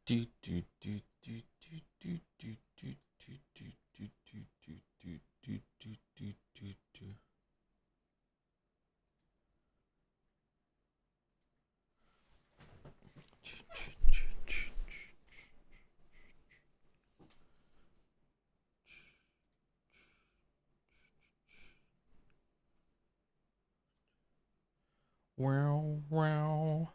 Do, do, do, do, do, do, do, do, do, do, do, do, do, do, do, do, do, do, do. Wow, wow.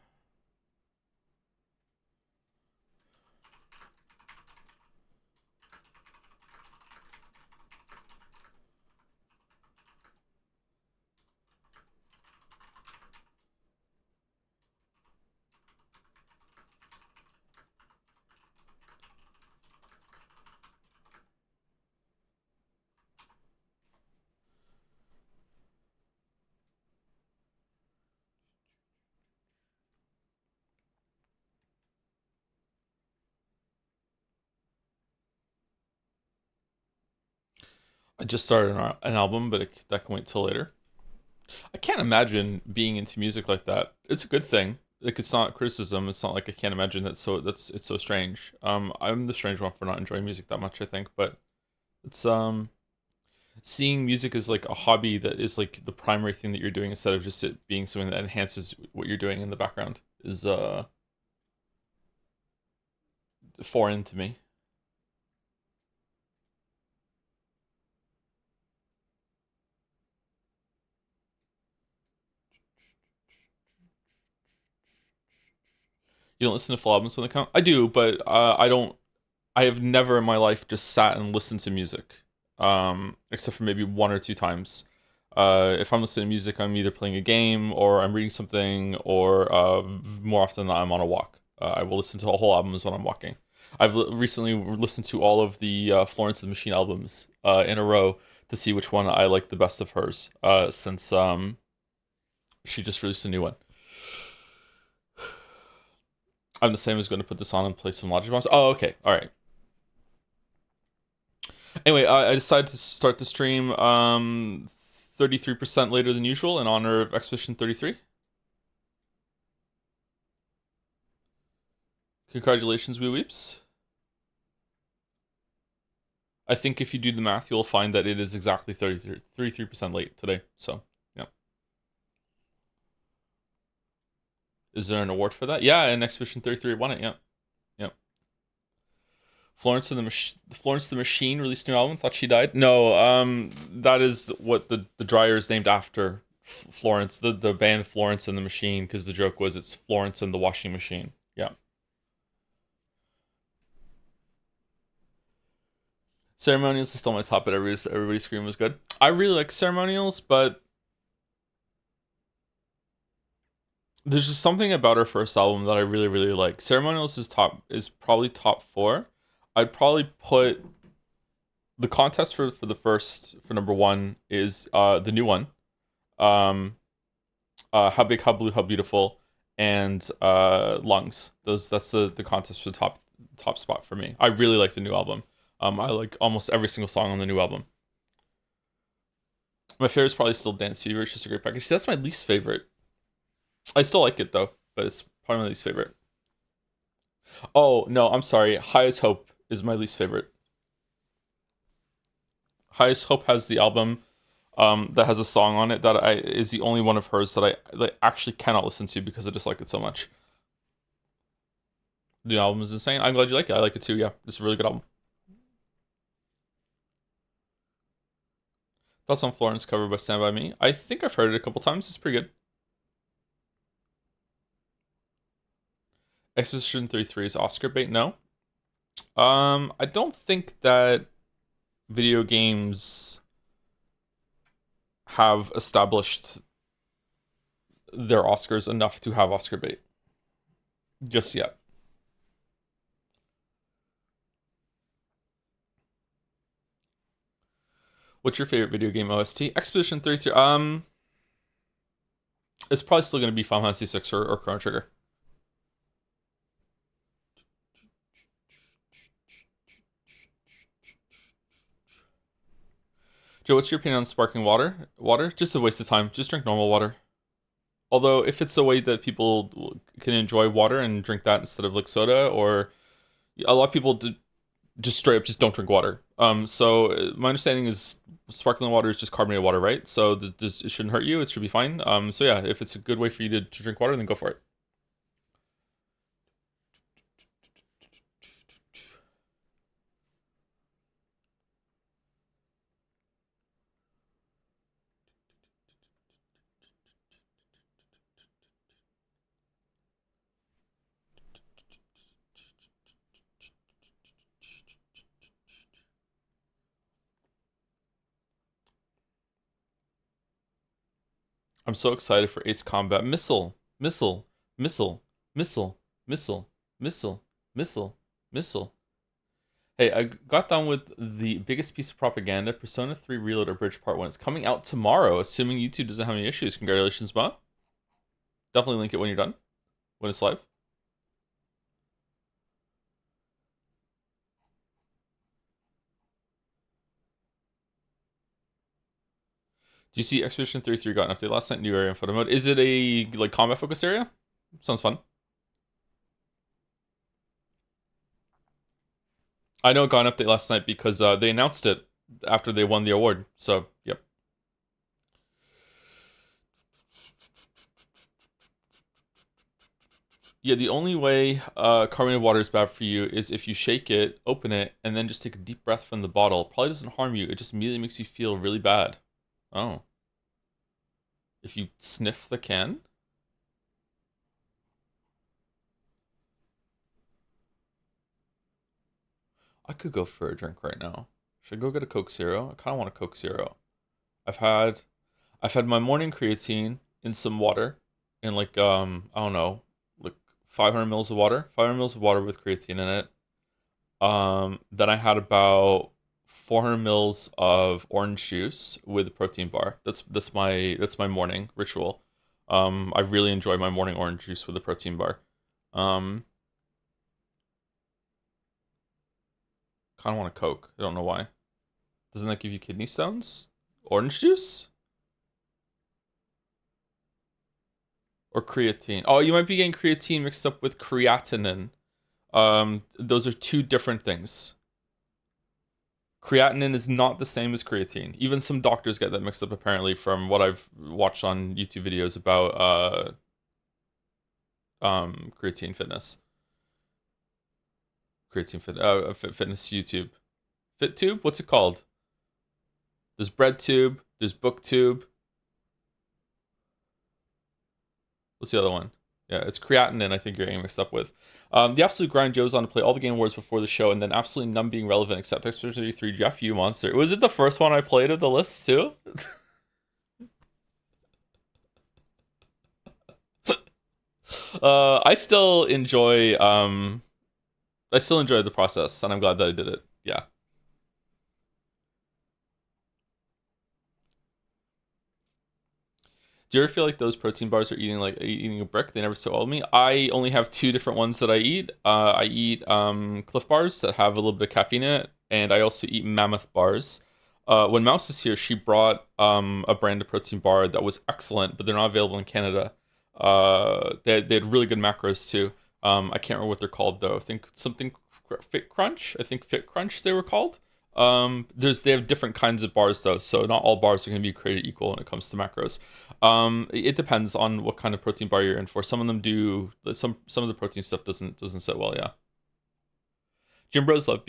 I just started an album, but that can wait till later. I can't imagine being into music like that. It's a good thing. Like it's not criticism. It's not like I can't imagine that. So that's it's so strange. I'm the strange one for not enjoying music that much. I think, but it's seeing music as like a hobby that is like the primary thing that you're doing instead of just it being something that enhances what you're doing in the background is foreign to me. You don't listen to full albums when they come? I do, but I don't. I have never in my life just sat and listened to music, except for maybe one or two times. If I'm listening to music, I'm either playing a game or I'm reading something, or more often than not, I'm on a walk. I will listen to whole albums when I'm walking. Recently listened to all of the Florence and the Machine albums in a row to see which one I like the best of hers, since she just released a new one. I'm the same as going to put this on and play some Logic Bombs. Oh, okay. All right. Anyway, I decided to start the stream 33% later than usual in honor of Expedition 33. Congratulations, wee weeps. I think if you do the math, you'll find that it is exactly 33% late today. So, yeah. Is there an award for that? Yeah, and Expedition 33 won it. Yeah. Yeah. Florence the Machine released a new album. Thought she died. No, that is what the dryer is named after. Florence, the band Florence and the Machine, because the joke was it's Florence and the washing machine. Yeah. Ceremonials is still my top, but everybody's scream was good. I really like Ceremonials, but there's just something about her first album that I really really like. Ceremonials is probably top four. I'd probably put the contest for the first for number one is the new one, um How Big, How Blue, How Beautiful, and Lungs. Those that's the contest for the top spot for me. I really like the new album. I like almost every single song on the new album. My favorite is probably still Dance Fever. It's just a great package. See, that's my least favorite. I still like it though, but it's probably my least favorite. Oh no, I'm sorry. Highest Hope is my least favorite. Highest Hope has the album that has a song on it that I is the only one of hers that I actually cannot listen to because I dislike it so much. The album is insane. I'm glad you like it. I like it too. Yeah, it's a really good album. Thoughts on Florence cover by Stand By Me? I think I've heard it a couple times. It's pretty good. Expedition 33 is Oscar bait? No. I don't think that video games have established their Oscars enough to have Oscar bait just yet. What's your favorite video game OST? Expedition 33. It's probably still going to be Final Fantasy 6 or Chrono Trigger. Joe, what's your opinion on sparkling water? Water? Just a waste of time. Just drink normal water. Although, if it's a way that people can enjoy water and drink that instead of like soda or A lot of people just straight up just don't drink water. So my understanding is sparkling water is just carbonated water, right? So this, it shouldn't hurt you. It should be fine. So yeah, if it's a good way for you to drink water, then go for it. I'm so excited for Ace Combat. Missile, missile, missile, missile, missile, missile, missile, missile. Hey, I got done with the biggest piece of propaganda, Persona 3 Reload Abridged Part 1. It's coming out tomorrow, assuming YouTube doesn't have any issues. Congratulations, Ma. Definitely link it when you're done, when it's live. Do you see Expedition 33 got an update last night? New area in photo mode. Is it a like combat focused area? Sounds fun. I know it got an update last night because they announced it after they won the award. So, yep. Yeah, the only way carbonated water is bad for you is if you shake it, open it, and then just take a deep breath from the bottle. Probably doesn't harm you. It just immediately makes you feel really bad. Oh. If you sniff the can? I could go for a drink right now. Should I go get a Coke Zero? I kind of want a Coke Zero. I've had I've had my morning creatine in some water, in like I don't know, like 500 mils of water, 500 mils of water with creatine in it. Then I had about 400 mils of orange juice with a protein bar. That's my morning ritual. I really enjoy my morning orange juice with a protein bar. Um, kind of want a Coke. I don't know why. Doesn't that give you kidney stones? Orange juice or creatine? Oh, you might be getting creatine mixed up with creatinine. Those are two different things. Creatinine is not the same as creatine. Even some doctors get that mixed up, apparently, from what I've watched on YouTube videos about creatine fitness. Fitness YouTube. FitTube? What's it called? There's BreadTube, there's BookTube. What's the other one? Yeah, it's creatinine, I think you're getting mixed up with. The absolute grind Joe's on to play all the Game Awards before the show, and then absolutely none being relevant except Expedition 33 Jeff, you monster. Was it the first one I played of the list, too? I still enjoy the process, and I'm glad that I did it. Yeah. Do you ever feel like those protein bars are eating a brick? They never swallow me. I only have two different ones that I eat. I eat Cliff bars that have a little bit of caffeine in it, and I also eat Mammoth bars. When Mouse is here, she brought a brand of protein bar that was excellent, but they're not available in Canada. They had really good macros too. I can't remember what they're called though. I think something Fit Crunch. I think Fit Crunch they were called. They have different kinds of bars though, so not all bars are going to be created equal when it comes to macros. It depends on what kind of protein bar you're in for. Some of them do. Some of the protein stuff doesn't sit well. Yeah. Gym bros love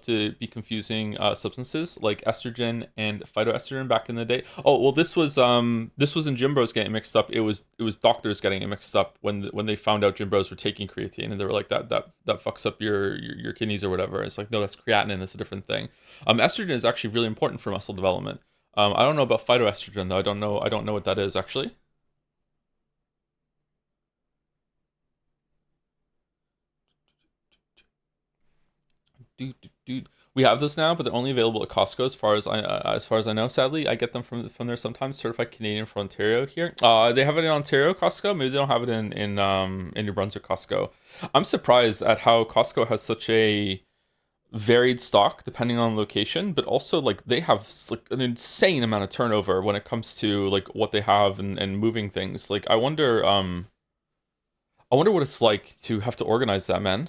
to be confusing substances like estrogen and phytoestrogen back in the day. Oh well, this was in gym bros getting mixed up. It was doctors getting it mixed up when they found out gym bros were taking creatine and they were like that fucks up your kidneys or whatever. It's like no, that's creatinine. That's a different thing. Estrogen is actually really important for muscle development. I don't know about phytoestrogen though. I don't know what that is actually. Dude. We have those now, but they're only available at Costco as far as I know. Sadly, I get them from there sometimes. Certified Canadian for Ontario here. They have it in Ontario Costco. Maybe they don't have it in New Brunswick Costco. I'm surprised at how Costco has such a varied stock depending on location, but also like they have like an insane amount of turnover when it comes to like what they have and moving things. Like I wonder what it's like to have to organize that, man.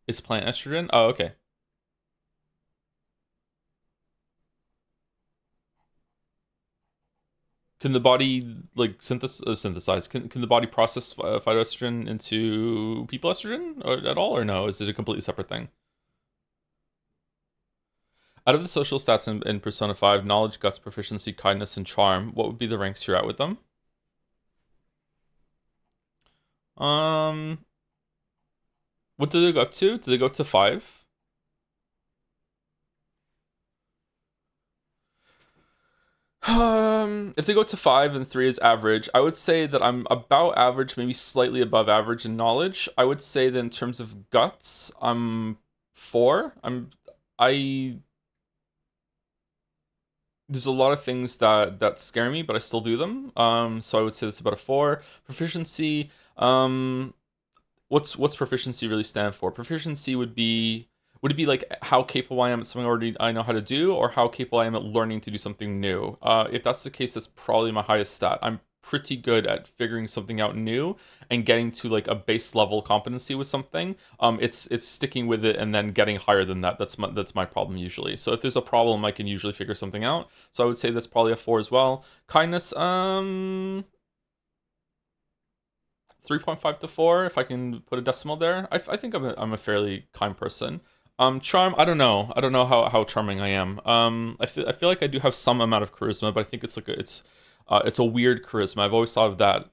It's plant estrogen. Oh, okay. Can the body like synthesize? Can the body process phytoestrogen into people estrogen at all, or no? Is it a completely separate thing? Out of the social stats in Persona 5, knowledge, guts, proficiency, kindness, and charm, what would be the ranks you're at with them? Um, what do they go up to? Do they go up to 5? If they go to 5 and 3 is average, I would say that I'm about average, maybe slightly above average in knowledge. I would say that in terms of guts, I'm 4. I there's a lot of things that scare me, but I still do them. So I would say that's about a 4. Proficiency, what's proficiency really stand for? Proficiency would it be like how capable I am at something already I know how to do, or how capable I am at learning to do something new? If that's the case, that's probably my highest stat. I'm pretty good at figuring something out new and getting to like a base level competency with something. It's sticking with it and then getting higher than that. That's my problem usually. So if there's a problem, I can usually figure something out. So I would say that's probably a 4 as well. Kindness, 3.5 to 4 if I can put a decimal there. I think I'm a fairly kind person. Charm, I don't know how charming I am. I feel like I do have some amount of charisma, but I think it's a weird charisma. I've always thought of that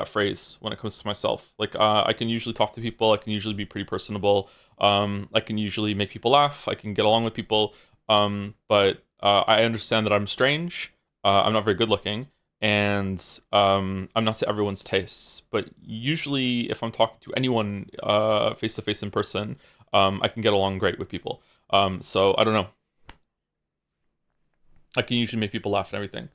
phrase when it comes to myself. Like I can usually talk to people, I can usually be pretty personable. I can usually make people laugh, I can get along with people. But I understand that I'm strange. I'm not very good looking, and I'm not to everyone's tastes. But usually, if I'm talking to anyone face to face in person, I can get along great with people. So I don't know. I can usually make people laugh and everything.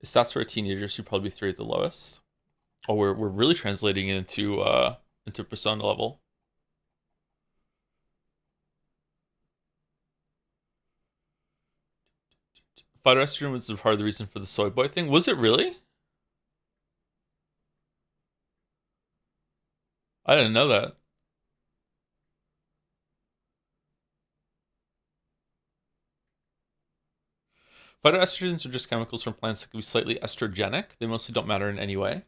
Stats for a teenager should probably be 3 at the lowest. Oh, we're really translating it into persona level. Phytoestrogen was part of the reason for the soy boy thing. Was it really? I didn't know that. Phytoestrogens are just chemicals from plants that can be slightly estrogenic. They mostly don't matter in any way.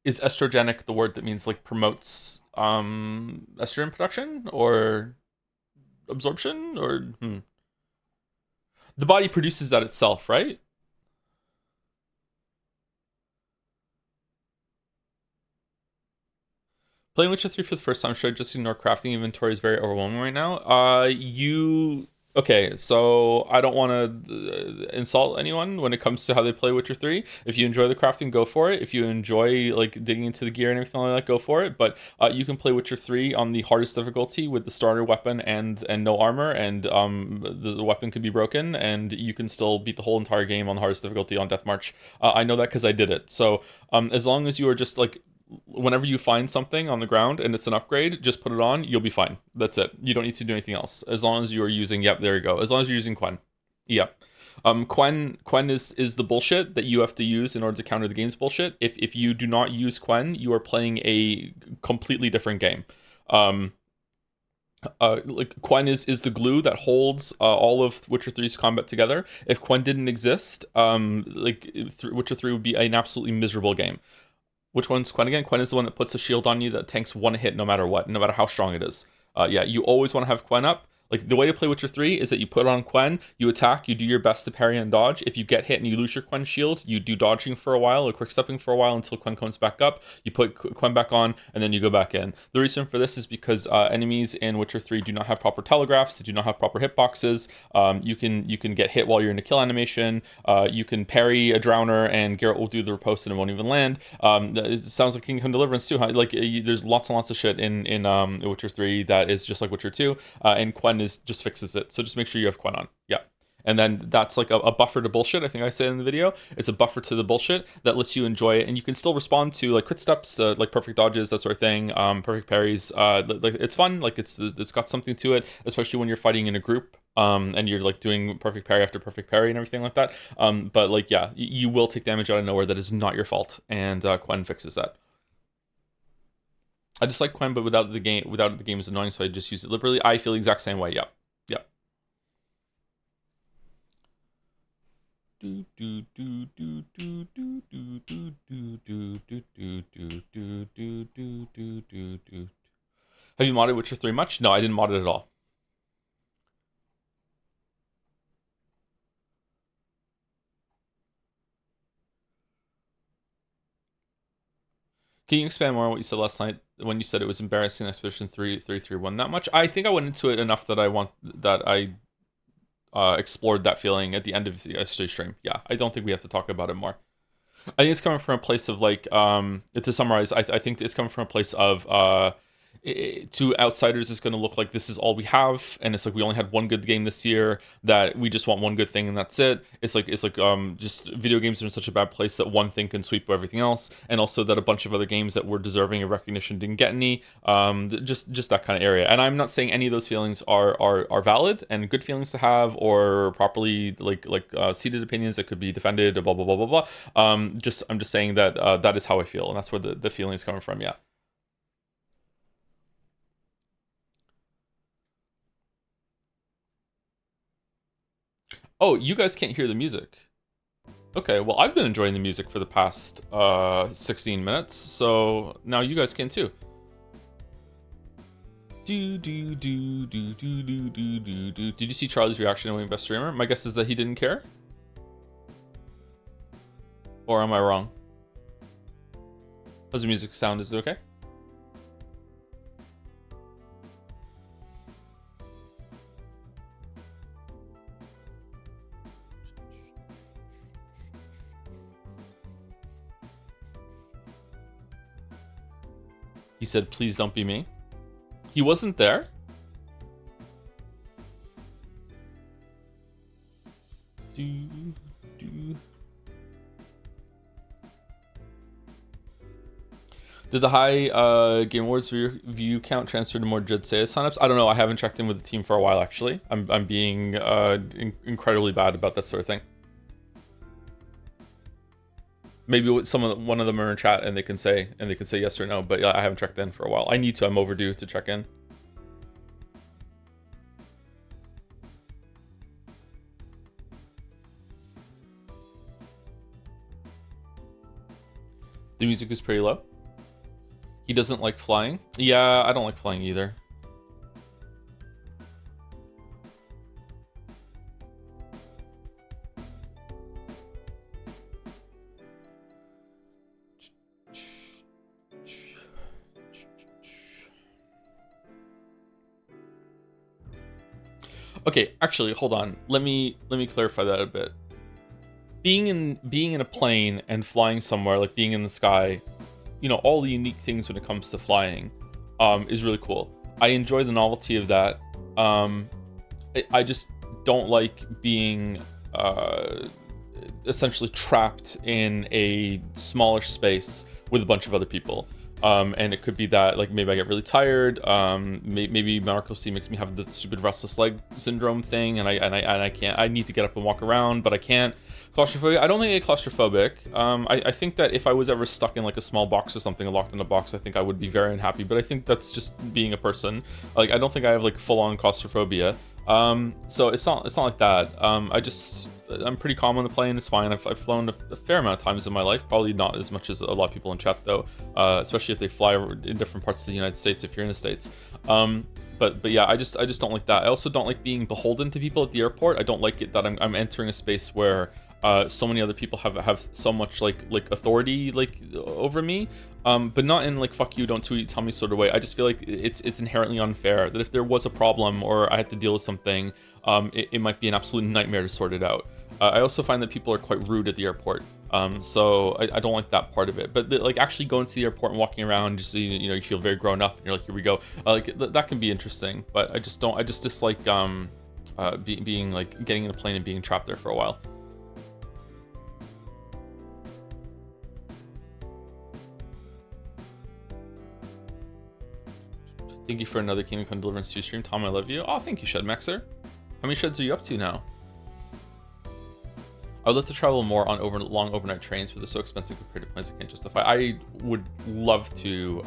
Is estrogenic the word that means like promotes estrogen production or absorption or the body produces that itself, right? Playing Witcher 3 for the first time, should I just ignore crafting inventory is very overwhelming right now? You okay, so I don't want to insult anyone when it comes to how they play Witcher 3. If you enjoy the crafting, go for it. If you enjoy like digging into the gear and everything like that, go for it. But you can play Witcher 3 on the hardest difficulty with the starter weapon and no armor, and the weapon could be broken, and you can still beat the whole entire game on the hardest difficulty on Death March. I know that because I did it. So as long as you are just like whenever you find something on the ground and it's an upgrade, just put it on, you'll be fine. That's it. You don't need to do anything else. As long as you are using, yep, there you go. As long as you're using Quen. Yep. Quen is the bullshit that you have to use in order to counter the game's bullshit. If you do not use Quen, you are playing a completely different game. Like Quen is the glue that holds all of Witcher 3's combat together. If Quen didn't exist, Witcher 3 would be an absolutely miserable game. Which one's Quen again? Quen is the one that puts a shield on you that tanks one hit no matter what, no matter how strong it is. Yeah, you always want to have Quen up. Like the way to play Witcher 3 is that you put on Quen, you attack, you do your best to parry and dodge. If you get hit and you lose your Quen shield, you do dodging for a while or quick stepping for a while until Quen comes back up. You put Quen back on and then you go back in. The reason for this is because enemies in Witcher 3 do not have proper telegraphs, they do not have proper hitboxes. You can get hit while you're in a kill animation. You can parry a drowner and Geralt will do the riposte and it won't even land. It sounds like Kingdom Deliverance too. Huh? Like there's lots and lots of shit in Witcher 3 that is just like Witcher 2, and Quen is just fixes it. So just make sure you have Quen on. Yeah. And then that's like a buffer to bullshit. I think I said in the video, it's a buffer to the bullshit that lets you enjoy it, and you can still respond to like crit steps, like perfect dodges, that sort of thing, perfect parries. Like it's fun. Like it's got something to it, especially when you're fighting in a group. and you're like doing perfect parry after perfect parry and everything like that. But like, yeah, you will take damage out of nowhere. That is not your fault, and Quen fixes that. I just like Quen, but without the game is annoying, so I just use it liberally. I feel the exact same way. Yep. Yep. Have you modded Witcher 3 much? No, I didn't mod it at all. Can you expand more on what you said last night when you said it was embarrassing Expedition 331 that much? I think I went into it enough that I explored that feeling at the end of the yesterday stream. Yeah, I don't think we have to talk about it more. I think it's coming from a place of like, to summarize, I think it's coming from a place of, to outsiders, it's going to look like this is all we have, and it's like we only had one good game this year, that we just want one good thing and that's it. It's like just video games are in such a bad place that one thing can sweep everything else, and also that a bunch of other games that were deserving of recognition didn't get any. Just that kind of area. And I'm not saying any of those feelings are valid and good feelings to have, or properly seated opinions that could be defended, blah blah blah blah blah. I'm just saying that that is how I feel, and that's where the feeling is coming from. Yeah. Oh, you guys can't hear the music. Okay, well, I've been enjoying the music for the past 16 minutes, so now you guys can too. Did you see Charlie's reaction to winning Best Streamer? My guess is that he didn't care. Or am I wrong? How's the music sound? Is it okay? He said, please don't be me. He wasn't there? Did the high Game Awards view count transfer to more jadseya signups? I don't know. I haven't checked in with the team for a while, actually. I'm being incredibly bad about that sort of thing. Maybe one of them are in chat and they can say yes or no, but I haven't checked in for a while. I need to. I'm overdue to check in. The music is pretty low. He doesn't like flying. Yeah, I don't like flying either. Okay, actually, hold on. Let me clarify that a bit. Being in a plane and flying somewhere, like being in the sky, you know, all the unique things when it comes to flying, is really cool. I enjoy the novelty of that. I just don't like being essentially trapped in a smaller space with a bunch of other people. And it could be that like maybe I get really tired. Maybe narcolepsy makes me have the stupid restless leg syndrome thing, and I can't. I need to get up and walk around, but I can't. Claustrophobia. I don't think I get claustrophobic. I think that if I was ever stuck in like a small box or something, locked in a box, I think I would be very unhappy. But I think that's just being a person. Like I don't think I have like full on claustrophobia. So it's not like that. I'm pretty calm on the plane. It's fine. I've flown a fair amount of times in my life. Probably not as much as a lot of people in chat though. Especially if they fly in different parts of the United States. If you're in the States. But yeah, I just don't like that. I also don't like being beholden to people at the airport. I don't like it that I'm entering a space where so many other people have so much like authority like over me, but not in like fuck you, don't tweet, tell me sort of way. I just feel like it's inherently unfair that if there was a problem or I had to deal with something, it might be an absolute nightmare to sort it out. I also find that people are quite rude at the airport, so I don't like that part of it. But like actually going to the airport and walking around, just you know, you feel very grown up and you're like, here we go. That can be interesting, but I just dislike being like getting in a plane and being trapped there for a while. Thank you for another Kingdom Come Deliverance II stream. Tom, I love you. Oh, thank you, Shedmexer. How many sheds are you up to now? I would love to travel more on long overnight trains, but they're so expensive compared to planes I can't justify. I would love to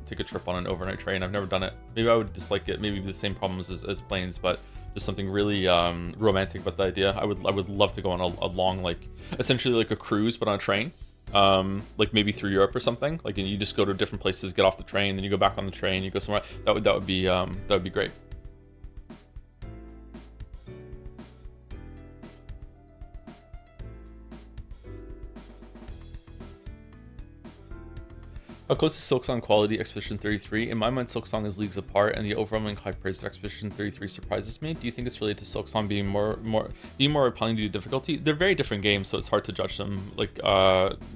take a trip on an overnight train. I've never done it. Maybe I would dislike it. Maybe the same problems as planes, but there's something really romantic about the idea. I would love to go on a long, like, essentially like a cruise, but on a train. Like maybe through Europe or something. Like, and you just go to different places, get off the train, then you go back on the train, you go somewhere. That would be great. How close is Silksong quality Expedition 33? In my mind, Silksong is leagues apart, and the overwhelming high praise of Expedition 33 surprises me. Do you think it's related to Silksong being more appealing due to difficulty? They're very different games, so it's hard to judge them like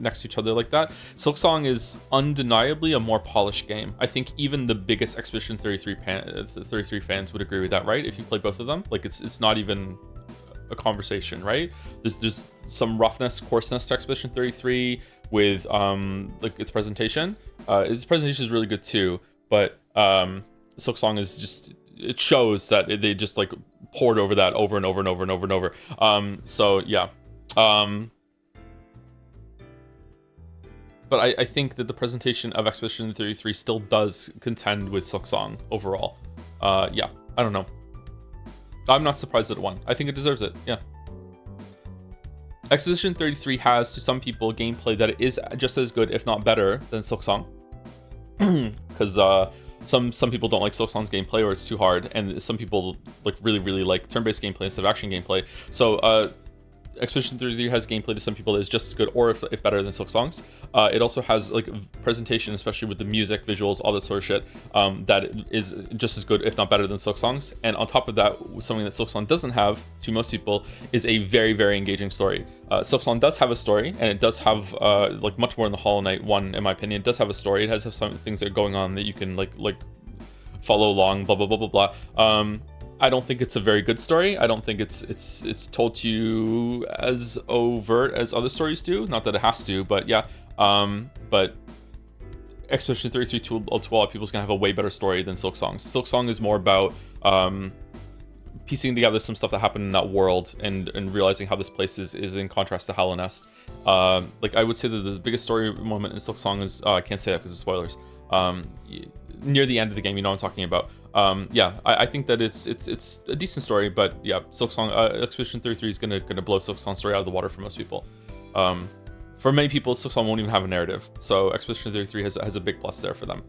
next to each other like that. Silksong is undeniably a more polished game. I think even the biggest Expedition 33 fans would agree with that, right? If you play both of them, like it's not even a conversation, right? There's some roughness, coarseness to Expedition 33 with like its presentation. Its presentation is really good too, but Silksong is just, it shows that they just like poured over that over and over and over and over and over. So yeah. But I think that the presentation of Expedition 33 still does contend with Silksong overall. Yeah, I don't know. I'm not surprised that it won. I think it deserves it. Yeah. Expedition 33 has, to some people, gameplay that is just as good, if not better, than Silksong. Because some people don't like Silksong's gameplay, or it's too hard, and some people like really like turn-based gameplay instead of action gameplay. So Expedition 33 has gameplay to some people that is just as good, or if better than Silksong's. It also has like presentation, especially with the music, visuals, all that sort of shit, that is just as good, if not better than Silksong's. And on top of that, something that Silksong doesn't have, to most people, is a very engaging story. Silksong does have a story, and it does have like much more than the Hollow Knight one, in my opinion. It does have a story. It has some things that are going on that you can like follow along, blah blah blah blah blah. I don't think it's a very good story. I don't think it's told to you as overt as other stories do. Not that it has to, but yeah. But Expedition 33 to a lot of people is gonna have a way better story than Silksong's. Silksong is more about piecing together some stuff that happened in that world and realizing how this place is in contrast to Hallownest. Like I would say that the biggest story moment in Silksong is I can't say that because of spoilers. Near the end of the game, you know what I'm talking about. Yeah, I think that it's a decent story, but yeah, Silksong Expedition 33 is gonna blow Silksong's story out of the water for most people. For many people, Silksong won't even have a narrative, so Expedition 33 has a big plus there for them.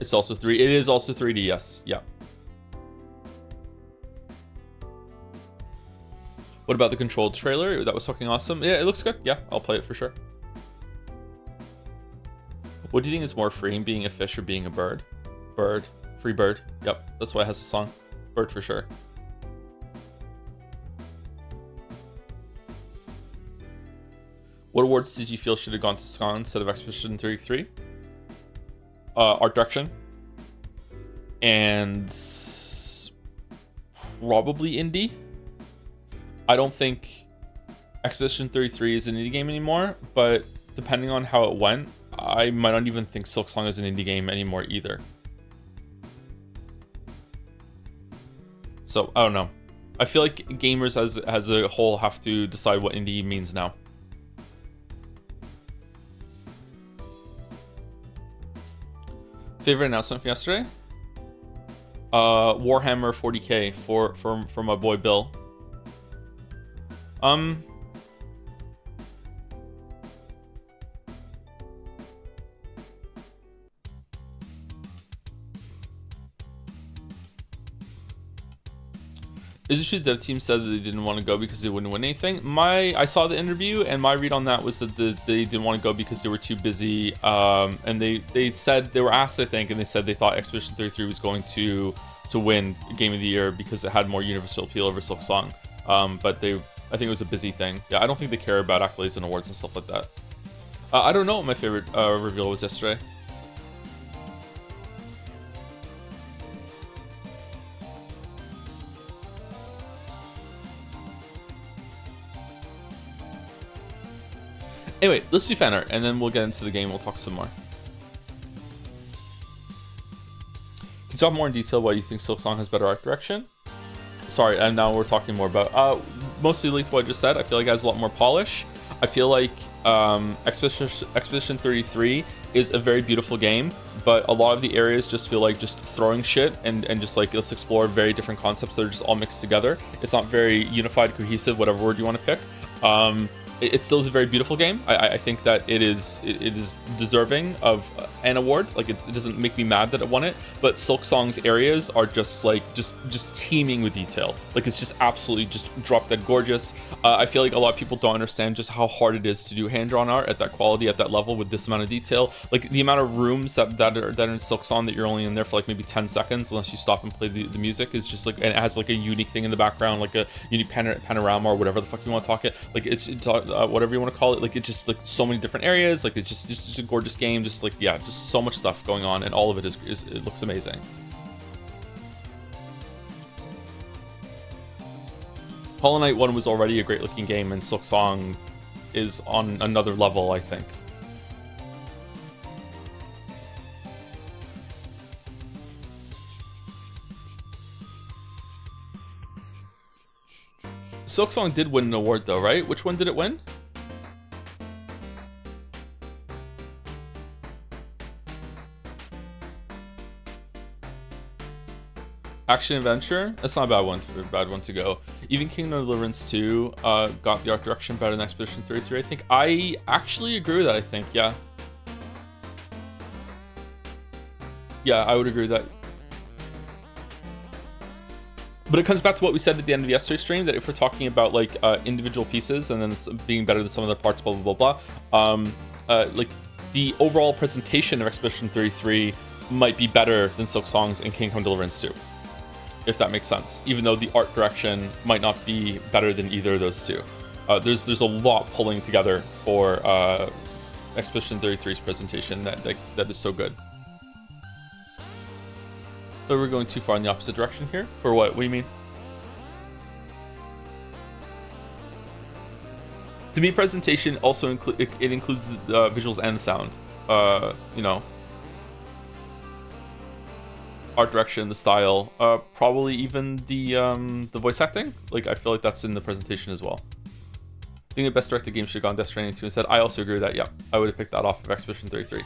It's also it is also 3D, yes, yeah. What about the Control trailer? That was fucking awesome. Yeah, it looks good. Yeah, I'll play it for sure. What do you think is more freeing, being a fish or being a bird? Bird. Free bird. Yep, that's why it has a song. Bird for sure. What awards did you feel should have gone to Scon instead of Expedition 33? Art direction. And probably indie. I don't think Expedition 33 is an indie game anymore, but depending on how it went, I might not even think Silksong is an indie game anymore either. So I don't know. I feel like gamers as a whole have to decide what indie means now. Favorite announcement from yesterday? Warhammer 40k for my boy Bill. Izushi dev team said that they didn't want to go because they wouldn't win anything. I saw the interview, and my read on that was that they didn't want to go because they were too busy. And they said, they were asked, I think, and they said they thought Expedition 33 was going to win Game of the Year because it had more universal appeal over Silksong. But I think it was a busy thing. Yeah, I don't think they care about accolades and awards and stuff like that. I don't know what my favorite reveal was yesterday. Anyway, let's do Fanart, and then we'll get into the game. We'll talk some more. you talk more in detail why you think Silksong has better art direction? Sorry, and now we're talking more about mostly linked to what I just said. I feel like it has a lot more polish. I feel like Expedition 33 is a very beautiful game, but a lot of the areas just feel like just throwing shit and just like, let's explore very different concepts that are just all mixed together. It's not very unified, cohesive, whatever word you want to pick. It still is a very beautiful game. I think that it is deserving of an award. Like it doesn't make me mad that it won it, but Silksong's areas are just like just teeming with detail. Like it's just absolutely just drop dead gorgeous. I feel like a lot of people don't understand just how hard it is to do hand drawn art at that quality, at that level, with this amount of detail. Like the amount of rooms that are in Silksong that you're only in there for like maybe 10 seconds unless you stop and play the music is just like, and it has like a unique thing in the background, like a unique panorama or whatever the fuck you want to talk it. Like it's whatever you want to call it. Like it's just like so many different areas. Like it's just a gorgeous game. Just like, yeah, just so much stuff going on, and all of it is it looks amazing. Hollow Knight 1 was already a great looking game, and Silksong is on another level, I think. Silksong did win an award though, right? Which one did it win? Action adventure? That's not a bad one to go. Even Kingdom of Deliverance II got the art direction better than Expedition 33, I think. I actually agree with that, I think, yeah. Yeah, I would agree with that. But it comes back to what we said at the end of yesterday's stream, that if we're talking about like individual pieces and then it's being better than some other parts, blah blah blah blah, like the overall presentation of Expedition 33 might be better than Silksong's and Kingdom Deliverance 2, if that makes sense. Even though the art direction might not be better than either of those two, there's a lot pulling together for Expedition 33's presentation that is so good. But we're going too far in the opposite direction here. For what? What do you mean? To me, presentation also includes the visuals and sound. You know, art direction, the style, probably even the voice acting. Like I feel like that's in the presentation as well. I think the best directed game should have gone Death Stranding 2 instead. I also agree with that. Yeah, I would have picked that off of Expedition 33.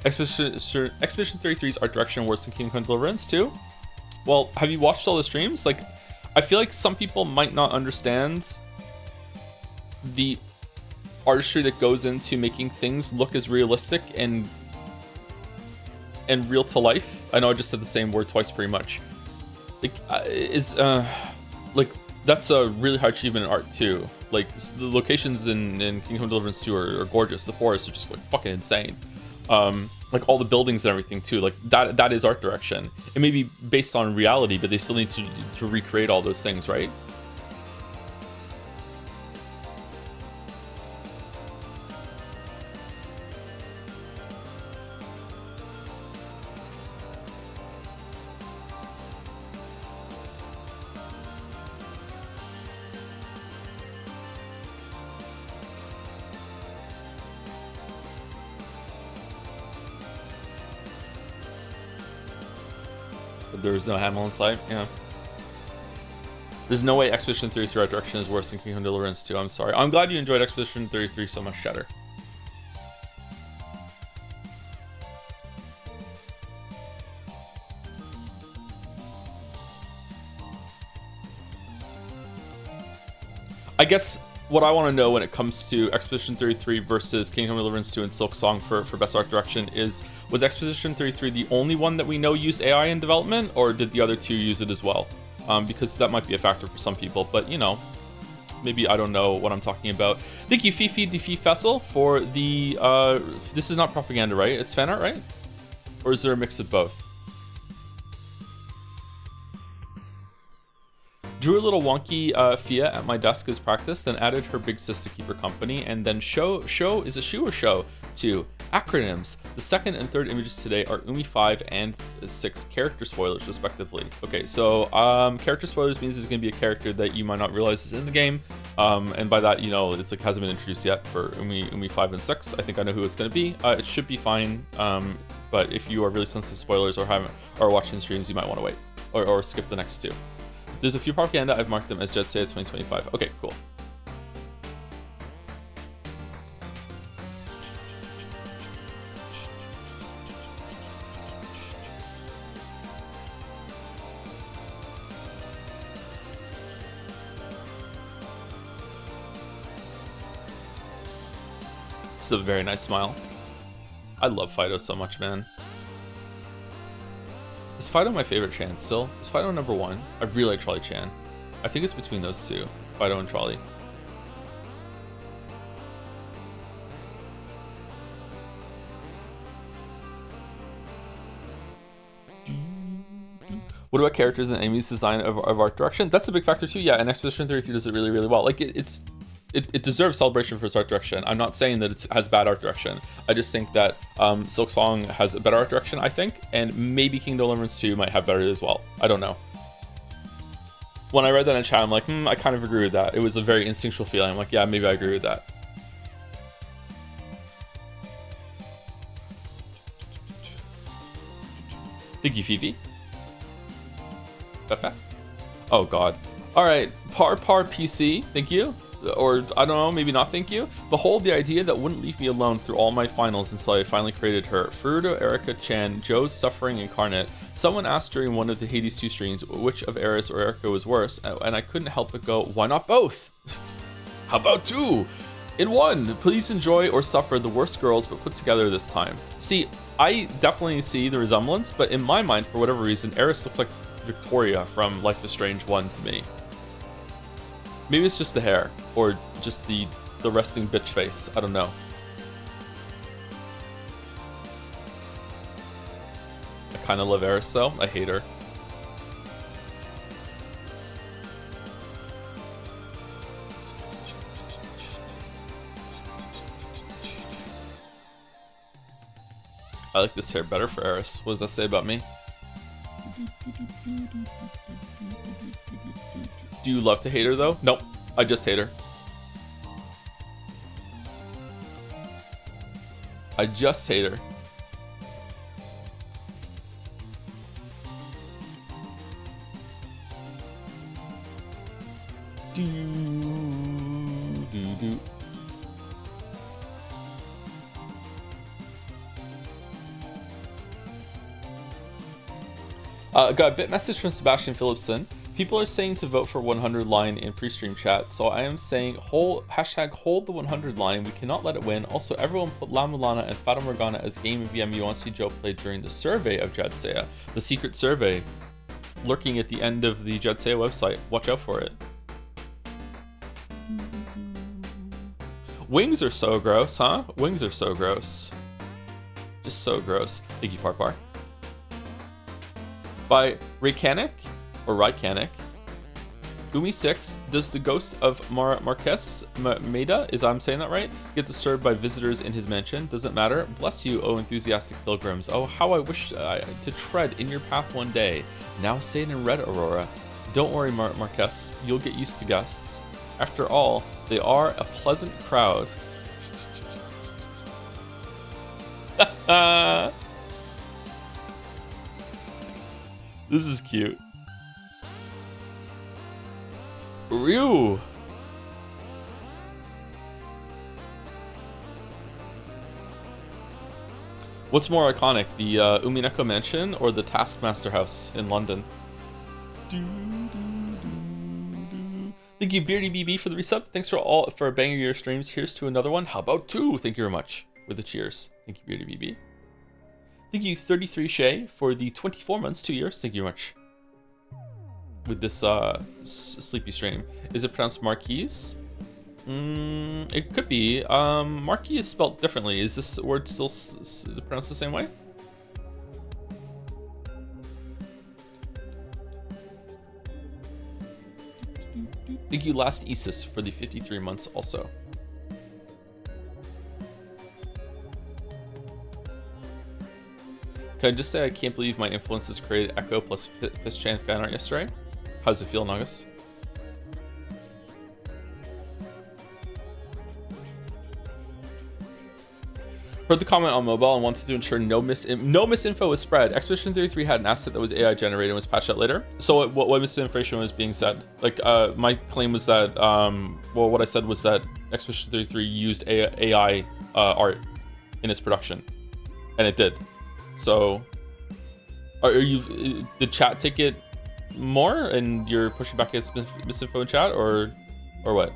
Expedition 33's art direction worse than Kingdom Deliverance 2? Well, have you watched all the streams? Like, I feel like some people might not understand the artistry that goes into making things look as realistic and real to life. I know I just said the same word twice pretty much. Like, like that's a really high achievement in art too. Like the locations in Kingdom Deliverance 2 are gorgeous. The forests are just like fucking insane. Like all the buildings and everything too, like that is art direction. It may be based on reality, but they still need to recreate all those things, right? There's no Hamel in sight. Yeah. There's no way Expedition 33 art direction is worse than Kingdom Deliverance 2. I'm sorry. I'm glad you enjoyed Expedition 33 so much, Shatter. I guess what I want to know when it comes to Expedition 33 versus Kingdom Deliverance 2 and Silksong for best art direction is, was Expedition 33 the only one that we know used AI in development, or did the other two use it as well? Because that might be a factor for some people, but you know, maybe I don't know what I'm talking about. Thank you, Fifi Defi Fessel, for the, this is not propaganda, right? It's fan art, right? Or is there a mix of both? Drew a little wonky Fia at my desk as practice, then added her big sis to keep her company, and then show is it shoe or show? 2. Acronyms. The second and third images today are Umi 5 and 6 character spoilers, respectively. Okay, so character spoilers means there's going to be a character that you might not realize is in the game, and by that, you know, it's like hasn't been introduced yet for Umi 5 and 6. I think I know who it's going to be. It should be fine, but if you are really sensitive to spoilers or watching streams, you might want to wait or skip the next 2. There's a few propaganda. I've marked them as jadseya 2025. Okay, cool. It's a very nice smile. I love Fido so much, man. Is Fido my favorite Chan still? Is Fido number 1? I really like Trolley Chan. I think it's between those two, Fido and Trolley. What about characters and Amy's design of art direction? That's a big factor too. Yeah, and Expedition 33 does it really, really well. Like it deserves celebration for its art direction. I'm not saying that it has bad art direction. I just think that Silk Song has a better art direction, I think, and maybe King Deliverance 2 might have better as well. I don't know. When I read that in chat, I'm like, I kind of agree with that. It was a very instinctual feeling. I'm like, yeah, maybe I agree with that. Thank you, Fifi. Oh god. All right, par PC, thank you. Or I don't know, maybe not thank you. Behold the idea that wouldn't leave me alone through all my finals until I finally created her. Furuto, Erika, Chan, Joe's suffering incarnate. Someone asked during one of the Hades 2 streams which of Eris or Erika was worse, and I couldn't help but go, why not both? How about 2 in 1? Please enjoy or suffer the worst girls, but put together this time. See, I definitely see the resemblance, but in my mind, for whatever reason, Eris looks like Victoria from Life is Strange 1 to me. Maybe it's just the hair, or just the resting bitch face. I don't know. I kind of love Eris though. I hate her. I like this hair better for Eris. What does that say about me? Do you love to hate her though? Nope, I just hate her. I just hate her. Got a bit message from Sebastian Phillipson. People are saying to vote for 100 line in pre-stream chat, so I am saying hashtag hold the 100 line. We cannot let it win. Also, everyone put La Mulana and Fata Morgana as game of VM you want to see Joe play during the survey of jadseya. The secret survey lurking at the end of the jadseya website. Watch out for it. Wings are so gross, huh? Wings are so gross. Just so gross. Thank you, Parpar. By Raycanic, or Rycanic. Umi 6, does the ghost of Marquess Maida, is I'm saying that right, get disturbed by visitors in his mansion? Doesn't matter. Bless you, oh enthusiastic pilgrims. Oh, how I wish to tread in your path one day. Now say it in red, Aurora. Don't worry, Marquess, you'll get used to guests. After all, they are a pleasant crowd. This is cute. Ryu. What's more iconic, the Umineko Mansion or the Taskmaster House in London? Thank you, Beardy BB, for the resub. Thanks for banging your streams. Here's to another one. How about 2? Thank you very much with the cheers. Thank you, Beardy BB. Thank you, 33 Shay, for the 24 months, 2 years. Thank you very much. With this sleepy stream. Is it pronounced Marquise? It could be. Marquis is spelled differently. Is this word still pronounced the same way? Thank you, Last Isis, for the 53 months also. Can I just say I can't believe my influences created Echo plus Pisschan fan art yesterday? How does it feel, Nagas? Heard the comment on mobile and wanted to ensure no misinfo was spread. Expedition 33 had an asset that was AI generated and was patched out later. So what misinformation was being said? Like, my claim was that, well, what I said was that Expedition 33 used AI art in its production, and it did. So, did chat take it more, and you're pushing back against misinfo in chat, or what?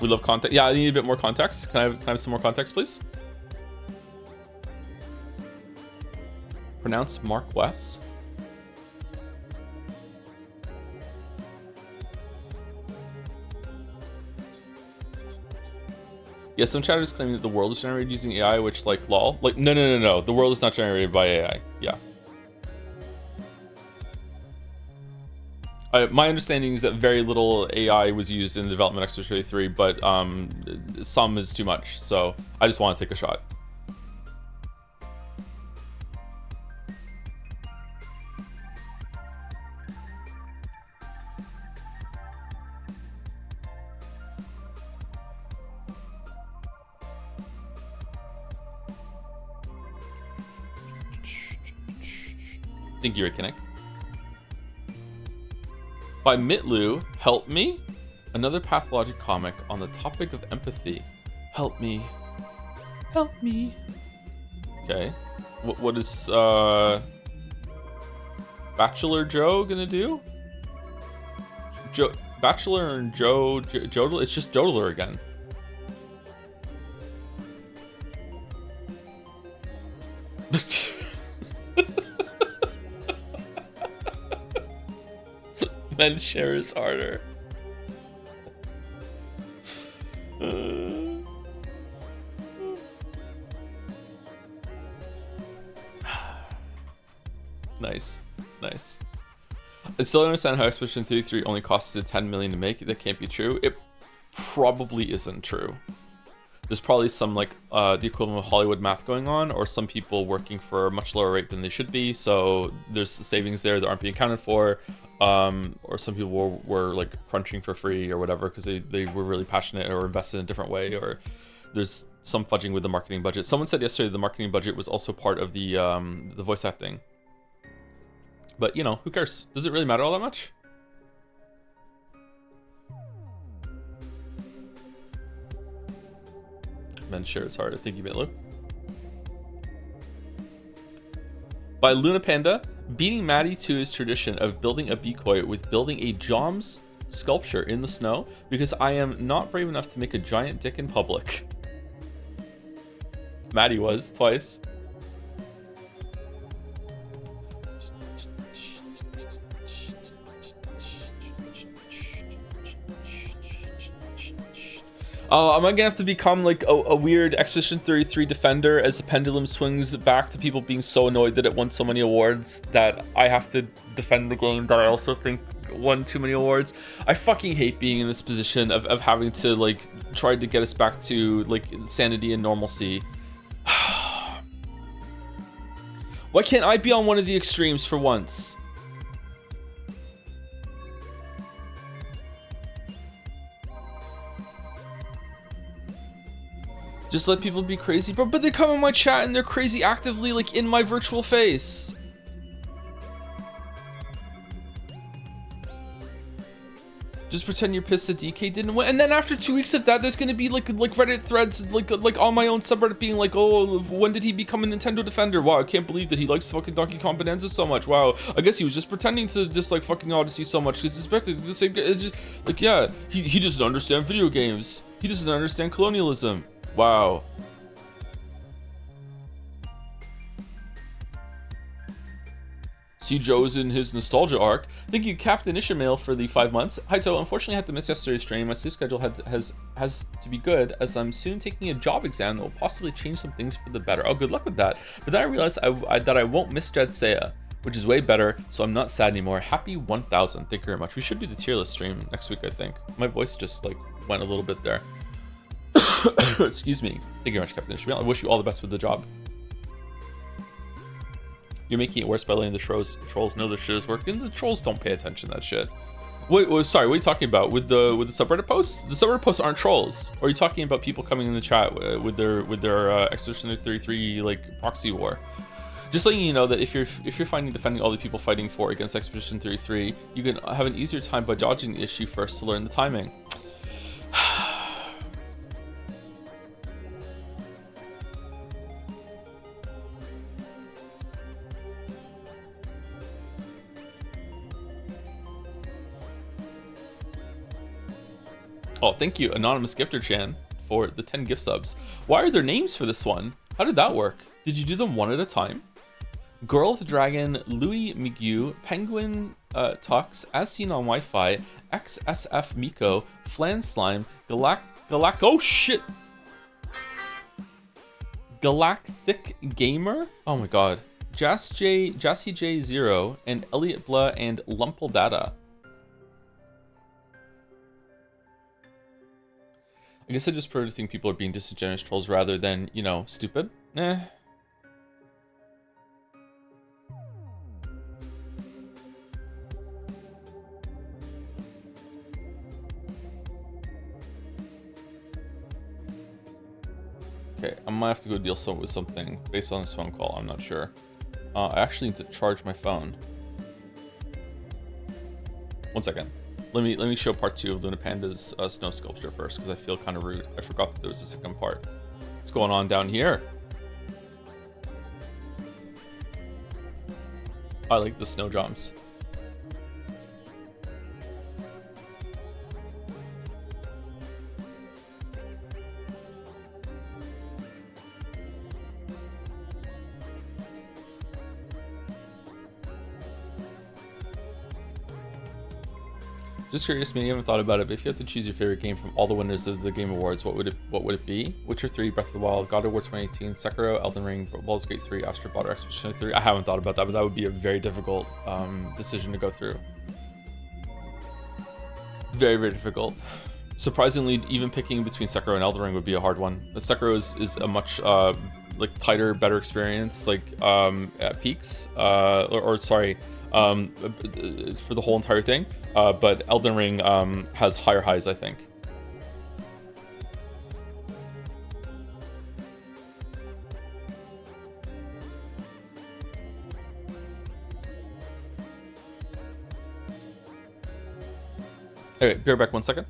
We love context. Yeah, I need a bit more context. Can I have some more context, please? Pronounce Mark West. Yeah, some chatters claiming that the world is generated using AI, which, like, lol. Like, no. The world is not generated by AI. Yeah. My understanding is that very little AI was used in the development of Expedition 33, but some is too much. So I just want to take a shot. Thank you, Rick. By Mitlu, help me? Another pathologic comic on the topic of empathy. Help me. Help me. Okay. What is Bachelor Joe gonna do? Bachelor and Joe Jodler? It's just Jodler again. Men share is harder. Nice. I still don't understand how Expedition 33 only costed 10 million to make. That can't be true. It probably isn't true. There's probably some, like, the equivalent of Hollywood math going on, or some people working for a much lower rate than they should be, so there's savings there that aren't being accounted for, or some people were like crunching for free or whatever because they were really passionate or invested in a different way, or there's some fudging with the marketing budget. Someone said yesterday the marketing budget was also part of the voice acting, but you know, who cares? Does it really matter all that much? Men share it's harder. Thank you, Mitlu. By Luna Panda, beating Maddie to his tradition of building a decoy with building a Joms sculpture in the snow because I am not brave enough to make a giant dick in public. Maddie was twice. Am I gonna have to become like a weird Expedition 33 defender as the pendulum swings back to people being so annoyed that it won so many awards that I have to defend the game that I also think won too many awards? I fucking hate being in this position of having to like try to get us back to like sanity and normalcy. Why can't I be on one of the extremes for once? Just let people be crazy, bro. But they come in my chat and they're crazy actively, like in my virtual face. Just pretend you're pissed that DK didn't win, and then after 2 weeks of that, there's gonna be like Reddit threads, like on my own subreddit, being like, oh, when did he become a Nintendo defender? Wow, I can't believe that he likes fucking Donkey Kong Bonanza so much. Wow, I guess he was just pretending to dislike fucking Odyssey so much because he's expected the same. It's just like, yeah, he doesn't understand video games. He doesn't understand colonialism. Wow. See Joe's in his nostalgia arc. Thank you, Captain Ishmael, for the 5 months. Hi, Joe. Unfortunately, I had to miss yesterday's stream. My sleep schedule has to be good, as I'm soon taking a job exam that will possibly change some things for the better. Oh, good luck with that. But then I realized that I won't miss Jadseya, which is way better, so I'm not sad anymore. Happy 1000. Thank you very much. We should do the tier list stream next week, I think. My voice just like went a little bit there. Excuse me. Thank you very much, Captain Ishmael. I wish you all the best with the job. You're making it worse by letting the trolls know the shit is working. The trolls don't pay attention to that shit. Wait, sorry, what are you talking about? With the subreddit posts? The subreddit posts aren't trolls. Or are you talking about people coming in the chat with their Expedition 33 like proxy war? Just letting you know that if you're defending all the people fighting for against Expedition 33, you can have an easier time by dodging the issue first to learn the timing. Oh, thank you, Anonymous Gifter Chan, for the 10 gift subs. Why are there names for this one? How did that work? Did you do them one at a time? Girl with Dragon, Louis Migu, Penguin Tux, As Seen on Wi-Fi, XSF Miko, Flan Slime, oh shit! Galactic Gamer? Oh my god. Jassy J0, and Elliot Blah, and Lumpel Data. I guess I just prefer to think people are being disingenuous trolls rather than, you know, stupid. Eh. Okay, I might have to go deal with something based on this phone call. I'm not sure. I actually need to charge my phone. 1 second. Let me show part 2 of Luna Panda's snow sculpture first, because I feel kind of rude. I forgot that there was a second part. What's going on down here? I like the snow jumps. Just curious, maybe you haven't thought about it, but if you had to choose your favorite game from all the winners of the Game Awards, what would it be? Witcher 3, Breath of the Wild, God of War 2018, Sekiro, Elden Ring, Baldur's Gate 3, Astro Bot, or Expedition 3? I haven't thought about that, but that would be a very difficult decision to go through. Very, very difficult. Surprisingly, even picking between Sekiro and Elden Ring would be a hard one. But Sekiro is a much like tighter, better experience, like at peaks, or sorry, for the whole entire thing. But Elden Ring has higher highs, I think. Okay, be right back 1 second.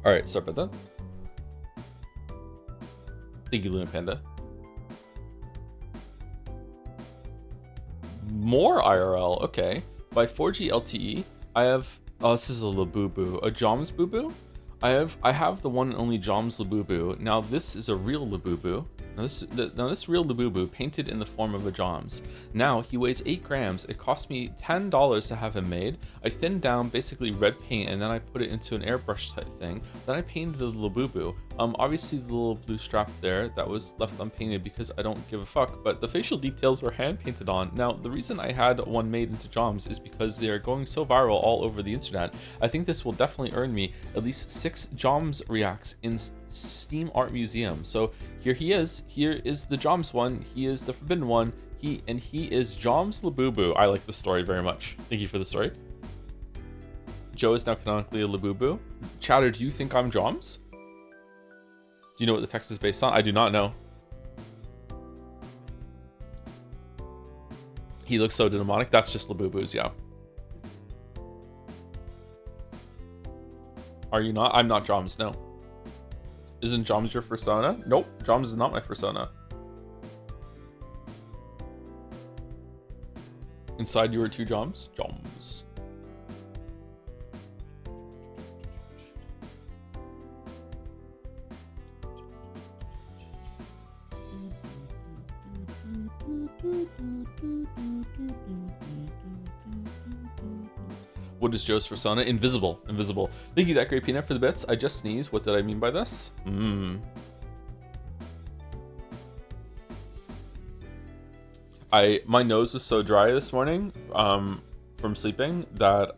All right, sorry about that. Thank you, Luna Panda. More IRL, okay. By 4G LTE, I have. Oh, this is a Labubu, a Joms Boo. I have the one and only Joms Labubu. Now this is a real Labubu. Now this real Labubu painted in the form of a Joms. Now he weighs 8 grams. It cost me $10 to have him made. I thinned down basically red paint and then I put it into an airbrush type thing. Then I painted the Labubu. Obviously the little blue strap there that was left unpainted because I don't give a fuck, but the facial details were hand painted on. Now the reason I had one made into Joms is because they are going so viral all over the internet. I think this will definitely earn me at least 6 Joms reacts in Steam Art Museum. So here he is. Here is the Joms one. He is the forbidden one. He is Joms Labubu. I like the story very much. Thank you for the story. Joe is now canonically a Labubu. Chatter, do you think I'm Joms? Do you know what the text is based on? I do not know. He looks so demonic. That's just Labubus, yeah. Are you not? I'm not Joms, no. Isn't Joms your persona? Nope, Joms is not my persona. Inside you are 2 Joms? Joms. What is Joe's persona? Invisible. Invisible. Thank you, that great peanut, for the bits. I just sneezed. What did I mean by this? My nose was so dry this morning from sleeping that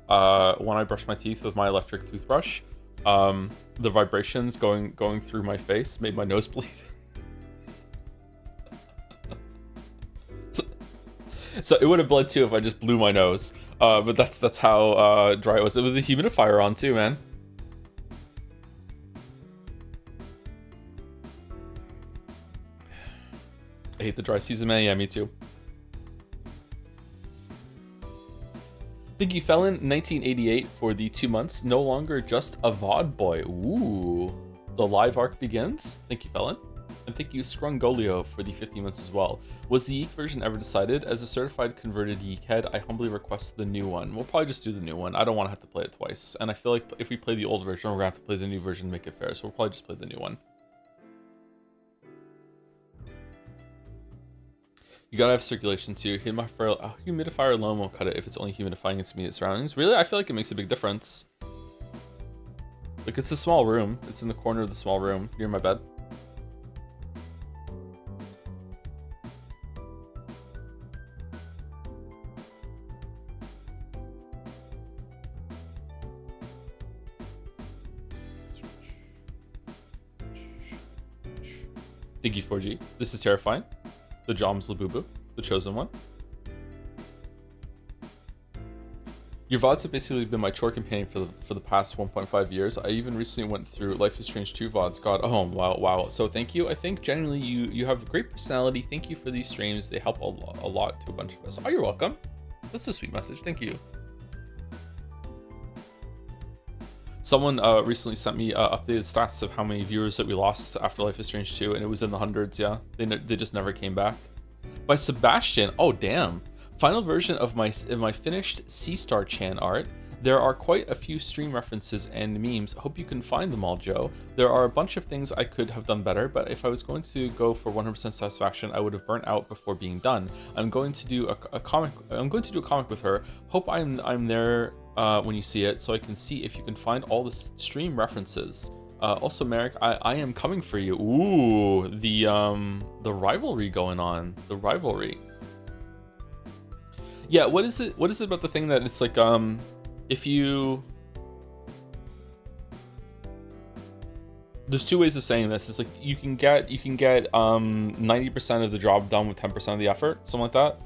when I brushed my teeth with my electric toothbrush, the vibrations going through my face made my nose bleed. So it would have bled too if I just blew my nose. But that's how dry it was. It was the humidifier on too, man. I hate the dry season, man. Yeah, me too. Thank you, Felon 1988 for the 2 months. No longer just a VOD boy. Ooh. The live arc begins. Thank you, Felon. And thank you, Scrungolio, for the 50 months as well. Was the Yeek version ever decided? As a certified converted Yeek head, I humbly request the new one. We'll probably just do the new one. I don't want to have to play it twice. And I feel like if we play the old version, we're going to have to play the new version to make it fair. So we'll probably just play the new one. You gotta have circulation too. Humidifier alone won't cut it if it's only humidifying its immediate surroundings. Really? I feel like it makes a big difference. Like, it's a small room. It's in the corner of the small room near my bed. Thank you, 4G. This is terrifying. The Joms Labubu, the chosen one. Your VODs have basically been my chore companion for the past 1.5 years. I even recently went through Life is Strange 2 VODs. God, oh wow. So thank you. I think generally you have a great personality. Thank you for these streams. They help a lot to a bunch of us. Oh, you're welcome. That's a sweet message. Thank you. Someone recently sent me updated stats of how many viewers that we lost after Life is Strange 2, and it was in the hundreds. Yeah, they just never came back. By Sebastian. Oh damn! Final version of my finished C-Star Chan art. There are quite a few stream references and memes. Hope you can find them all, Joe. There are a bunch of things I could have done better, but if I was going to go for 100% satisfaction, I would have burnt out before being done. I'm going to do a comic. I'm going to do a comic with her. Hope I'm there when you see it, so I can see if you can find all the stream references. Also, Merrick, I am coming for you. Ooh, the rivalry going on. The rivalry. Yeah, what is it about the thing that it's like if you, there's two ways of saying this. It's like you can get 90% of the job done with 10% of the effort, something like that.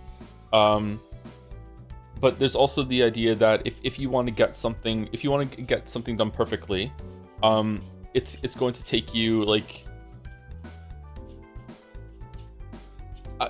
But there's also the idea that if you want to get something done perfectly, it's going to take you like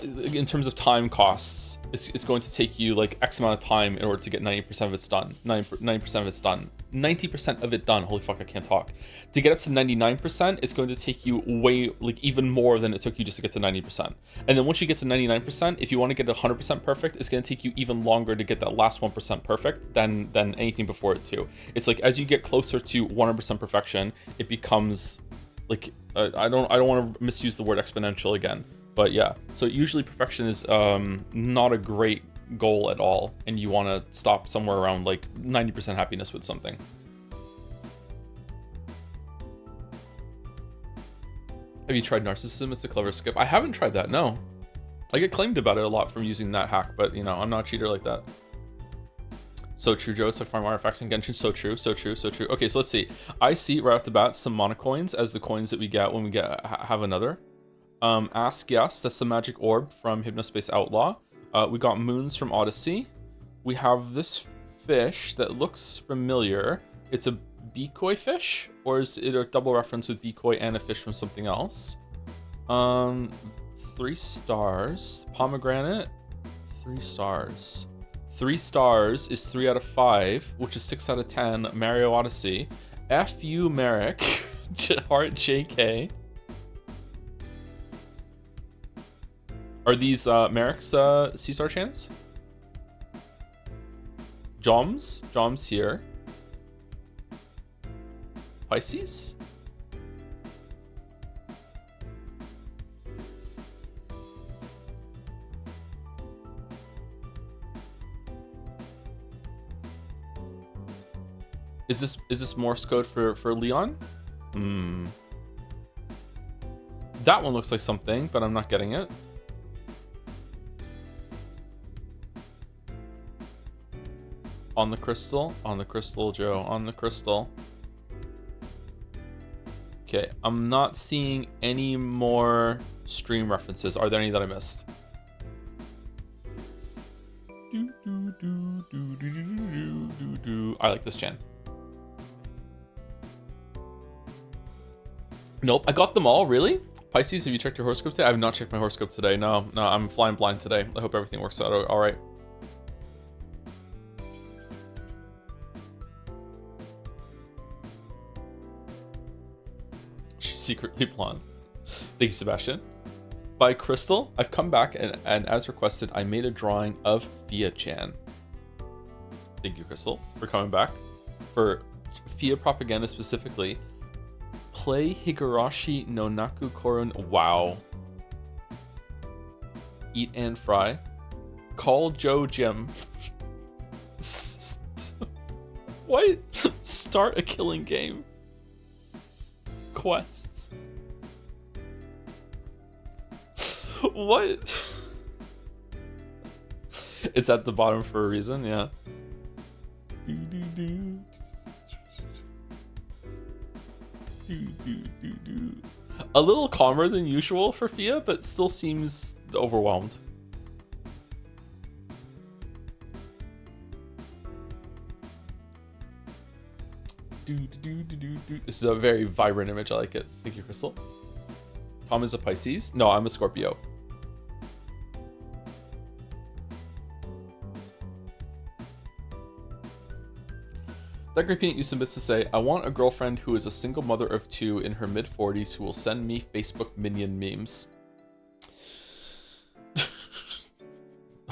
in terms of time costs, it's going to take you like X amount of time in order to get 90% of it's done. 90% of it's done. 90% of it done. Holy fuck, I can't talk. To get up to 99%, it's going to take you way, like, even more than it took you just to get to 90%. And then once you get to 99%, if you want to get 100% perfect, it's going to take you even longer to get that last 1% perfect than anything before it too. It's like as you get closer to 100% perfection, it becomes like I don't want to misuse the word exponential again. But yeah, so usually perfection is not a great goal at all, and you want to stop somewhere around like 90% happiness with something. Have you tried narcissism? It's a clever skip. I haven't tried that, no. I get claimed about it a lot from using that hack, but you know, I'm not a cheater like that. So true, Joe. So farm artifacts and Genshin. So true, so true, so true. Okay, so let's see. I see right off the bat some monocoins as the coins that we get when we have another. Ask Yes, that's the magic orb from Hypnospace Outlaw. We got moons from Odyssey. We have this fish that looks familiar. It's a decoy fish, or is it a double reference with decoy and a fish from something else? 3 stars. Pomegranate. 3 stars. 3 stars is 3 out of 5, which is 6 out of 10. Mario Odyssey. F.U. Merrick. Heart JK. Are these Merrick's C-Star chants? Joms? Joms here. Pisces? Is this Morse code for Leon? That one looks like something, but I'm not getting it. On the crystal, Joe, on the crystal. Okay, I'm not seeing any more stream references. Are there any that I missed? I like this chant. Nope, I got them all, really? Pisces, have you checked your horoscope today? I have not checked my horoscope today. No, I'm flying blind today. I hope everything works out all right. Secretly blonde. Thank you, Sebastian. By Crystal, I've come back and as requested, I made a drawing of Fia-chan. Thank you, Crystal, for coming back. For Fia propaganda specifically, play Higurashi no Naku Korun. Wow. Eat and fry. Call Joe Jim. What? Start a killing game. Quests. What? It's at the bottom for a reason, yeah. A little calmer than usual for Fia, but still seems overwhelmed. This is a very vibrant image. I like it. Thank you, Crystal. Tom is a Pisces. No, I'm a Scorpio. That great peanut used some bits to say, I want a girlfriend who is a single mother of 2 in her mid-40s who will send me Facebook minion memes.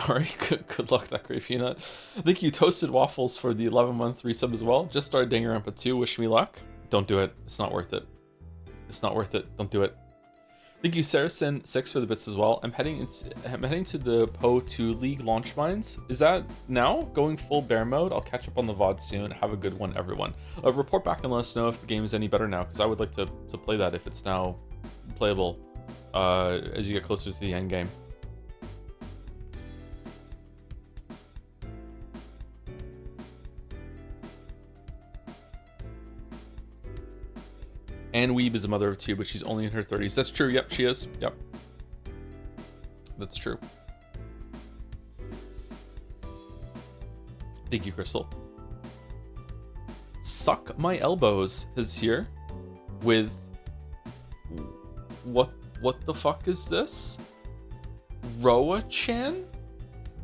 Alright, good luck, that great peanut. Thank you, Toasted Waffles, for the 11-month resub as well. Just started Danganronpa 2. Wish me luck. Don't do it. It's not worth it. It's not worth it. Don't do it. Thank you, Saracen6, for the bits as well. I'm heading to the Po 2 League launch mines. Is that now? Going full bear mode? I'll catch up on the VOD soon. Have a good one, everyone. Report back and let us know if the game is any better now, because I would like to play that if it's now playable as you get closer to the end game. And Weeb is a mother of 2, but she's only in her 30s. That's true. Yep, she is. Yep. That's true. Thank you, Crystal. Suck My Elbows is here with... What the fuck is this? Roa-chan?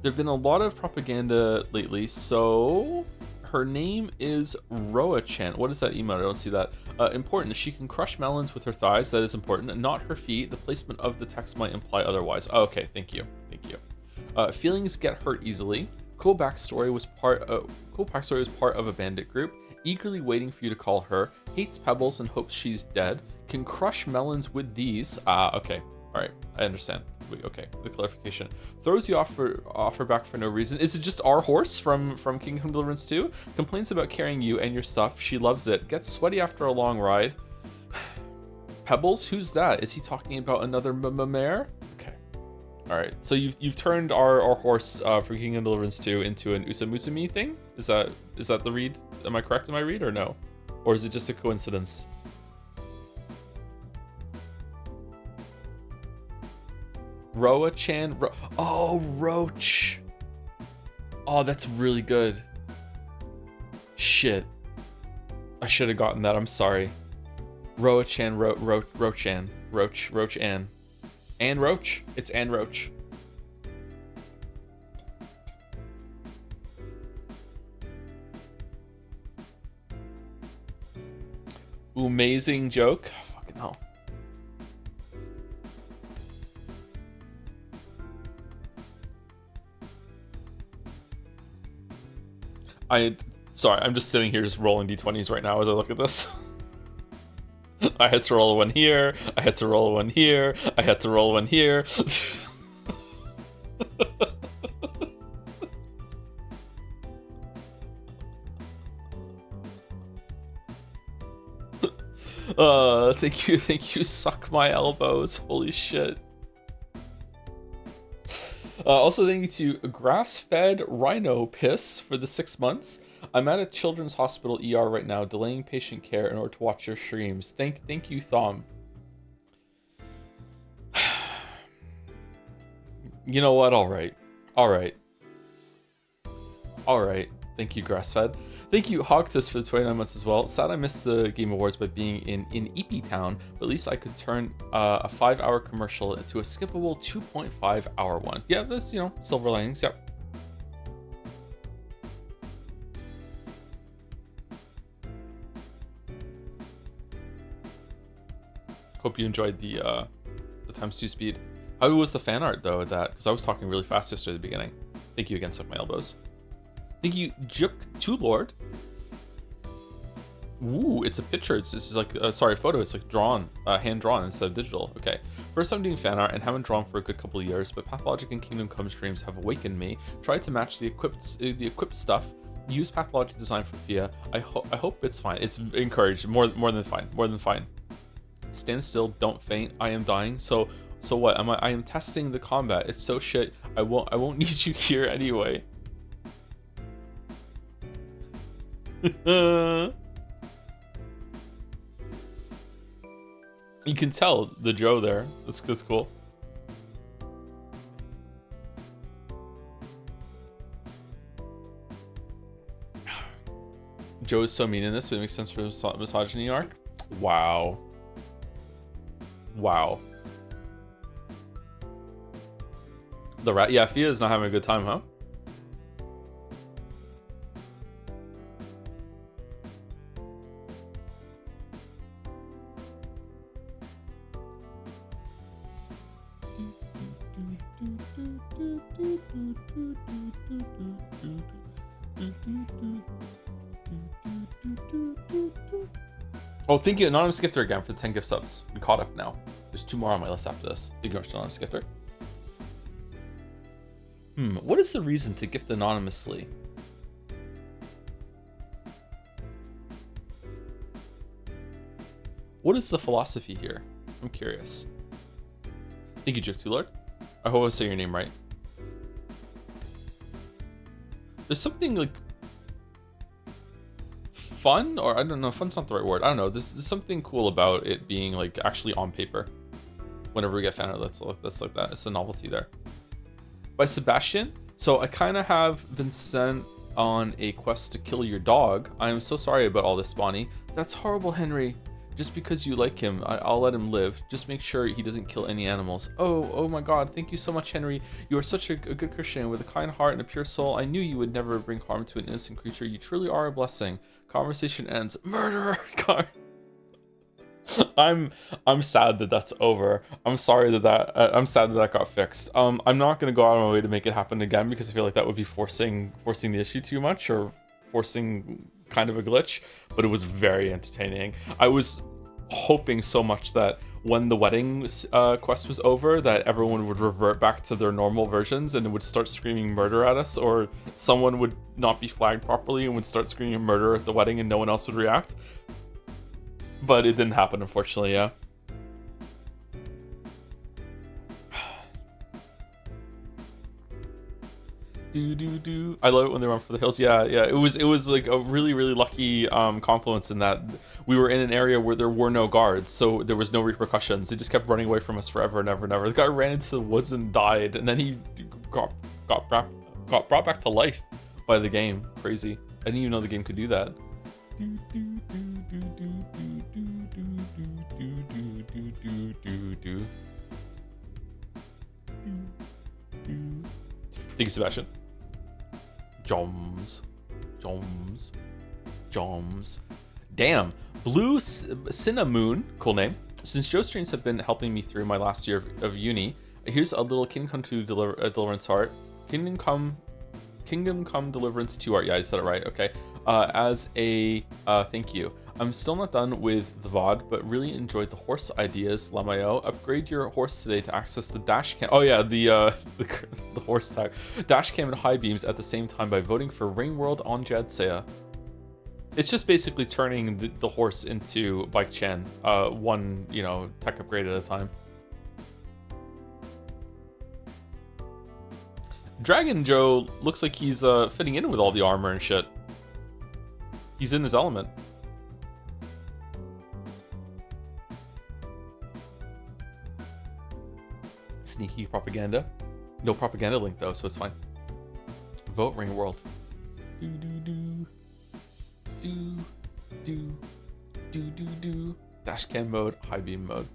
There've been a lot of propaganda lately, so her name is Roa-chan. What is that emote? I don't see that. Important. She can crush melons with her thighs. That is important. Not her feet. The placement of the text might imply otherwise. Oh, okay, thank you. Thank you. Feelings get hurt easily. Cool backstory was part of a bandit group. Eagerly waiting for you to call her. Hates pebbles and hopes she's dead. Can crush melons with these. Okay. All right. I understand. Okay, the clarification. Throws you off her back for no reason. Is it just our horse from Kingdom Deliverance 2? Complains about carrying you and your stuff. She loves it. Gets sweaty after a long ride. Pebbles? Who's that? Is he talking about another mare? Okay. All right. So you've turned our horse from Kingdom Deliverance 2 into an Usamusumi thing? Is that the read? Am I correct in my read or no? Or is it just a coincidence? Roa-chan. Oh, Roach. Oh, that's really good. Shit. I should have gotten that. I'm sorry. Roa-chan, Roach-chan. Roach-Ann. Ann Roach. It's Ann Roach. Amazing joke. Fucking hell. Sorry, I'm just sitting here just rolling d20s right now as I look at this. I had to roll one here, I had to roll one here, I had to roll one here. Thank you, suck my elbows, holy shit. Also, thank you to grass-fed rhino piss for the 6 months. I'm at a children's hospital ER right now, delaying patient care in order to watch your streams. Thank you, Thom. You know what? All right. Thank you, grass-fed. Thank you, Hogtus, for the 29 months as well. Sad I missed the Game Awards by being in EP Town, but at least I could turn a 5-hour commercial into a skippable 2.5-hour one. Yeah, that's, silver linings, yep. Hope you enjoyed the ×2 speed. How was the fan art, though, at that? Because I was talking really fast yesterday at the beginning. Thank you again, Suck My Elbows. Thank you, Juk2 Lord. Ooh, it's a picture. It's like, a photo. It's like drawn, hand drawn instead of digital. Okay. First time doing fan art and haven't drawn for a good couple of years, but Pathologic and Kingdom Come streams have awakened me. Tried to match the equipped stuff. Use Pathologic design for Fia. I hope it's fine. It's encouraged. More than fine. Stand still. Don't faint. I am dying. So what? I am testing the combat. It's so shit. I won't need you here anyway. You can tell the Joe there. That's cool. Joe is so mean in this, but it makes sense for the misogyny arc. Wow. The rat. Yeah, Fia is not having a good time, huh? Oh, thank you, Anonymous Gifter, again for the 10 gift subs. We caught up now. There's 2 more on my list after this. Thank you very much, Anonymous Gifter. What is the reason to gift anonymously? What is the philosophy here? I'm curious. Thank you, Juk2 Lord. I hope I say your name right. There's something like fun, or I don't know, fun's not the right word. I don't know. There's something cool about it being like actually on paper. Whenever we get fan art that's like that. It's a novelty there. By Sebastian. So I kind of have been sent on a quest to kill your dog. I am so sorry about all this, Bonnie. That's horrible, Henry. Just because you like him, I'll let him live. Just make sure he doesn't kill any animals. Oh my God. Thank you so much, Henry. You are such a good Christian with a kind heart and a pure soul. I knew you would never bring harm to an innocent creature. You truly are a blessing. Conversation ends. Murderer. God. I'm sad that that's over. I'm sorry that I'm sad that that got fixed. I'm not gonna go out of my way to make it happen again because I feel like that would be forcing the issue too much or forcing kind of a glitch. But it was very entertaining. I was hoping so much that when the wedding quest was over, that everyone would revert back to their normal versions and it would start screaming murder at us, or someone would not be flagged properly and would start screaming murder at the wedding and no one else would react. But it didn't happen, unfortunately, yeah. Do. I love it when they run for the hills. Yeah. It was like a really lucky confluence in that we were in an area where there were no guards, so there was no repercussions. They just kept running away from us forever and ever and ever. The guy ran into the woods and died, and then he got brought back to life by the game. Crazy. I didn't even know the game could do that. Thank you, Sebastian. Joms. Damn. Blue Cinnamon, cool name. Since Joe streams have been helping me through my last year of uni, here's a little Kingdom Come 2 Deliverance art. Kingdom Come Deliverance 2 art. Yeah, I said it right. Okay. As a thank you. I'm still not done with the VOD, but really enjoyed the horse ideas, Lamayo. Upgrade your horse today to access the dash cam. Oh yeah, the horse tag. Dash cam and high beams at the same time by voting for Ring World on Jadseya. It's just basically turning the horse into Bike Chan, one, tech upgrade at a time. Dragon Joe looks like he's fitting in with all the armor and shit. He's in his element. Sneaky propaganda. No propaganda link though, so it's fine. Vote Ring World. Do. Dash cam mode, high beam mode.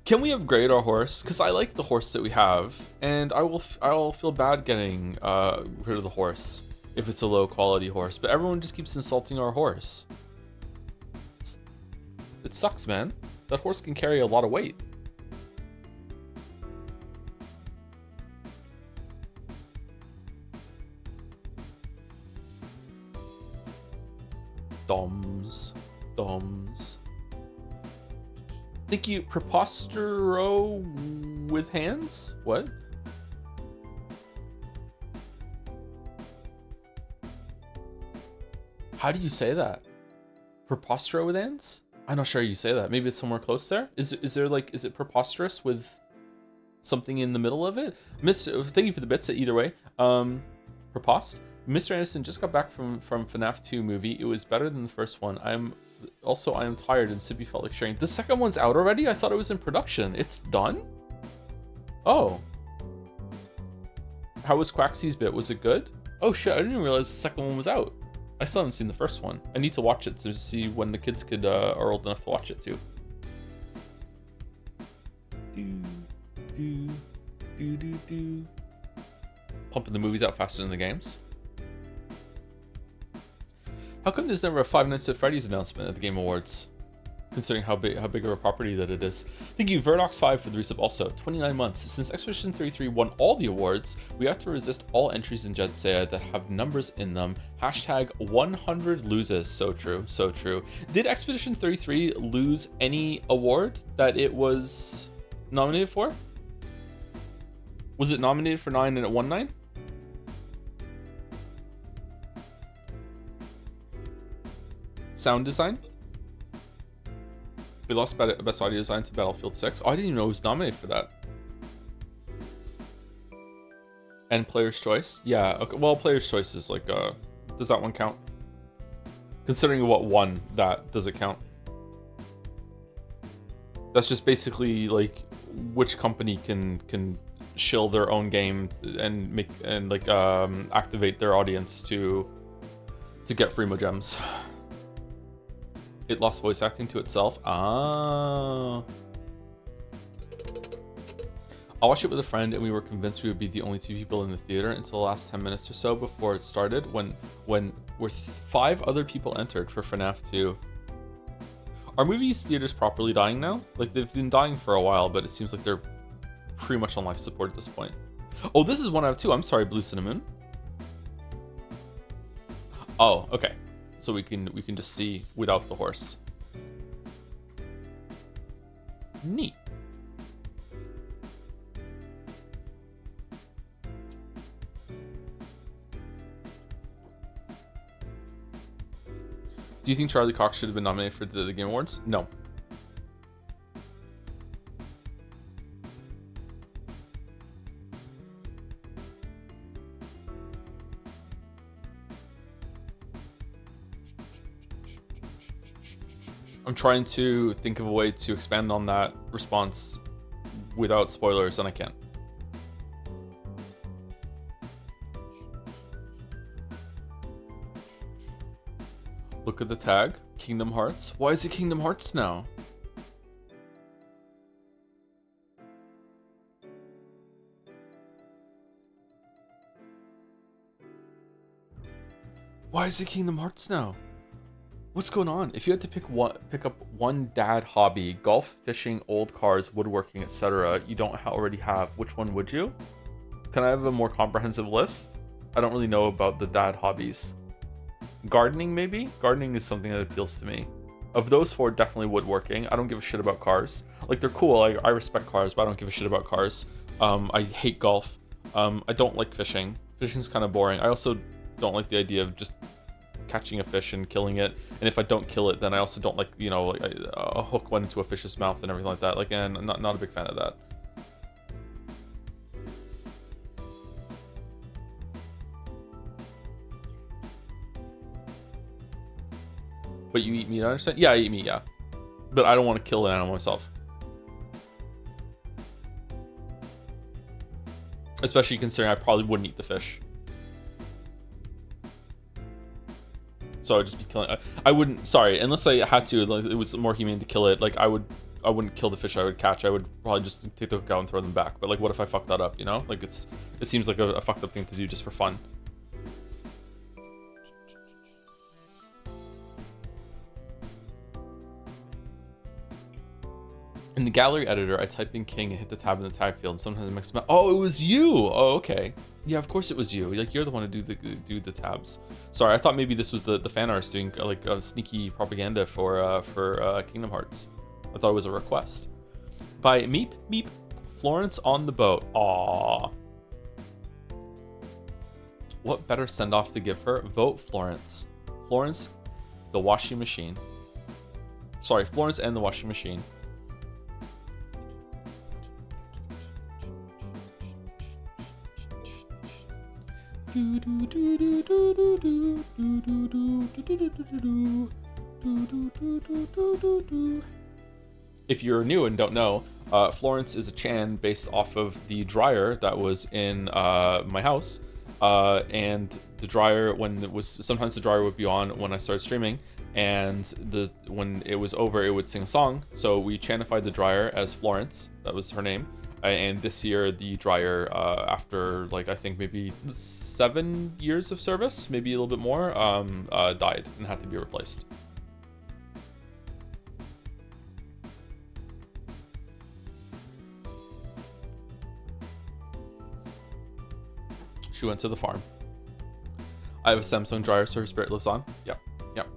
Can we upgrade our horse? Because I like the horse that we have, and I'll feel bad getting rid of the horse if it's a low quality horse. But everyone just keeps insulting our horse. It sucks, man. That horse can carry a lot of weight. Doms. Thank you, Prepostero with hands? What? How do you say that? Prepostero with hands? I'm not sure how you say that. Maybe it's somewhere close there. Is it preposterous with something in the middle of it? Thank you for the bits either way. Prepost. Mr. Anderson just got back from FNAF 2 movie. It was better than the first one. I am tired and Sippy felt like sharing. The second one's out already? I thought it was in production. It's done? Oh. How was Quaxie's bit? Was it good? Oh shit, I didn't realize the second one was out. I still haven't seen the first one. I need to watch it to see when the kids are old enough to watch it too. Pumping the movies out faster than the games. How come there's never a Five Nights at Freddy's announcement at the Game Awards? Considering how big of a property that it is. Thank you, Verdox5 for the resub also. 29 months. Since Expedition 33 won all the awards, we have to resist all entries in Jadseya that have numbers in them. Hashtag 100 loses. So true, so true. Did Expedition 33 lose any award that it was nominated for? Was it nominated for 9 and it won 9? Sound design? We lost Best Audio Design to Battlefield 6. Oh, I didn't even know it was nominated for that. And Player's Choice? Yeah, okay. Well, Player's Choice is like, does that one count? Considering what won that, does it count? That's just basically like which company can shill their own game and activate their audience to get free gems. It lost voice acting to itself. Ah. I watched it with a friend and we were convinced we would be the only two people in the theater until the last 10 minutes or so before it started when 5 other people entered for FNAF 2. Are movies theaters properly dying now? Like, they've been dying for a while, but it seems like they're pretty much on life support at this point. Oh, this is 1 out of 2. I'm sorry, Blue Cinnamon. Oh, okay. So we can just see without the horse. Neat. Do you think Charlie Cox should have been nominated for the Game Awards? No. I'm trying to think of a way to expand on that response without spoilers, and I can't. Look at the tag. Kingdom Hearts. Why is it Kingdom Hearts now? Why is it Kingdom Hearts now? What's going on? If you had to pick up one dad hobby, golf, fishing, old cars, woodworking, etc., you don't already have, which one would you? Can I have a more comprehensive list? I don't really know about the dad hobbies. Gardening, maybe? Gardening is something that appeals to me. Of those 4, definitely woodworking. I don't give a shit about cars. Like, they're cool. I respect cars, but I don't give a shit about cars. I hate golf. I don't like fishing. Fishing's kind of boring. I also don't like the idea of just catching a fish and killing it. And if I don't kill it, then I also don't like, you know, like a hook went into a fish's mouth and everything like that. Like, and I'm not a big fan of that. But you eat meat, I understand? Yeah, I eat meat, yeah. But I don't want to kill an animal myself. Especially considering I probably wouldn't eat the fish. So I'd just be killing. I wouldn't. Sorry, unless I had to. Like, it was more humane to kill it. Like, I wouldn't kill the fish I would catch. I would probably just take the hook out and throw them back. But like, what if I fuck that up? You know, like it seems like a fucked up thing to do just for fun. In the gallery editor, I type in King and hit the tab in the tag field, and sometimes it makes me. Oh, it was you. Oh, okay. Yeah, of course it was you. Like, you're the one to do the tabs. Sorry, I thought maybe this was the fan artist doing like a sneaky propaganda for Kingdom Hearts. I thought it was a request. By Meep Meep, Florence on the boat. Aww. What better send off to give her? Vote Florence. Florence, the washing machine. Sorry, Florence and the washing machine. If you're new and don't know, Florence is a Chan based off of the dryer that was in my house, and the dryer, sometimes the dryer would be on when I started streaming, and when it was over, it would sing a song. So we Chanified the dryer as Florence. That was her name. And this year, the dryer, after like I think maybe 7 years of service, maybe a little bit more, died and had to be replaced. She went to the farm. I have a Samsung dryer, so her spirit lives on. Yep, yep.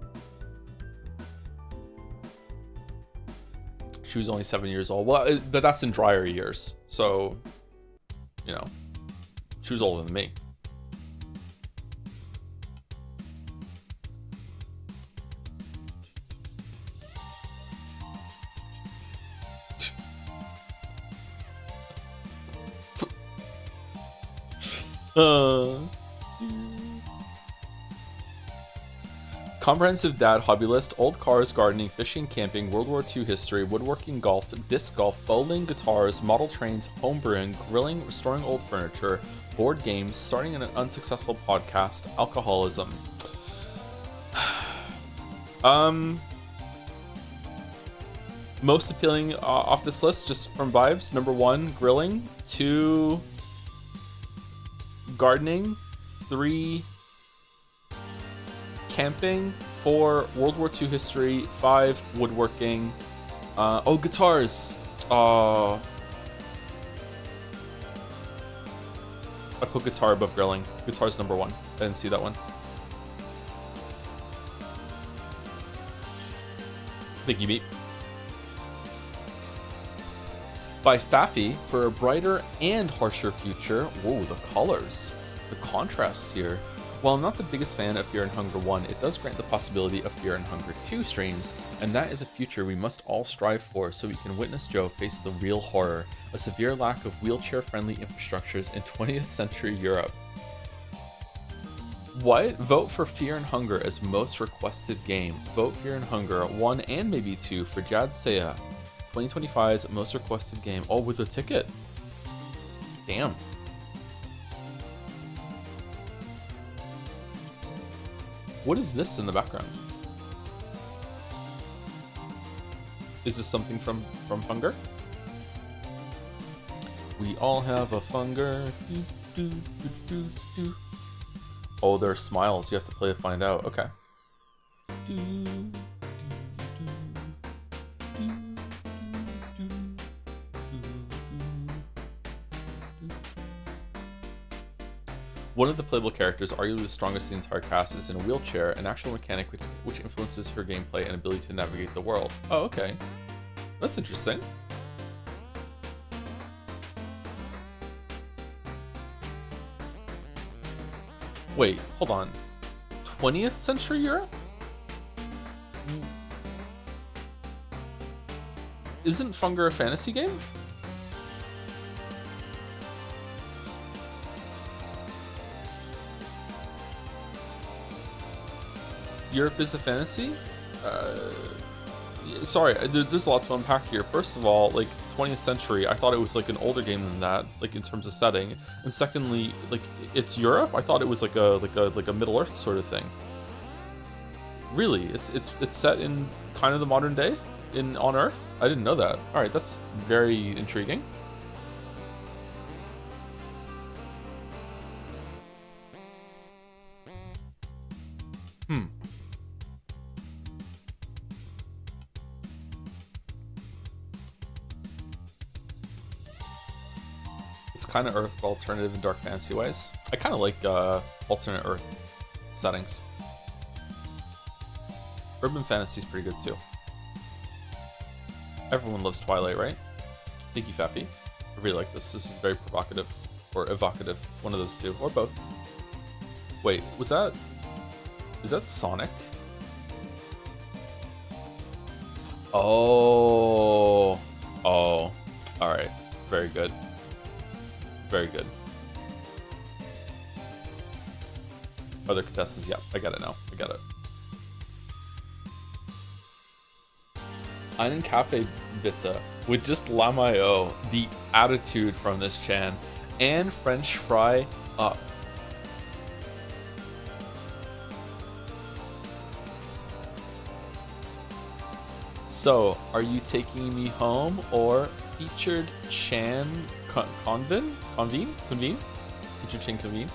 She was only 7 years old. Well, but that's in dryer years. So, you know, she was older than me. Comprehensive dad hobby list: old cars, gardening, fishing, camping, World War II history, woodworking, golf, disc golf, bowling, guitars, model trains, homebrewing, grilling, restoring old furniture, board games, starting an unsuccessful podcast, alcoholism. Most appealing off this list, just from vibes. Number 1, grilling. 2, gardening. 3, camping. 4, World War II history. 5, woodworking. Oh, guitars. I put guitar above grilling. Guitar's number 1. I didn't see that one. Thank you, Meat. By Faffy for a brighter and harsher future. Whoa, the colors. The contrast here. While I'm not the biggest fan of Fear and Hunger 1, it does grant the possibility of Fear and Hunger 2 streams, and that is a future we must all strive for so we can witness Joe face the real horror, a severe lack of wheelchair-friendly infrastructures in 20th century Europe. What? Vote for Fear and Hunger as most requested game. Vote Fear and Hunger 1 and maybe 2 for Jadseya, 2025's most requested game. Oh, with a ticket. Damn. What is this in the background? Is this something from Hunger? We all have a Funger. Do, do, do, do, do. Oh, there are smiles. You have to play to find out. Okay. Do, do, do, do, do. One of the playable characters, arguably the strongest in the entire cast, is in a wheelchair, an actual mechanic which influences her gameplay and ability to navigate the world. Oh, okay. That's interesting. Wait, hold on. 20th century Europe? Isn't Funger a fantasy game? Europe is a fantasy? Sorry, there's a lot to unpack here. First of all, like 20th century, I thought it was like an older game than that, like in terms of setting. And secondly, like it's Europe. I thought it was like a Middle Earth sort of thing. Really, it's set in kind of the modern day on Earth. I didn't know that. All right, that's very intriguing. It's kind of Earth, but alternative and dark fantasy ways. I kind of like alternate Earth settings. Urban fantasy is pretty good too. Everyone loves Twilight, right? Thank you, Faffy. I really like this. This is very provocative or evocative. One of those two, or both. Wait, is that Sonic? Oh, all right, very good. Very good. Other contestants, yeah, I got it now. I got it. Einen Kaffee bitte with just Lamayo, the attitude from this Chan, and French fry up. So, are you taking me home or featured Chan convene? Featured Chan convene?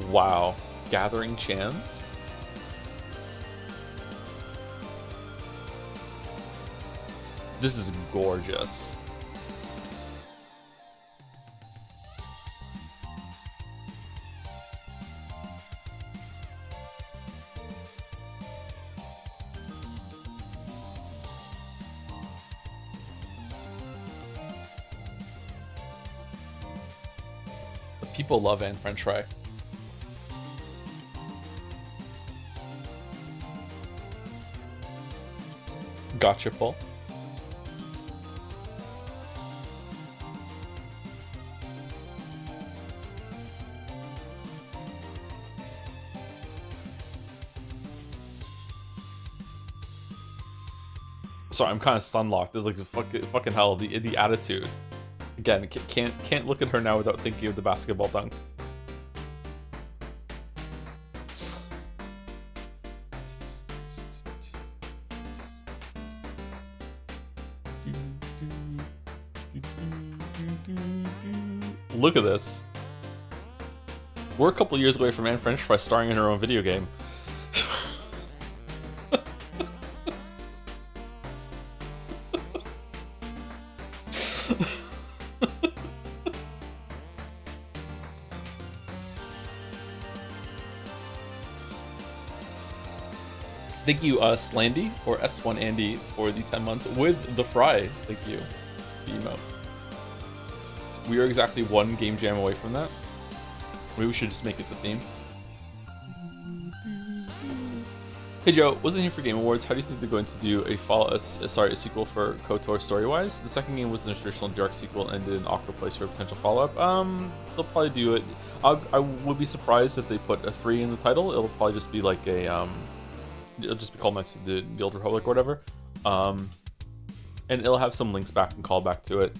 Wow. Gathering Chans? This is gorgeous. People love Anne French fry. Gotcha, Paul. Sorry, I'm kind of stun locked. It's like fucking hell. The attitude. Again, can't look at her now without thinking of the basketball dunk. look at this. We're a couple years away from Anne French Fry starring in her own video game. Thank you, Slandy, or S1 Andy, for the 10 months with the fry. Thank you, the emote. We are exactly one game jam away from that. Maybe we should just make it the theme. Hey Joe, wasn't here for Game Awards. How do you think they're going to do a sequel for KOTOR story-wise? The second game was an traditional dark sequel and ended in an awkward place for a potential follow-up. They'll probably do it. I would be surprised if they put a 3 in the title. It'll probably just be like a it'll just be called the Old Republic or whatever. And it'll have some links back and call back to it.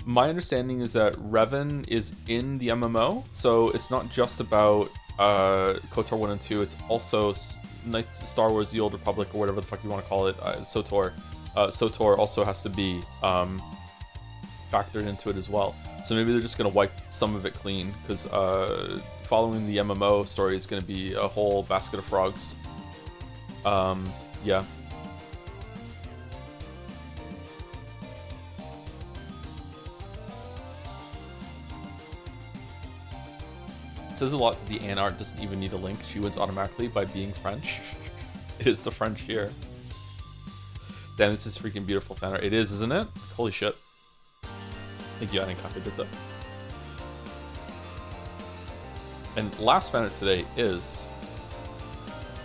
My understanding is that Revan is in the MMO, so it's not just about KOTOR 1 and 2, it's also Star Wars The Old Republic, or whatever the fuck you want to call it, SOTOR. SOTOR also has to be factored into it as well. So maybe they're just going to wipe some of it clean, because following the MMO story is going to be a whole basket of frogs. Yeah. It says a lot that the Anne art doesn't even need a link. She wins automatically by being French. It is the French here. Damn, this is freaking beautiful fan art. It is, isn't it? Holy shit. Thank you, Aninka. And last fan art today is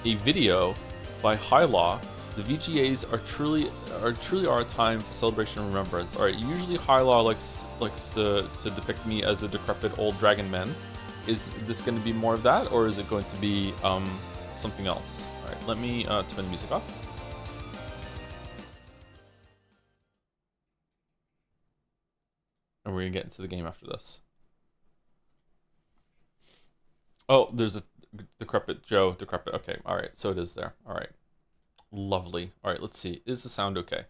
a video by High Law. The VGAs are truly our time for celebration and remembrance. Alright, usually High Law likes to depict me as a decrepit old dragon man. Is this going to be more of that, or is it going to be something else? All right, let me turn the music off. And we're going to get into the game after this. Oh, there's a decrepit Joe. Decrepit. Okay, all right, so it is there. All right, lovely. All right, let's see. Is the sound okay?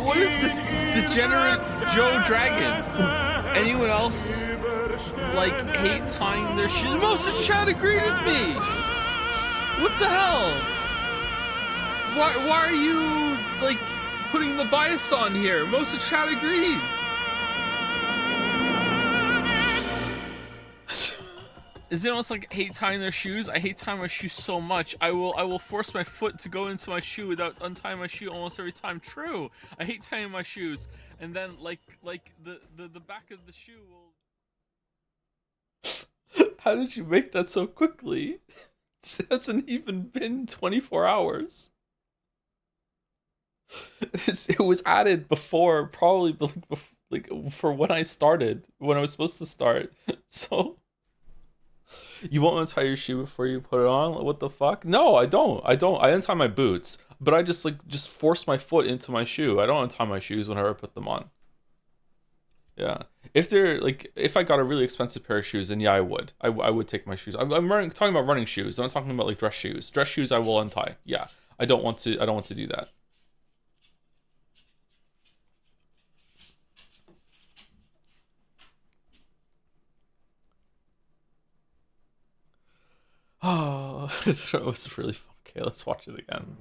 What is this degenerate Joe Dragon? Anyone else like hate tying their shoes? Most of chat agreed with me. What the hell? Why are you like putting the bias on here? Most of chat agreed. Is it almost like hate tying their shoes? I hate tying my shoes so much. I will force my foot to go into my shoe without untying my shoe almost every time. True. I hate tying my shoes, and then like the back of the shoe will. How did you make that so quickly? It hasn't even been 24 hours. It was added before, probably like for when I started, when I was supposed to start. So. You won't untie your shoe before you put it on? What the fuck? No, I don't. I untie my boots, but I just force my foot into my shoe. I don't untie my shoes whenever I put them on. Yeah. If I got a really expensive pair of shoes, then yeah, I would. I would take my shoes. I'm talking about running shoes. I'm not talking about like dress shoes. Dress shoes I will untie. Yeah. I don't want to do that. Oh, it was really fun. Okay, let's watch it again.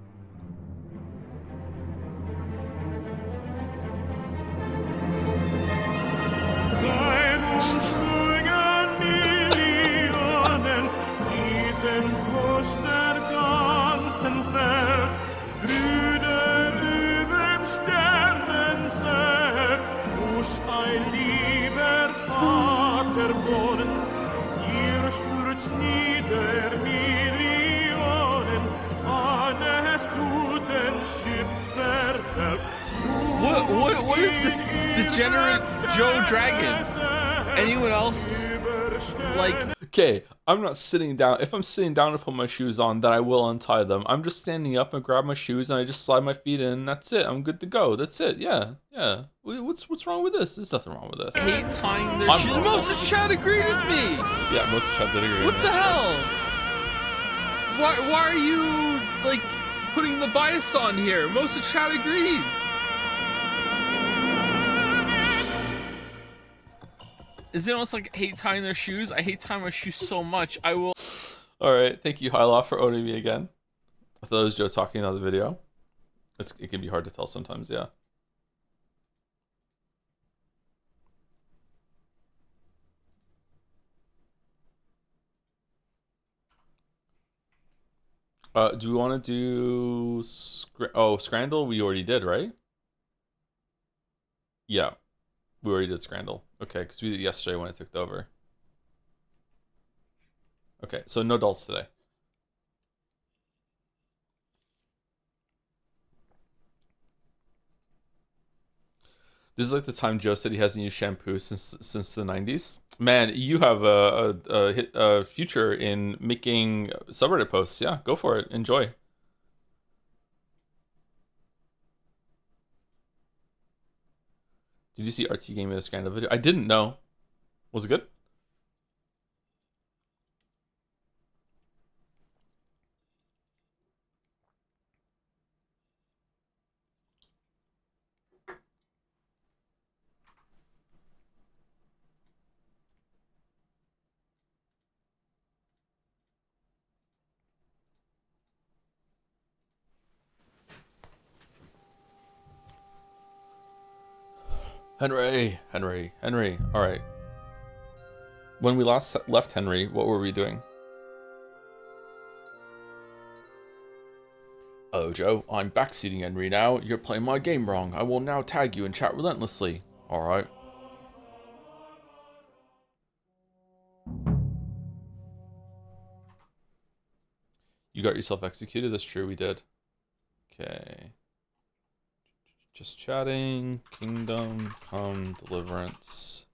Stürzt nieder Millionen, eines guten Schiffverderb, so degenerate Joe Dragon. Anyone else, like... Okay, I'm not sitting down. If I'm sitting down to put my shoes on, then I will untie them. I'm just standing up and grab my shoes and I just slide my feet in and that's it. I'm good to go. That's it. Yeah. What's wrong with this? There's nothing wrong with this. I hate tying their shoes. Most of Chad agreed with me. Yeah, most of Chad did agree with me. What the hell? Why are you, like, putting the bias on here? Most of Chad agreed. Is it almost like I hate tying their shoes? I hate tying my shoes so much. I will... Alright, thank you, Hyla, for owning me again. I thought it was Joe talking in the video. It can be hard to tell sometimes, yeah. Do we want to do... Scrandle? We already did, right? Yeah. We already did Scrandle. Okay, because we did it yesterday when I took it over. Okay, so no dolls today. This is like the time Joe said he hasn't used shampoo since the 90s. Man, you have a future in making subreddit posts. Yeah, go for it. Enjoy. Did you see RT Game made a Scrandle video? I didn't know. Was it good? Henry. All right. When we last left Henry, what were we doing? Oh, Joe, I'm backseating Henry now. You're playing my game wrong. I will now tag you and chat relentlessly. All right. You got yourself executed? That's true, we did. Okay. Just chatting. Kingdom Come Deliverance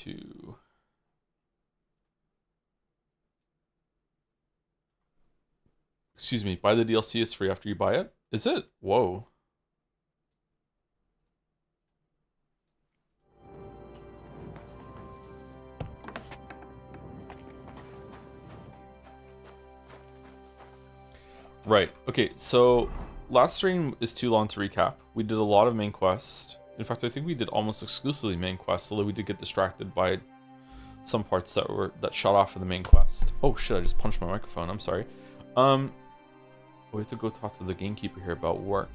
II. Excuse me, buy the DLC, it's free after you buy it? Is it? Whoa. Right, okay, so last stream is too long to recap. We did a lot of main quest. In fact, I think we did almost exclusively main quest, although we did get distracted by some parts that shot off of the main quest. Oh shit, I just punched my microphone, I'm sorry. We have to go talk to the gamekeeper here about work.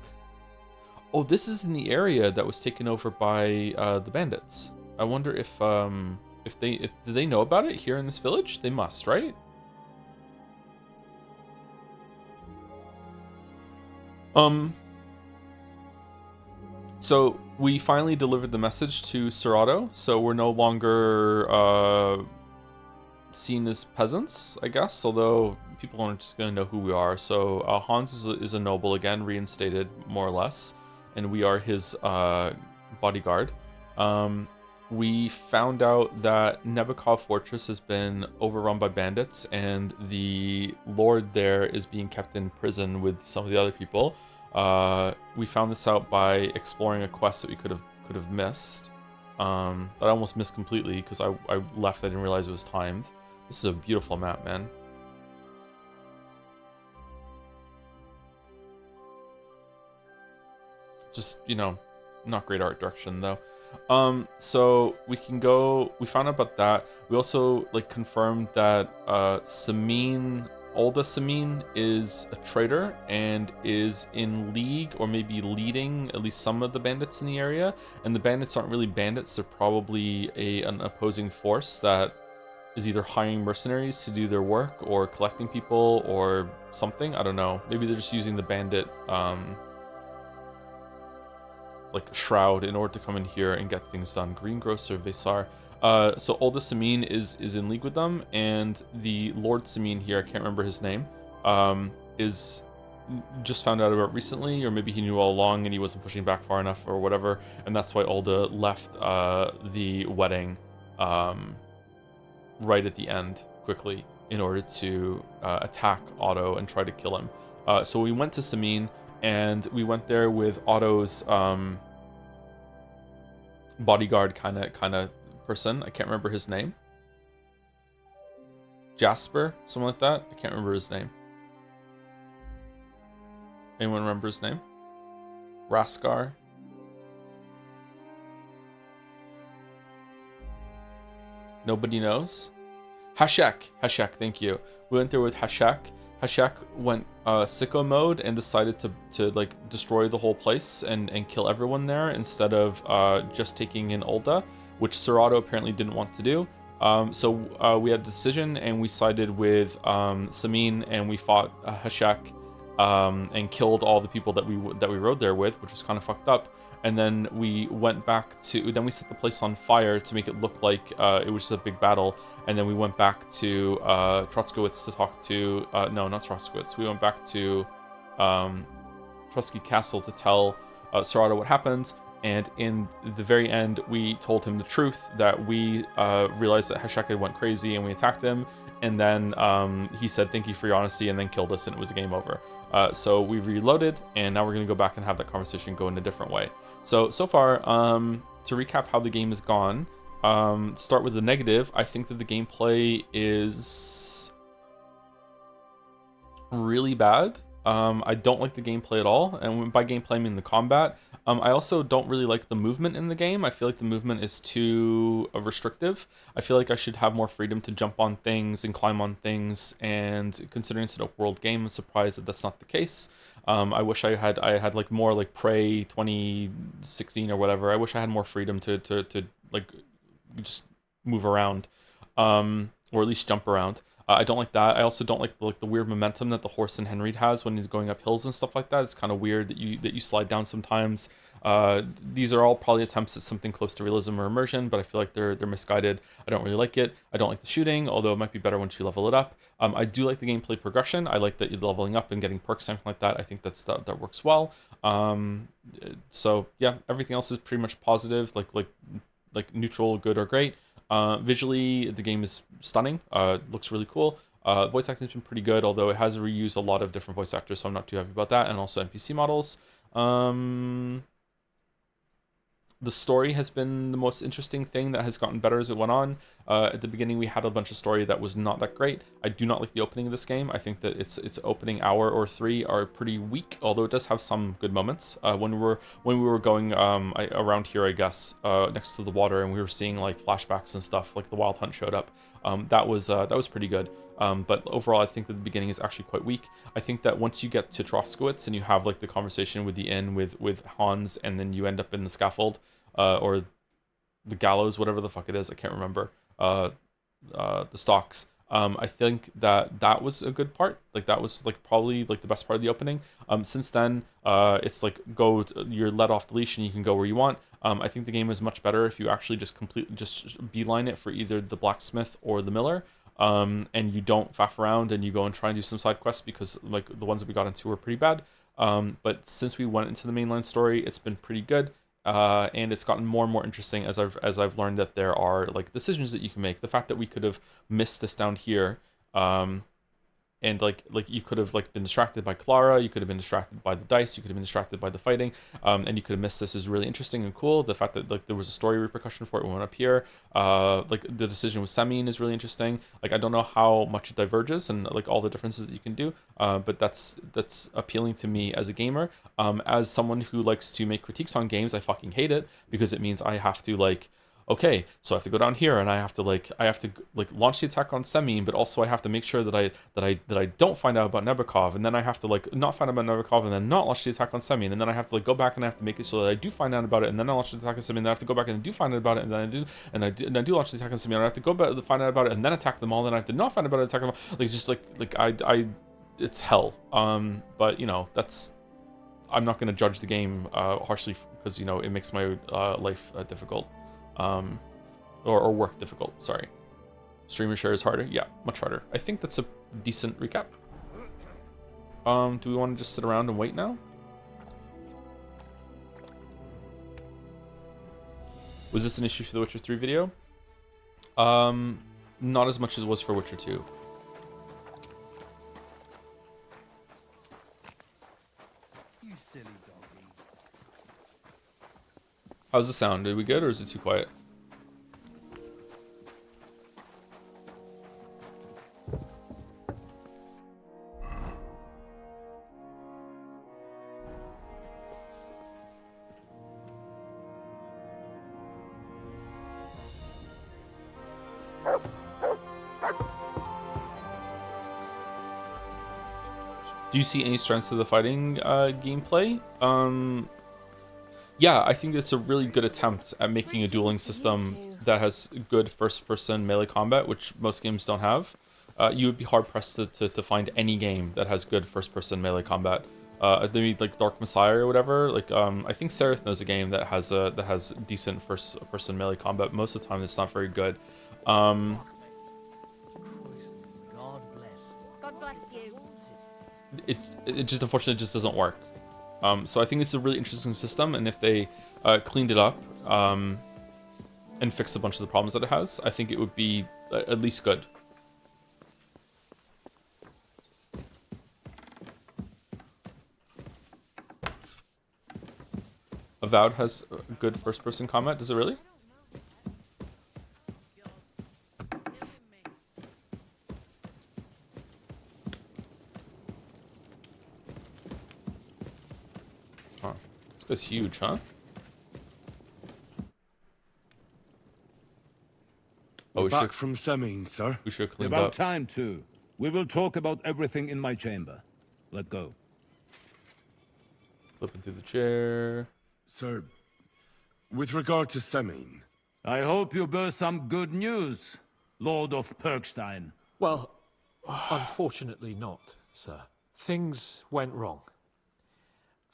Oh, this is in the area that was taken over by the bandits. I wonder if do they know about it here in this village? They must, right? So we finally delivered the message to Serato, so we're no longer seen as peasants, I guess, although people aren't just going to know who we are. So Hans is a noble again, reinstated, more or less, and we are his bodyguard. We found out that Nebukov Fortress has been overrun by bandits, and the lord there is being kept in prison with some of the other people. We found this out by exploring a quest that we could have missed. That I almost missed completely because I left. I didn't realize it was timed. This is a beautiful map, man. Just, you know, not great art direction though. So we found out about that. We also like confirmed that Olda Samin is a traitor and is in league or maybe leading at least some of the bandits in the area. And the bandits aren't really bandits, they're probably an opposing force that is either hiring mercenaries to do their work or collecting people or something. I don't know. Maybe they're just using the bandit like shroud in order to come in here and get things done. Greengrocer Vesar. So Olda Samin is in league with them, and the Lord Samin here, I can't remember his name, is just found out about recently, or maybe he knew all along and he wasn't pushing back far enough or whatever, and that's why Ulda left the wedding right at the end quickly in order to attack Otto and try to kill him. So we went to Samin, and we went there with Otto's bodyguard kind of person. I can't remember his name. Jasper, something like that. I can't remember his name. Anyone remember his name? Raskar? Nobody knows? Hashek, thank you. We went there with Hashek. Hashek went sicko mode and decided to like destroy the whole place and kill everyone there instead of just taking in Ulda, which Serato apparently didn't want to do. So we had a decision, and we sided with Samin, and we fought Hashek and killed all the people that we rode there with, which was kind of fucked up. And then we went back to, then we set the place on fire to make it look like it was just a big battle. And then we went back to Trotskowitz to talk to, no, not Trotskowitz. We went back to Trotsky Castle to tell Serato what happened. And in the very end, we told him the truth, that we realized that Hashek had went crazy and we attacked him. And then he said, "Thank you for your honesty," and then killed us, and it was a game over. So we reloaded, and now we're going to go back and have that conversation go in a different way. So far, to recap how the game has gone, start with the negative. I think that the gameplay is really bad. I don't like the gameplay at all, and by gameplay I mean the combat. I also don't really like the movement in the game. I feel like the movement is too restrictive. I feel like I should have more freedom to jump on things and climb on things, and considering it's an open world game, I'm surprised that that's not the case. I wish I had like more like Prey 2016 or whatever. I wish I had more freedom to like just move around, or at least jump around. I don't like that. I also don't like the weird momentum that the horse in Henry has when he's going up hills and stuff like that. It's kind of weird that you slide down sometimes. These are all probably attempts at something close to realism or immersion, but I feel like they're misguided. I don't really like it. I don't like the shooting, although it might be better once you level it up. I do like the gameplay progression. I like that you're leveling up and getting perks, something like that. I think that works well. So yeah, everything else is pretty much positive, like neutral, good, or great. Visually, the game is stunning. Looks really cool. Voice acting's been pretty good, although it has reused a lot of different voice actors, so I'm not too happy about that. And also NPC models. The story has been the most interesting thing that has gotten better as it went on. At the beginning, we had a bunch of story that was not that great. I do not like the opening of this game. I think that its opening hour or three are pretty weak, although it does have some good moments. When we were going around here, I guess, next to the water, and we were seeing like flashbacks and stuff, like the Wild Hunt showed up. That was pretty good. But overall, I think that the beginning is actually quite weak. I think that once you get to Troskowitz and you have like the conversation with the inn with Hans, and then you end up in the scaffold, or the gallows, whatever the fuck it is, I can't remember, the stocks. I think that was a good part. Like that was like probably like the best part of the opening. Since then, it's like you're let off the leash and you can go where you want. I think the game is much better if you actually just beeline it for either the blacksmith or the miller. And you don't faff around and you go and try and do some side quests, because like the ones that we got into were pretty bad. But since we went into the mainline story, it's been pretty good. And it's gotten more and more interesting as I've learned that there are like decisions that you can make. The fact that we could have missed this down here, and like you could have like been distracted by Clara, you could have been distracted by the dice, you could have been distracted by the fighting, and you could have missed this is really interesting and cool. The fact that like there was a story repercussion for it when we went up here, like the decision with Semin is really interesting. Like I don't know how much it diverges and like all the differences that you can do, but that's appealing to me as a gamer. As someone who likes to make critiques on games, I fucking hate it, because it means I have to like, okay, so I have to go down here and I have to launch the attack on Semin, but also I have to make sure that I don't find out about Nebukov, and then I have to like not find out about Nebukov and then not launch the attack on Semin, and then I have to like go back and I have to make it so that I do find out about it, and then I launch the attack on Semin, and then I have to go back and I do find out about it, and then I do launch the attack on Semin, and I have to go back and find out about it, and then attack them all, and then I have to not find out about it, attack them all. Like just like I it's hell. But you know, I'm not going to judge the game harshly, because you know it makes my life difficult. Or work difficult, sorry. Streamer share is harder? Yeah, much harder. I think that's a decent recap. Do we want to just sit around and wait now? Was this an issue for the Witcher 3 video? Not as much as it was for Witcher 2. You silly doggy. How's the sound? Are we good or is it too quiet? Do you see any strengths to the fighting gameplay? Yeah, I think it's a really good attempt at making a dueling system that has good first-person melee combat, which most games don't have. You would be hard-pressed to find any game that has good first-person melee combat. Maybe like Dark Messiah or whatever. Like I think Seraph is a game that has decent first-person melee combat. Most of the time, it's not very good. God bless. God bless you. It just unfortunately just doesn't work. So I think it's a really interesting system, and if they cleaned it up and fixed a bunch of the problems that it has, I think it would be at least good. Avowed has good first-person combat. Does it really? Huh. This guy's huge, huh? Oh, we Back should, from Semin, sir. we should clean About up. time, too. We will talk about everything in my chamber. Let's go. Flipping through the chair. Sir, with regard to Semin, I hope you bear some good news, Lord of Perkstein. Well, unfortunately not, sir. Things went wrong.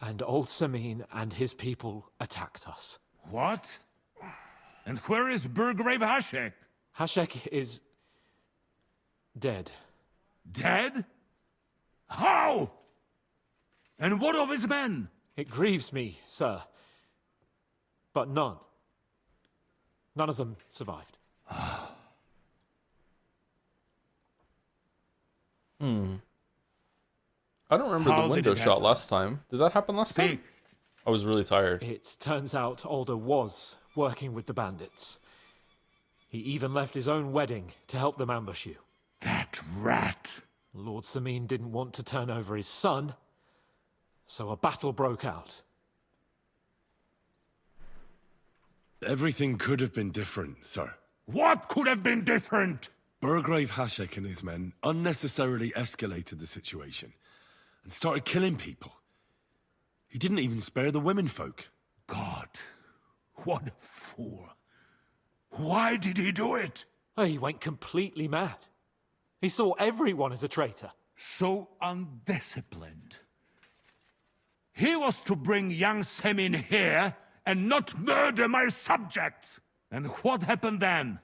And old Samin and his people attacked us. What? And where is Burgrave Hashek? Hashek is dead. Dead? How? And what of his men? It grieves me, sir. But none of them survived. I don't remember How the did window it shot happen? last time. Did that happen last time? Speak. I was really tired. It turns out Alder was working with the bandits. He even left his own wedding to help them ambush you. That rat. Lord Samin didn't want to turn over his son, so a battle broke out. everything could have been different, sir. What could have been different? Burgrave Hashek and his men unnecessarily escalated the situation and started killing people. He didn't even spare the women folk. God, what a fool. Why did he do it? Oh, he went completely mad. He saw everyone as a traitor. So undisciplined. He was to bring young Semin here and not murder my subjects. And what happened then?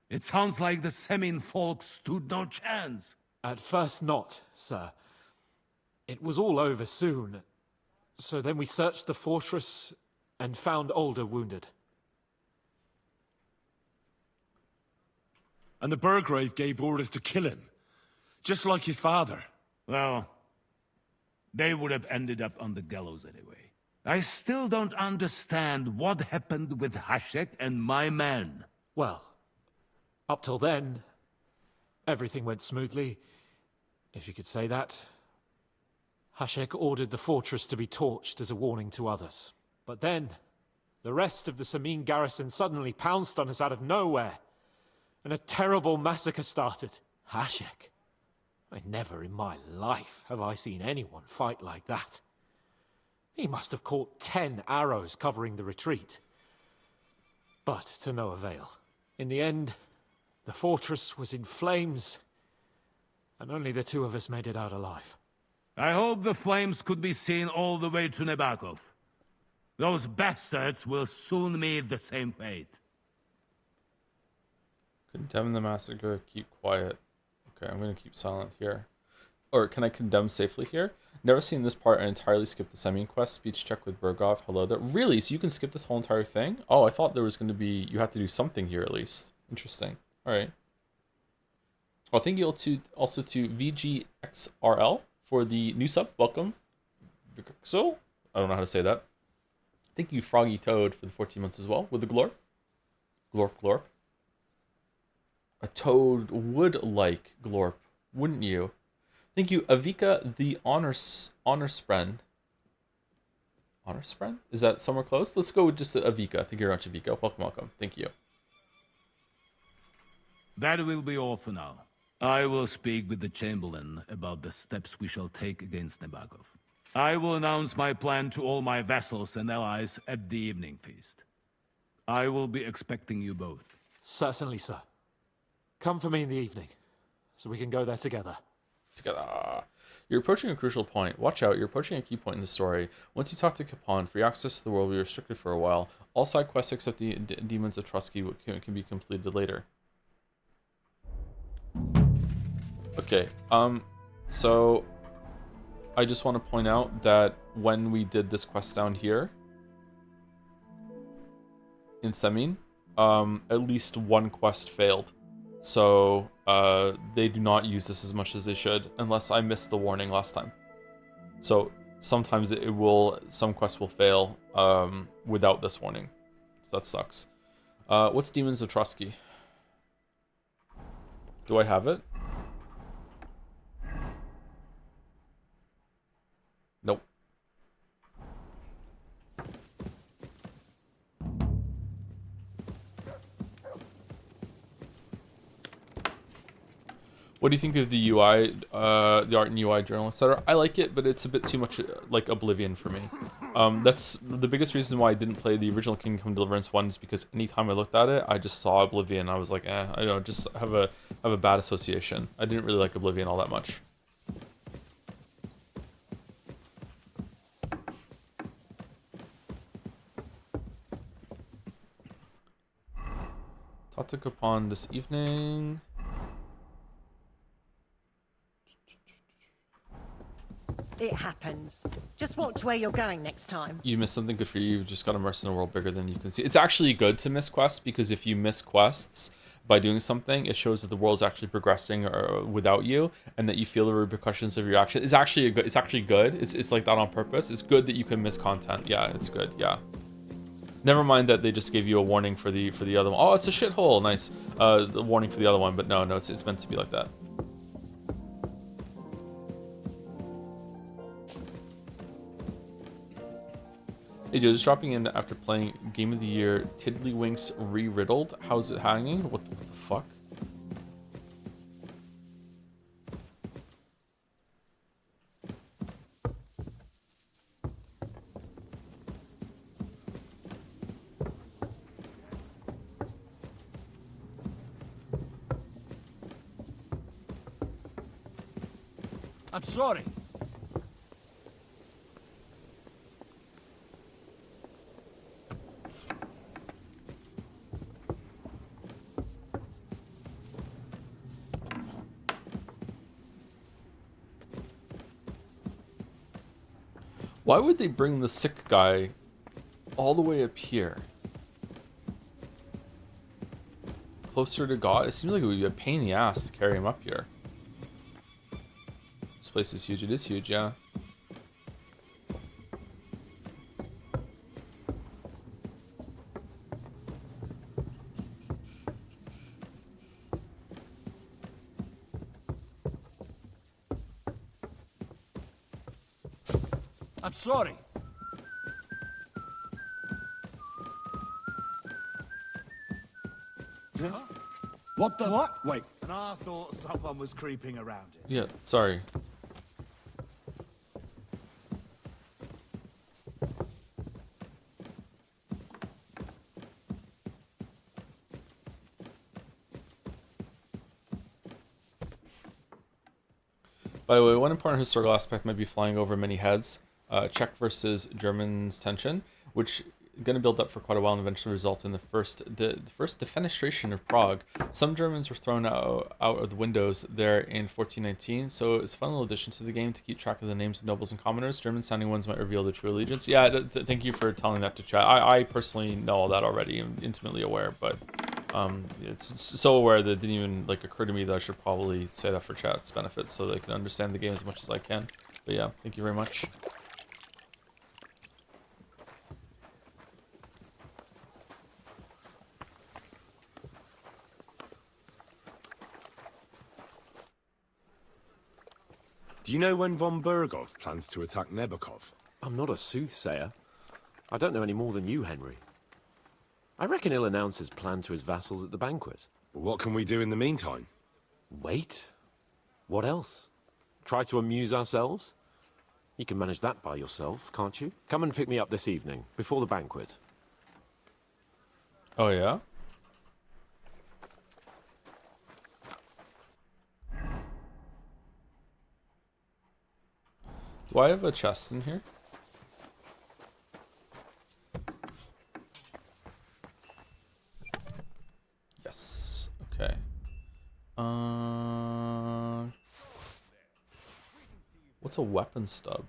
It sounds like the Semin folk stood no chance. At first not, sir. It was all over soon. So then we searched the fortress and found Alder wounded. And the Burgrave gave orders to kill him, just like his father. Well, they would have ended up on the gallows anyway. I still don't understand what happened with Hashek and my men. Well, up till then, everything went smoothly, if you could say that. Hashek ordered the fortress to be torched as a warning to others. But then, the rest of the Samin garrison suddenly pounced on us out of nowhere, and a terrible massacre started. Hashek. Never in my life have I seen anyone fight like that. He must have caught 10 arrows covering the retreat. But to no avail. In the end, the fortress was in flames, and only the two of us made it out alive. I hope the flames could be seen all the way to Nebakov. Those bastards will soon meet the same fate. Condemn the massacre, keep quiet. Okay, I'm gonna keep silent here. or can I condemn safely here? Never seen this part and entirely skipped the Semyon quest. Speech check with Bergov. Hello there. Really? So you can skip this whole entire thing? Oh, I thought there was going to be, you have to do something here at least. Interesting. All right. Well, thank you also to VGXRL for the new sub. Welcome. So, I don't know how to say that. Thank you, Froggy Toad, for the 14 months as well with the glorp. Glorp, glorp. A toad would like glorp, wouldn't you? Thank you, Avika, the honors friend. Honors friend? Is that somewhere close? Let's go with just Avika. Thank you very much, Avika. Welcome, welcome. Thank you. That will be all for now. I will speak with the Chamberlain about the steps we shall take against Nabokov. I will announce my plan to all my vassals and allies at the evening feast. I will be expecting you both. Certainly, sir. Come for me in the evening, so we can go there together. You're approaching a crucial point. Watch out, you're approaching a key point in the story. Once you talk to Capon, free access to the world will be restricted for a while. All side quests except the Demons of Trusky can be completed later. Okay, so I just want to point out that when we did this quest down here in Semyon, at least one quest failed. So they do not use this as much as they should, unless I missed the warning last time. So sometimes some quests will fail without this warning. So that sucks. What's Demons of Trusky? Do I have it? Nope. What do you think of the UI, the art and UI journal, etc.? I like it, but it's a bit too much like Oblivion for me. That's the biggest reason why I didn't play the original Kingdom Come Deliverance 1 is because anytime I looked at it, I just saw Oblivion. I was like, I don't just have a bad association. I didn't really like Oblivion all that much. Talk to Capon this evening. It happens. Just watch where you're going next time. You missed something good for you. You've just got immersed in a world bigger than you can see. It's actually good to miss quests because if you miss quests by doing something, it shows that the world's actually progressing without you, and that you feel the repercussions of your action. It's actually good. It's like that on purpose. It's good that you can miss content. Yeah, it's good. Yeah. Never mind that they just gave you a warning for the other one. Oh, it's a shithole. Nice. The warning for the other one, but no, it's meant to be like that. Hey, dude, just dropping in after playing Game of the Year Tiddlywinks Re-Riddled. How's it hanging? What the fuck? I'm sorry. Why would they bring the sick guy all the way up here? Closer to God? It seems like it would be a pain in the ass to carry him up here. This place is huge. It is huge, yeah. I'm sorry. Huh? What the? What? Wait. And I thought someone was creeping around it. Yeah, sorry. By the way, one important historical aspect might be flying over many heads. Czech versus Germans tension, which going to build up for quite a while and eventually result in the first defenestration of Prague. Some Germans were thrown out of the windows there in 1419, so it's a fun little addition to the game to keep track of the names of nobles and commoners. German-sounding ones might reveal the true allegiance. Yeah, thank you for telling that to chat. I personally know all that already. I'm intimately aware, but it's so aware that it didn't even like occur to me that I should probably say that for chat's benefit so they can understand the game as much as I can. But yeah, thank you very much. Do you know when von Bergov plans to attack Nebukov? I'm not a soothsayer. I don't know any more than you, Henry. I reckon he'll announce his plan to his vassals at the banquet. What can we do in the meantime? Wait? What else? Try to amuse ourselves? You can manage that by yourself, can't you? Come and pick me up this evening, before the banquet. Oh, yeah? Do I have a chest in here? Yes. Okay. What's a weapon stub?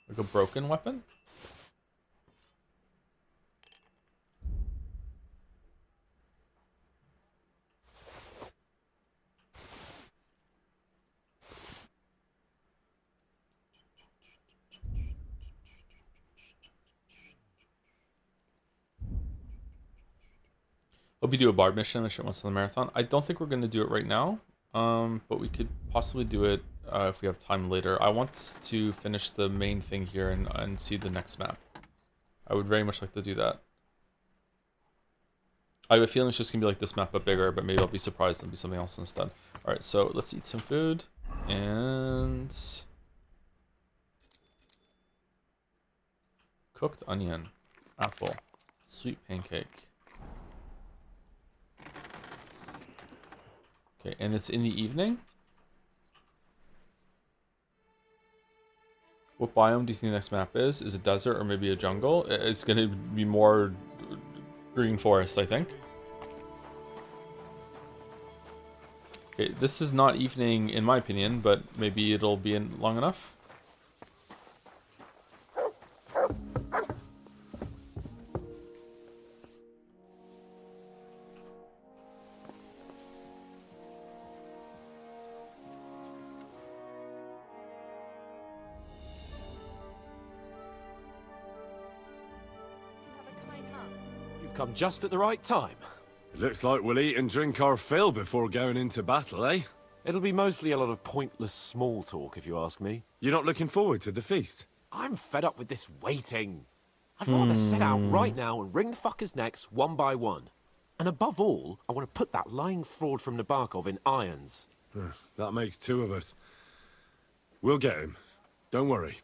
Like a broken weapon? Hope you do a bard mission once on the marathon. I don't think we're going to do it right now, but we could possibly do it if we have time later. I want to finish the main thing here and see the next map. I would very much like to do that. I have a feeling it's just going to be like this map but bigger, but maybe I'll be surprised and be something else instead. Alright, so let's eat some food. And... cooked onion. Apple. Sweet pancake. Okay, and it's in the evening? What biome do you think the next map is? Is it desert or maybe a jungle? It's going to be more green forest, I think. Okay, this is not evening in my opinion, but maybe it'll be in long enough. Come just at the right time. It looks like we'll eat and drink our fill before going into battle, eh? It'll be mostly a lot of pointless small talk, if you ask me. You're not looking forward to the feast? I'm fed up with this waiting. I'd rather set out right now and wring the fuckers' necks one by one. And above all, I want to put that lying fraud from Nabokov in irons. That makes two of us. We'll get him. Don't worry.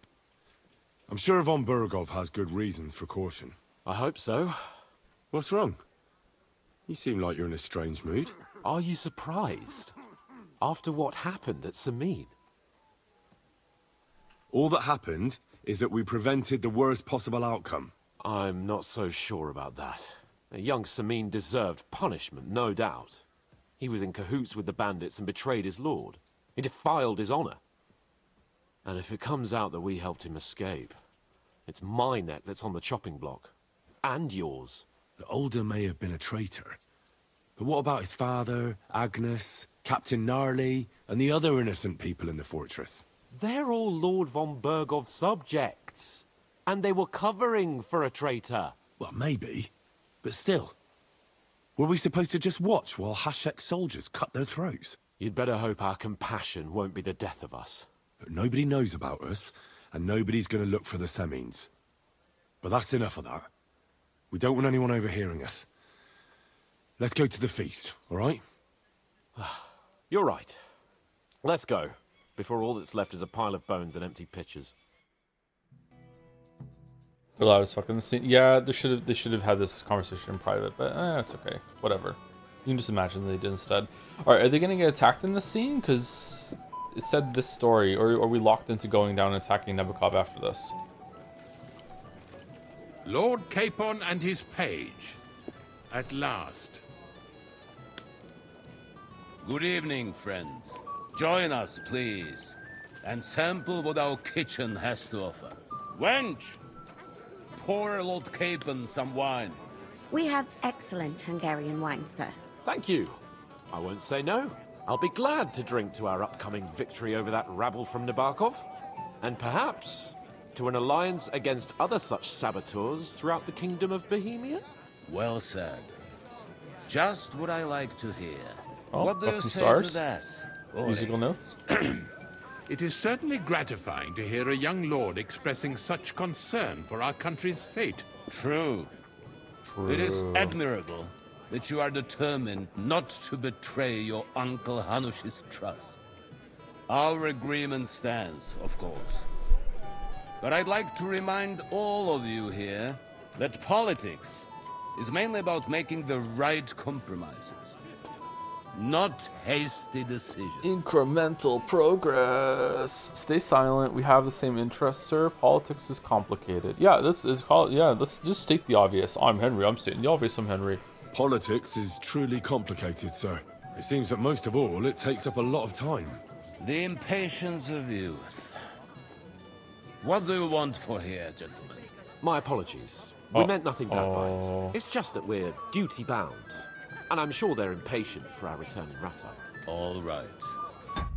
I'm sure von Bergov has good reasons for caution. I hope so. What's wrong? You seem like you're in a strange mood. Are you surprised? After what happened at Samin? All that happened is that we prevented the worst possible outcome. I'm not so sure about that. Young Samin deserved punishment, no doubt. He was in cahoots with the bandits and betrayed his lord. He defiled his honor. And if it comes out that we helped him escape, it's my neck that's on the chopping block. And yours. The Older may have been a traitor. But what about his father, Agnes, Captain Gnarly, and the other innocent people in the fortress? They're all Lord von Bergov's subjects. And they were covering for a traitor. Well, maybe. But still. Were we supposed to just watch while Hashek's soldiers cut their throats? You'd better hope our compassion won't be the death of us. But nobody knows about us, and nobody's going to look for the Semines. But that's enough of that. We don't want anyone overhearing us. Let's go to the feast, all right? You're right. Let's go, before all that's left is a pile of bones and empty pitchers. They're loud as fuck in the scene. Yeah, they should have had this conversation in private, but it's okay. Whatever. You can just imagine they did instead. Alright, are they gonna get attacked in this scene? Because it said this story, or are we locked into going down and attacking Nebukov after this? Lord Capon and his page. At last. Good evening, friends. Join us, please, and sample what our kitchen has to offer. Wench, pour Lord Capon some wine. We have excellent Hungarian wine, sir. Thank you. I won't say no. I'll be glad to drink to our upcoming victory over that rabble from Nabokov. And perhaps to an alliance against other such saboteurs throughout the kingdom of Bohemia? Well said. Just what I like to hear. Oh, What do got you some say stars. to that? Musical notes. It is certainly gratifying to hear a young lord expressing such concern for our country's fate. True. True. It is admirable that you are determined not to betray your Uncle Hanush's trust. Our agreement stands, of course. But I'd like to remind all of you here that politics is mainly about making the right compromises, not hasty decisions. Incremental progress. Stay silent. We have the same interests, sir. Politics is complicated. Yeah, this is called. Yeah, let's just state the obvious. I'm Henry. I'm stating the obvious. I'm Henry. Politics is truly complicated, sir. It seems that most of all, it takes up a lot of time. The impatience of youth. What do you want for here, gentlemen? My apologies. We Oh. meant nothing bad by Oh. it. It's just that we're duty-bound. And I'm sure they're impatient for our return in Rattay. All right.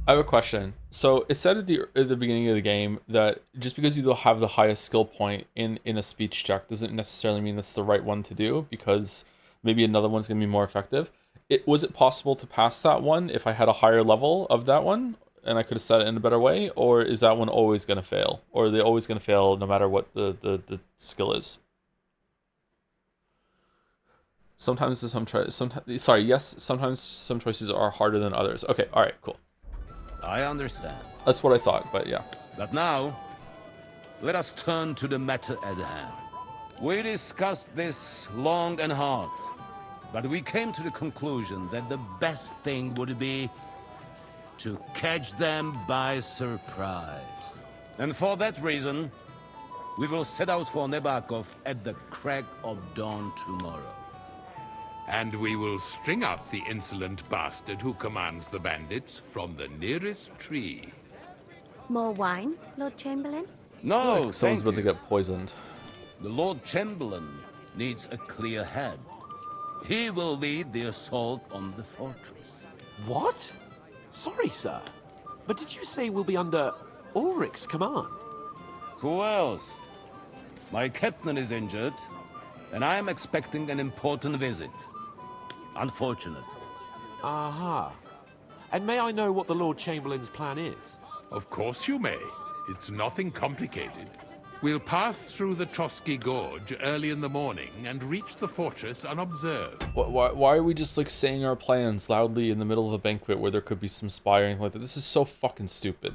I have a question. So it said at the beginning of the game that just because you don't have the highest skill point in a speech check doesn't necessarily mean that's the right one to do, because maybe another one's gonna be more effective. Was it possible to pass that one if I had a higher level of that one and I could have set it in a better way, or is that one always gonna fail, or are they always gonna fail no matter what the skill is? Sometimes some choices are harder than others. Okay, all right, cool. I understand. That's what I thought, but yeah. But now, let us turn to the matter at hand. We discussed this long and hard, but we came to the conclusion that the best thing would be to catch them by surprise. And for that reason, we will set out for Nebakov at the crack of dawn tomorrow. And we will string up the insolent bastard who commands the bandits from the nearest tree. More wine, Lord Chamberlain? No, Someone's thank about to you. get poisoned. The Lord Chamberlain needs a clear head. He will lead the assault on the fortress. What? Sorry, sir. But did you say we'll be under Ulrich's command? Who else? My captain is injured, and I am expecting an important visit. Unfortunate. Aha. And may I know what the Lord Chamberlain's plan is? Of course you may. It's nothing complicated. We'll pass through the Trotsky Gorge early in the morning and reach the fortress unobserved. Why are we just like saying our plans loudly in the middle of a banquet where there could be some spy or anything like that? This is so fucking stupid.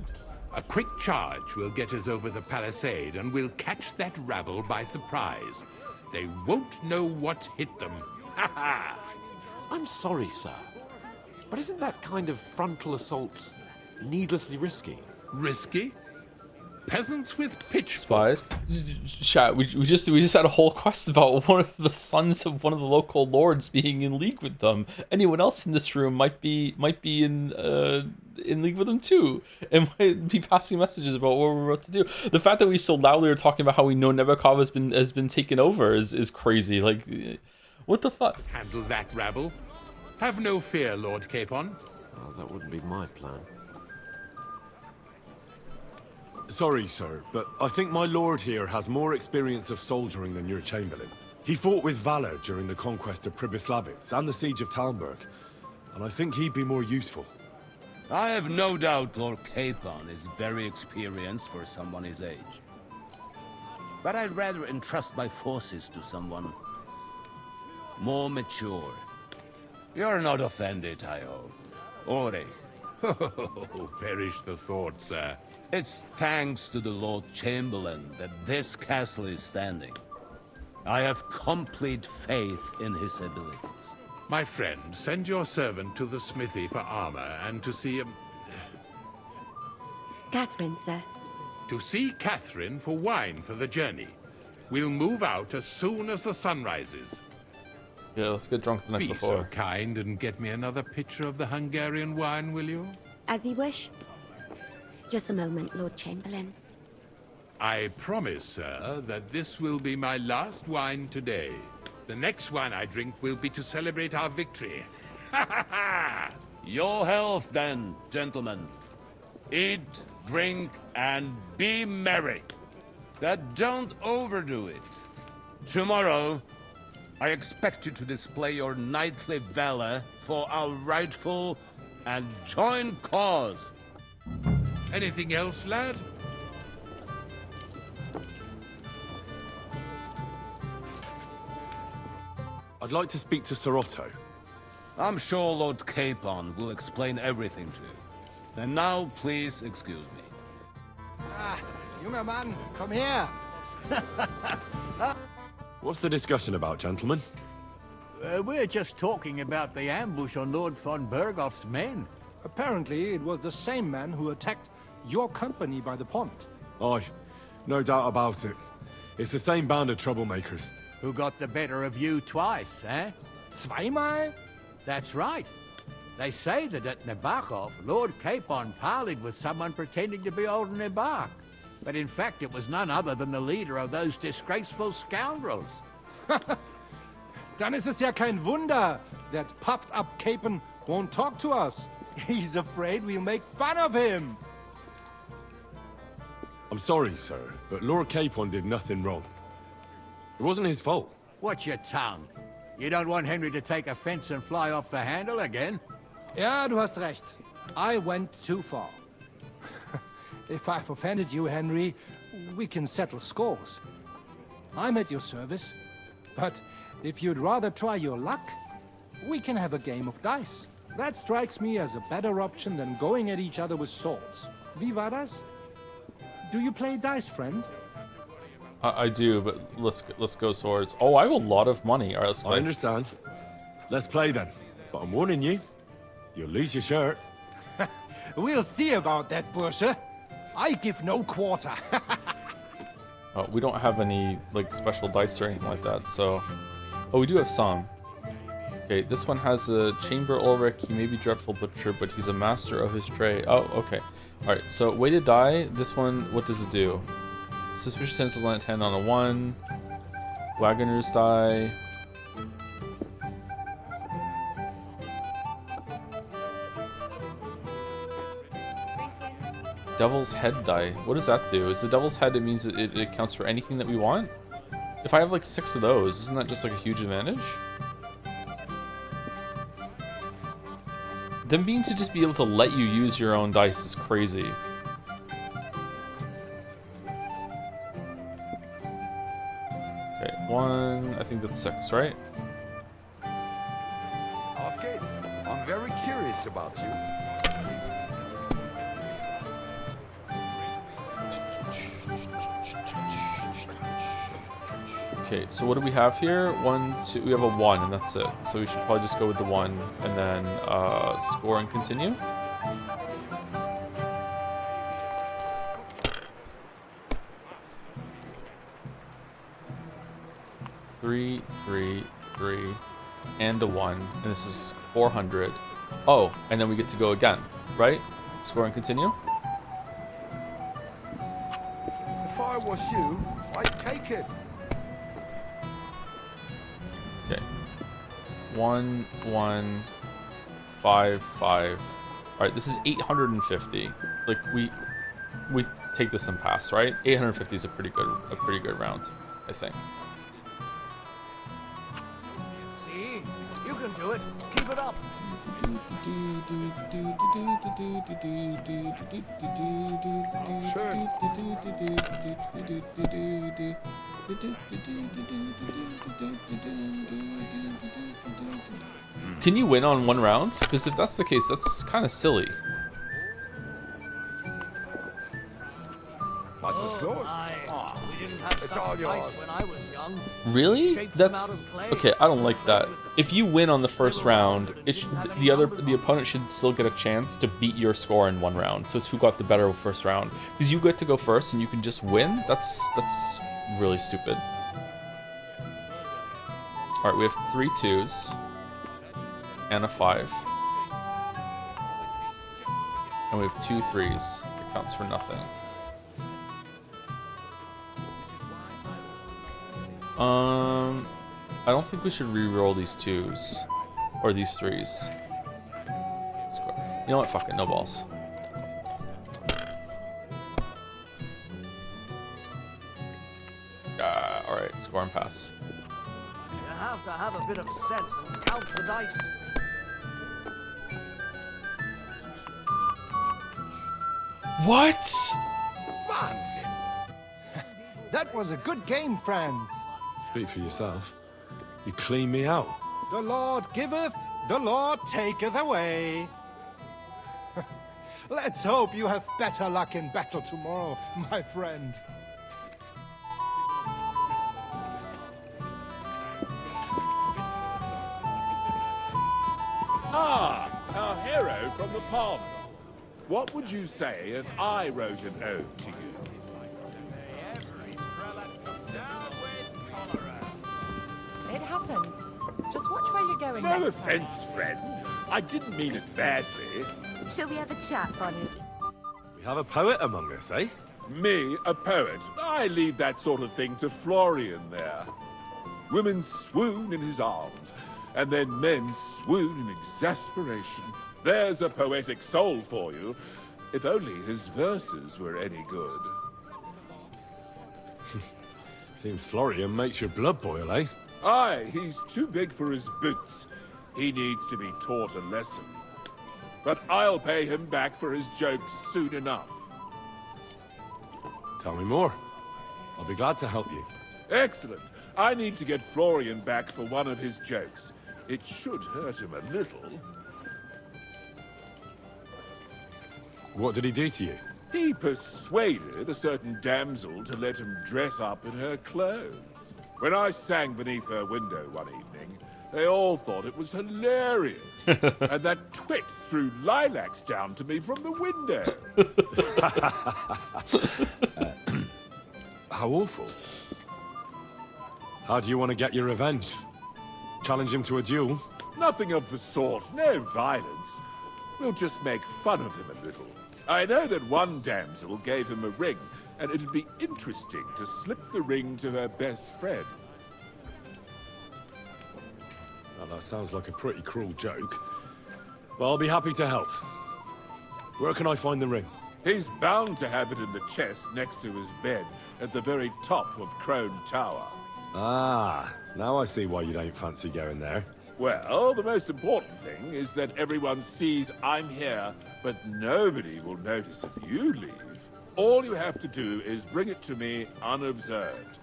A quick charge will get us over the palisade, and we'll catch that rabble by surprise. They won't know what hit them. Ha ha! I'm sorry, sir. But isn't that kind of frontal assault needlessly risky? Risky? Peasants with Spies. pitchforks. Chat. We just had a whole quest about one of the sons of one of the local lords being in league with them. Anyone else in this room might be in league with them too, and might be passing messages about what we're about to do. The fact that we so loudly are talking about how we know Nebakov has been taken over is crazy. Like, what the fuck? Handle that rabble. Have no fear, Lord Capon. Well, that wouldn't be my plan. Sorry, sir, but I think my lord here has more experience of soldiering than your chamberlain. He fought with valor during the conquest of Pribyslavitz and the siege of Talmberg, and I think he'd be more useful. I have no doubt Lord Capon is very experienced for someone his age. But I'd rather entrust my forces to someone more mature. You're not offended, I hope. Ore. Oh, perish the thought, sir. It's thanks to the Lord Chamberlain that this castle is standing. I have complete faith in his abilities. My friend, send your servant to the smithy for armor and to see him. Catherine, sir. To see Catherine for wine for the journey. We'll move out as soon as the sun rises. Yeah, let's get drunk the night Be before. so kind and get me another pitcher of the Hungarian wine, will you? As you wish. Just a moment, Lord Chamberlain. I promise, sir, that this will be my last wine today. The next wine I drink will be to celebrate our victory. Ha ha ha! Your health, then, gentlemen. Eat, drink, and be merry. But don't overdo it. Tomorrow, I expect you to display your knightly valor for our rightful and joint cause. Anything else, lad? I'd like to speak to Sir Otto. I'm sure Lord Capon will explain everything to you. And now, please excuse me. Ah, junger Mann, komm her. What's the discussion about, gentlemen? We're just talking about the ambush on Lord von Bergoff's men. Apparently, it was the same man who attacked your company by the pond. Aye, no doubt about it. It's the same band of troublemakers. Who got the better of you twice, eh? Zweimal? That's right. They say that at Nabokov, Lord Capon parleyed with someone pretending to be old Nabok. But in fact, it was none other than the leader of those disgraceful scoundrels. Dann ist es ja kein Wunder that puffed-up Capon won't talk to us. He's afraid we'll make fun of him. I'm sorry, sir, but Lord Capon did nothing wrong. It wasn't his fault. Watch your tongue. You don't want Henry to take offense and fly off the handle again? Ja, du hast recht. I went too far. If I've offended you, Henry, we can settle scores. I'm at your service. But if you'd rather try your luck, we can have a game of dice. That strikes me as a better option than going at each other with swords. Wie war das? Do you play dice, friend? I do, but let's go swords. Oh, I have a lot of money. All right, let's play. I understand. Let's play then. But I'm warning you, you'll lose your shirt. We'll see about that, Bursche. I give no quarter. We don't have any like special dice or anything like that, so... Oh, we do have some. Okay, this one has a Chamber Ulrich. He may be Dreadful Butcher, but he's a master of his trade. Oh, okay. Alright, so weighted die. This one, what does it do? Suspicious Sense of Land 10 on a 1. Wagoner's die. Devil's Head die. What does that do? Is the Devil's Head, it means it counts for anything that we want? If I have like 6 of those, isn't that just like a huge advantage? Them being to just be able to let you use your own dice is crazy. Okay, 1, I think that's 6, right? Auf geht's. I'm very curious about you. Okay, so what do we have here? 1, 2, we have a 1, and that's it. So we should probably just go with the 1, and then score and continue. Three, 3, and a 1, and this is 400. Oh, and then we get to go again, right? Score and continue. If I was you, I'd take it. Okay. 1, 1, 5, 5. All right, this is 850. Like we take this and pass, right? 850 is a pretty good round, I think. See? You can do it. Keep it up. Can you win on 1 round? Because if that's the case, that's kind of silly. Was ist los? We didn't have It's such all dice yours. when I was young. Really? Shaped them That's out of clay. okay. I don't like that. if you win on the first round, the opponent should still get a chance to beat your score in one round. So it's who got the better first round. Because you get to go first and you can just win. That's really stupid. All right, we have 3 2s and a 5, and we have 2 3s. It counts for nothing. I don't think we should re-roll these 2s or these 3s. You know what? Fuck it. No balls. All right. Score and pass. You have to have a bit of sense and count the dice. What? That was a good game, friends. Speak for yourself. You cleaned me out. The Lord giveth, the Lord taketh away. Let's hope you have better luck in battle tomorrow, my friend. Ah, our hero from the pond. What would you say if I wrote an ode to you? It happens. Just watch where you're going No next time. offense, friend. I didn't mean it badly. Shall we have a chat, Bonnie? We have a poet among us, eh? Me, a poet. I leave that sort of thing to Florian there. Women swoon in his arms, and then men swoon in exasperation. There's a poetic soul for you, if only his verses were any good. Seems Florian makes your blood boil, eh? Aye, he's too big for his boots. He needs to be taught a lesson. But I'll pay him back for his jokes soon enough. Tell me more. I'll be glad to help you. Excellent. I need to get Florian back for one of his jokes. It should hurt him a little. What did he do to you? He persuaded a certain damsel to let him dress up in her clothes. When I sang beneath her window one evening, they all thought it was hilarious. And that twit threw lilacs down to me from the window. How awful. How do you want to get your revenge? Challenge him to a duel? Nothing of the sort. No violence. We'll just make fun of him a little. I know that one damsel gave him a ring, and it'd be interesting to slip the ring to her best friend. Well, that sounds like a pretty cruel joke. But I'll be happy to help. Where can I find the ring? He's bound to have it in the chest next to his bed at the very top of Crone Tower. Ah, now I see why you don't fancy going there. Well, the most important thing is that everyone sees I'm here, but nobody will notice if you leave. All you have to do is bring it to me unobserved.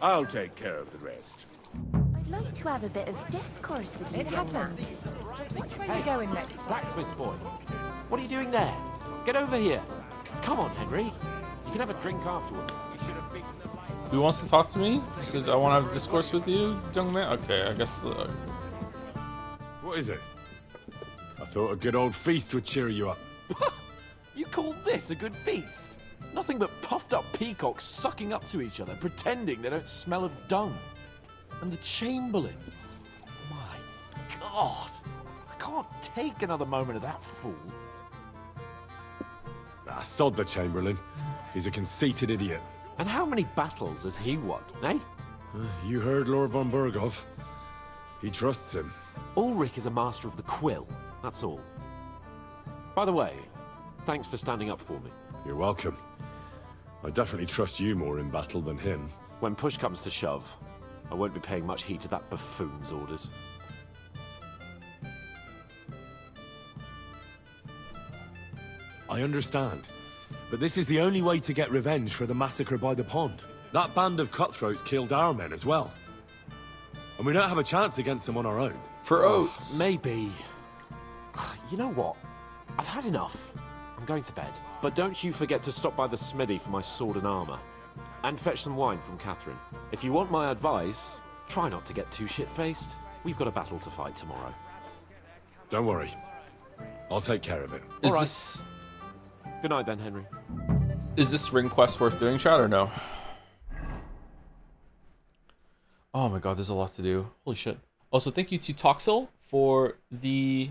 I'll take care of the rest. I'd like to have a bit of discourse with you. It happens. Just watch where you're going next time. Blacksmith's boy. What are you doing there? Get over here. Come on, Henry. You can have a drink afterwards. Who wants to talk to me? Said I want to have discourse with you, young man. Okay, I guess. What is it? I thought a good old feast would cheer you up. You call this a good feast? Nothing but puffed up peacocks sucking up to each other, pretending they don't smell of dung. And the Chamberlain. My God. I can't take another moment of that fool. Ah, sod the Chamberlain. He's a conceited idiot. And how many battles has he won, eh? You heard Lord von Burgov. He trusts him. Ulrich is a master of the quill, that's all. By the way, thanks for standing up for me. You're welcome. I definitely trust you more in battle than him. When push comes to shove, I won't be paying much heed to that buffoon's orders. I understand. But this is the only way to get revenge for the massacre by the pond. That band of cutthroats killed our men as well. And we don't have a chance against them on our own. For oats. Maybe. You know what? I've had enough. I'm going to bed. But don't you forget to stop by the smithy for my sword and armor. And fetch some wine from Catherine. If you want my advice, try not to get too shit-faced. We've got a battle to fight tomorrow. Don't worry. I'll take care of it. Is All right. this Good night then, Henry. is this ring quest worth doing, chat, or no? Oh my god, there's a lot to do. Holy shit. Also, thank you to Toxel for the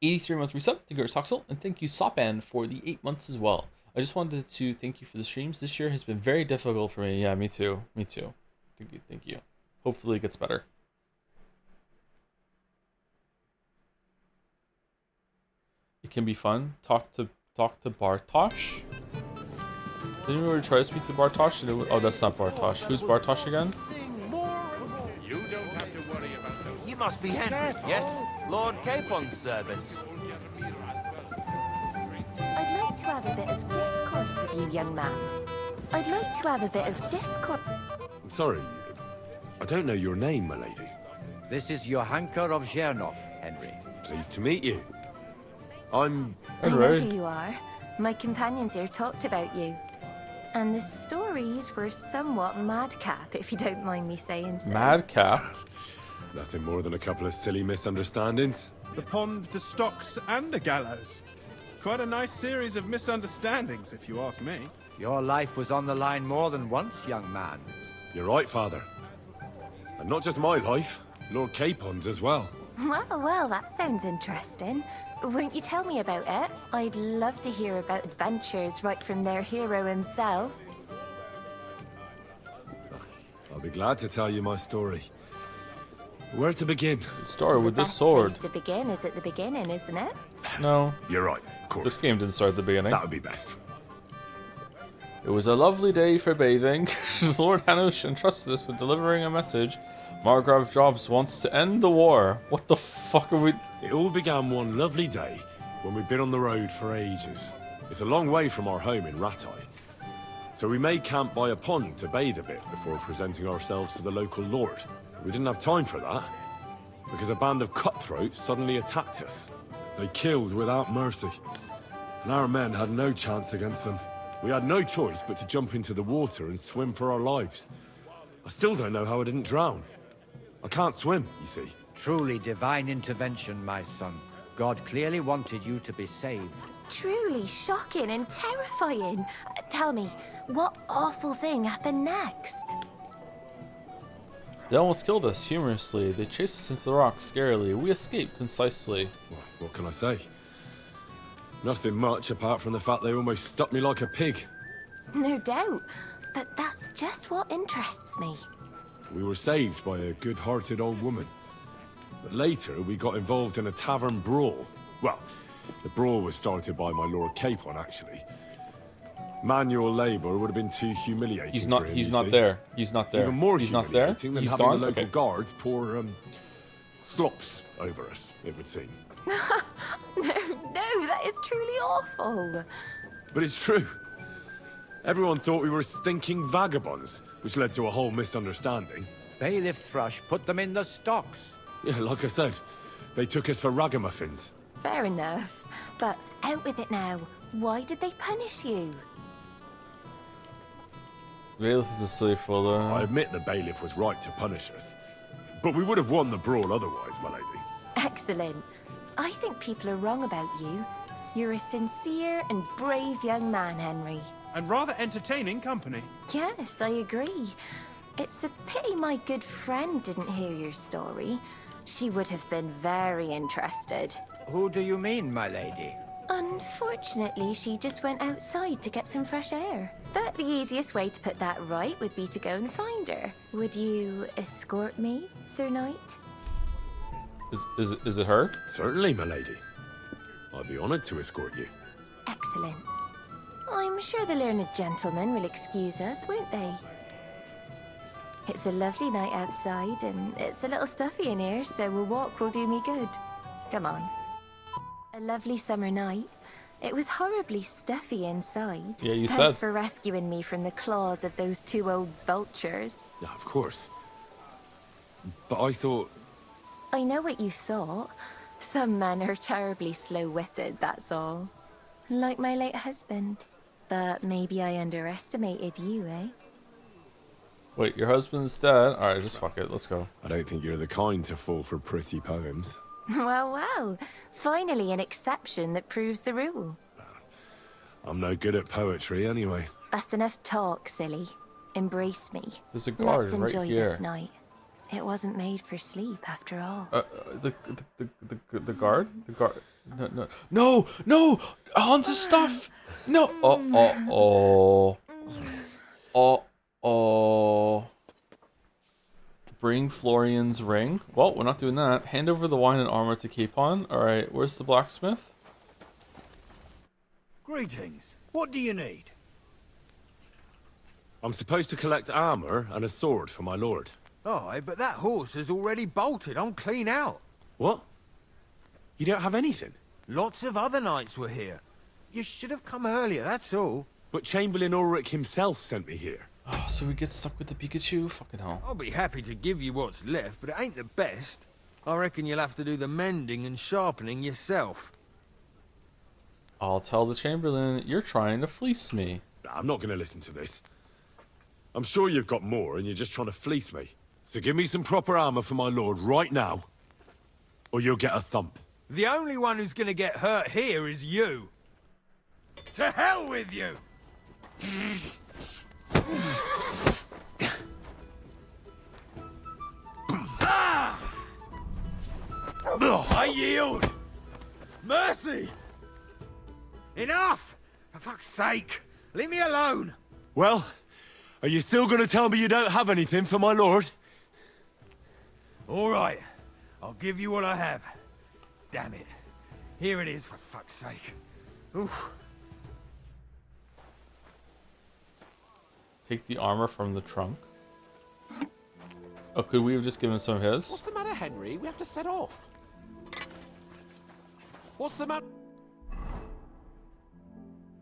83-month resub. Thank you, Toxel. And thank you, Sopan, for the 8 months as well. I just wanted to thank you for the streams. This year has been very difficult for me. Yeah, me too. Me too. Thank you. Thank you. Hopefully it gets better. It can be fun. Talk to Bartosz. Didn't we already try to speak to Bartosz? Oh, that's not Bartosz. Who's Bartosz again? You don't have to worry about those. You must be Henry, yes? Lord Capon's servant. I'd like to have a bit of discourse with you, young man. I'd like to have a bit of discourse. I'm sorry. I don't know your name, my lady. This is Johanka of Zhernov, Henry. Pleased to meet you. I know who you are. My companions here talked about you. And the stories were somewhat madcap, if you don't mind me saying so. Madcap? Nothing more than a couple of silly misunderstandings. The pond, the stocks, and the gallows. Quite a nice series of misunderstandings, if you ask me. Your life was on the line more than once, young man. You're right, Father. And not just my life, Lord Capon's as well. Well, that sounds interesting. Won't you tell me about it? I'd love to hear about adventures right from their hero himself. I'll be glad to tell you my story. Where to begin? Story with The this best sword. place to begin is at the beginning, isn't it? No. You're right, of course. This game didn't start at the beginning. That would be best. It was a lovely day for bathing. Lord Hanush entrusted us with delivering a message. Margrave Jobs wants to end the war. What the fuck are we... It all began one lovely day when we'd been on the road for ages. It's a long way from our home in Ratai. So we made camp by a pond to bathe a bit before presenting ourselves to the local lord. We didn't have time for that, because a band of cutthroats suddenly attacked us. They killed without mercy, and our men had no chance against them. We had no choice but to jump into the water and swim for our lives. I still don't know how I didn't drown. I can't swim, you see. Truly divine intervention, my son. God clearly wanted you to be saved. Truly shocking and terrifying. Tell me, what awful thing happened next? They almost killed us, humorously. They chased us into the rocks, scarily. We escaped, concisely. Well, what can I say? Nothing much, apart from the fact they almost stuck me like a pig. No doubt, but that's just what interests me. We were saved by a good-hearted old woman. But later, we got involved in a tavern brawl. Well, the brawl was started by my Lord Capon, actually. Manual labor would have been too humiliating He's not. for him, he's you not see. there. He's not there. Even more He's not there. humiliating than He's having gone. the local Okay. guard pour slops over us, it would seem. No, that is truly awful. But it's true. Everyone thought we were stinking vagabonds, which led to a whole misunderstanding. Bailiff Thrush put them in the stocks. Yeah, like I said, they took us for ragamuffins. Fair enough, but out with it now. Why did they punish you? Bailiff is a silly fellow. I admit the bailiff was right to punish us. But we would have won the brawl otherwise, my lady. Excellent. I think people are wrong about you. You're a sincere and brave young man, Henry. And rather entertaining company. Yes, I agree. It's a pity my good friend didn't hear your story. She would have been very interested. Who do you mean, my lady? Unfortunately, she just went outside to get some fresh air. But the easiest way to put that right would be to go and find her. Would you escort me, Sir Knight? Is it her? Certainly, my lady. I'd be honored to escort you. Excellent. I'm sure the learned gentlemen will excuse us, won't they? It's a lovely night outside, and it's a little stuffy in here, so a walk will do me good. Come on. A lovely summer night. It was horribly stuffy inside. Yeah, you Thanks said. for rescuing me from the claws of those two old vultures. Yeah, of course. But I thought... I know what you thought. Some men are terribly slow-witted, that's all. Like my late husband. But maybe I underestimated you, eh? Wait, your husband's dead? Alright, just fuck it. Let's go. I don't think you're the kind to fall for pretty poems. Well, well. Finally an exception that proves the rule. I'm no good at poetry anyway. That's enough talk, silly. Embrace me. There's a guard Let's enjoy right here. this night. It wasn't made for sleep, after all. The guard? The guard. No! Hans' stuff! No! Oh. Bring Florian's ring. Well, we're not doing that. Hand over the wine and armor to Capon. Alright, where's the blacksmith? Greetings. What do you need? I'm supposed to collect armor and a sword for my lord. Aye, but that horse is already bolted. I'm clean out. What? You don't have anything? Lots of other knights were here. You should have come earlier, that's all. But Chamberlain Ulrich himself sent me here. Oh, so we get stuck with the Pikachu? Fucking hell. I'll be happy to give you what's left, but it ain't the best. I reckon you'll have to do the mending and sharpening yourself. I'll tell the Chamberlain you're trying to fleece me. I'm not going to listen to this. I'm sure you've got more and you're just trying to fleece me. So give me some proper armor for my lord right now, or you'll get a thump. The only one who's gonna get hurt here is you. To hell with you! I yield! Mercy! Enough! For fuck's sake! Leave me alone! Well, are you still going to tell me you don't have anything for my lord? All right, I'll give you what I have. Damn it. Here it is, for fuck's sake. Oof. Take the armor from the trunk. Oh, could we have just given some of his? What's the matter, Henry? We have to set off. What's the matter?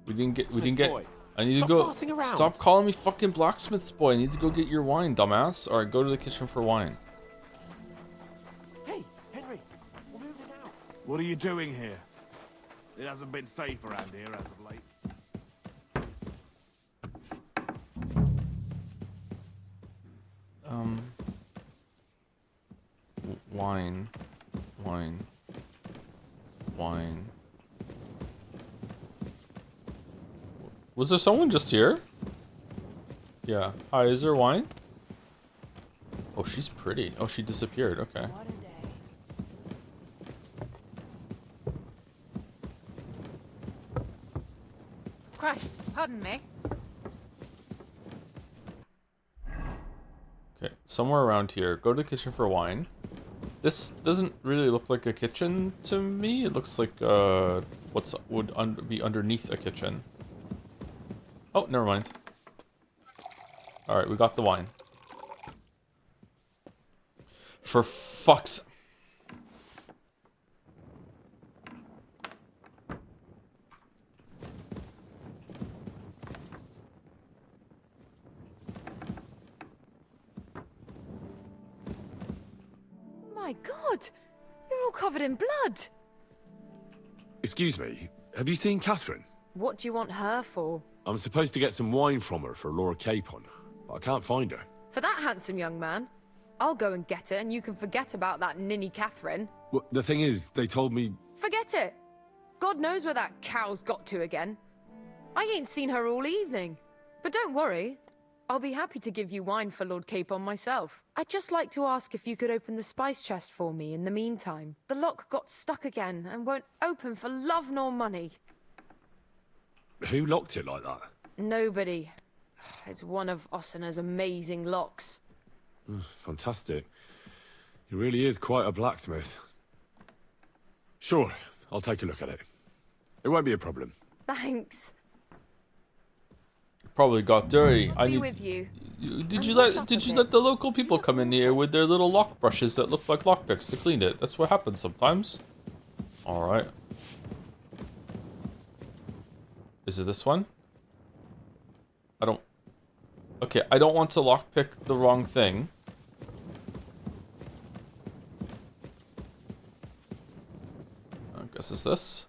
We didn't get. Boy. I need Stop to go. farting around. Stop calling me fucking blacksmith's boy. I need to go get your wine, dumbass. All right, go to the kitchen for wine. Hey, Henry, we're moving out. What are you doing here? It hasn't been safe around here as of late. Wine. Was there someone just here? Yeah. Hi, is there wine? Oh, she's pretty. Oh, she disappeared. Okay. Christ, pardon me. Okay, somewhere around here. Go to the kitchen for wine. This doesn't really look like a kitchen to me. It looks like what would be underneath a kitchen. Oh, never mind. Alright, we got the wine. For fuck's... My God! You're all covered in blood! Excuse me, have you seen Catherine? What do you want her for? I'm supposed to get some wine from her for Lord Capon. I can't find her. For that handsome young man? I'll go and get it, and you can forget about that ninny Catherine. Well, the thing is, they told me... Forget it! God knows where that cow's got to again. I ain't seen her all evening. But don't worry. I'll be happy to give you wine for Lord Capon myself. I'd just like to ask if you could open the spice chest for me in the meantime. The lock got stuck again and won't open for love nor money. Who locked it like that? Nobody. It's one of Ossina's amazing locks. Fantastic. He really is quite a blacksmith. Sure, I'll take a look at it. It won't be a problem. Thanks. Probably got dirty. I'll be with you. Did you let the local people come in here with their little lock brushes that look like lockpicks to clean it? That's what happens sometimes. All right. Is it this one? Okay, I don't want to lockpick the wrong thing. I guess it's this.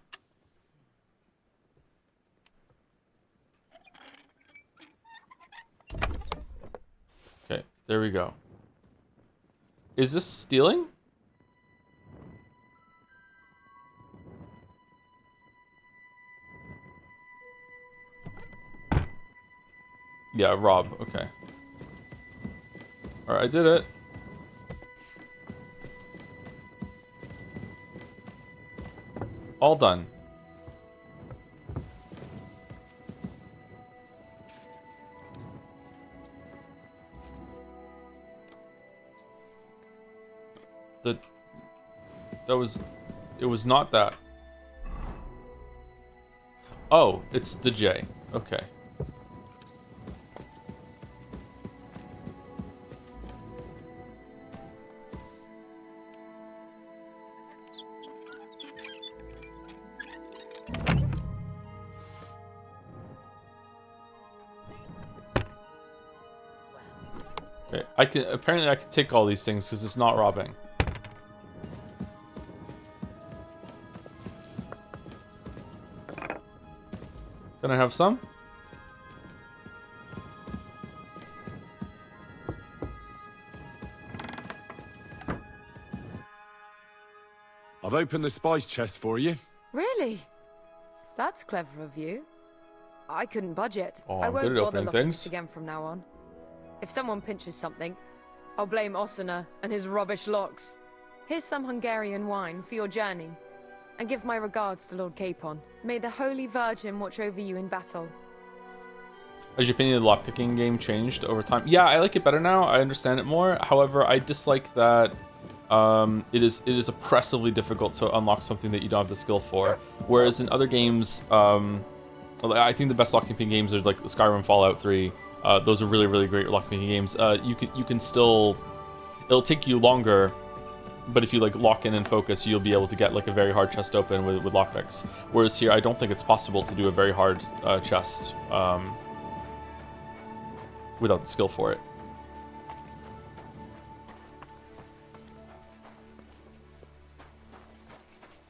Okay, There we go. Is this stealing? Yeah, rob. Okay. Alright, I did it. All done. It was not that. Oh, it's the J. Okay. Okay, apparently I can take all these things because it's not robbing. Can I have some? I've opened the spice chest for you. Really? That's clever of you. I couldn't budget. Oh, I I'm won't good at bother opening looking things. again from now on. If someone pinches something, I'll blame Osuna and his rubbish locks. Here's some Hungarian wine for your journey. And give my regards to Lord Capon. May the Holy Virgin watch over you in battle. Has your opinion of the lockpicking game changed over time? Yeah, I like it better now. I understand it more. However, I dislike that it is oppressively difficult to unlock something that you don't have the skill for. Whereas in other games, I think the best lockpicking games are like Skyrim, Fallout 3. Those are really, really great lockpicking games. You can still, it'll take you longer, but if you like lock in and focus, you'll be able to get like a very hard chest open with lockpicks. Whereas here, I don't think it's possible to do a very hard chest without the skill for it.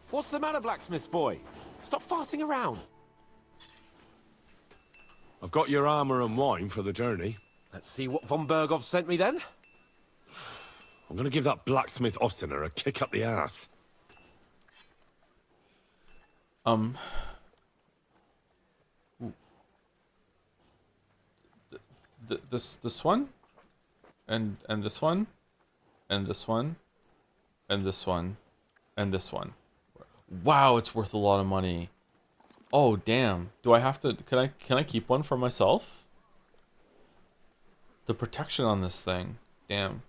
What's the matter, blacksmith's boy? Stop farting around. I've got your armor and wine for the journey. Let's see what von Bergov sent me then. I'm gonna give that blacksmith Osina a kick up the ass. This one, and this one, and this one, and this one, and this one. Wow, it's worth a lot of money. Oh damn! Do I have to? Can I keep one for myself? The protection on this thing, damn.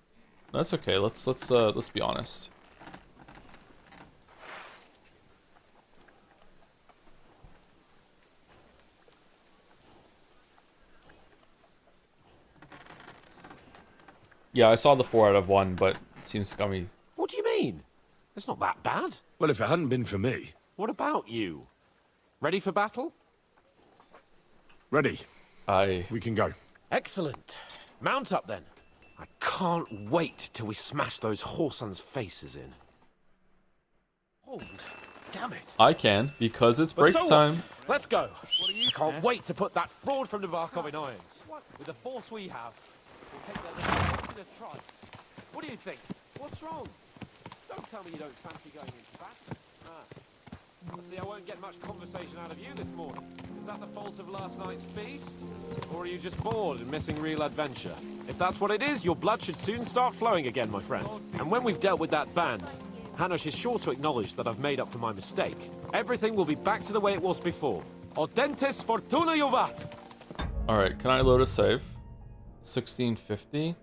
That's okay. Let's be honest. Yeah, I saw the 4 out of 1, but it seems scummy. What do you mean? It's not that bad. Well, if it hadn't been for me. What about you? Ready for battle? Ready. We can go. Excellent. Mount up then. I can't wait till we smash those whoresons' faces in. Hold. Damn it. I can, because it's But break so time. what? Let's go. I can't wait to put that fraud from Navarkov in irons. With the force we have, we'll take their to trice. What do you think? What's wrong? Don't tell me you don't fancy going into battle. I see I won't get much conversation out of you this morning. Is that the fault of last night's feast? Or are you just bored and missing real adventure? If that's what it is, your blood should soon start flowing again, my friend. And when we've dealt with that band, Hanush is sure to acknowledge that I've made up for my mistake. Everything will be back to the way it was before. Audentis fortuna juvat! Alright, can I load a save? 1650?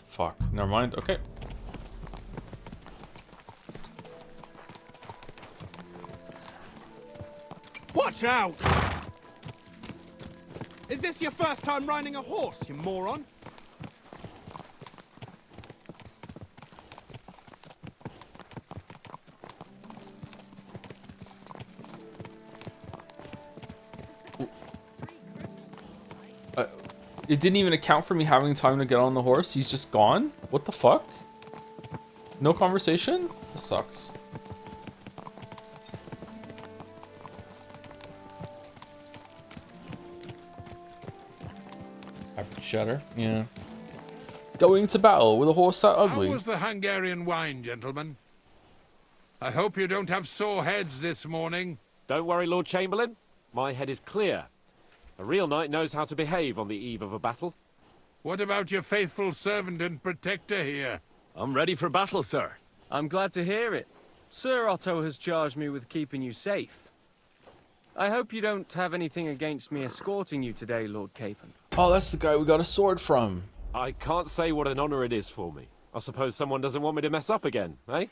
Fuck, never mind. Okay. Watch out! Is this your first time riding a horse, you moron? It didn't even account for me having time to get on the horse. He's just gone? What the fuck? No conversation? This sucks. Average shatter? Yeah. Going to battle with a horse that How ugly. was the Hungarian wine, gentlemen? I hope you don't have sore heads this morning. Don't worry, Lord Chamberlain. My head is clear. A real knight knows how to behave on the eve of a battle. What about your faithful servant and protector here? I'm ready for battle, sir. I'm glad to hear it. Sir Otto has charged me with keeping you safe. I hope you don't have anything against me escorting you today, Lord Capon. Oh, that's the guy we got a sword from. I can't say what an honor it is for me. I suppose someone doesn't want me to mess up again, eh?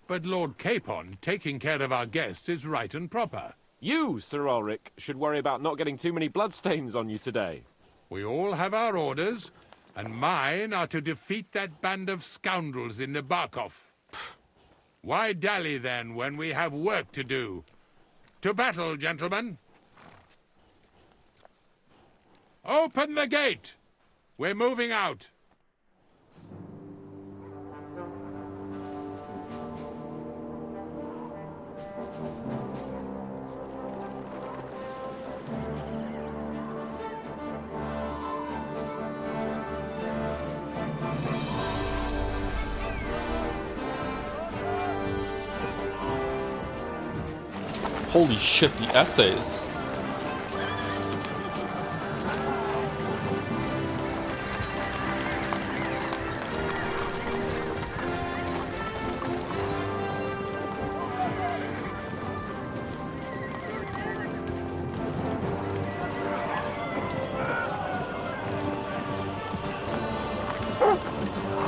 But Lord Capon, taking care of our guests is right and proper. You, Sir Ulrich, should worry about not getting too many bloodstains on you today. We all have our orders, and mine are to defeat that band of scoundrels in Nabokov. Why dally then when we have work to do? To battle, gentlemen! Open the gate! We're moving out. Holy shit, the essays.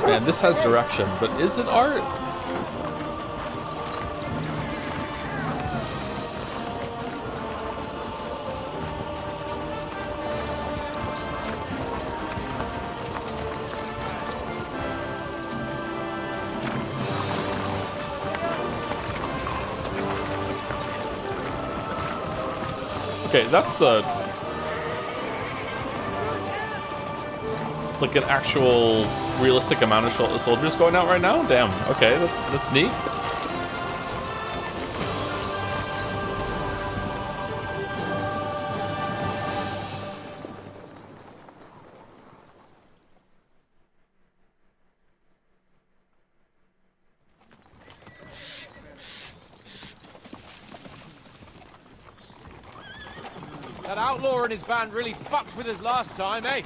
Man, this has direction, but is it art? Okay, that's like an actual realistic amount of soldiers going out right now. Damn. Okay, that's neat. That outlaw and his band really fucked with us last time, eh?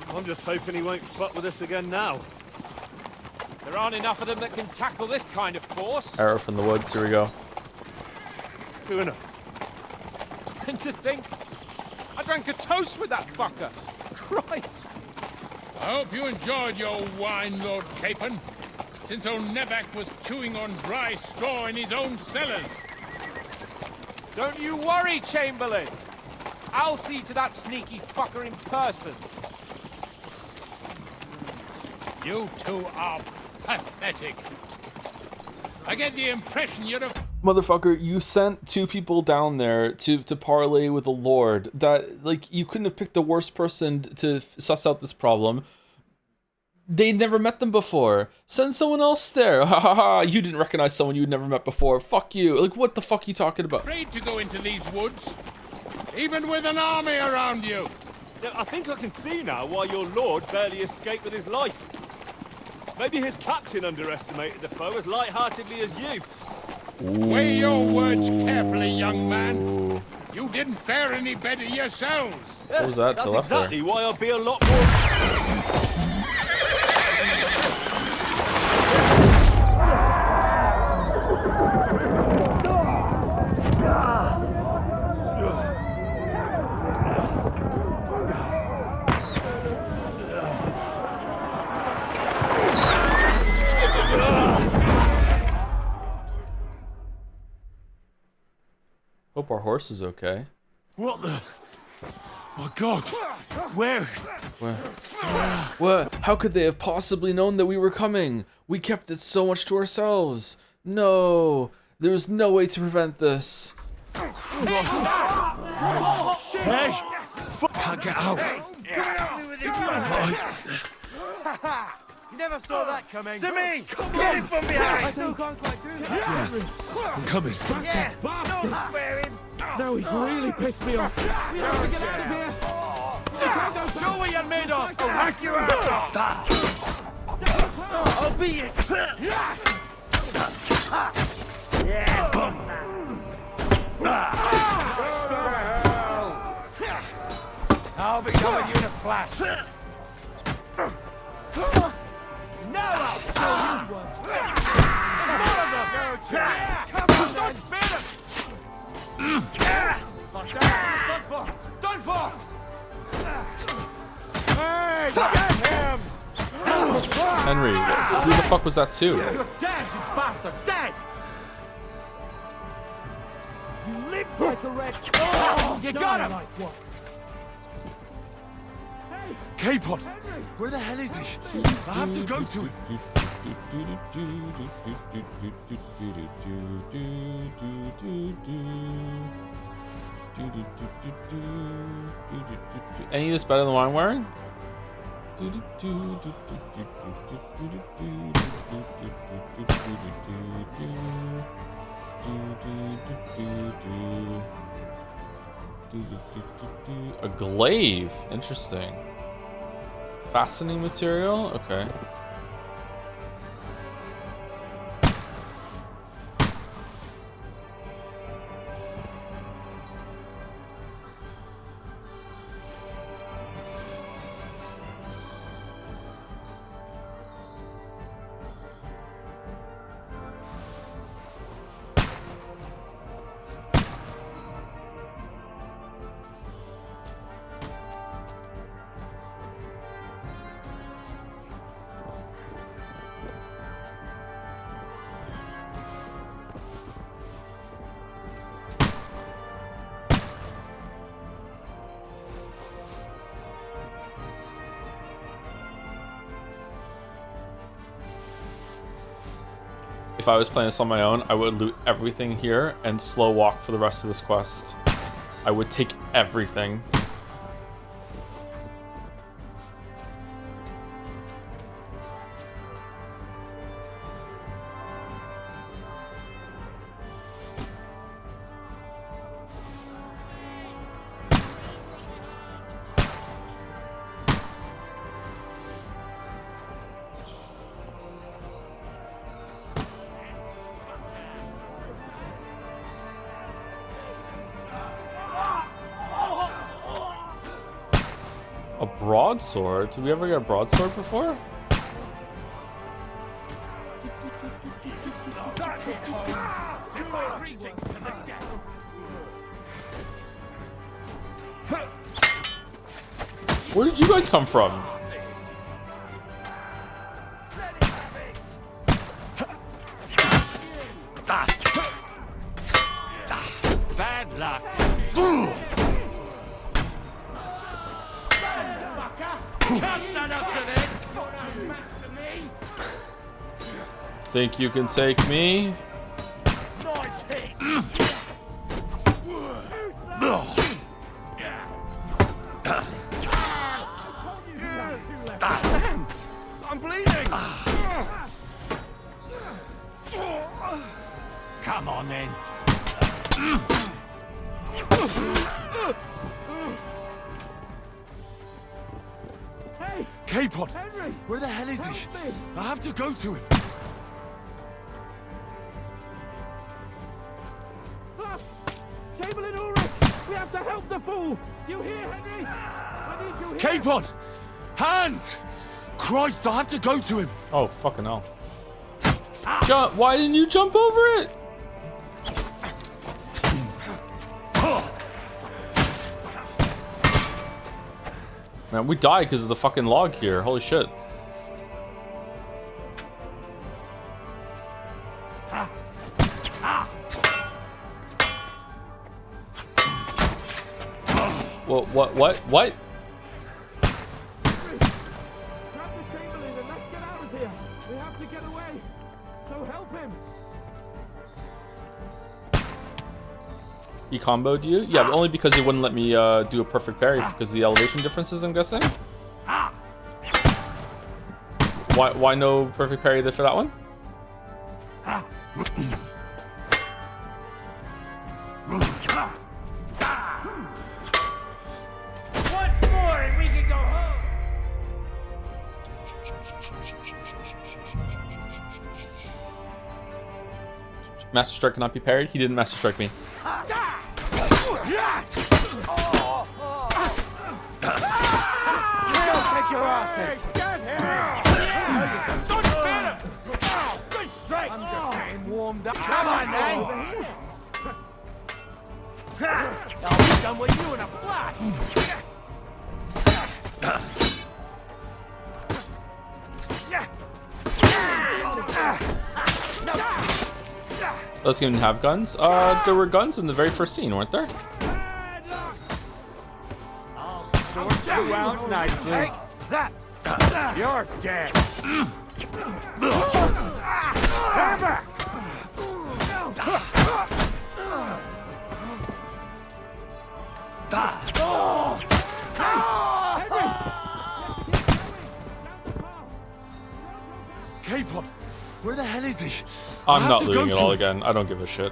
I'm just hoping he won't fuck with us again now. There aren't enough of them that can tackle this kind of force. Arrow from the woods. Here we go. True enough. And to think, I drank a toast with that fucker. Christ. I hope you enjoyed your wine, Lord Capon, since old Nevak was chewing on dry straw in his own cellars. Don't you worry, Chamberlain. I'll see to that sneaky fucker in person. You two are pathetic. I get the impression you're a... Motherfucker, you sent two people down there to parley with a lord. That, like, you couldn't have picked the worst person to suss out this problem. They never met them before. Send someone else there. Ha ha ha. You didn't recognize someone you'd never met before. Fuck you. Like, what the fuck are you talking about? Afraid to go into these woods, even with an army around you. Yeah, I think I can see now why your lord barely escaped with his life. Maybe his captain underestimated the foe as light-heartedly as you. Weigh your words carefully, young man. You didn't fare any better yourselves. What was that to the left there? That's exactly why I'll be a lot more... Hope our horse is okay. What the... My God! Where? What? How could they have possibly known that we were coming? We kept it so much to ourselves. No, there was no way to prevent this. Hey! Can't get out. You never saw that coming. To me! Get him from behind! I still can't quite do that. Yeah, I'm coming. Yeah, don't spare him. Now he's really pissed me off. We have to get out of here. Show what you're made of! I'll hack your ass off! I'll be it! Yeah, bum. I'll be coming you in a flash. Now I'll show you one! There's more of them! Come on, don't spin them! Done for! Hey, get him! Henry, who the fuck was that too? You're dead, you bastard! Dead! You live like a wretch! Oh, you got him! K-Pod! Where the hell is he? I have to go to him. Any of this better than what I'm wearing? A glaive. Interesting. Fastening material? Okay. If I was playing this on my own, I would loot everything here and slow walk for the rest of this quest. I would take everything. A broadsword? Did we ever get a broadsword before? Where did you guys come from? Bad luck. Can't stand up to this. Think you can take me? Nice hit. I'm bleeding. Come on then. K-Pod! Where the hell is he? I have to go to him. Chamberlain Ulrich! We have to help the fool! You hear, Henry? I need you here! K-Pod! Hands! Christ, I have to go to him. Oh, fucking hell. Jump! Why didn't you jump over it? Man, we died because of the fucking log here. Holy shit. What? He comboed you? Yeah, but only because it wouldn't let me do a perfect parry because of the elevation differences, I'm guessing? Why no perfect parry there for that one? Once more and we Master Strike cannot be parried. He didn't Master Strike me. Take your asses! I'm just getting warmed up. Come on, then! I'll be done with you in a flash! Let's even have guns. There were guns in the very first scene, weren't there? I'll sort you out nicely. Take that! You're dead! Come back! Capon, where the hell is he? I'm not looting it all again. I don't give a shit.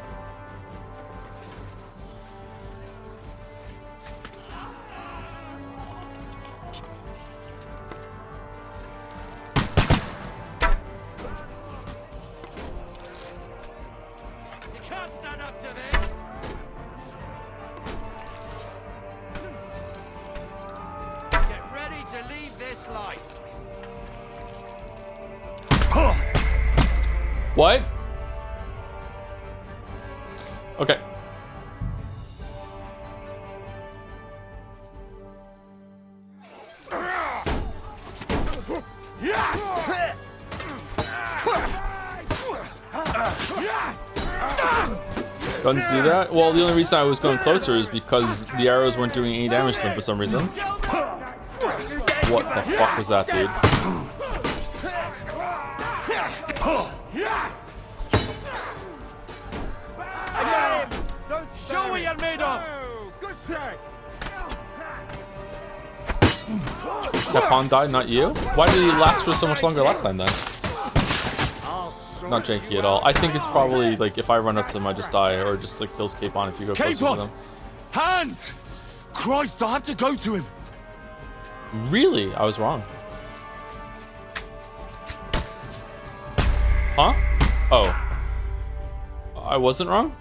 What? Okay. Guns do that? Well, the only reason I was going closer is because the arrows weren't doing any damage to them for some reason. What the fuck was that, dude? Show what you're made of! That pawn died, not you? Why did he last for so much longer last time then? Not janky at all. I think it's probably like if I run up to them, I just die, or just like kills Capon if you go closer to them. Hands! Christ, I had to go to him. Really? I was wrong. Huh? Oh. I wasn't wrong?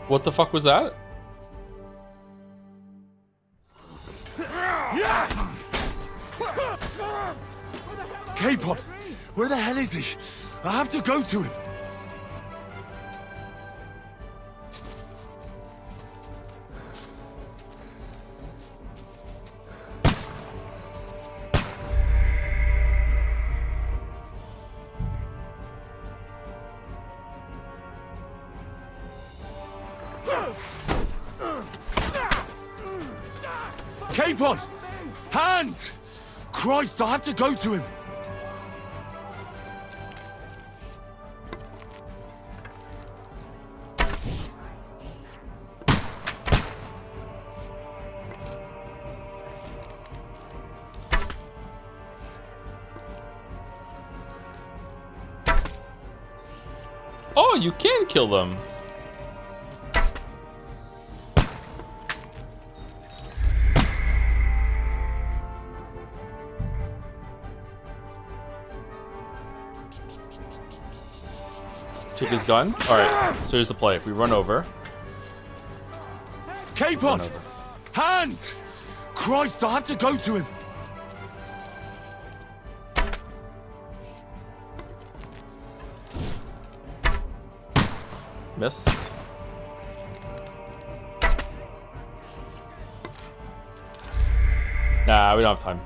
What the fuck was that? Capon, where the hell is he? I have to go to him. Capon! Hands! Christ, I have to go to him. Oh, you can kill them. Take his gun. Alright, so here's the play. We run over. Capon! Hands! Christ, I have to go to him. Miss. Nah, we don't have time.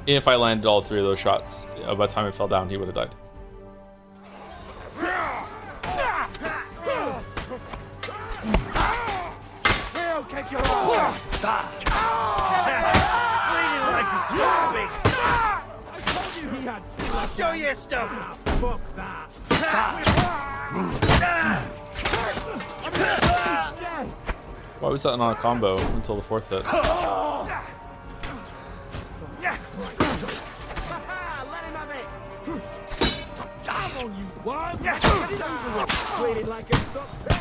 If I landed all three of those shots, by the time it fell down, he would have died. He'll kick your ass! Bleeding like a starving! I told you he had... Show your stuff! Fuck that! Why was that not a combo until the fourth hit? Let him have it! Come on, you one! Bleeding like a doctor!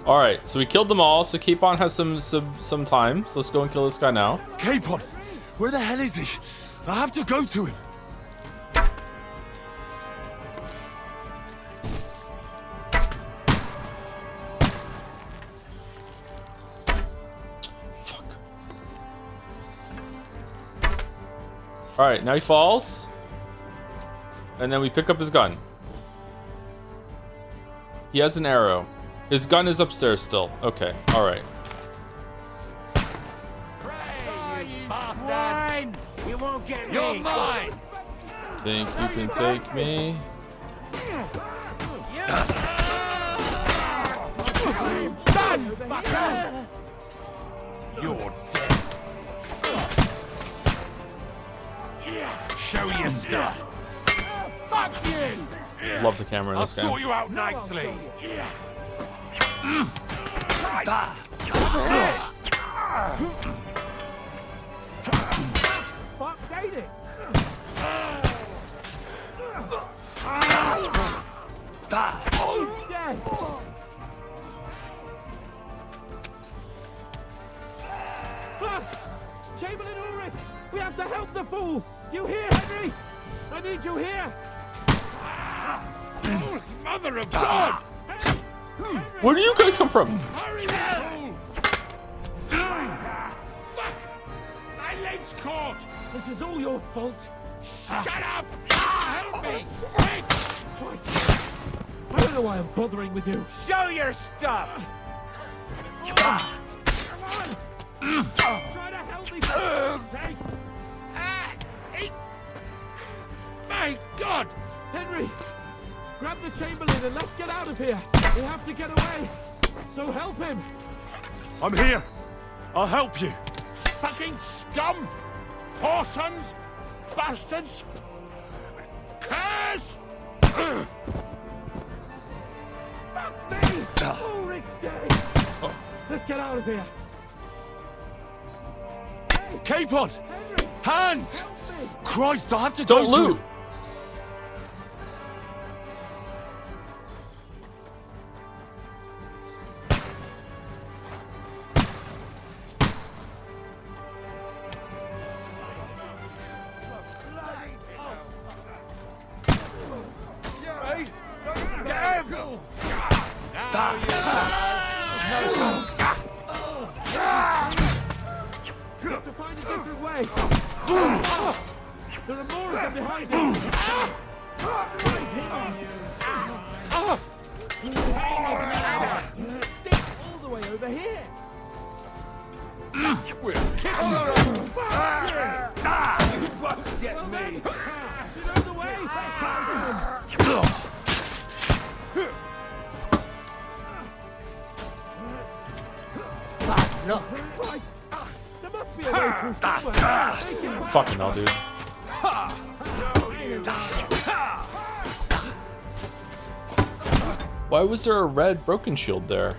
Alright, so we killed them all, so Capon has some time. So let's go and kill this guy now. Capon, where the hell is he? I have to go to him. Alright, now he falls. And then we pick up his gun. He has an arrow. His gun is upstairs still. Okay, alright. Mine! You won't get me! You're mine! Think you can take me? Done, fucker! You're dead. Show your stuff. Fuck you! Love the camera in I'll this game. sort you out nicely. Fuck, ain't it? Dead. Chamberlain Ulrich! We have to help the fool! You hear, Henry? I need you here! Mother of God! Where do you guys come from? Hurry, fool! Fuck! My leg's caught! This is all your fault. Shut up! Help me! Quick! I don't know why I'm bothering with you. Show your stuff! Try to help me. My God! Henry, grab the Chamberlain and let's get out of here. We have to get away. So help him. I'm here. I'll help you. Fucking scum! Whoresons! Bastards! Curse! Fuck me! Ulrich's dead. Let's get out of here. Capon! Hands! Christ, I have to Don't go loot! through. We have to find a different way. There are more of them behind him. Stick all the way over here. We'll kick you! You won't get me! You know the way? Look! There must be a way through somewhere. Fucking hell, dude. Why was there a red broken shield there?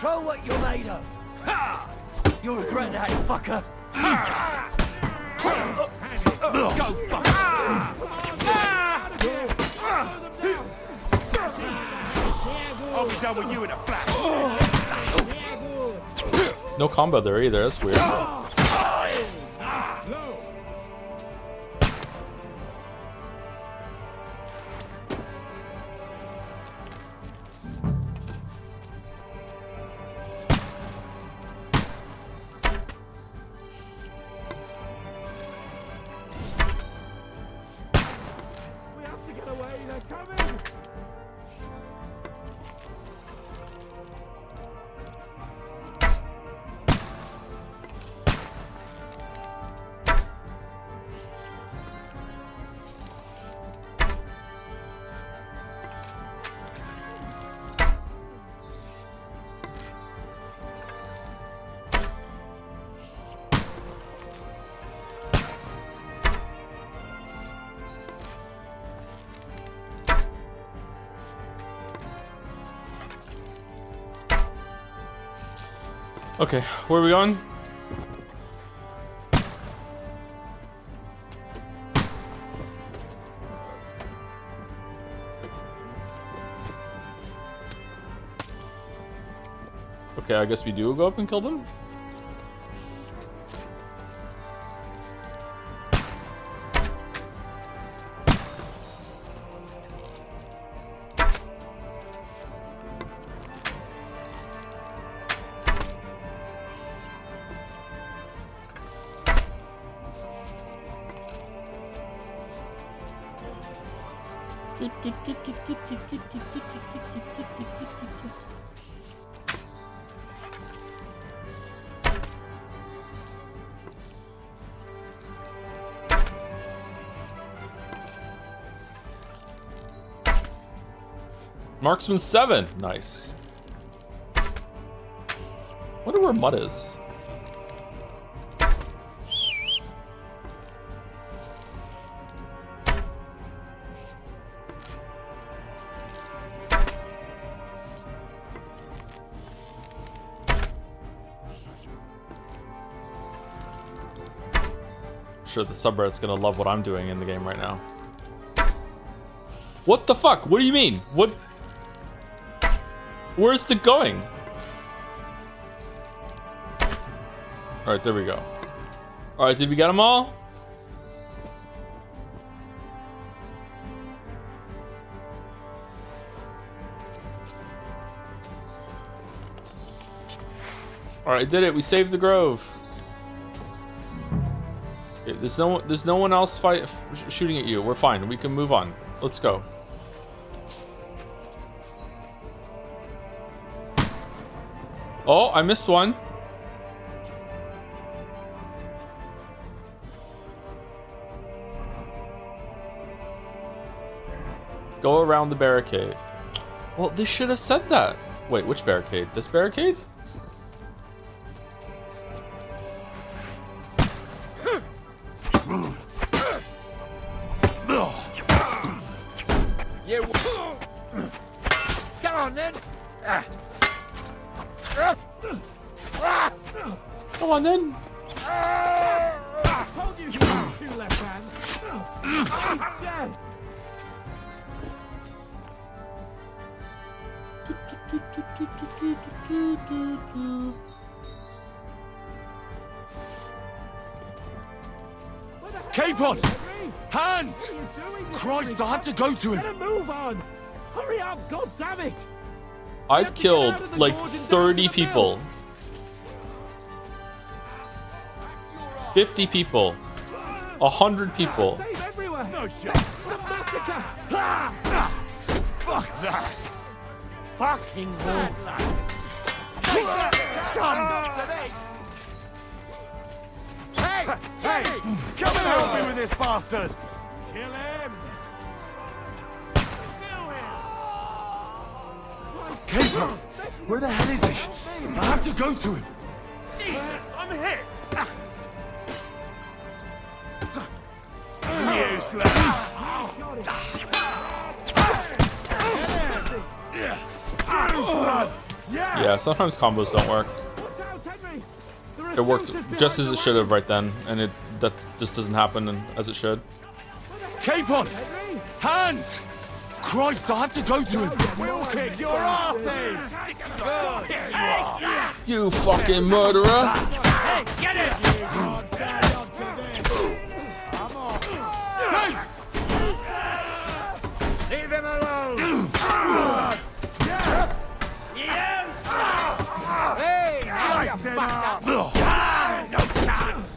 Show what you're made of. You'll regret that, fucker. Go, fucker! I'll be done with you in a flash! No combo there either, that's weird. We have to get away. They're coming. Okay, where are we going? Okay, I guess we do go up and kill them? Marksman 7. Nice. Wonder where Mud is. I'm sure the subreddit's gonna love what I'm doing in the game right now. What the fuck? What do you mean? What? Where's the going? Alright, there we go. Alright, did we get them all? Alright, did it. We saved the grove. Okay, there's no one else shooting at you. We're fine. We can move on. Let's go. Oh, I missed one. Go around the barricade. Well, they should have said that. Wait, which barricade? This barricade? You. Come on then. Come on then. I told you had two left hands. Dead. Capon! Hands! Christ, I have to go to him! Better move on! Hurry up, God damn it! I've killed like 30 people. 50 people. 100 people. No shot! Fuck that! Fucking bullseye! Hey! Hey! Come and help me with this bastard! Kill him! Capon! Where the hell is he? I have to go to him! Jesus, I'm hit! Yeah, sometimes combos don't work. It worked just as it should have right then, and that just doesn't happen as it should. Capon! Hands! Christ, I have to go to him! We'll kick your asses! You fucking murderer! Hey, get it! Leave him alone! Yes! Hey! You bastard! No chance!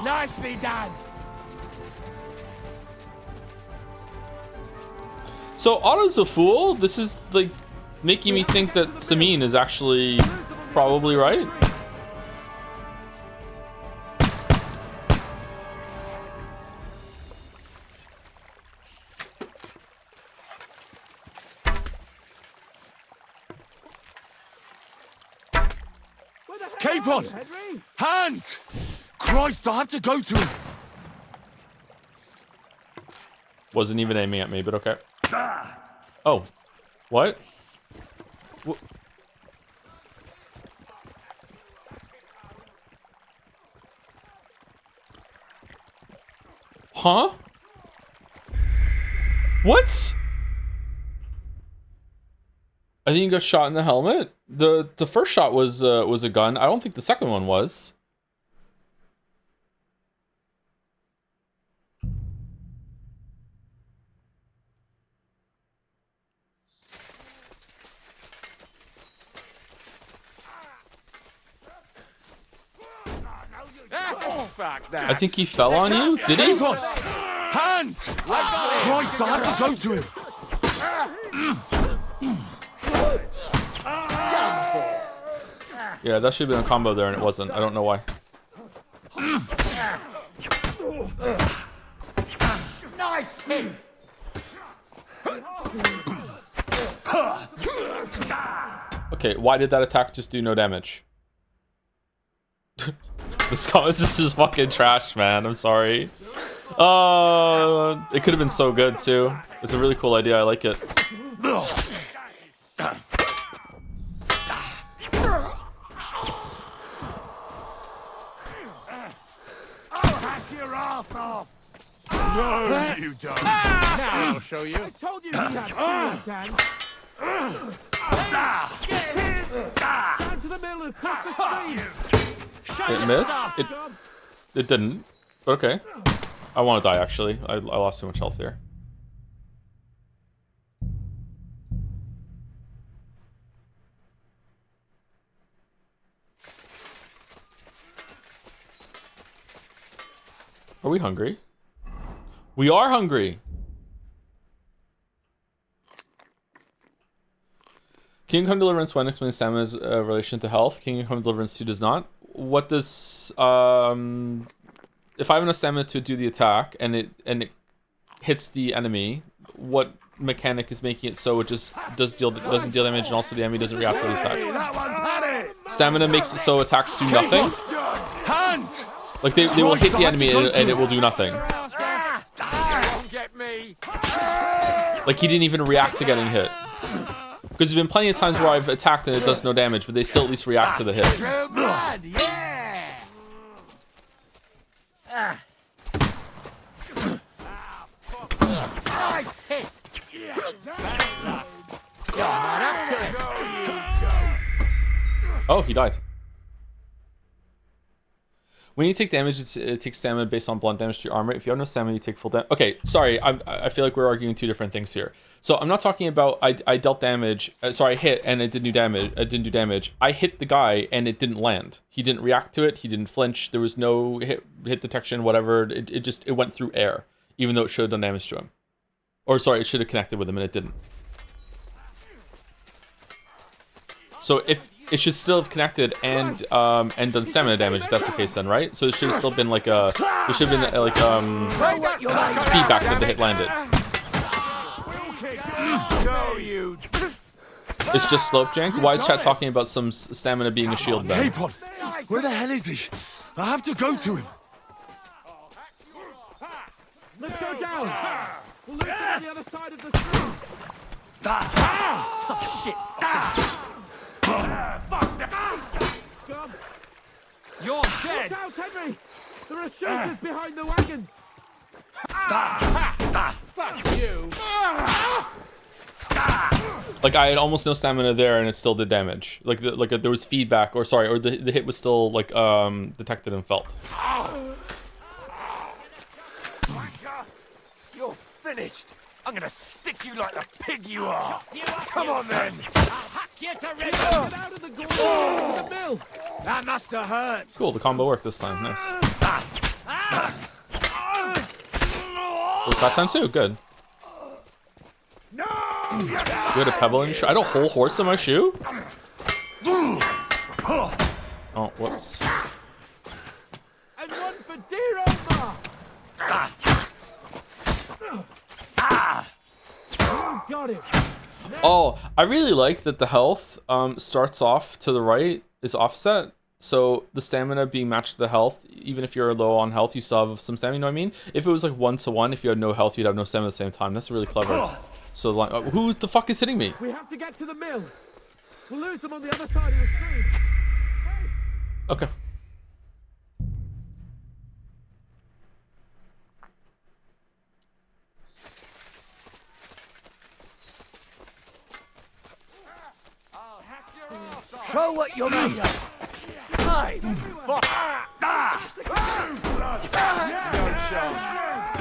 Nicely done! So Otto's a fool? This is like making me think that Samin is actually probably right. Capon! Hands! Christ, I have to go to him! Wasn't even aiming at me, but okay. Oh. What? Huh? What? I think he got shot in the helmet. The first shot was a gun. I don't think the second one was. Oh, fuck that. I think he fell on you. Did he? Hands! Christ, I have to go to him! Yeah, that should have been a combo there, and it wasn't. I don't know why. Nice hit! Okay, why did that attack just do no damage? This is fucking trash, man. I'm sorry. It could have been so good too. It's a really cool idea. I like it. I'll hack your ass off! No, you don't. Now I'll show you. I told you he had Get him! Down to the middle and cut the stream! It missed? It didn't. But okay. I want to die, actually. I lost too much health here. Are we hungry? We are hungry! Kingdom Come Deliverance 1 explains stamina's relation to health. Kingdom Come Deliverance 2 does not. What does if I have enough stamina to do the attack and it hits the enemy, what mechanic is making it so it just doesn't deal damage and also the enemy doesn't react to the attack? Stamina makes it so attacks do nothing. Hands! Like they will hit the enemy and it will do nothing. Get me! Like he didn't even react to getting hit. Because there's been plenty of times where I've attacked and it does no damage, but they still at least react to the hit. True blood, yeah! Nice hit! Oh, he died. When you take damage, it takes stamina based on blunt damage to your armor. If you have no stamina, you take full damage. Okay, sorry, I feel like we're arguing two different things here. So I'm not talking about I dealt damage. Sorry, I hit and it did do damage. It didn't do damage. I hit the guy and it didn't land. He didn't react to it. He didn't flinch. There was no hit detection, whatever. It went through air, even though it should have done damage to him. Or sorry, it should have connected with him and it didn't. So if it should still have connected and done stamina damage, if that's the case then, right? So it should have still been like there should have been like feedback that the hit landed. It's just slope jank. Why is chat talking about some stamina being a shield then? Hey, Pod, where the hell is he? I have to go to him. Let's go down! We'll lose him on the other side of the street! Tough shit! You're dead! Look out, Henry! There are shooters behind the wagons! Fuck you! Like I had almost no stamina there and it still did damage. Like there was feedback, or sorry, or the hit was still like detected and felt. You're finished! I'm gonna stick you like the pig you are! Come on then! Get out of the gorge to the mill! That must have hurt! Cool, the combo worked this time. Nice. Worked that time too. Good. No! You had a pebble in your shoe? I had a whole horse in my shoe? Oh, whoops. And one for dear Omar! You got it! Oh, I really like that the health starts off to the right, is offset. So the stamina being matched to the health, even if you're low on health, you still have some stamina, you know what I mean? If it was like 1-to-1, if you had no health, you'd have no stamina at the same time. That's really clever. So like, who the fuck is hitting me? We have to get to the mill. We'll lose them on the other side of the stream. Okay. Show what you're made of! Five! No chance!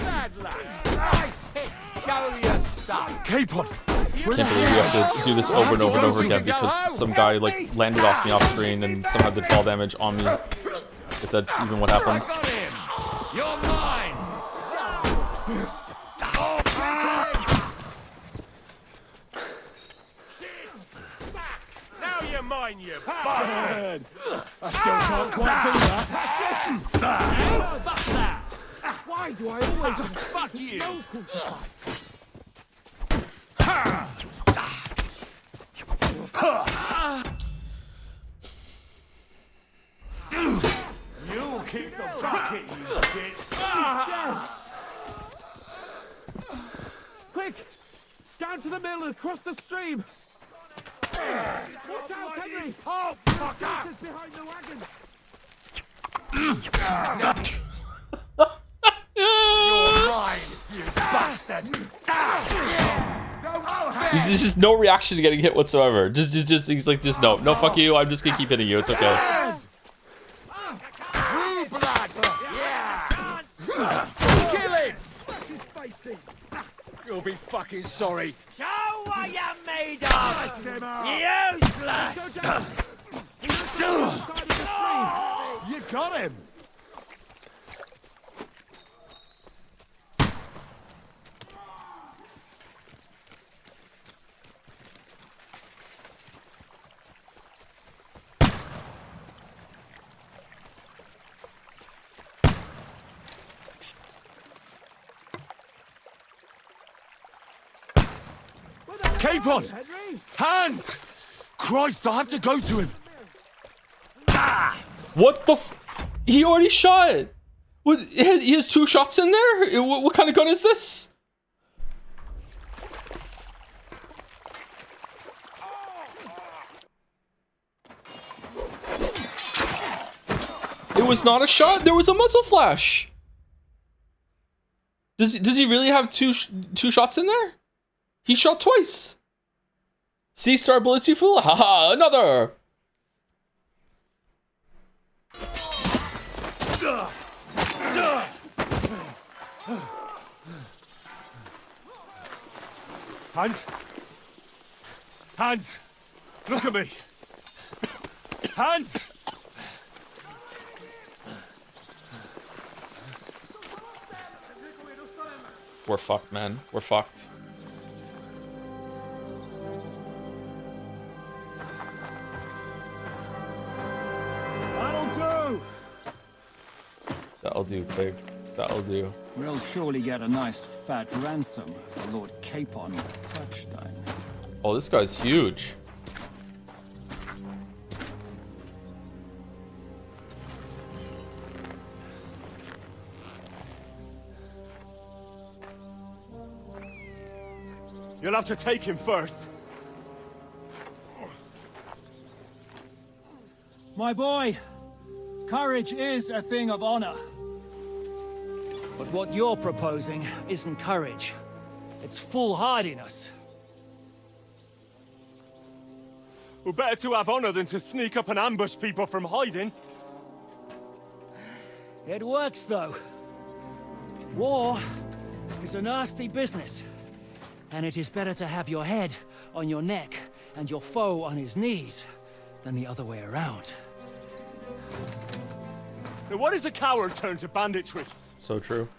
Bad luck! Nice hit! Show your stuff! K-Pod! Can't believe we have to do this over and over and over again because some guy like landed off me off screen and somehow did fall damage on me. If that's even what happened. You're mine! Now you're mine, you bastard! I still can't quite do that. Fuck that! Why do I always... Fuck you! You'll keep the bucket, you bitch! Quick! Down to the mill and across the stream! Watch out, Henry! Oh, fucker! It's behind the wagon! You're mine, you bastard! He's just no reaction to getting hit whatsoever. Just he's like, just no, fuck you. I'm just gonna keep hitting you. It's okay. True blood! Yeah! Kill him! You'll be fucking sorry. Show what you're made of! Useless! You got him! Capon! Hands! Christ, I have to go to him! What the? He already shot. What? He has 2 shots in there. What kind of gun is this? It was not a shot. There was a muzzle flash. Does he really have two shots in there? He shot twice. See, star bullets, you fool. Haha, another. Hans? Hans! Look at me! Hans! We're fucked, man. We're fucked. That'll do! That'll do, pig. That'll do. We'll surely get a nice fat ransom for Lord Capon Touchstone. Oh, this guy's huge. You'll have to take him first. My boy, courage is a thing of honor. But what you're proposing isn't courage. It's foolhardiness. Well, better to have honor than to sneak up and ambush people from hiding. It works, though. War is a nasty business. And it is better to have your head on your neck and your foe on his knees than the other way around. Now, what is a coward turn to banditry? So true.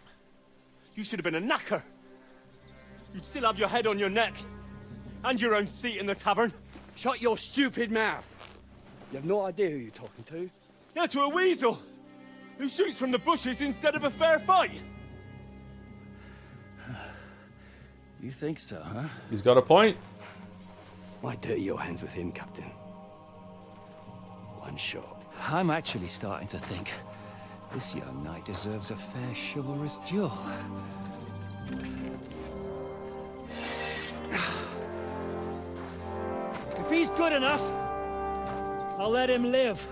You should have been a knacker. You'd still have your head on your neck. And your own seat in the tavern. Shut your stupid mouth. You have no idea who you're talking to. Yeah, to a weasel. Who shoots from the bushes instead of a fair fight. You think so, huh? He's got a point. Why dirty your hands with him, Captain? One shot. I'm actually starting to think this young knight deserves a fair chivalrous duel. If he's good enough, I'll let him live.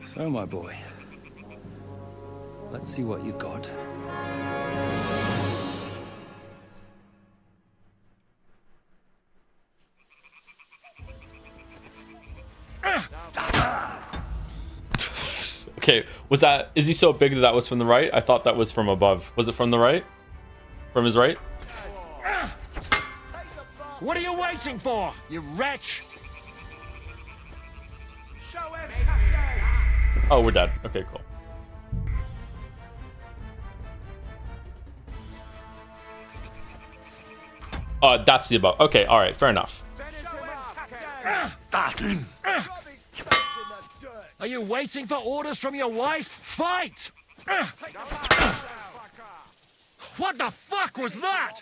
So, my boy, let's see what you got. Okay, is he so big that that was from the right? I thought that was from above. Was it from the right? From his right? What are you waiting for, you wretch? Oh, we're dead. Okay, cool. That's the above. Okay, alright, fair enough. Are you waiting for orders from your wife? Fight! What the fuck was that?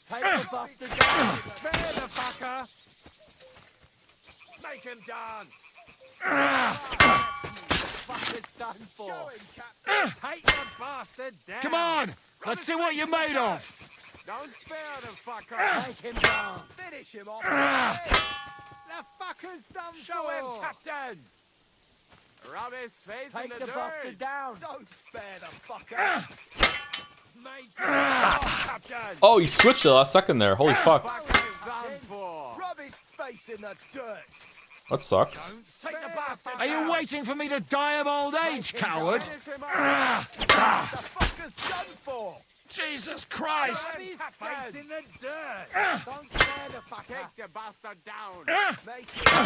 Take the bastard down! Spare the fucker! Make him dance! Fucker's done for! Take the bastard down! Come on! Let's see what you're made of! Don't spare the fucker! Take him down! Finish him off! The fucker's done for! Show him, Captain! Rub his face in the dirt! Take the bastard down! Don't spare the fucker! Make him off, Captain! Oh, he switched the last second there. Holy fuck. Rub his face in the dirt! That sucks. Are you waiting for me to die of old age, coward? Jesus Christ! Rub his face in the dirt! Don't spare the fucker! Take the bastard down! Make him done!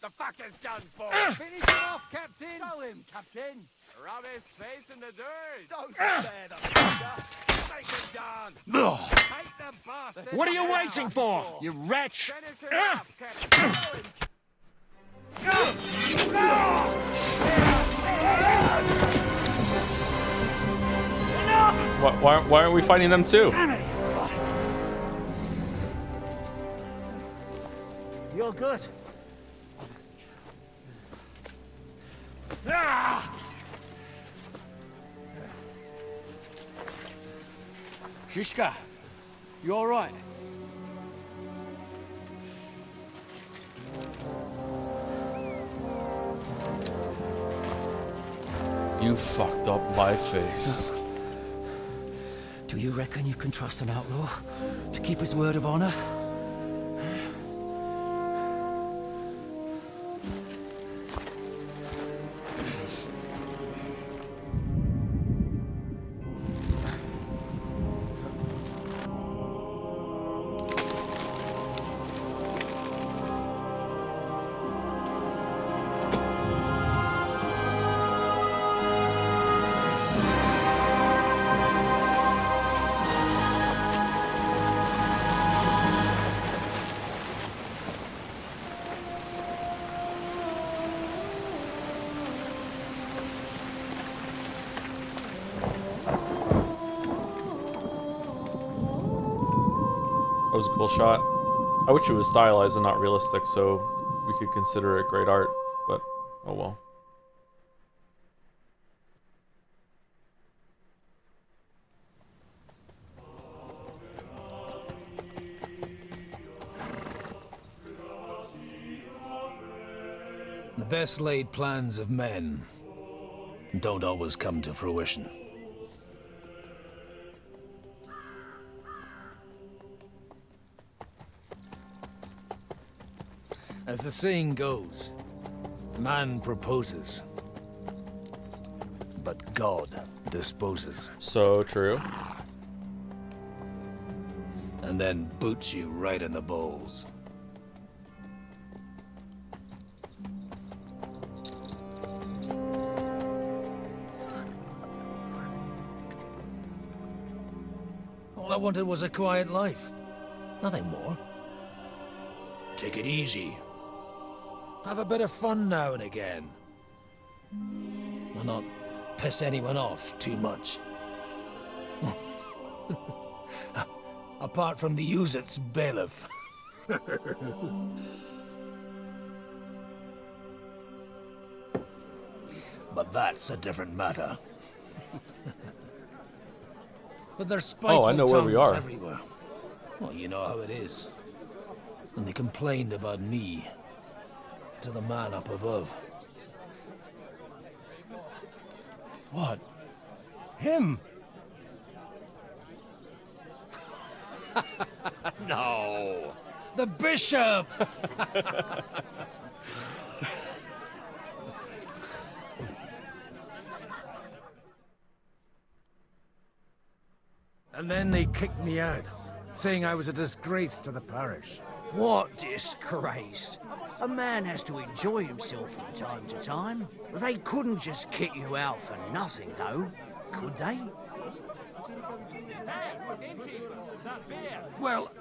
The fucker's done for! Finish him off, Captain! Show him, Captain! Rub his face in the dirt! Don't spare the fucker! Make him done! Take the bastard! What are you waiting for, you wretch? Finish him off, Captain! Why aren't we fighting them too? You're good. Shishka, you all right? You fucked up my face. Do you reckon you can trust an outlaw to keep his word of honor? That was a cool shot. I wish it was stylized and not realistic so we could consider it great art, but oh well. The best laid plans of men don't always come to fruition. As the saying goes, man proposes, but God disposes. So true. And then boots you right in the balls. All I wanted was a quiet life. Nothing more. Take it easy. Have a bit of fun now and again. And not piss anyone off too much. Apart from the Uzit's bailiff. But that's a different matter. But there's spiteful I know where we tongues are. everywhere. Well, you know how it is. And they complained about me to the man up above. What? Him? No. The bishop! And then they kicked me out, saying I was a disgrace to the parish. What disgrace? A man has to enjoy himself from time to time. They couldn't just kick you out for nothing, though, could they? Well,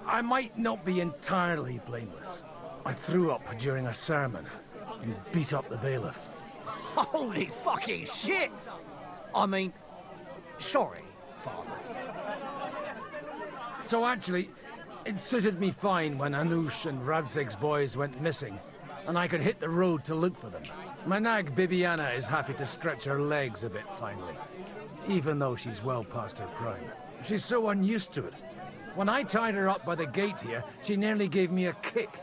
I might not be entirely blameless. I threw up during a sermon and beat up the bailiff. Holy fucking shit! I mean, sorry, Father. So actually, it suited me fine when Anush and Radzig's boys went missing, and I could hit the road to look for them. My nag Bibiana is happy to stretch her legs a bit finally, even though she's well past her prime. She's so unused to it. When I tied her up by the gate here, she nearly gave me a kick.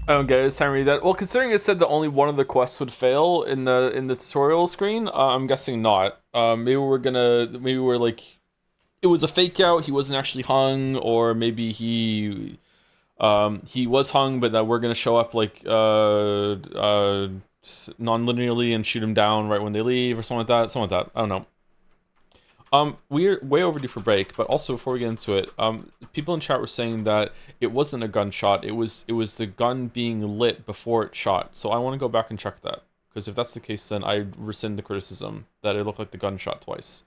I don't get it. It's time to read that. Well, considering it said that only one of the quests would fail in the tutorial screen, I'm guessing not. Maybe we're like, it was a fake out. He wasn't actually hung, or maybe he was hung, but that we're gonna show up like non-linearly and shoot him down right when they leave, or something like that. Something like that. I don't know. We're way overdue for break, but also before we get into it, people in chat were saying that it wasn't a gunshot. It was the gun being lit before it shot. So I want to go back and check that, because if that's the case, then I rescind the criticism that it looked like the gunshot twice,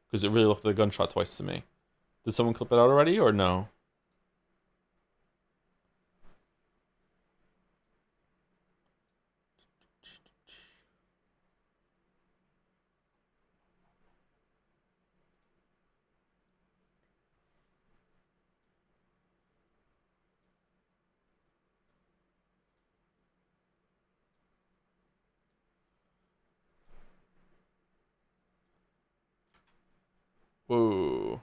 because it really looked like the gunshot twice to me. Did someone clip it out already, or no? Whoa.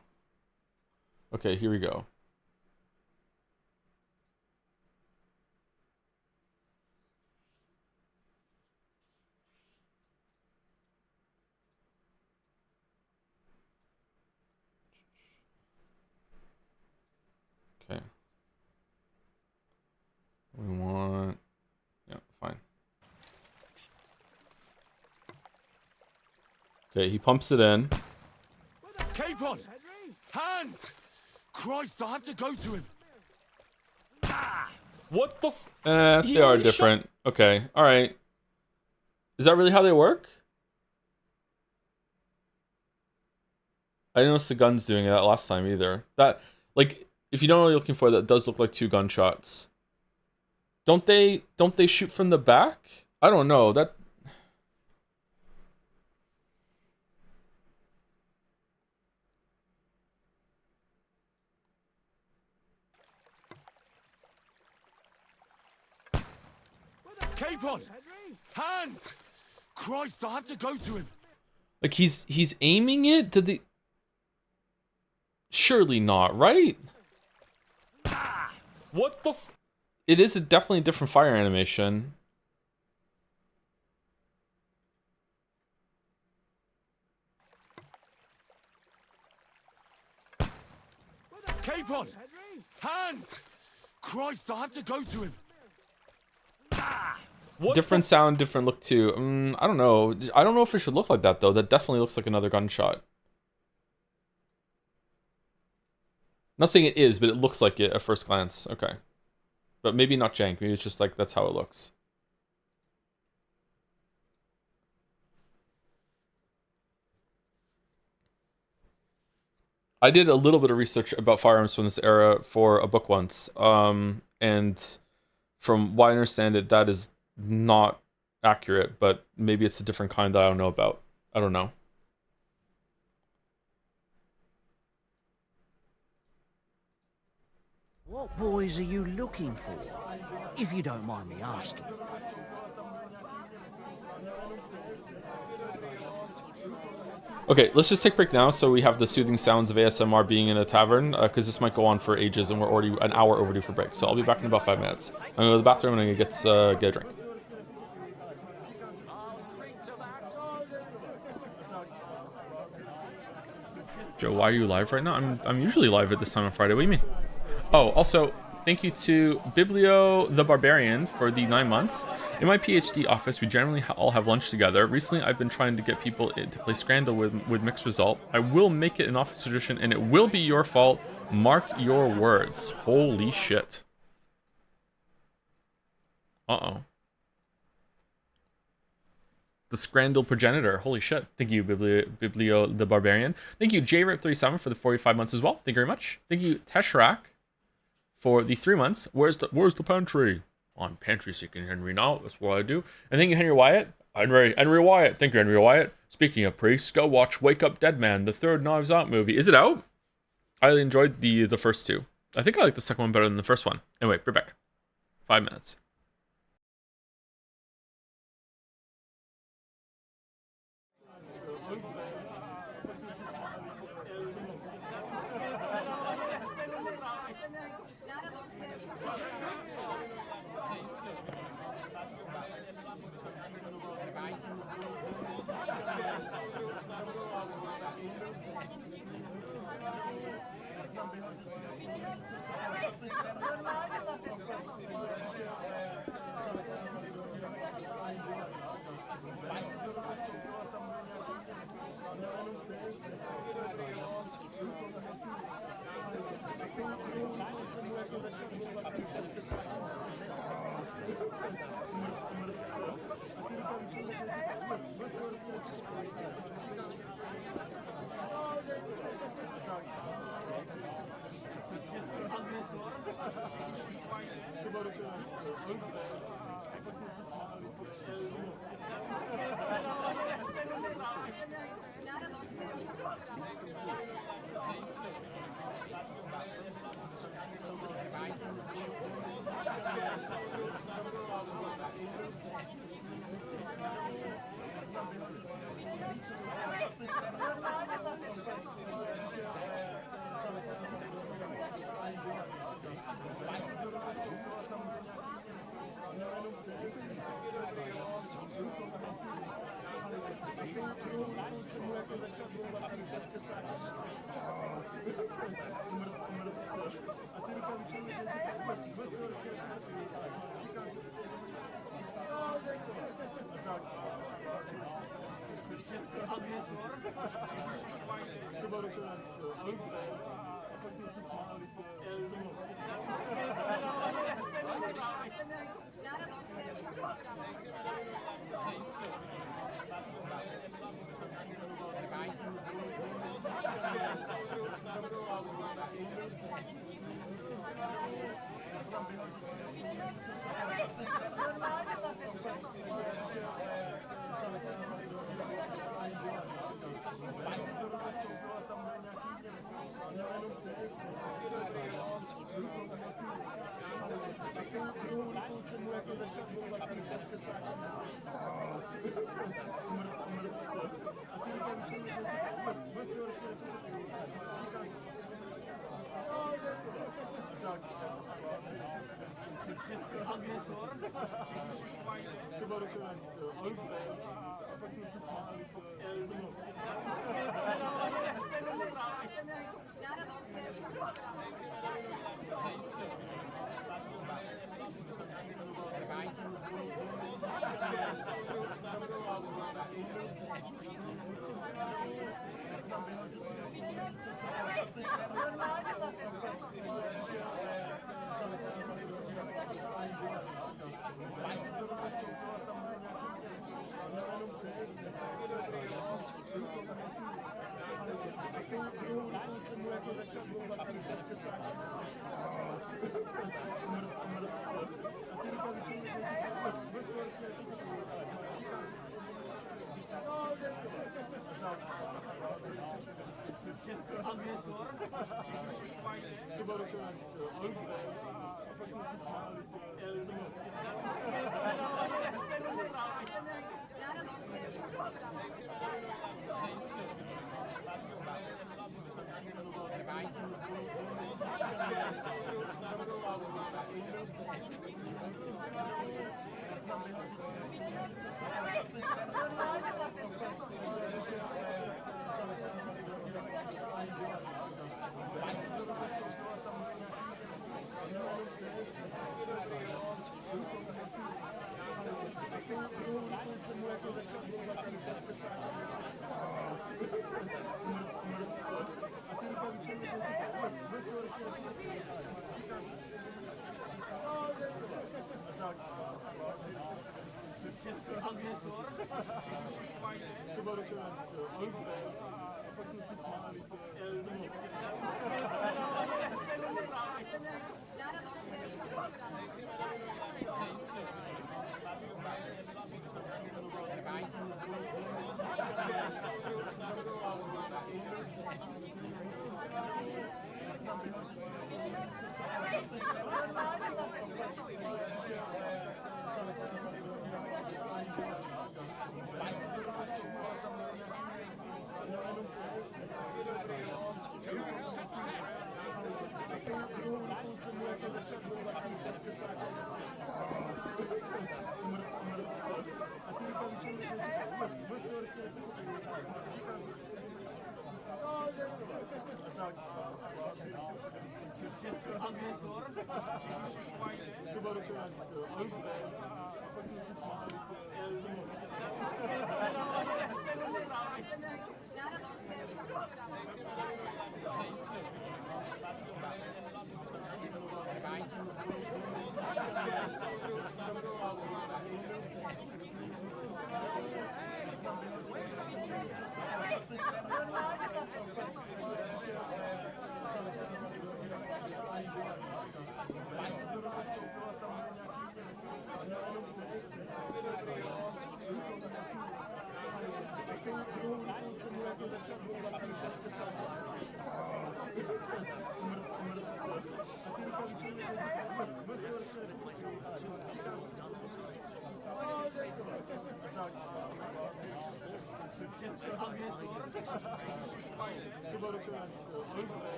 Okay, here we go. Okay. We want... Yeah, fine. Okay, he pumps it in. Capon! Hands! Christ, I had to go to him. What the they are different. Okay, alright. Is that really how they work? I didn't notice the guns doing that last time either. That, like, if you don't know what you're looking for, that does look like two gunshots. Don't they shoot from the back? I don't know. That... Capon! Hands! Christ, I had to go to him. Like, he's aiming it? Did they... Surely not, right? What the f... It is definitely a different fire animation. Capon! Hands! Christ, I had to go to him. Different sound, different look too. I don't know. I don't know if it should look like that though. That definitely looks like another gunshot. Not saying it is, but it looks like it at first glance. Okay. But maybe not jank. Maybe it's just like that's how it looks. I did a little bit of research about firearms from this era for a book once. And from what I understand it, that is not accurate, but maybe it's a different kind that I don't know about. I don't know. What boys are you looking for, if you don't mind me asking? Okay, let's just take a break now so we have the soothing sounds of ASMR being in a tavern, because this might go on for ages and we're already an hour overdue for break. So I'll be back in about 5 minutes. I'm gonna go to the bathroom and I'm gonna get a drink. Joe, why are you live right now? I'm usually live at this time on Friday. What do you mean? Oh, also, thank you to Biblio the Barbarian for the 9 months. In my PhD office, we generally all have lunch together. Recently, I've been trying to get people to play Scrandal with mixed result. I will make it an office tradition, and it will be your fault. Mark your words. Holy shit. Uh-oh. The Scrandal Progenitor. Holy shit. Thank you, Biblio the Barbarian. Thank you, JRip37 for the 45 months as well. Thank you very much. Thank you, Teshrak, for the 3 months. Where's the pantry? I'm pantry seeking, Henry, now. That's what I do. And thank you, Henry Wyatt. Henry Wyatt. Thank you, Henry Wyatt. Speaking of priests, go watch Wake Up Dead Man, the third Knives Out movie. Is it out? I enjoyed the first two. I think I like the second one better than the first one. Anyway, we're back. 5 minutes.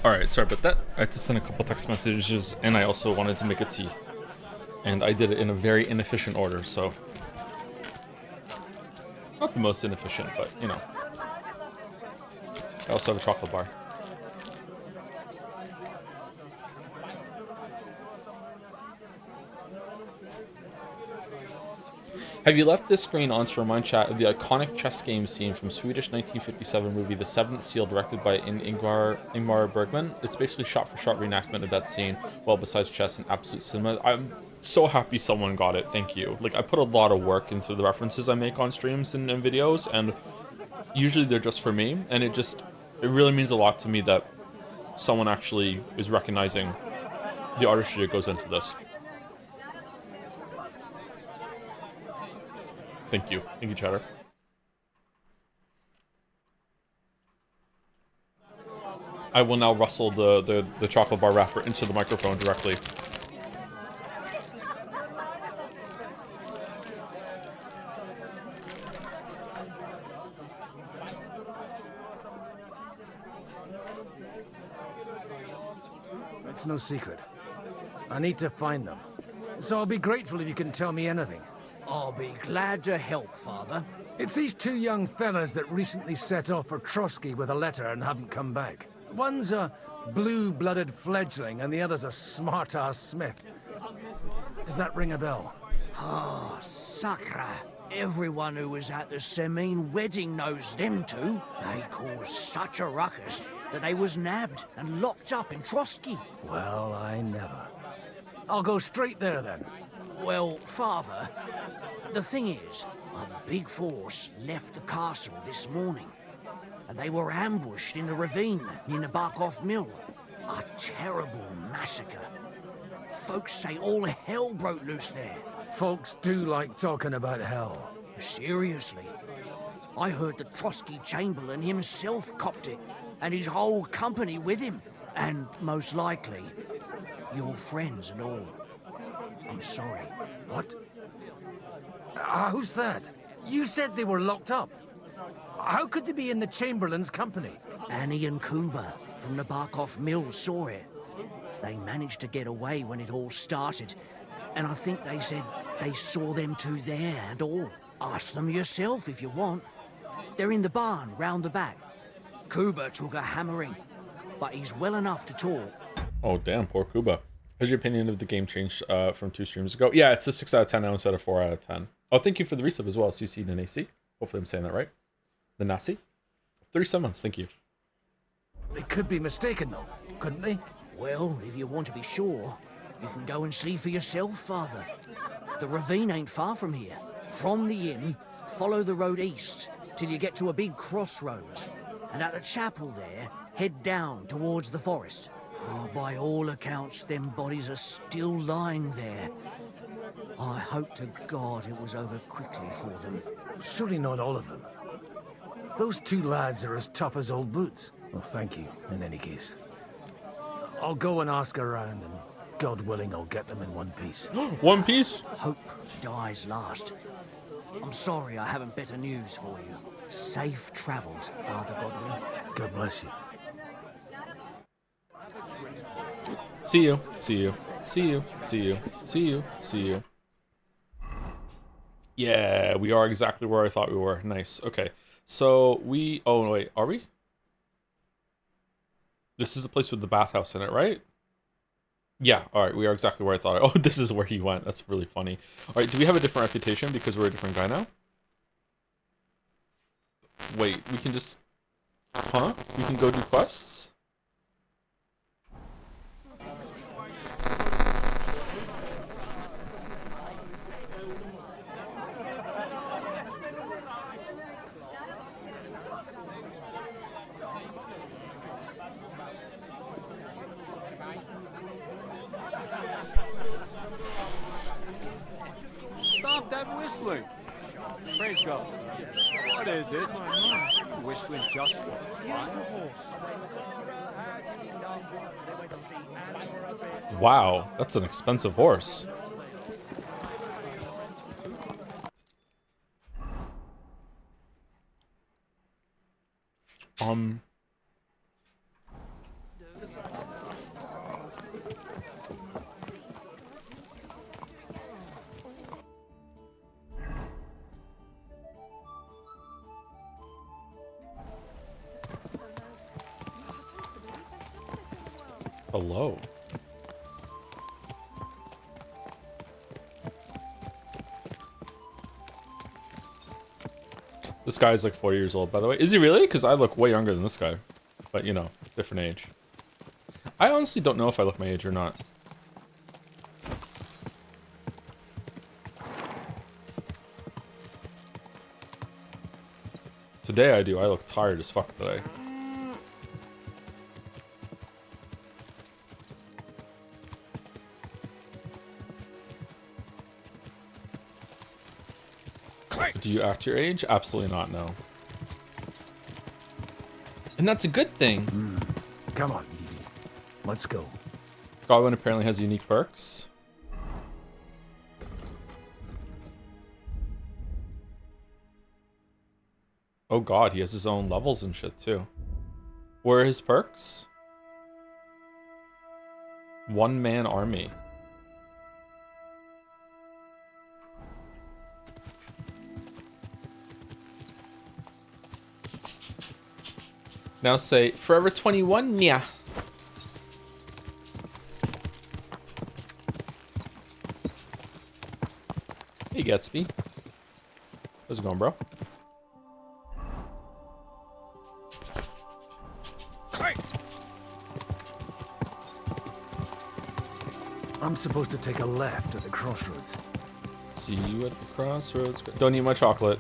Alright, sorry about that. I had to send a couple text messages, and I also wanted to make a tea. And I did it in a very inefficient order, so... Not the most inefficient, but, you know. I also have a chocolate bar. Have you left this screen on to remind chat of the iconic chess game scene from Swedish 1957 movie The Seventh Seal, directed by Ingmar Bergman? It's basically shot-for-shot reenactment of that scene, well, besides chess and absolute cinema. I'm so happy someone got it, thank you. Like, I put a lot of work into the references I make on streams and videos, and usually they're just for me, and it really means a lot to me that someone actually is recognizing the artistry that goes into this. Thank you. Thank you, Chatter. I will now rustle the chocolate bar wrapper into the microphone directly. It's no secret. I need to find them. So I'll be grateful if you can tell me anything. I'll be glad to help, Father. It's these two young fellas that recently set off for Trotsky with a letter and haven't come back. One's a blue-blooded fledgling and the other's a smart-ass smith. Does that ring a bell? Ah, Sakra. Everyone who was at the Semine wedding knows them two. They caused such a ruckus that they was nabbed and locked up in Trotsky. Well, I never. I'll go straight there then. Well, Father, the thing is, a big force left the castle this morning, and they were ambushed in the ravine near the Barkoff Mill. A terrible massacre. Folks say all hell broke loose there. Folks do like talking about hell. Seriously. I heard the Trotsky Chamberlain himself copped it, and his whole company with him. And most likely, your friends and all. I'm sorry. What? Who's that? You said they were locked up. How could they be in the Chamberlain's company? Annie and Coomber from the Barkoff Mill saw it. They managed to get away when it all started, and I think they said they saw them two there and all. Ask them yourself if you want. They're in the barn round the back. Kuba took a hammering, but he's well enough to talk. Oh, damn, poor Kuba. Has your opinion of the game changed from 2 streams ago? Yeah, it's a 6 out of 10 now instead of 4 out of 10. Oh, thank you for the resub as well, CC and AC. Hopefully I'm saying that right. The Nasi. 37 months, thank you. They could be mistaken, though, couldn't they? Well, if you want to be sure, you can go and see for yourself, Father. The ravine ain't far from here. From the inn, follow the road east till you get to a big crossroads. And at the chapel there, head down towards the forest. Oh, by all accounts, them bodies are still lying there. I hope to God it was over quickly for them. Surely not all of them. Those 2 lads are as tough as old boots. Well, thank you, in any case. I'll go and ask around, and God willing, I'll get them in one piece. One piece? Hope dies last. I'm sorry I haven't better news for you. Safe travels, Father Godwin. God bless you. See you. See you. See you. See you. See you. See you. Yeah, we are exactly where I thought we were. Nice. Okay. So we... Oh, wait. Are we? This is the place with the bathhouse in it, right? Yeah. All right. We are exactly where I thought. Oh, this is where he went. That's really funny. All right. Do we have a different reputation because we're a different guy now? Wait. We can just... Huh? We can go do quests? Stop that whistling! Praise God. What is it? Whistling just for fun? Wow, that's an expensive horse. Hello. This guy's like 4 years old, by the way. Is he really? Because I look way younger than this guy. But, you know, different age. I honestly don't know if I look my age or not. Today I do. I look tired as fuck today. Do you act your age? Absolutely not, no. And that's a good thing. Come on, let's go. Godwin apparently has unique perks. Oh god, he has his own levels and shit too. Where are his perks? One-man army. Now say, Forever 21, yeah. Hey, Gatsby. How's it going, bro? I'm supposed to take a left at the crossroads. See you at the crossroads. Don't eat my chocolate.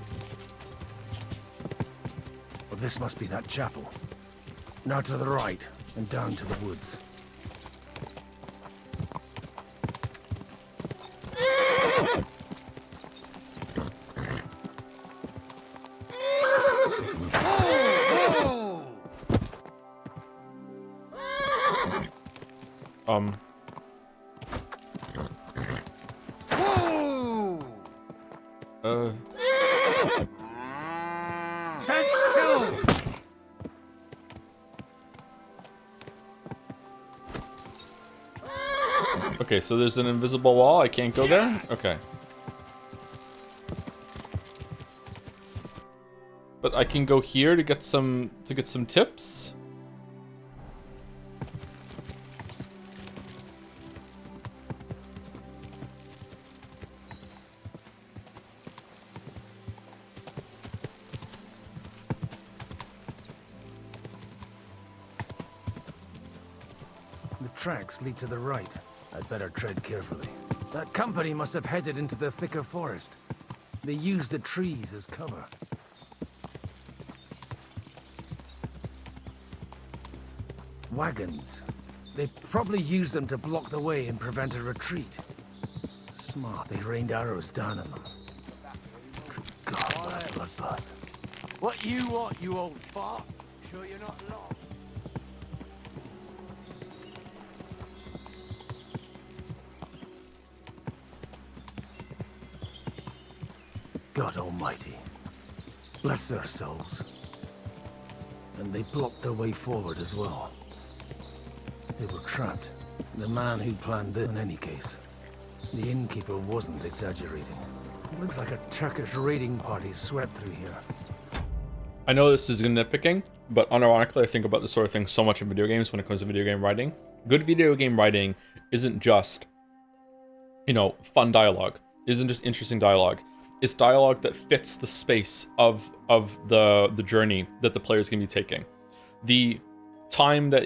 Well, this must be that chapel. Now to the right, and down to the woods. Stand still! Okay, so there's an invisible wall. I can't go there? Okay. But I can go here to get some tips. The tracks lead to the right. I'd better tread carefully. That company must have headed into the thicker forest. They used the trees as cover. Wagons. They probably used them to block the way and prevent a retreat. Smart. They rained arrows down on them. God, what a bloodbath. What you want, you old fart? Sure you're not lost? God Almighty. Bless their souls. And they blocked their way forward as well. They were trapped. The man who planned this, in any case. The innkeeper wasn't exaggerating. It looks like a Turkish raiding party swept through here. I know this is nitpicking, but unironically, I think about this sort of thing so much in video games when it comes to video game writing. Good video game writing isn't just, you know, fun dialogue. It isn't just interesting dialogue. It's dialogue that fits the space of the journey that the player's gonna be taking. The time that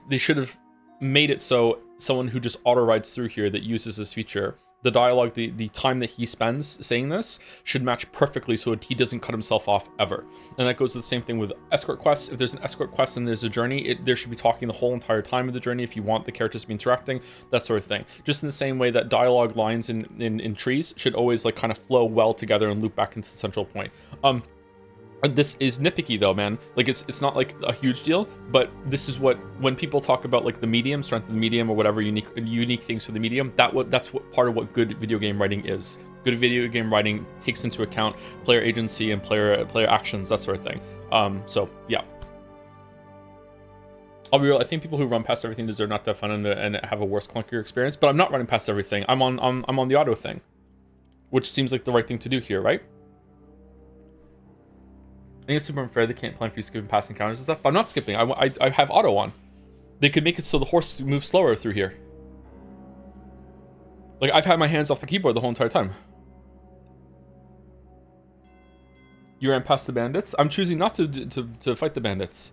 they should have made it so someone who just auto rides through here that uses this feature, the dialogue, the time that he spends saying this should match perfectly so he doesn't cut himself off ever. And that goes to the same thing with escort quests. If there's an escort quest and there's a journey, there should be talking the whole entire time of the journey if you want the characters to be interacting, that sort of thing. Just in the same way that dialogue lines in trees should always like kind of flow well together and loop back into the central point. This is nitpicky though, man. Like it's not like a huge deal, but this is what, when people talk about like the medium, strength of the medium, or whatever unique things for the medium, that's what part of what good video game writing is. Good video game writing takes into account player agency and player actions, that sort of thing. So yeah. I'll be real, I think people who run past everything deserve not to have fun and have a worse, clunkier experience, but I'm not running past everything. I'm on the auto thing, which seems like the right thing to do here, right? I think it's super unfair they can't plan for you skipping past encounters and stuff. I'm not skipping. I have auto on. They could make it so the horse moves slower through here. Like, I've had my hands off the keyboard the whole entire time. You ran past the bandits? I'm choosing not to fight the bandits.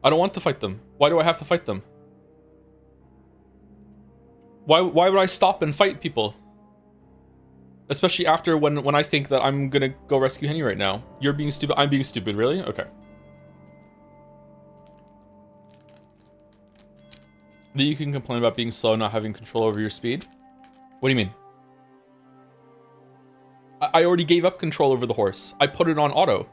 I don't want to fight them. Why do I have to fight them? Why would I stop and fight people? Especially after when I think that I'm gonna go rescue Henry right now. You're being stupid. I'm being stupid, really? Okay. That you can complain about being slow, not having control over your speed? What do you mean? I already gave up control over the horse. I put it on auto.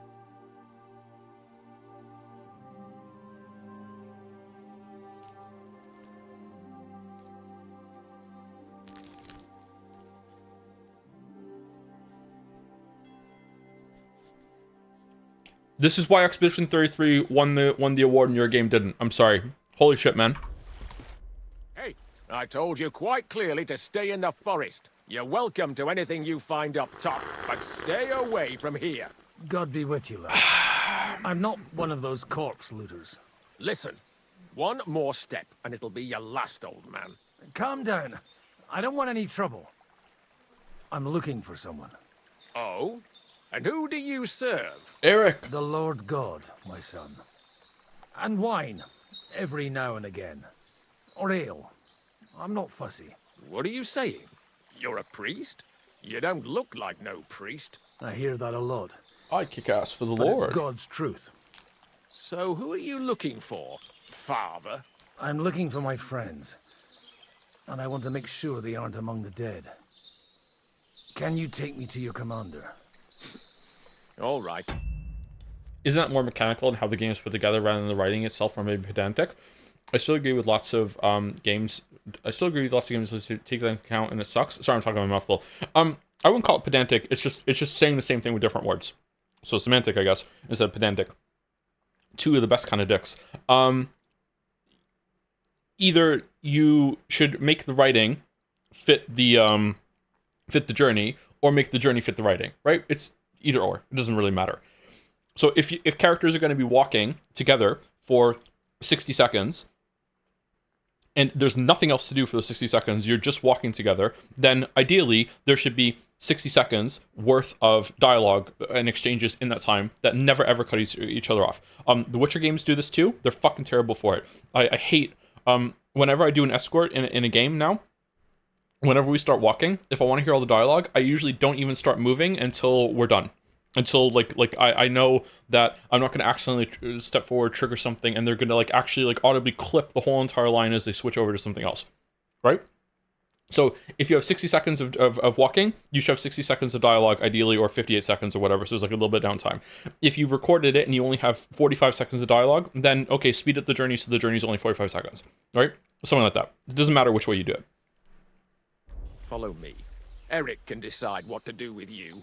This is why Expedition 33 won the award and your game didn't. I'm sorry. Holy shit, man. Hey, I told you quite clearly to stay in the forest. You're welcome to anything you find up top, but stay away from here. God be with you, lad. I'm not one of those corpse looters. Listen, one more step and it'll be your last, old man. Calm down. I don't want any trouble. I'm looking for someone. Oh? And who do you serve? Eric. The Lord God, my son. And wine, every now and again. Or ale. I'm not fussy. What are you saying? You're a priest? You don't look like no priest. I hear that a lot. I kick ass for the But Lord. it's God's truth. So who are you looking for, Father? I'm looking for my friends. And I want to make sure they aren't among the dead. Can you take me to your commander? All right. Isn't that more mechanical in how the game is put together rather than the writing itself, or maybe pedantic? I still agree with lots of games. I still agree with lots of games that take that into account, and it sucks. Sorry, I'm talking my mouthful. I wouldn't call it pedantic. It's just saying the same thing with different words. So semantic, I guess, instead of pedantic. Two of the best kind of dicks. Either you should make the writing fit the journey, or make the journey fit the writing. Right? It's either or. It doesn't really matter. So if characters are going to be walking together for 60 seconds, and there's nothing else to do for those 60 seconds, you're just walking together, then ideally there should be 60 seconds worth of dialogue and exchanges in that time that never ever cut each other off. The Witcher games do this too. They're fucking terrible for it. I hate, whenever I do an escort in a game now, whenever we start walking, if I want to hear all the dialogue, I usually don't even start moving until we're done. Until I know that I'm not going to accidentally step forward, trigger something, and they're going to actually audibly clip the whole entire line as they switch over to something else, right? So if you have 60 seconds of walking, you should have 60 seconds of dialogue, ideally, or 58 seconds or whatever. So there's a little bit of downtime. If you've recorded it and you only have 45 seconds of dialogue, then okay, speed up the journey so the journey is only 45 seconds, right? Something like that. It doesn't matter which way you do it. Follow me. Eric can decide what to do with you.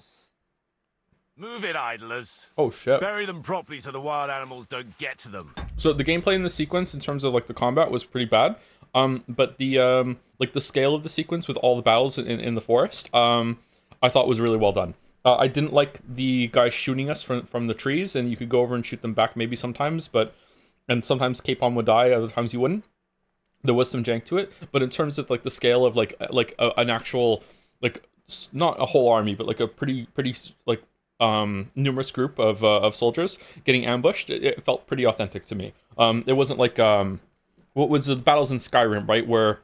Move it, idlers. Oh shit. Bury them properly so the wild animals don't get to them. So the gameplay in the sequence in terms of the combat was pretty bad. But the the scale of the sequence with all the battles in the forest, I thought was really well done. I didn't like the guys shooting us from the trees, and you could go over and shoot them back maybe sometimes, and sometimes Capon would die, other times you wouldn't. There was some jank to it, but in terms of the scale of an actual not a whole army, but a pretty numerous group of soldiers getting ambushed, it felt pretty authentic to me. It wasn't what was the battles in Skyrim, right, where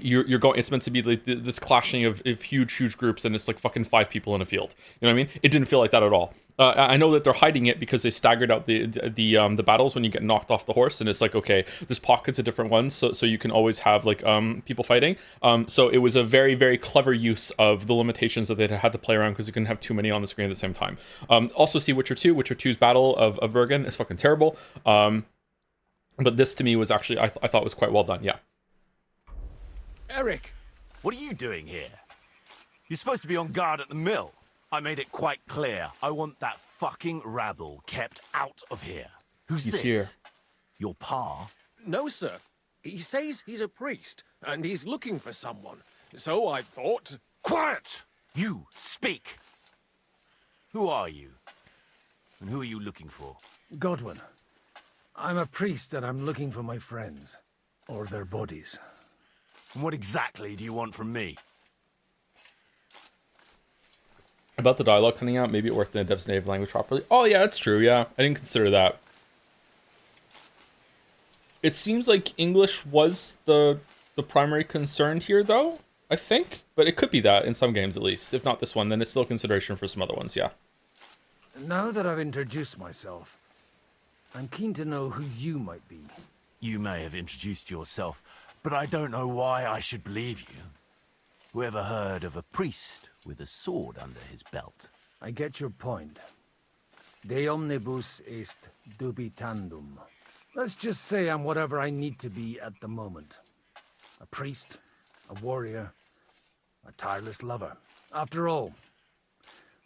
you're going, it's meant to be this clashing of huge groups, and it's fucking 5 people in a field. You know what I mean? It didn't feel like that at all. I know that they're hiding it because they staggered out the battles when you get knocked off the horse, and it's okay, there's pockets of different ones, so you can always have people fighting. So it was a very, very clever use of the limitations that they had to play around, because you couldn't have too many on the screen at the same time. Also see Witcher 2. Witcher 2's Battle of Vergen is fucking terrible. But this to me was actually, I thought was quite well done, yeah. Eric, what are you doing here? You're supposed to be on guard at the mill. I made it quite clear. I want that fucking rabble kept out of here. Who's He's this? here. Your pa? No, sir. He says he's a priest, and he's looking for someone. So I thought... Quiet! You, speak! Who are you? And who are you looking for? Godwin. I'm a priest, and I'm looking for my friends. Or their bodies. And what exactly do you want from me? About the dialogue coming out, maybe it worked in the dev's native language properly. Oh yeah, that's true, yeah. I didn't consider that. It seems like English was the primary concern here, though, I think. But it could be that, in some games at least. If not this one, then it's still a consideration for some other ones, yeah. Now that I've introduced myself, I'm keen to know who you might be. You may have introduced yourself, but I don't know why I should believe you. Whoever heard of a priest with a sword under his belt? I get your point. De omnibus est dubitandum. Let's just say I'm whatever I need to be at the moment. A priest, a warrior, a tireless lover. After all,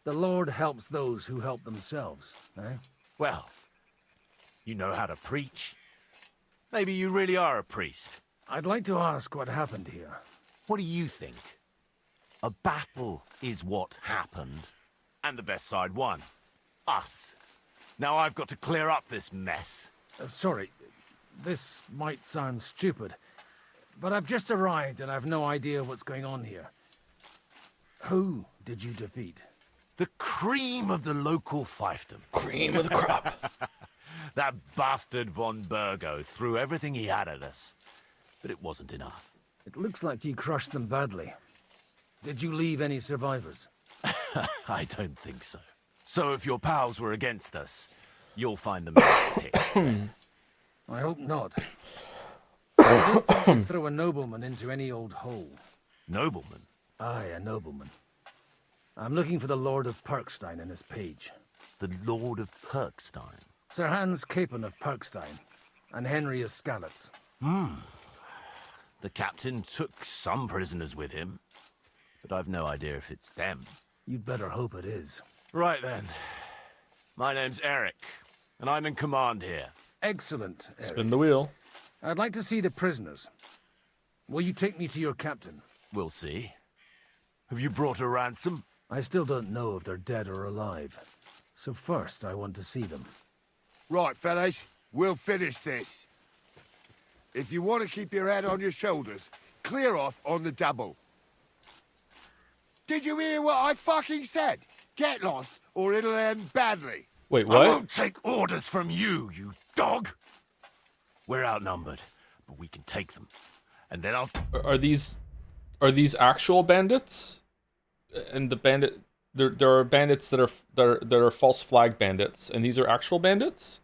the Lord helps those who help themselves, eh? Well, you know how to preach. Maybe you really are a priest. I'd like to ask what happened here. What do you think? A battle is what happened. And the best side won. Us. Now I've got to clear up this mess. Sorry, this might sound stupid, but I've just arrived and I've no idea what's going on here. Who did you defeat? The cream of the local fiefdom. Cream of the crop. That bastard von Burgo threw everything he had at us. But it wasn't enough. It looks like you crushed them badly. Did you leave any survivors? I don't think so. So if your pals were against us, you'll find them picked. I hope not. I don't think you'd throw a nobleman into any old hole. Nobleman? Aye, a nobleman. I'm looking for the Lord of Perkstein and his page. The Lord of Perkstein? Sir Hans Capon of Perkstein, and Henry of Skalitz. The captain took some prisoners with him, but I've no idea if it's them. You'd better hope it is. Right then. My name's Eric, and I'm in command here. Excellent, Eric. Spin the wheel. I'd like to see the prisoners. Will you take me to your captain? We'll see. Have you brought a ransom? I still don't know if they're dead or alive. So first, I want to see them. Right, fellas, we'll finish this. If you want to keep your head on your shoulders, clear off on the double. Did you hear what I fucking said? Get lost, or it'll end badly. Wait, I what? won't take orders from you, you dog! We're outnumbered, but we can take them. And then I'll... Are these actual bandits? And the bandit... There are bandits that are false flag bandits, and these are actual bandits?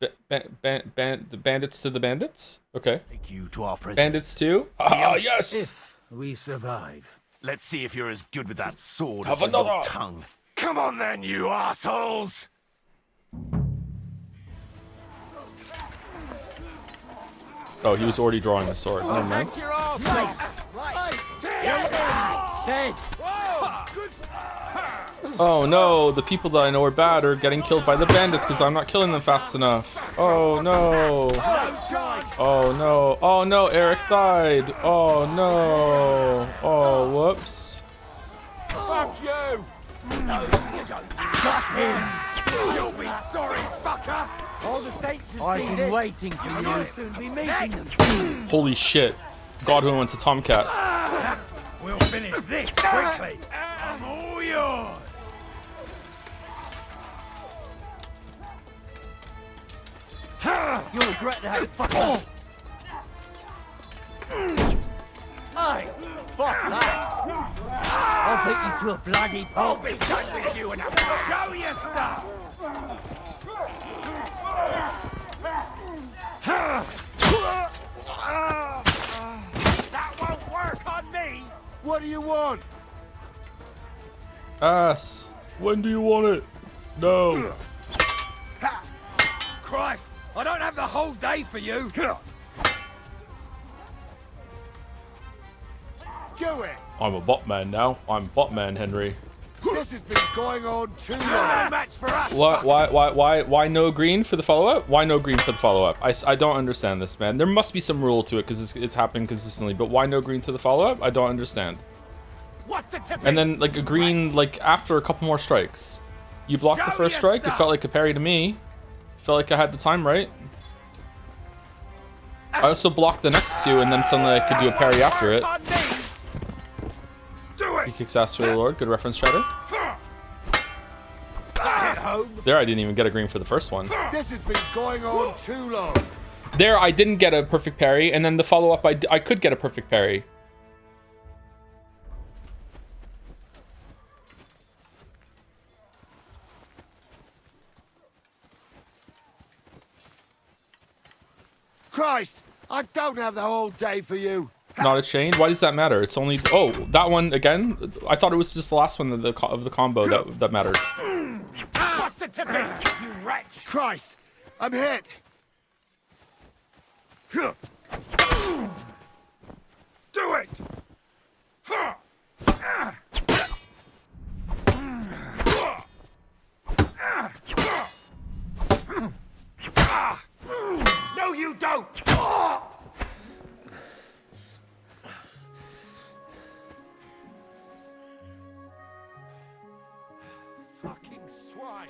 The bandits to the bandits? Okay. Take you to our prison. Bandits too? Ah, yes! If we survive. Let's see if you're as good with that sword Have as with your another. tongue. Come on then, you assholes! Oh, he was already drawing the sword. Never mind. Oh no, the people that I know are bad are getting killed by the bandits because I'm not killing them fast enough. Oh no. Oh no. Oh no, Eric died. Oh no. Oh, whoops. Fuck you! No, you don't. Got him! You'll be sorry, fucker! All the saints have I've seen been this. waiting for you. You'll soon be meeting them. Holy shit. God who went to Tomcat. We'll finish this quickly. I'm all yours. You'll regret that, fucker. Aye, fuck that. I'll beat you to a bloody pulp. I'll be done with you in a minute. Show your stuff. That won't work on me. What do you want? Ass. When do you want it? No. Christ, I don't have the whole day for you. Do it. I'm a botman now. I'm botman, Henry. This has been going on too No long. match for us. Why no green for the follow-up? Why no green for the follow-up? I don't understand this, man. There must be some rule to it because it's happening consistently, but why no green to the follow-up? I don't understand. What's the tip? And then, like, a green, like, after a couple more strikes. You blocked the first strike, it felt like a parry to me. Felt like I had the time right. I also blocked the next two, and then suddenly I could do a parry after it. He kicks ass to the Lord. Good reference, Shatter. There, I didn't even get a green for the first one. This has been going on too long. There, I didn't get a perfect parry, and then the follow-up, I could get a perfect parry. Christ, I don't have the whole day for you. Not a chain? Why does that matter? It's only... Oh, that one again? I thought it was just the last one of the combo that mattered. What's the tip? You wretch! Christ, I'm hit. Do it! No, you don't! Fucking swine.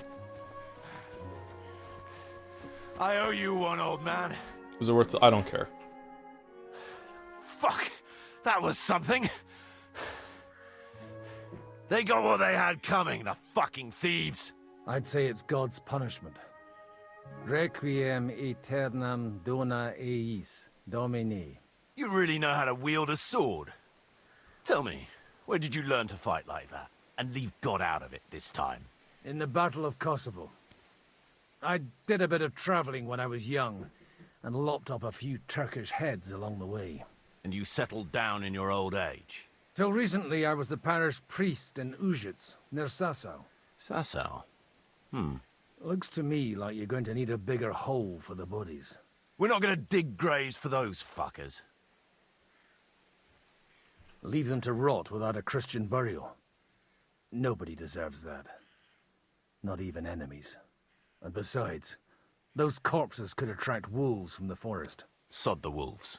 I owe you one, old man. Was it worth it? I don't care. Fuck. That was something. They got what they had coming, the fucking thieves. I'd say it's God's punishment. Requiem aeternam dona eis, Domini. You really know how to wield a sword. Tell me, where did you learn to fight like that? And leave God out of it this time? In the Battle of Kosovo. I did a bit of traveling when I was young, and lopped up a few Turkish heads along the way. And you settled down in your old age? Till recently, I was the parish priest in Užice, near Sasau. Sasau? Looks to me like you're going to need a bigger hole for the bodies. We're not going to dig graves for those fuckers. Leave them to rot without a Christian burial. Nobody deserves that. Not even enemies. And besides, those corpses could attract wolves from the forest. Sod the wolves.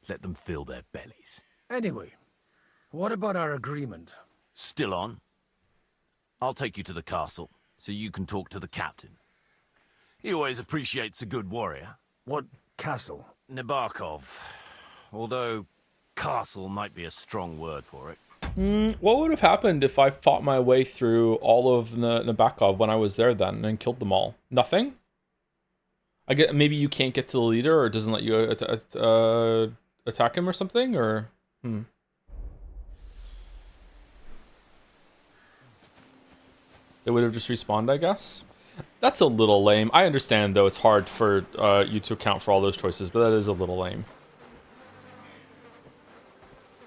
Let them fill their bellies. Anyway, what about our agreement? Still on? I'll take you to the castle, so you can talk to the captain. He always appreciates a good warrior. What castle? Nabokov. Although, castle might be a strong word for it. What would have happened if I fought my way through all of Nabokov when I was there then and killed them all? Nothing? I get maybe you can't get to the leader, or it doesn't let you attack him or something, or They would have just respawned, I guess. That's a little lame. I understand though; it's hard for you to account for all those choices, but that is a little lame.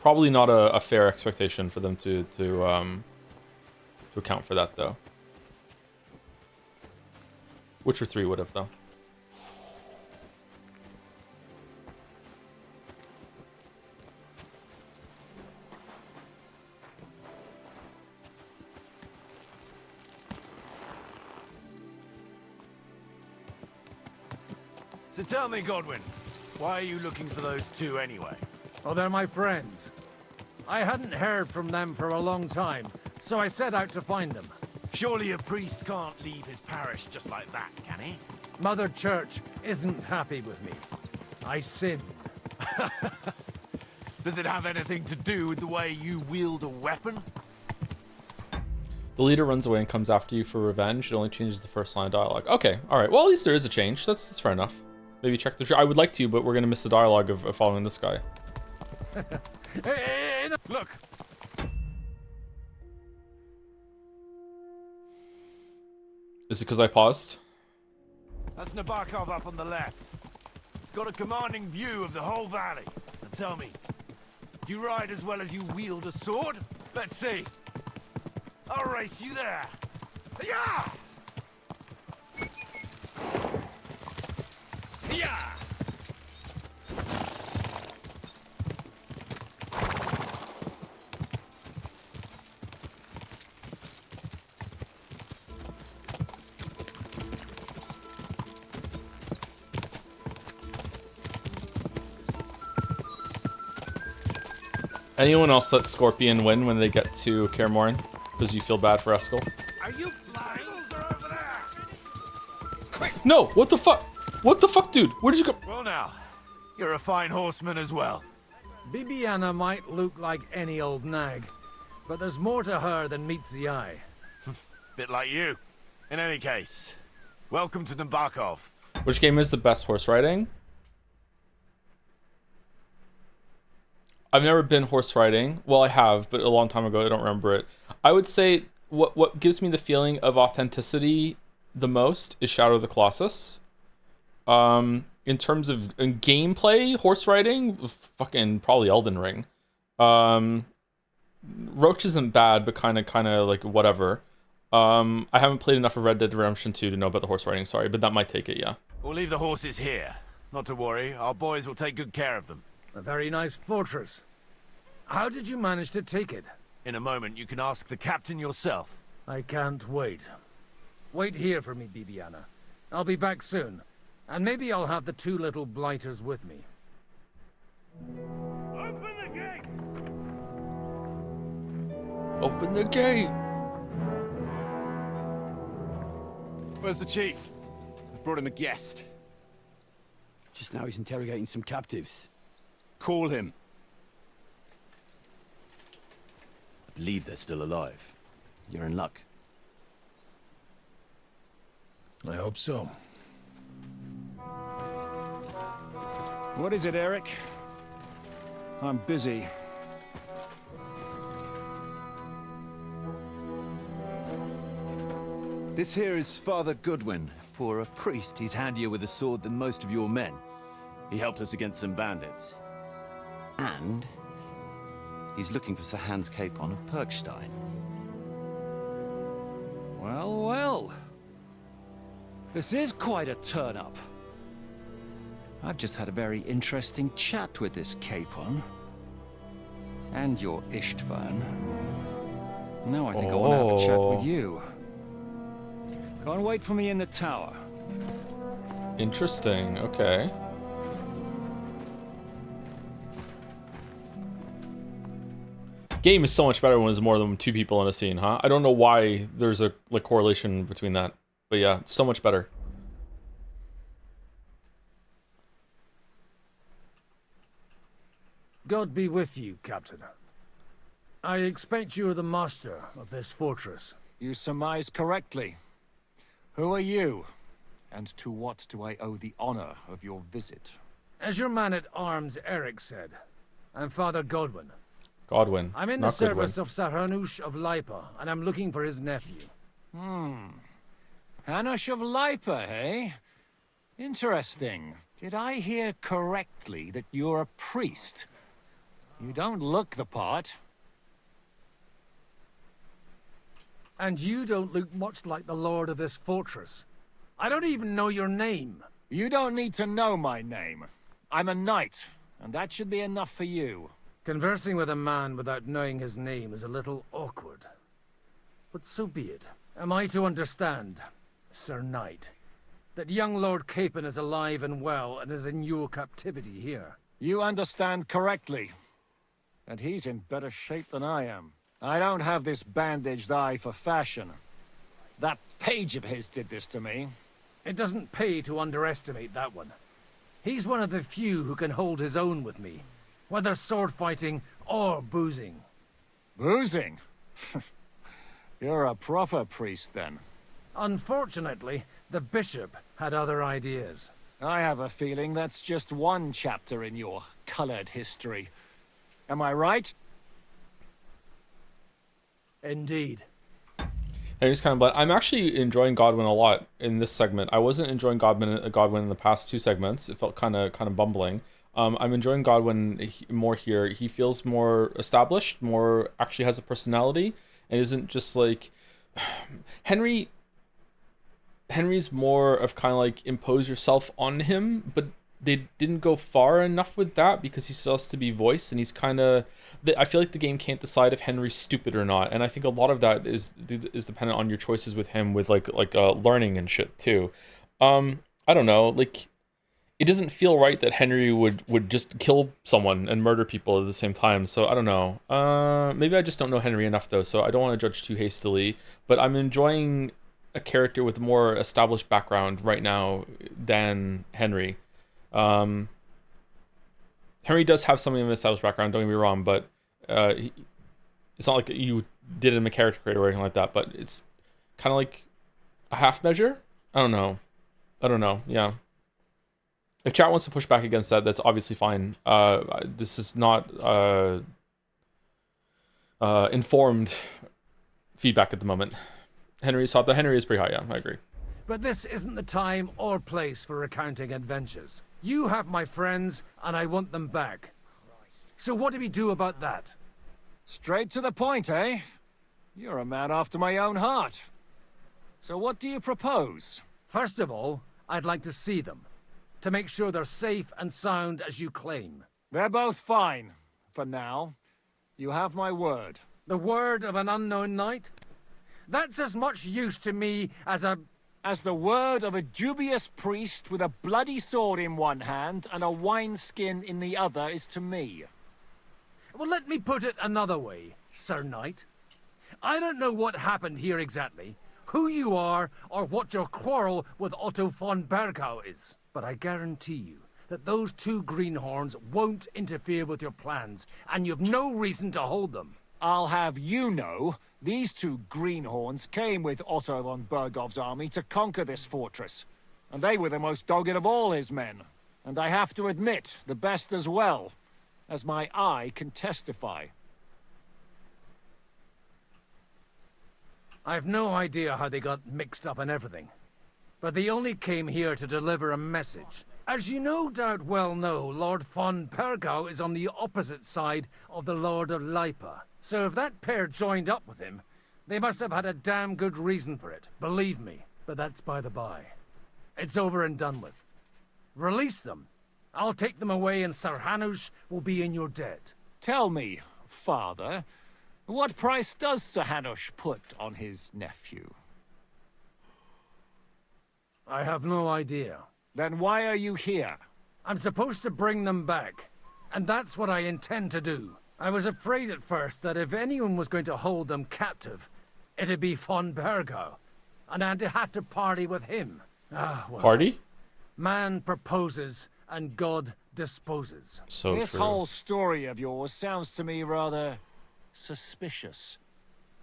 Probably not a fair expectation for them to account for that though. Witcher 3 would have though. So tell me, Godwin, why are you looking for those two anyway? Oh, they're my friends. I hadn't heard from them for a long time, so I set out to find them. Surely a priest can't leave his parish just like that, can he? Mother Church isn't happy with me. I sinned. Does it have anything to do with the way you wield a weapon? The leader runs away and comes after you for revenge. It only changes the first line of dialogue. Okay, all right. Well, at least there is a change. That's fair enough. Maybe check the... I would like to, but we're going to miss the dialogue of following this guy. Look! Is it because I paused? That's Nabokov up on the left. It's got a commanding view of the whole valley. Now tell me, do you ride as well as you wield a sword? Let's see. I'll race you there. Yeah! Yeah! Anyone else let Scorpion win when they get to Kaer Morhen? Because you feel bad for Eskel? Are you flying? Are over there. No! What the fuck? What the fuck, dude? Where did you go? Well now, you're a fine horseman as well. Bibiana might look like any old nag, but there's more to her than meets the eye. Bit like you. In any case, welcome to Nabokov. Which game is the best horse riding? I've never been horse riding. Well, I have, but a long time ago. I don't remember it. I would say what gives me the feeling of authenticity the most is Shadow of the Colossus. In terms of gameplay, horse riding, fucking probably Elden Ring. Roach isn't bad, but kind of like whatever. I haven't played enough of Red Dead Redemption 2 to know about the horse riding, sorry, but that might take it, yeah. We'll leave the horses here. Not to worry, our boys will take good care of them. A very nice fortress. How did you manage to take it? In a moment, you can ask the captain yourself. I can't wait. Wait here for me, Bibiana. I'll be back soon. And maybe I'll have the two little blighters with me. Open the gate! Open the gate! Where's the chief? I brought him a guest. Just now he's interrogating some captives. Call him. I believe they're still alive. You're in luck. I hope so. What is it, Eric? I'm busy. This here is Father Goodwin. For a priest, he's handier with a sword than most of your men. He helped us against some bandits. And he's looking for Sir Hans Capon of Perkstein. Well, well. This is quite a turn-up. I've just had a very interesting chat with this Capon. And your Istvan. Now I think I want to have a chat with you. Go and wait for me in the tower. Interesting, okay. Game is so much better when there's more than 2 people in a scene, huh? I don't know why there's a correlation between that. But yeah, it's so much better. God be with you, Captain. I expect you're the master of this fortress. You surmise correctly. Who are you? And to what do I owe the honor of your visit? As your man-at-arms Eric said, I'm Father Godwin. Godwin, I'm in the service of Sir Hanush of Lipa, and I'm looking for his nephew. Hanush of Lipa, eh? Interesting. Did I hear correctly that you're a priest? You don't look the part. And you don't look much like the lord of this fortress. I don't even know your name. You don't need to know my name. I'm a knight, and that should be enough for you. Conversing with a man without knowing his name is a little awkward. But so be it. Am I to understand, Sir Knight, that young Lord Capon is alive and well and is in your captivity here? You understand correctly. And he's in better shape than I am. I don't have this bandaged eye for fashion. That page of his did this to me. It doesn't pay to underestimate that one. He's one of the few who can hold his own with me, whether sword fighting or boozing. Boozing? You're a proper priest, then. Unfortunately, the bishop had other ideas. I have a feeling that's just one chapter in your colored history. Am I right? Indeed. And he's kind of, but I'm actually enjoying Godwin a lot in this segment. I wasn't enjoying Godwin in the past 2 segments. It felt kind of bumbling. I'm enjoying Godwin more here. He feels more established, more actually has a personality, and isn't just like Henry's more of kind of like impose yourself on him, but they didn't go far enough with that because he still has to be voiced, and he's kind of. I feel like the game can't decide if Henry's stupid or not, and I think a lot of that is dependent on your choices with him, with like learning and shit too. I don't know, like it doesn't feel right that Henry would just kill someone and murder people at the same time. So I don't know. Maybe I just don't know Henry enough though, so I don't want to judge too hastily. But I'm enjoying a character with a more established background right now than Henry. Henry does have something of an established background, don't get me wrong, but it's not like you did him a character creator or anything like that, but it's kind of like a half measure? I don't know, yeah. If chat wants to push back against that, that's obviously fine. This is not informed feedback at the moment. Henry is pretty high, yeah, I agree. But this isn't the time or place for recounting adventures. You have my friends, and I want them back. So what do we do about that? Straight to the point, eh? You're a man after my own heart. So what do you propose? First of all, I'd like to see them, to make sure they're safe and sound as you claim. They're both fine, for now. You have my word. The word of an unknown knight? That's as much use to me as the word of a dubious priest with a bloody sword in one hand and a wineskin in the other is to me. Well, let me put it another way, Sir Knight. I don't know what happened here exactly, who you are, or what your quarrel with Otto von Bergau is. But I guarantee you that those 2 greenhorns won't interfere with your plans, and you've no reason to hold them. I'll have you know, these 2 greenhorns came with Otto von Bergov's army to conquer this fortress. And they were the most dogged of all his men. And I have to admit, the best as well, as my eye can testify. I've no idea how they got mixed up in everything, but they only came here to deliver a message. As you no doubt well know, Lord von Pergau is on the opposite side of the Lord of Lipa. So if that pair joined up with him, they must have had a damn good reason for it, believe me. But that's by the by. It's over and done with. Release them. I'll take them away and Sir Hanush will be in your debt. Tell me, father, what price does Sir Hanush put on his nephew? I have no idea. Then why are you here? I'm supposed to bring them back, and that's what I intend to do. I was afraid at first that if anyone was going to hold them captive, it'd be von Pergau, and I'd have to party with him. Ah, well. Party? Man proposes, and God disposes. So this true. whole story of yours sounds to me rather suspicious.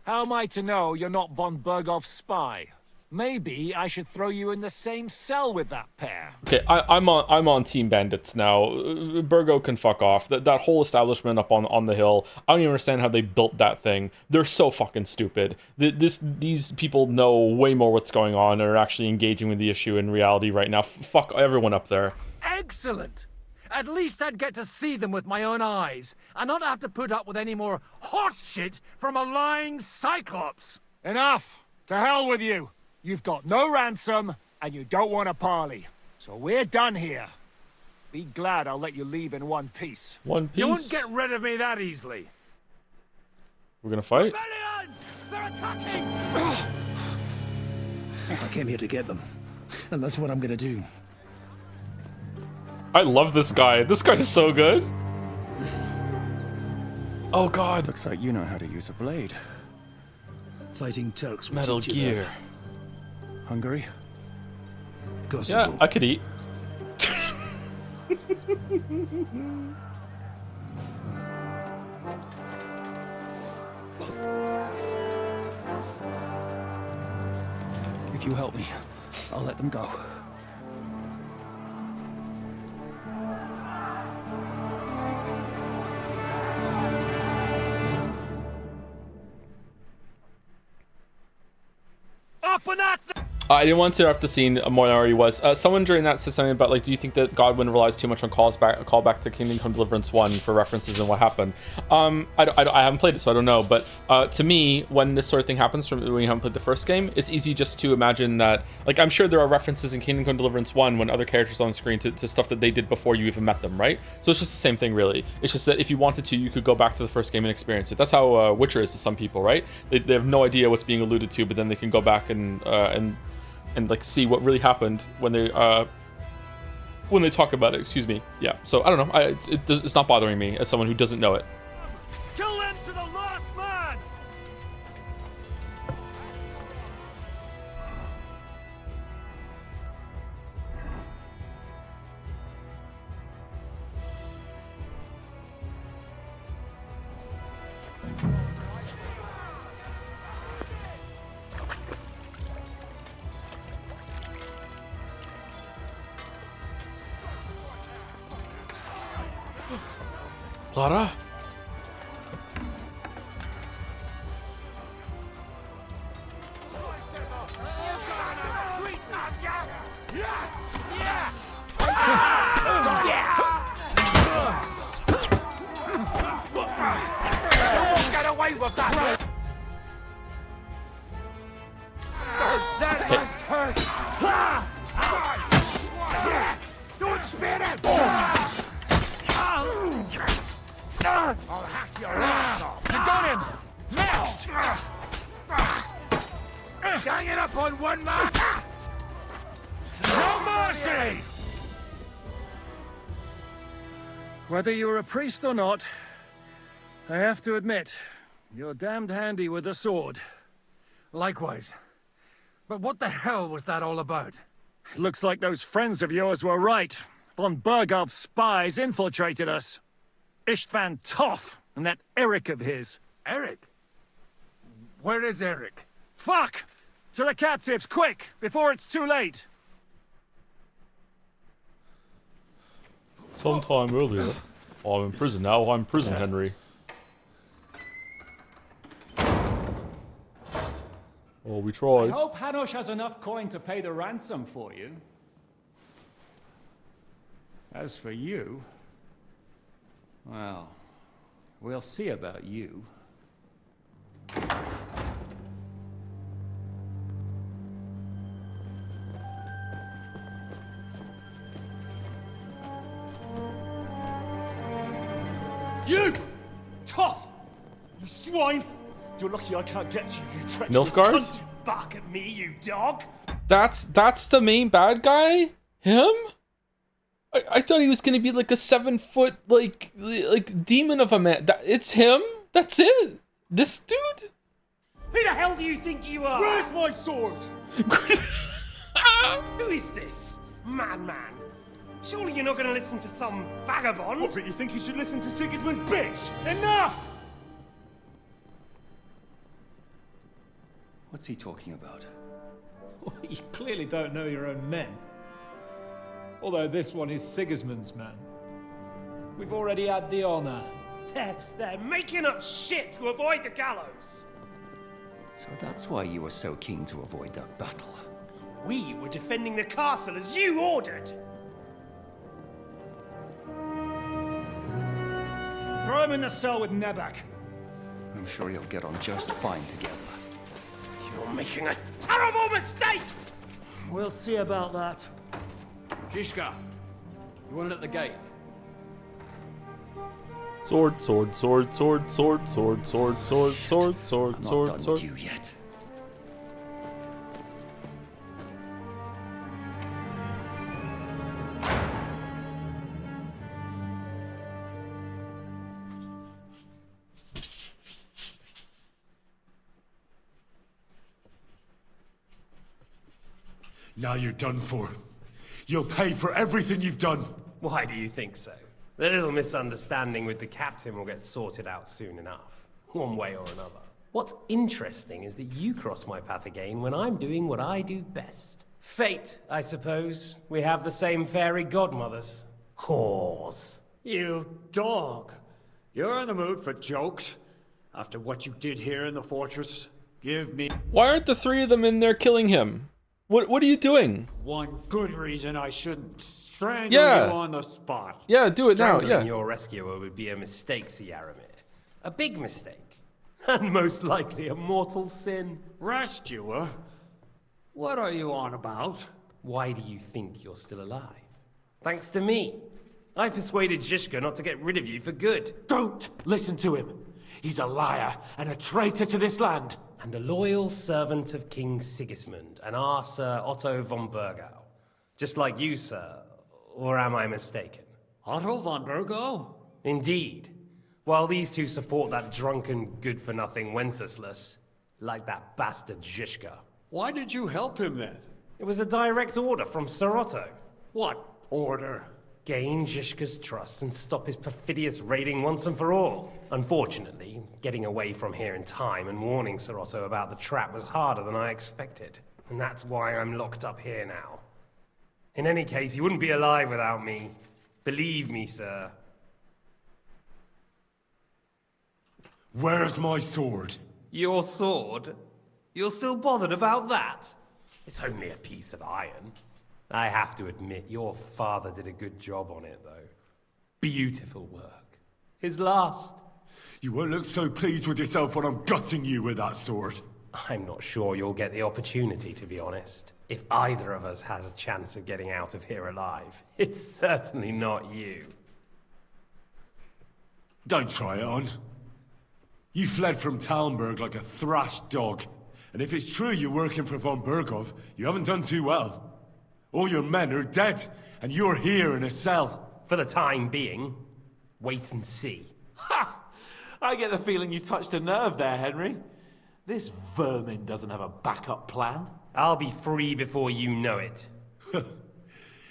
How am I to know you're not von Bergov's spy? Maybe I should throw you in the same cell with that pair. Okay, I'm on Team Bandits now. Burgo can fuck off. That whole establishment up on the hill. I don't even understand how they built that thing. They're so fucking stupid. These people know way more what's going on and are actually engaging with the issue in reality right now. Fuck everyone up there. Excellent! At least I'd get to see them with my own eyes, and not have to put up with any more horse shit from a lying cyclops. Enough! To hell with you! You've got no ransom, and you don't want a parley. So we're done here. Be glad I'll let you leave in one piece. One piece? You won't get rid of me that easily. We're gonna fight? They're attacking! I came here to get them, and that's what I'm gonna do. I love this guy. This guy's so good. Oh god. Looks like you know how to use a blade. Fighting Turks. Metal Gear. Hungry? Yeah, I could eat. If you help me, I'll let them go. Up and at them! I didn't want to interrupt the scene more than I already was. Someone during that said something about, like, do you think that Godwin relies too much on callback to Kingdom Come Deliverance 1 for references and what happened? I haven't played it, so I don't know. But to me, when this sort of thing happens when you haven't played the first game, it's easy just to imagine that, like, I'm sure there are references in Kingdom Come Deliverance 1 when other characters on screen to stuff that they did before you even met them, right? So it's just the same thing, really. It's just that if you wanted to, you could go back to the first game and experience it. That's how Witcher is to some people, right? They have no idea what's being alluded to, but then they can go back and like see what really happened when they talk about it. Excuse me. Yeah. So I don't know. It's not bothering me as someone who doesn't know it. Kill them to the last man! Clara? Get away with that! That must hurt! Don't spin it! I'll hack your ass off! You got him! Next! Gang it up on one man! No mercy! Whether you're a priest or not, I have to admit, you're damned handy with a sword. Likewise. But what the hell was that all about? It looks like those friends of yours were right. Von Bergov's spies infiltrated us. Istvan Toth and that Eric of his. Eric? Where is Eric? Fuck! To the captives, quick, before it's too late! Sometime earlier. Oh, I'm in prison now. I'm in prison, Henry. Oh, we I tried. hope Hanush has enough coin to pay the ransom for you. As for you, well, we'll see about you. You! Tough! You swine! You're lucky I can't get to you, you treacherous Nilfgaard? cunt! Back at me, you dog! That's the main bad guy? Him? I thought he was gonna be like a 7-foot like demon of a man. It's him? That's it? This dude? Who the hell do you think you are? Where's my sword? Who is this? Man. Surely you're not gonna listen to some vagabond? What, but you think you should listen to Sigismund's bitch? Enough! What's he talking about? You clearly don't know your own men. Although this one is Sigismund's man. We've already had the honor. They're making up shit to avoid the gallows. So that's why you were so keen to avoid that battle. We were defending the castle as you ordered. Throw him in the cell with Nebak. I'm sure you'll get on just fine together. You're making a terrible mistake! We'll see about that. Zizka, you want it at the gate? Sword. I'm not done with you yet. Now you're done for. You'll pay for everything you've done. Why do you think so? The little misunderstanding with the captain will get sorted out soon enough, one way or another. What's interesting is that you cross my path again when I'm doing what I do best. Fate, I suppose. We have the same fairy godmothers. Whores. You dog. You're in the mood for jokes? After what you did here in the fortress? Give me Why aren't the three of them in there killing him? What are you doing? one good reason I shouldn't strangle Yeah. you on the spot. Yeah, do it now. Strangling Yeah. your rescuer would be a mistake, Siaramir. A big mistake. And most likely a mortal sin. Rescuer? What are you on about? Why do you think you're still alive? Thanks to me. I persuaded Zizka not to get rid of you for good. Don't listen to him. He's a liar and a traitor to this land. And a loyal servant of King Sigismund and our Sir Otto von Burgau. Just like you, sir. Or am I mistaken? Otto von Burgau? Indeed. While these two support that drunken, good-for-nothing Wenceslas, like that bastard Zizka. Why did you help him then? It was a direct order from Sir Otto. What order? Gain Zizka's trust and stop his perfidious raiding once and for all. Unfortunately, getting away from here in time and warning Sir Otto about the trap was harder than I expected. And that's why I'm locked up here now. In any case, you wouldn't be alive without me. Believe me, sir. Where's my sword? Your sword? You're still bothered about that? It's only a piece of iron. I have to admit, your father did a good job on it, though. Beautiful work. His last. You won't look so pleased with yourself when I'm gutting you with that sword. I'm not sure you'll get the opportunity, to be honest. If either of us has a chance of getting out of here alive, it's certainly not you. Don't try it on. You fled from Talmberg like a thrashed dog. And if it's true you're working for von Burgov, you haven't done too well. All your men are dead, and you're here in a cell. For the time being, wait and see. Ha! I get the feeling you touched a nerve there, Henry. This vermin doesn't have a backup plan. I'll be free before you know it.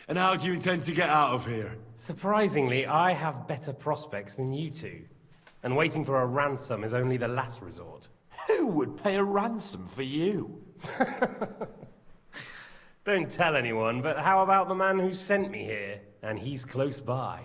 And how do you intend to get out of here? Surprisingly, I have better prospects than you two. And waiting for a ransom is only the last resort. Who would pay a ransom for you? Don't tell anyone, but how about the man who sent me here? And he's close by.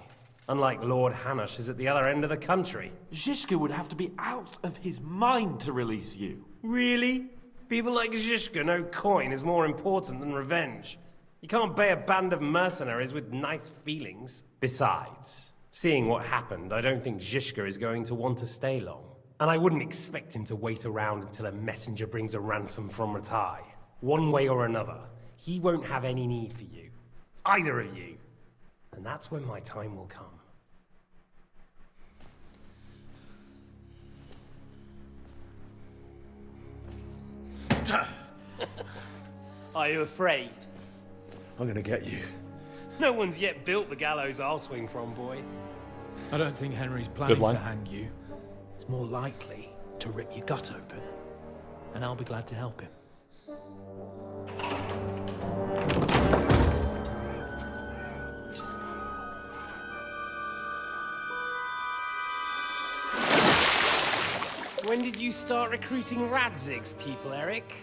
Unlike Lord Hanush is at the other end of the country. Zizka would have to be out of his mind to release you. Really? People like Zhishka know coin is more important than revenge. You can't pay a band of mercenaries with nice feelings. Besides, seeing what happened, I don't think Zhishka is going to want to stay long. And I wouldn't expect him to wait around until a messenger brings a ransom from Ratai. One way or another, he won't have any need for you. Either of you. And that's when my time will come. Are you afraid? I'm gonna get you. No one's yet built the gallows I'll swing from, boy. I don't think Henry's planning to hang you. It's more likely to rip your gut open. And I'll be glad to help him. When did you start recruiting Radzig's people, Eric?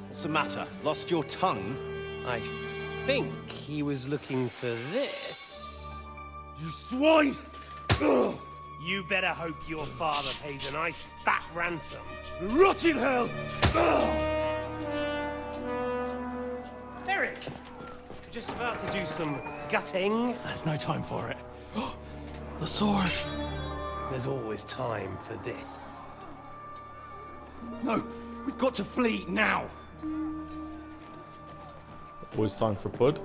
What's the matter? Lost your tongue? I think he was looking for this. You swine! Ugh. You better hope your father pays a nice fat ransom. Rot in hell! Eric! You're just about to do some gutting. There's no time for it. The sword! There's always time for this. No! We've got to flee now! Always time for Bud.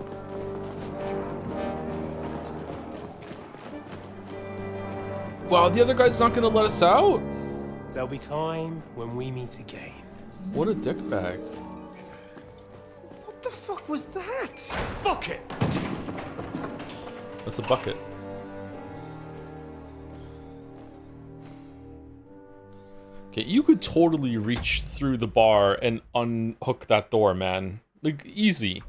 Wow, the other guy's not gonna let us out? There'll be time when we meet again. What a dickbag. What the fuck was that? Fuck it! That's a bucket. Okay, you could totally reach through the bar and unhook that door, man. Like, easy.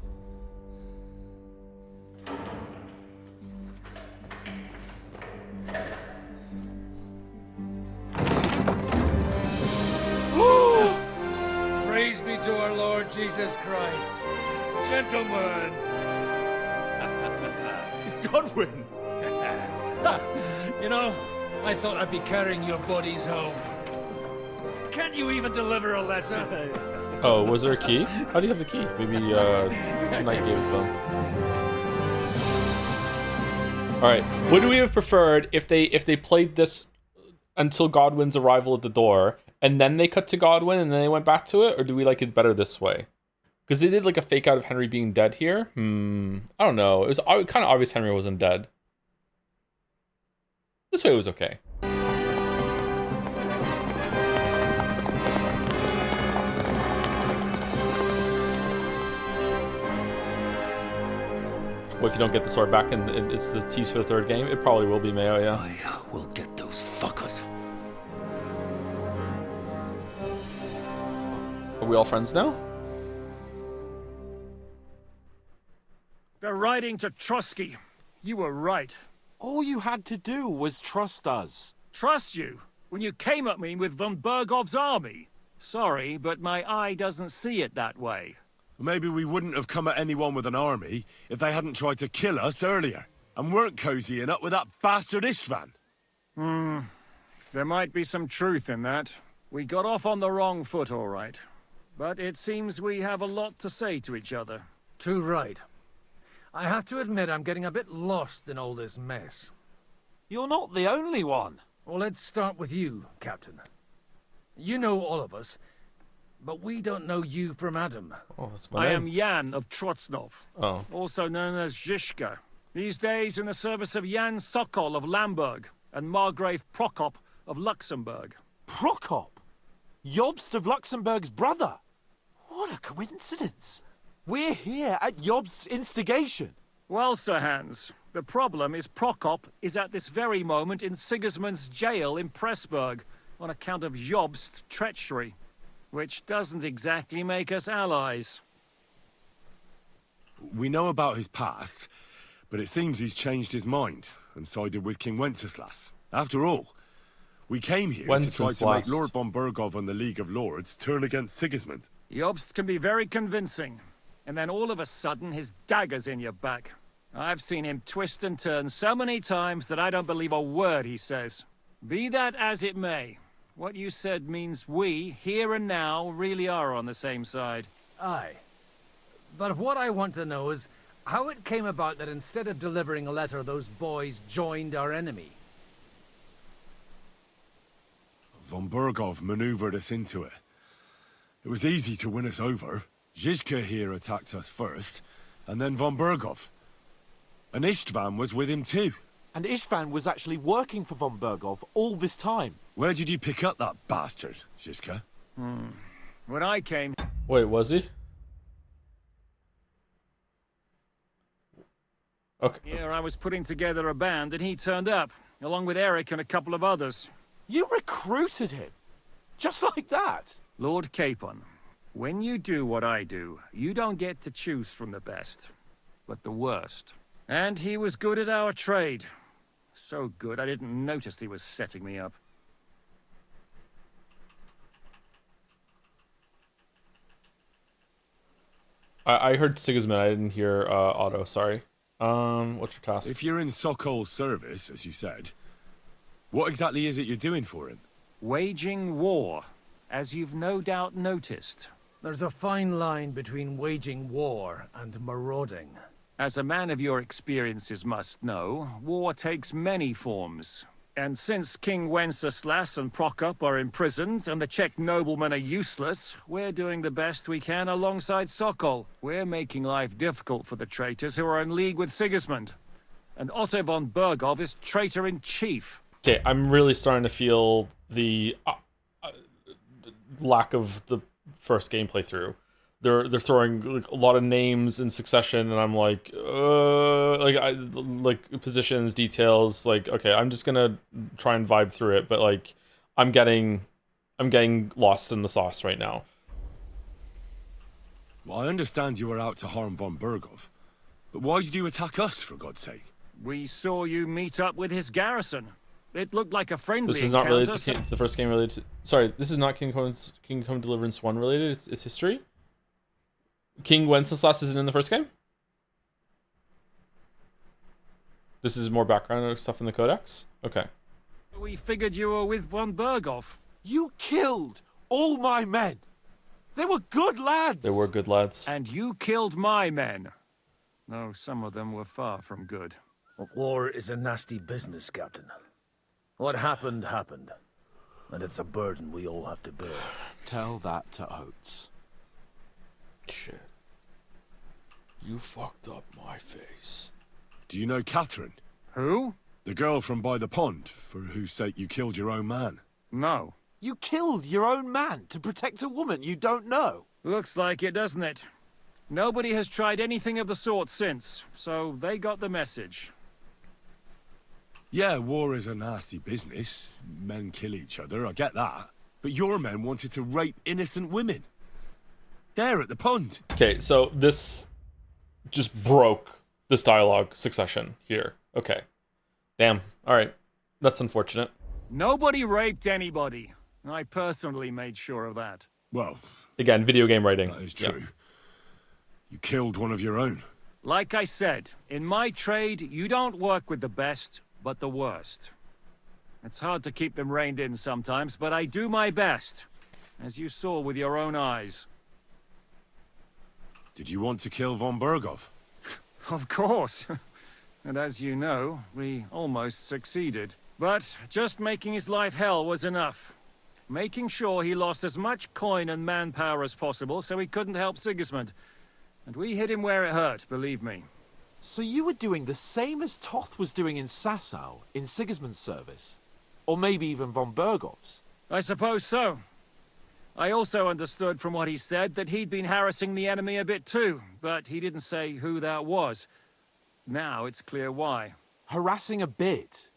Praise be to our Lord Jesus Christ. Gentlemen! It's Godwin! You know, I thought I'd be carrying your bodies home. Can't you even deliver a letter? Oh, was there a key? How do you have the key? Maybe Knight gave it to them. Alright, would we have preferred if they played this until Godwin's arrival at the door, and then they cut to Godwin and then they went back to it, or do we like it better this way? Because they did like a fake out of Henry being dead here. I don't know. It was kind of obvious Henry wasn't dead. This way was okay. What if you don't get the sword back and it's the tease for the third game? It probably will be Mayo, yeah. I will get those fuckers. Are we all friends now? They're riding to Trusky. You were right. All you had to do was trust us. Trust you? When you came at me with von Bergov's army? Sorry, but my eye doesn't see it that way. Maybe we wouldn't have come at anyone with an army if they hadn't tried to kill us earlier, and weren't cozying up with that bastard Istvan. There might be some truth in that. We got off on the wrong foot, all right. But it seems we have a lot to say to each other. Too right. I have to admit I'm getting a bit lost in all this mess. You're not the only one. Well, let's start with you, Captain. You know all of us, but we don't know you from Adam. Oh, that's my I name. am Jan of Trotsnov, Oh. also known as Zhishka. These days in the service of Jan Sokol of Lamberg and Margrave Prokop of Luxembourg. Prokop? Jobst of Luxembourg's brother? What a coincidence. We're here at Jobst's instigation. Well, Sir Hans, the problem is Prokop is at this very moment in Sigismund's jail in Pressburg on account of Jobst's treachery, which doesn't exactly make us allies. We know about his past, but it seems he's changed his mind and sided with King Wenceslas. After all, we came here to try to make Wenceslas. Lord von Bergov and the League of Lords turn against Sigismund. Jobst can be very convincing, and then all of a sudden his dagger's in your back. I've seen him twist and turn so many times that I don't believe a word he says. Be that as it may, what you said means we, here and now, really are on the same side. Aye. But what I want to know is how it came about that instead of delivering a letter, those boys joined our enemy. Von Bergov maneuvered us into it. It was easy to win us over. Zizka here attacked us first, and then Von Bergov. And Istvan was with him too. And Istvan was actually working for von Bergov all this time. Where did you pick up that bastard, Zizka? When I came... Wait, was he? Okay. Here I was putting together a band and he turned up, along with Eric and a couple of others. You recruited him? Just like that? Lord Capon, when you do what I do, you don't get to choose from the best, but the worst. And he was good at our trade. So good I didn't notice he was setting me up. I heard Sigismund, I didn't hear Otto, sorry. What's your task? If you're in Sokol's service, as you said, what exactly is it you're doing for him? Waging war, as you've no doubt noticed. There's a fine line between waging war and marauding. As a man of your experiences must know, war takes many forms. And since King Wenceslas and Prokop are imprisoned and the Czech noblemen are useless, we're doing the best we can alongside Sokol. We're making life difficult for the traitors who are in league with Sigismund. And Otto von Bergov is traitor-in-chief. Okay, I'm really starting to feel the lack of the first gameplay through. They're throwing like a lot of names in succession, and I'm like positions, details. Like, okay, I'm just gonna try and vibe through it, but like, I'm getting lost in the sauce right now. Well, I understand you were out to harm von Bergov, but why did you attack us, for God's sake? We saw you meet up with his garrison. It looked like a friendly This is not encounter, related to the first game. Related to, sorry, this is not Kingdom Come Deliverance 1 related. It's history. King Wenceslas isn't in the first game? This is more background stuff in the Codex? Okay. We figured you were with von Bergov. You killed all my men. They were good lads. They were good lads. And you killed my men. Though some of them were far from good. War is a nasty business, Captain. What happened, happened. And it's a burden we all have to bear. Tell that to Oates. Shit. You fucked up my face. Do you know Catherine? Who? The girl from by the pond, for whose sake you killed your own man. No. You killed your own man to protect a woman you don't know. Looks like it, doesn't it? Nobody has tried anything of the sort since, so they got the message. Yeah, war is a nasty business. Men kill each other, I get that. But your men wanted to rape innocent women. There at the pond. Okay, so this just broke this dialogue succession here. Okay. Damn. Alright. That's unfortunate. Nobody raped anybody. I personally made sure of that. Well, again, video game writing. That is true. Yeah. You killed one of your own. Like I said, in my trade, you don't work with the best, but the worst. It's hard to keep them reined in sometimes, but I do my best, as you saw with your own eyes. Did you want to kill von Bergov? Of course. And as you know, we almost succeeded. But just making his life hell was enough. Making sure he lost as much coin and manpower as possible so he couldn't help Sigismund. And we hit him where it hurt, believe me. So you were doing the same as Toth was doing in Sasau, in Sigismund's service? Or maybe even von Bergov's? I suppose so. I also understood from what he said that he'd been harassing the enemy a bit too, but he didn't say who that was. Now it's clear why. Harassing a bit?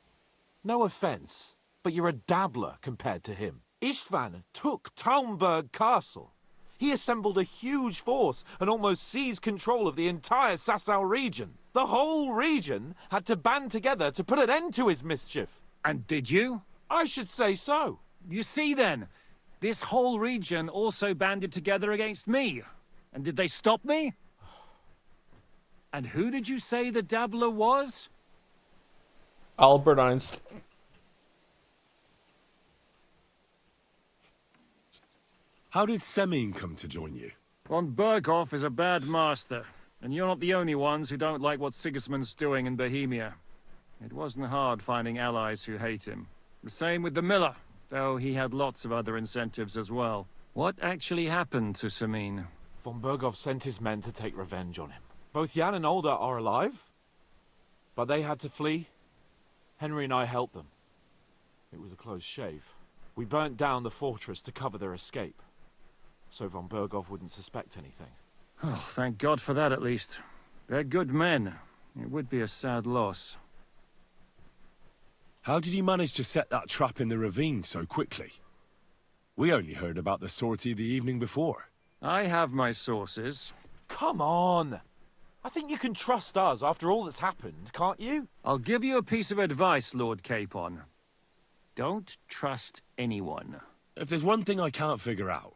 No offense, but you're a dabbler compared to him. Istvan took Talmberg Castle. He assembled a huge force and almost seized control of the entire Sasau region. The whole region had to band together to put an end to his mischief. And did you? I should say so. You see then, this whole region also banded together against me. And did they stop me? And who did you say the dabbler was? Albert Einstein. How did Semine come to join you? Von Berghoff is a bad master, and you're not the only ones who don't like what Sigismund's doing in Bohemia. It wasn't hard finding allies who hate him. The same with the miller, though he had lots of other incentives as well. What actually happened to Semine? Von Berghoff sent his men to take revenge on him. Both Jan and Olda are alive, but they had to flee. Henry and I helped them. It was a close shave. We burnt down the fortress to cover their escape, so von Berghoff wouldn't suspect anything. Oh, thank God for that at least. They're good men. It would be a sad loss. How did you manage to set that trap in the ravine so quickly? We only heard about the sortie the evening before. I have my sources. Come on! I think you can trust us after all that's happened, can't you? I'll give you a piece of advice, Lord Capon. Don't trust anyone. If there's one thing I can't figure out,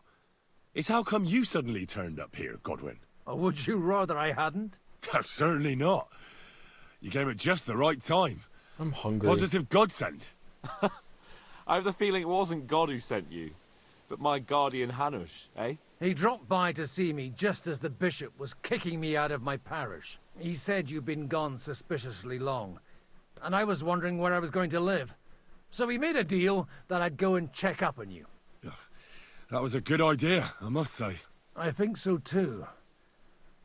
it's how come you suddenly turned up here, Godwin? Or would you rather I hadn't? Certainly not. You came at just the right time. I'm hungry. Positive godsend. I have the feeling it wasn't God who sent you, but my guardian Hanush, eh? He dropped by to see me just as the bishop was kicking me out of my parish. He said you'd been gone suspiciously long, and I was wondering where I was going to live. So we made a deal that I'd go and check up on you. That was a good idea, I must say. I think so too.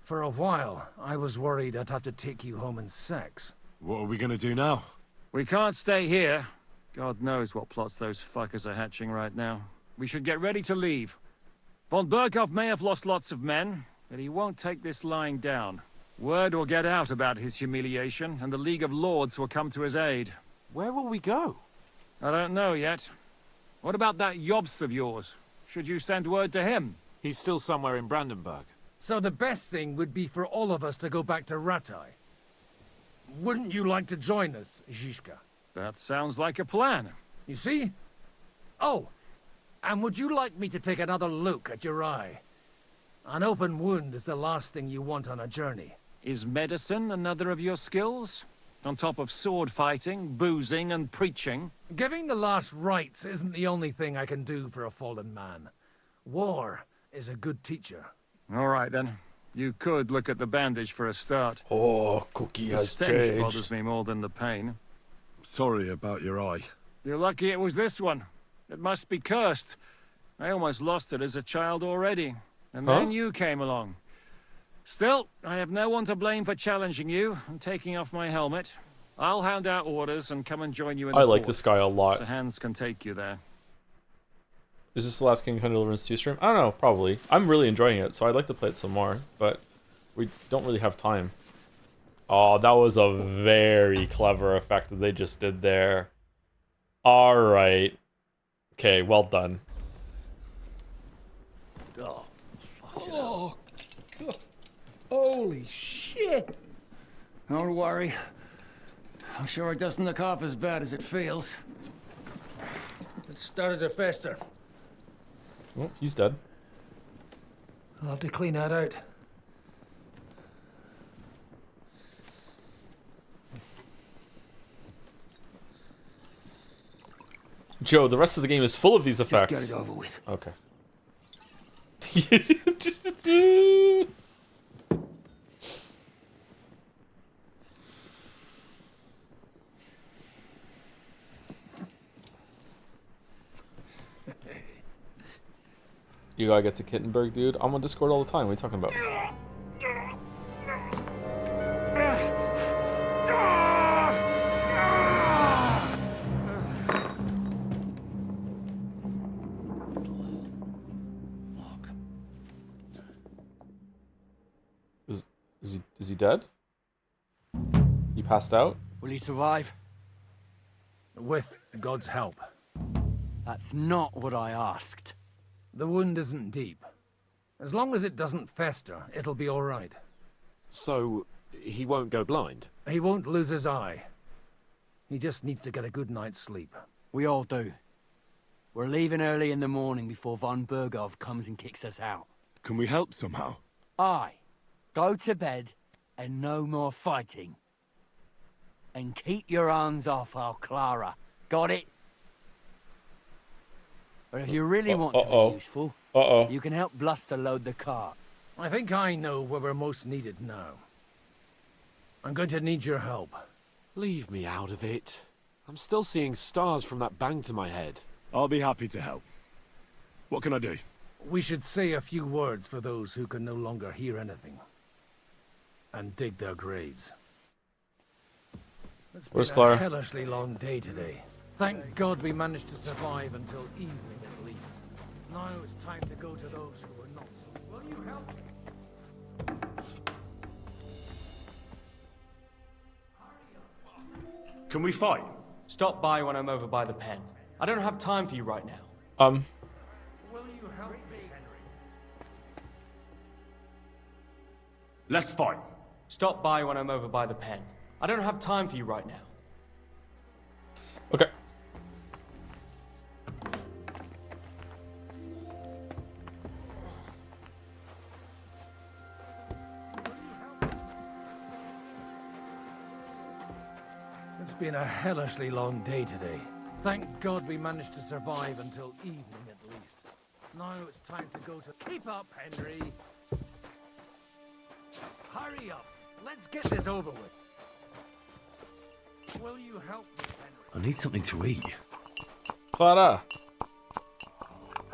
For a while, I was worried I'd have to take you home in sex. What are we gonna do now? We can't stay here. God knows what plots those fuckers are hatching right now. We should get ready to leave. Von Berghoff may have lost lots of men, but he won't take this lying down. Word will get out about his humiliation, and the League of Lords will come to his aid. Where will we go? I don't know yet. What about that Jobst of yours? Should you send word to him? He's still somewhere in Brandenburg. So the best thing would be for all of us to go back to Ratai. Wouldn't you like to join us, Zizka? That sounds like a plan. You see? Oh, and would you like me to take another look at your eye? An open wound is the last thing you want on a journey. Is medicine another of your skills? On top of sword fighting, boozing, and preaching? Giving the last rites isn't the only thing I can do for a fallen man. War is a good teacher. All right, then. You could look at the bandage for a start. Oh, Cookie the has stench changed. bothers me more than the pain. Sorry about your eye. You're lucky it was this one. It must be cursed. I almost lost it as a child already. And then you came along. Still, I have no one to blame for challenging you and taking off my helmet. I'll hand out orders and come and join you in the I like fort, this guy a lot. so hands can take you there. Is this the last King of Deliverance 2 stream? I don't know, probably. I'm really enjoying it, so I'd like to play it some more, but we don't really have time. Oh, that was a very clever effect that they just did there. Alright. Okay, well done. Oh, oh God. Holy shit! Don't worry. I'm sure it doesn't look half as bad as it feels. It started to fester. Oh, he's dead. I'll have to clean that out. Joe, the rest of the game is full of these effects. Just get it over with. Okay. You gotta get to Kittenberg, dude. I'm on Discord all the time. What are you talking about? Is he dead? He passed out? Will he survive? With God's help. That's not what I asked. The wound isn't deep. As long as it doesn't fester, it'll be all right. So, he won't go blind? He won't lose his eye. He just needs to get a good night's sleep. We all do. We're leaving early in the morning before von Berghoff comes and kicks us out. Can we help somehow? Aye. Go to bed and no more fighting. And keep your hands off our Clara. Got it? Or if you really want to be useful, you can help Bluster load the cart. I think I know where we're most needed now. I'm going to need your help. Leave me out of it. I'm still seeing stars from that bang to my head. I'll be happy to help. What can I do? We should say a few words for those who can no longer hear anything. And dig their graves. It's Where's been Clara? a hellishly long day today. Thank God we managed to survive until evening at least. Now it's time to go to those who were not. Will you help me? Can we fight? Stop by when I'm over by the pen. I don't have time for you right now. Will you help me, Henry? Let's fight. Stop by when I'm over by the pen. I don't have time for you right now. Okay. It's been a hellishly long day today. Thank God we managed to survive until evening at least. Now it's time to go to... Keep up, Henry! Hurry up! Let's get this over with. Will you help me, Henry? I need something to eat. Clara.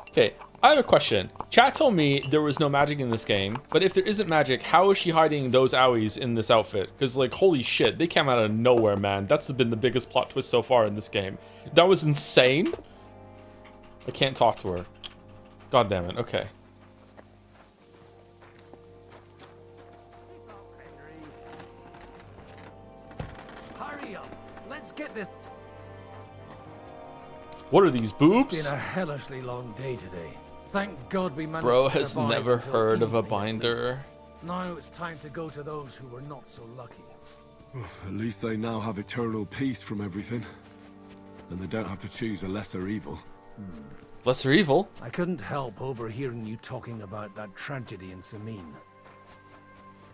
Okay, I have a question. Chat told me there was no magic in this game, but if there isn't magic, how is she hiding those owies in this outfit? Because, like, holy shit, they came out of nowhere, man. That's been the biggest plot twist so far in this game. That was insane. I can't talk to her. God damn it, okay. Hurry up! Let's get this... What are these boobs? It's been a hellishly long day today. Thank God we managed Bro to has survive never until heard of a evening at binder. least. Now it's time to go to those who were not so lucky. At least they now have eternal peace from everything. And they don't have to choose a lesser evil. Lesser evil? I couldn't help overhearing you talking about that tragedy in Samin.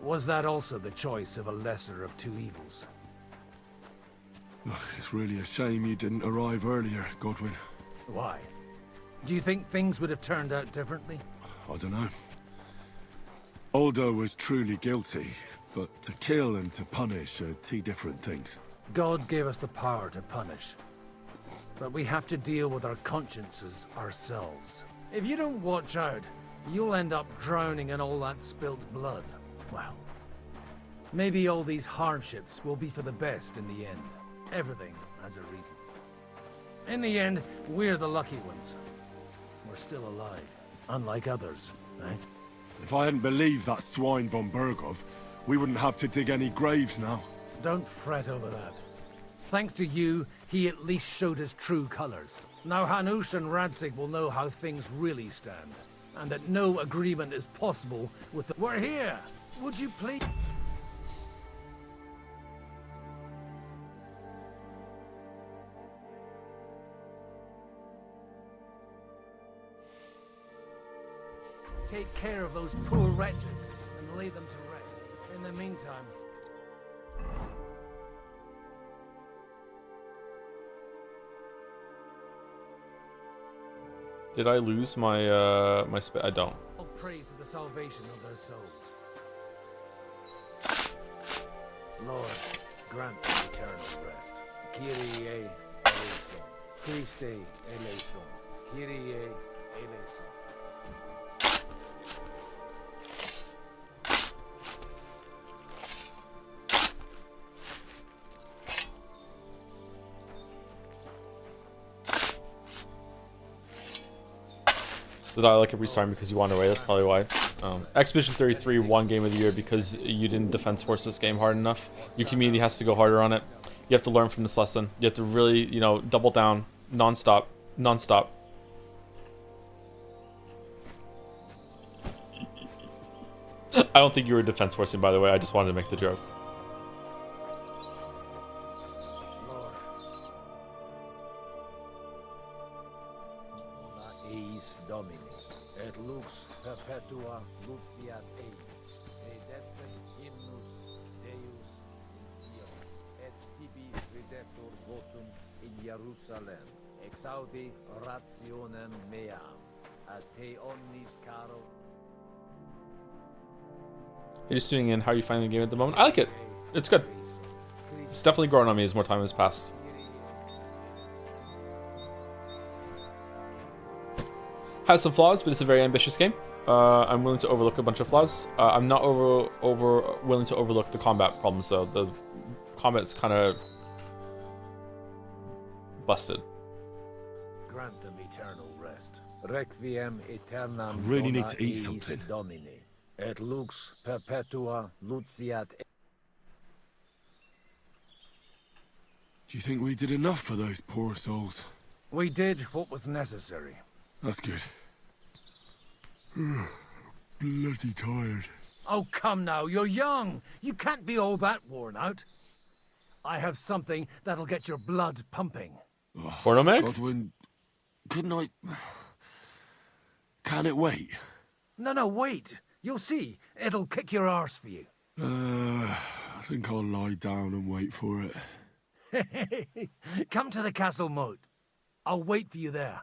Was that also the choice of a lesser of two evils? It's really a shame you didn't arrive earlier, Godwin. Why? Do you think things would have turned out differently? I don't know. Aldo was truly guilty, but to kill and to punish are two different things. God gave us the power to punish. But we have to deal with our consciences ourselves. If you don't watch out, you'll end up drowning in all that spilt blood. Well, maybe all these hardships will be for the best in the end. Everything has a reason. In the end, we're the lucky ones. We're still alive, unlike others, right? If I hadn't believed that swine von Bergov, we wouldn't have to dig any graves now. Don't fret over that. Thanks to you, he at least showed his true colors. Now Hanush and Radzig will know how things really stand, and that no agreement is possible with the... We're here! Would you please... Take care of those poor wretches and lay them to rest. In the meantime... Did I lose my I don't. I'll pray for the salvation of their souls. Lord, grant them eternal rest. Kyrie eleison. Christe eleison. Kyrie eleison. Did I like every time because you wandered away? That's probably why. Expedition 33 won Game of the Year because you didn't defense force this game hard enough. Your community has to go harder on it. You have to learn from this lesson. You have to really, you know, double down, non-stop, non-stop. I don't think you were defense forcing, by the way. I just wanted to make the joke. Domini, et lux perpetua luciat eis, redemption hymnus Deus in Sion, et tibi redemptor votum in Jerusalem, Exaudi rationem meam, ad te omnis caro. You're just tuning in. How are you finding the game at the moment? I like it. It's good. It's definitely growing on me as more time has passed. Has some flaws, but it's a very ambitious game. I'm willing to overlook a bunch of flaws. I'm not willing to overlook the combat problems though. The combat's kind of busted. Grant them eternal rest. Requiem aeternam. I really need dona to eat eis something. Domini. Et lux perpetua luciat. Do you think we did enough for those poor souls? We did what was necessary. That's good. Bloody tired. Oh, come now, you're young. You can't be all that worn out. I have something that'll get your blood pumping. Porno Meg? Godwin, couldn't I... Can it wait? No, wait. You'll see. It'll kick your arse for you. I think I'll lie down and wait for it. Come to the castle moat. I'll wait for you there.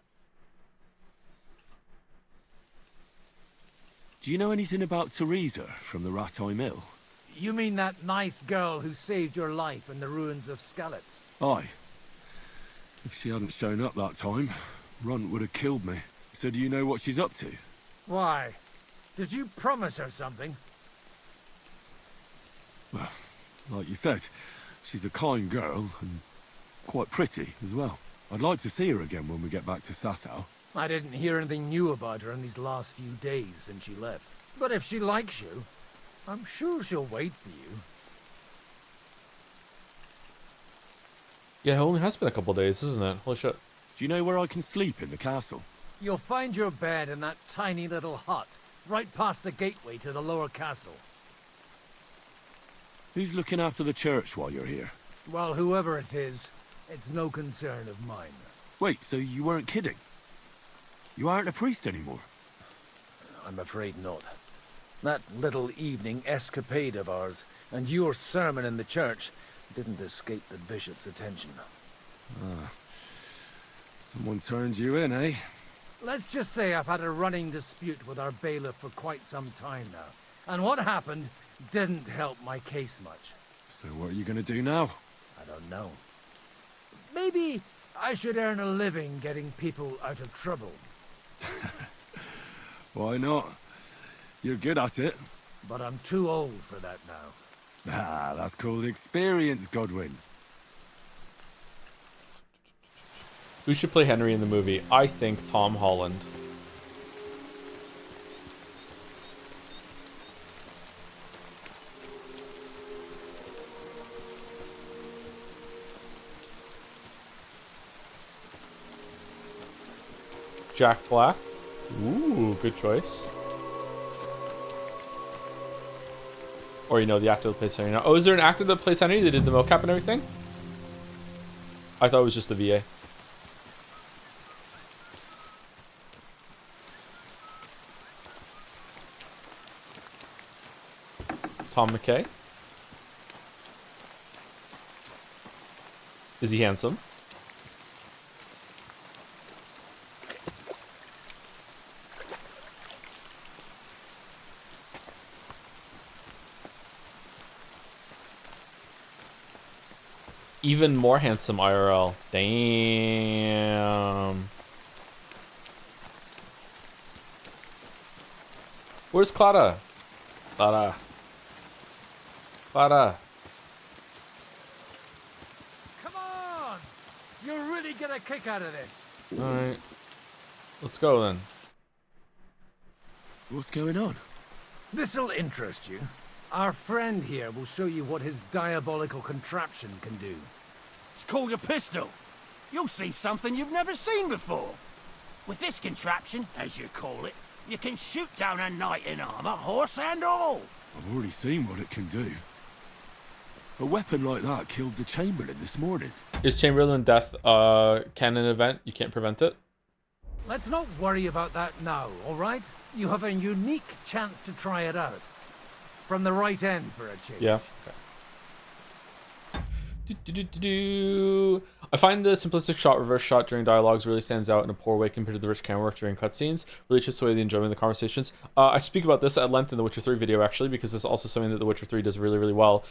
Do you know anything about Teresa from the Rattay Mill? You mean that nice girl who saved your life in the ruins of Skalitz? Aye. If she hadn't shown up that time, Runt would have killed me. So do you know what she's up to? Why? Did you promise her something? Well, like you said, she's a kind girl and quite pretty as well. I'd like to see her again when we get back to Sasau. I didn't hear anything new about her in these last few days since she left. But if she likes you, I'm sure she'll wait for you. Yeah, it only has been a couple days, isn't it? Holy shit. Do you know where I can sleep in the castle? You'll find your bed in that tiny little hut, right past the gateway to the lower castle. Who's looking after the church while you're here? Well, whoever it is, it's no concern of mine. Wait, so you weren't kidding? You aren't a priest anymore? I'm afraid not. That little evening escapade of ours, and your sermon in the church, didn't escape the bishop's attention. Ah. Someone turned you in, eh? Let's just say I've had a running dispute with our bailiff for quite some time now. And what happened didn't help my case much. So what are you gonna do now? I don't know. Maybe I should earn a living getting people out of trouble. Why not? You're good at it. But I'm too old for that now. Ah, that's called experience, Godwin. Who should play Henry in the movie? I think Tom Holland. Jack Black. Ooh, good choice. Or, you know, the actor that plays Henry now. Oh, is there an actor that plays Henry that did the mocap and everything? I thought it was just the VA. Tom McKay. Is he handsome? Even more handsome IRL. Damn. Where's Clara? Clara. Clara. Come on! You'll really get a kick out of this. Alright. Let's go then. What's going on? This'll interest you. Our friend here will show you what his diabolical contraption can do. It's called a pistol. You'll see something you've never seen before. With this contraption, as you call it, you can shoot down a knight in armor, horse and all. I've already seen what it can do. A weapon like that killed the Chamberlain this morning. Is Chamberlain death a canon event? You can't prevent it? Let's not worry about that now, all right? You have a unique chance to try it out. From the right end for a change. Yeah. Okay. I find the simplistic shot reverse shot during dialogues really stands out in a poor way compared to the rich camera work during cutscenes. Really chips away the enjoyment of the conversations. I speak about this at length in the Witcher 3 video actually, because this is also something that the Witcher 3 does really, really well.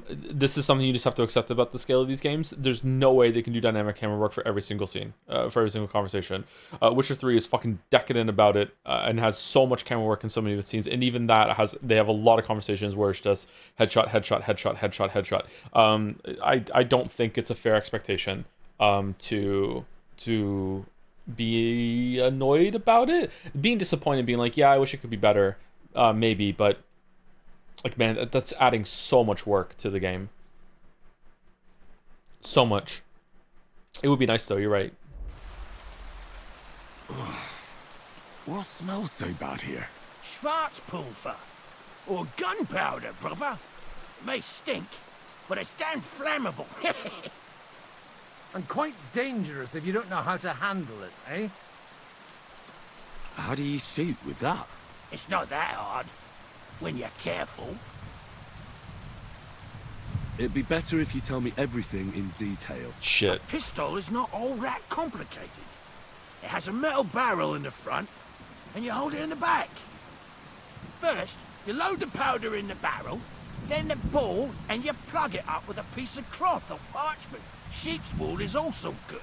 This is something you just have to accept about the scale of these games. There's no way they can do dynamic camera work for every single scene, for every single conversation. Witcher 3 is fucking decadent about it, and has so much camera work in so many of its scenes, and even that they have a lot of conversations where it's just headshot, headshot, headshot, headshot, headshot. I don't think it's a fair expectation to be annoyed about it, being disappointed, being like, yeah, I wish it could be better, maybe, but like, man, that's adding so much work to the game, so much. It would be nice though, you're right. What smells so bad here? Schwarzpulver. Or gunpowder, brother. It may stink, but it's damn flammable. And quite dangerous if you don't know how to handle it, eh? How do you shoot with that? It's not that hard, when you're careful. It'd be better if you tell me everything in detail. Shit. A pistol is not all that complicated. It has a metal barrel in the front, and you hold it in the back. First, you load the powder in the barrel, then the ball, and you plug it up with a piece of cloth or parchment. Sheep's wool is also good,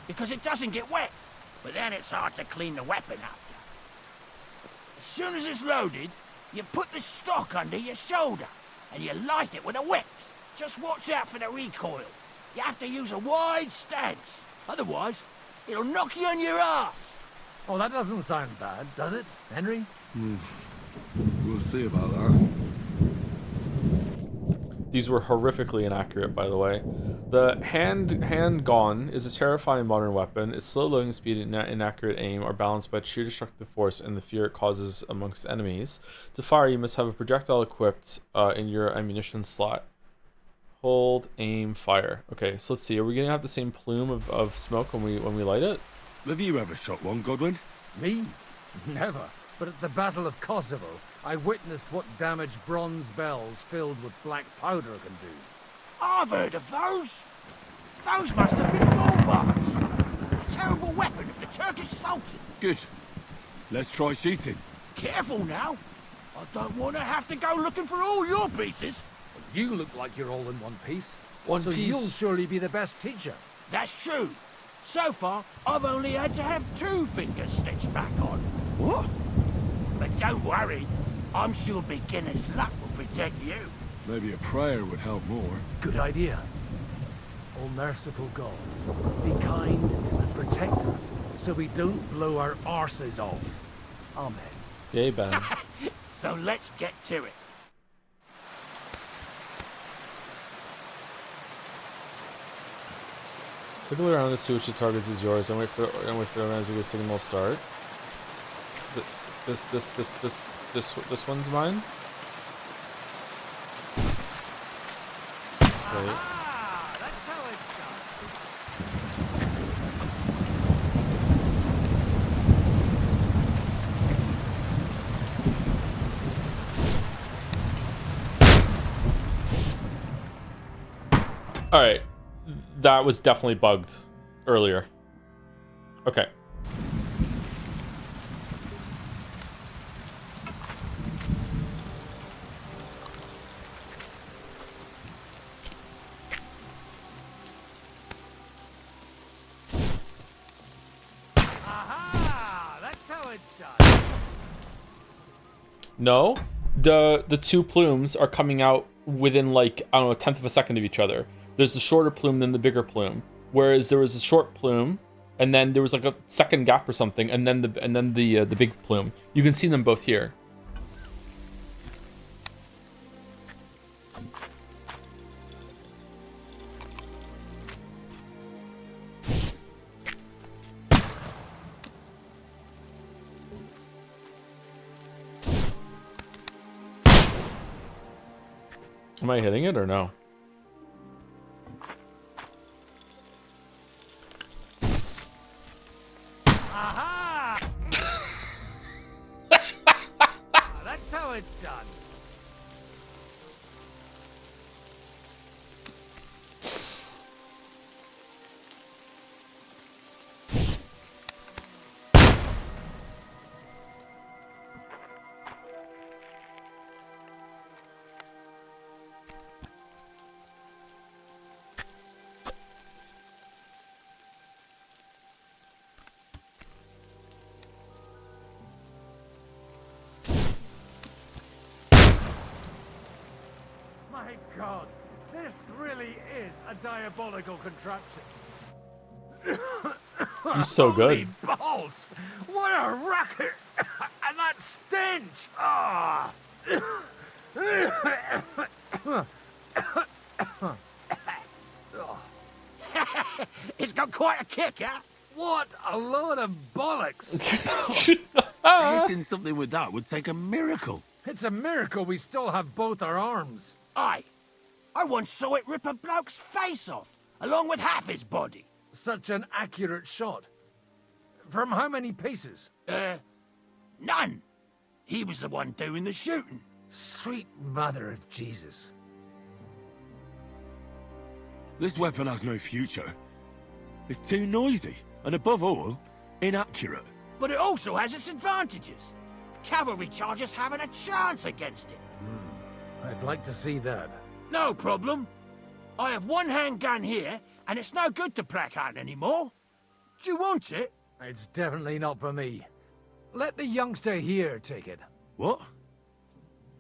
because it doesn't get wet, but then it's hard to clean the weapon after. As soon as it's loaded, you put the stock under your shoulder, and you light it with a wick. Just watch out for the recoil. You have to use a wide stance, otherwise it'll knock you on your ass. Oh, that doesn't sound bad, does it, Henry? We'll see about that. These were horrifically inaccurate, by the way. The hand gun is a terrifying modern weapon. Its slow loading speed and inaccurate aim are balanced by its sheer destructive force and the fear it causes amongst enemies. To fire, you must have a projectile equipped in your ammunition slot. Hold, aim, fire. Okay, so let's see. Are we gonna have the same plume of smoke when we light it? Have you ever shot one, Godwin? Me? Never. But at the Battle of Kosovo, I witnessed what damage bronze bells filled with black powder can do. I've heard of those. Those must have been bullbars. A terrible weapon of the Turkish Sultan. Good. Let's try shooting. Careful now. I don't want to have to go looking for all your pieces. You look like you're all in one piece. One so piece. You'll surely be the best teacher. That's true. So far, I've only had to have 2 fingers stitched back on. What? But don't worry. I'm sure beginner's luck will protect you. Maybe a prayer would help more. Good idea. O merciful God, be kind and protect us so we don't blow our arses off. Amen. Yay, Ben. So let's get to it. Take a look around to see which of the targets is yours, and wait for the magical signal start. This one's mine. Wait. That's how it's done. All right. That was definitely bugged earlier. Okay. Aha! That's how it's done. No, the 2 plumes are coming out within, like, I don't know, a tenth of a second of each other. There's the shorter plume than the bigger plume, whereas there was a short plume, and then there was like a second gap or something, and then the big plume. You can see them both here. Am I hitting it or no? Aha! That's how it's done. My God, this really is a diabolical contraption. He's so good. Holy balls! What a racket! And that stench! Ah! It's got quite a kick, huh? What a load of bollocks! Hitting something with that would take a miracle. It's a miracle we still have both our arms. Aye. I once saw it rip a bloke's face off, along with half his body. Such an accurate shot. From how many paces? None. He was the one doing the shooting. Sweet mother of Jesus. This weapon has no future. It's too noisy, and above all, inaccurate. But it also has its advantages. Cavalry chargers haven't a chance against it. I'd like to see that. No problem. I have one handgun here, and it's no good to placard anymore. Do you want it? It's definitely not for me. Let the youngster here take it. What?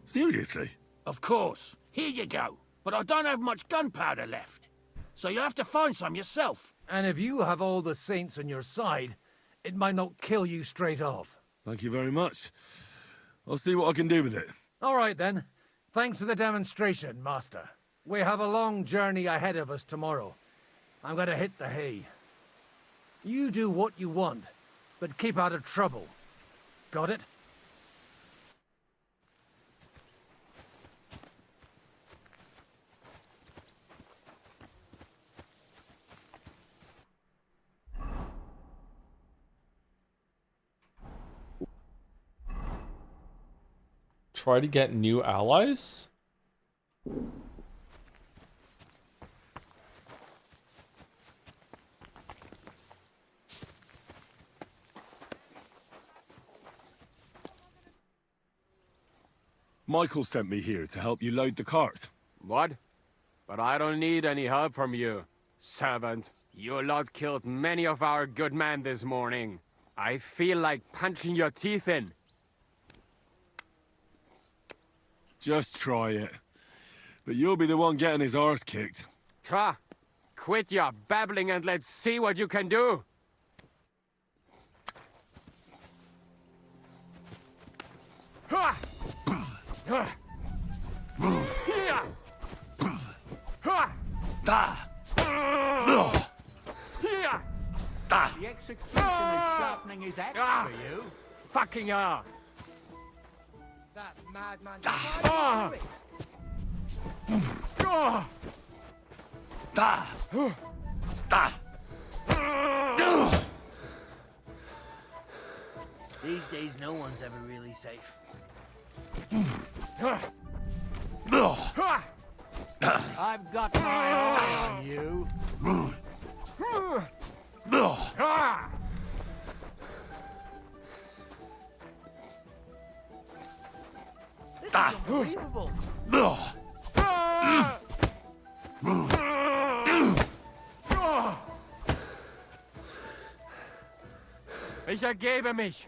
Seriously? Of course. Here you go. But I don't have much gunpowder left. So you have to find some yourself. And if you have all the saints on your side, it might not kill you straight off. Thank you very much. I'll see what I can do with it. All right, then. Thanks for the demonstration, Master. We have a long journey ahead of us tomorrow. I'm gonna hit the hay. You do what you want, but keep out of trouble. Got it? Try to get new allies? Michael sent me here to help you load the cart. What? But I don't need any help from you, servant. Your lot killed many of our good men this morning. I feel like punching your teeth in. Just try it. But you'll be the one getting his arse kicked. Ta! Quit your babbling and let's see what you can do! Ha! Ha! Here! Ha! Da! Here! Da! The executioner is sharpening his axe for you. Fucking hell! That madman. Ah! Ah! Da! Da! These days, no one's ever really safe. I've got my eye on you. This is unbelievable. Ich ergebe mich.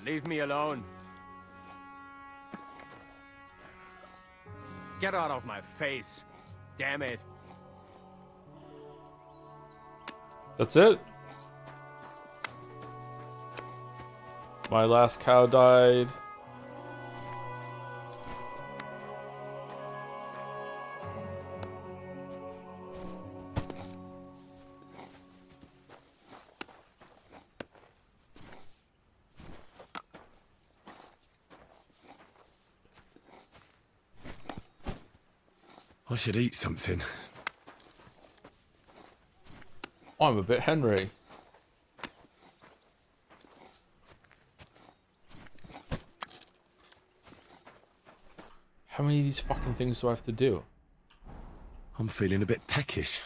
Leave me alone. Get out of my face. Damn it. That's it. My last cow died. I should eat something. I'm a bit Henry. How many of these fucking things do I have to do? I'm feeling a bit peckish.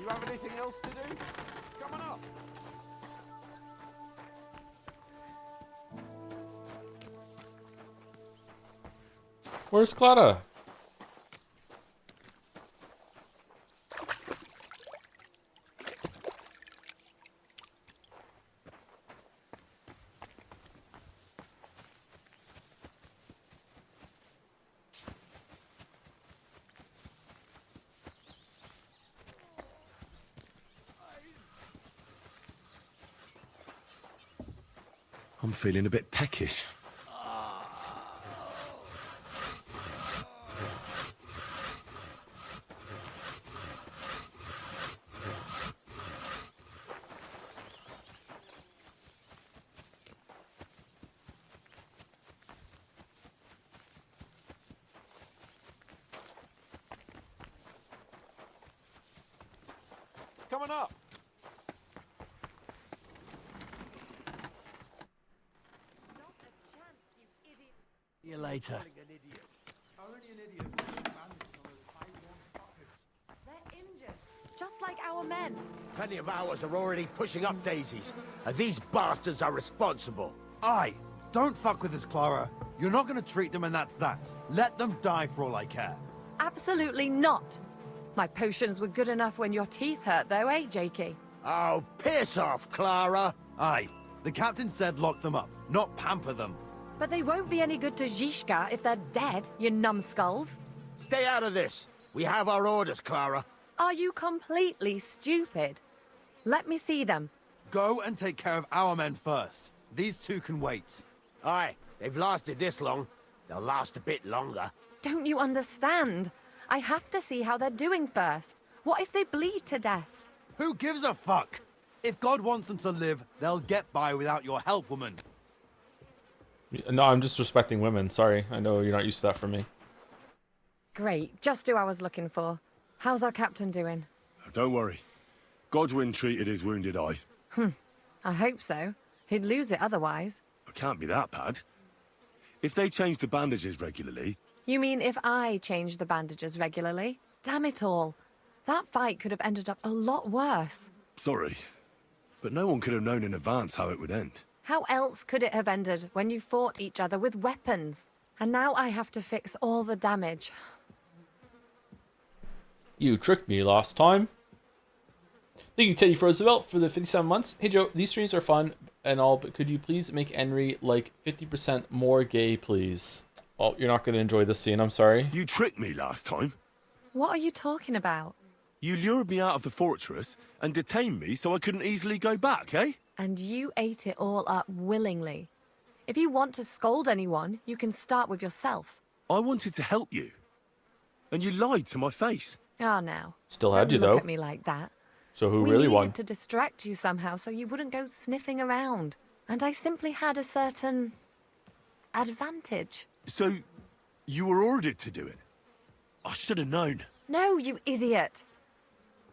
You have anything else to do? Come on up. Where's Clara? I'm feeling a bit peckish. Coming up. See you later. Just like our men. Plenty of ours are already pushing up daisies, and these bastards are responsible. Aye, don't fuck with us, Clara. You're not gonna treat them and that's that. Let them die for all I care. Absolutely not. My potions were good enough when your teeth hurt, though, eh, Jakey? Oh, piss off, Clara! Aye, the captain said lock them up, not pamper them. But they won't be any good to Zizka if they're dead, you numbskulls. Stay out of this. We have our orders, Clara. Are you completely stupid? Let me see them. Go and take care of our men first. These two can wait. Aye, they've lasted this long. They'll last a bit longer. Don't you understand? I have to see how they're doing first. What if they bleed to death? Who gives a fuck? If God wants them to live, they'll get by without your help, woman. No, I'm just respecting women. Sorry, I know you're not used to that from me. Great, just who I was looking for. How's our captain doing? Don't worry. Godwin treated his wounded eye. I hope so. He'd lose it otherwise. It can't be that bad. If they change the bandages regularly... You mean if I change the bandages regularly? Damn it all. That fight could have ended up a lot worse. Sorry, but no one could have known in advance how it would end. How else could it have ended when you fought each other with weapons? And now I have to fix all the damage. You tricked me last time. Thank you, Teddy Roosevelt, for the 57 months. Hey, Joe, these streams are fun and all, but could you please make Henry like 50% more gay, please? Oh, you're not going to enjoy this scene, I'm sorry. You tricked me last time. What are you talking about? You lured me out of the fortress and detained me so I couldn't easily go back, eh? And you ate it all up willingly. If you want to scold anyone, you can start with yourself. I wanted to help you. And you lied to my face. Ah, now. Still had you, Don't though. look at me like that. So who We really won? needed to distract you somehow so you wouldn't go sniffing around. And I simply had a certain... advantage. So, you were ordered to do it? I should have known. No, you idiot.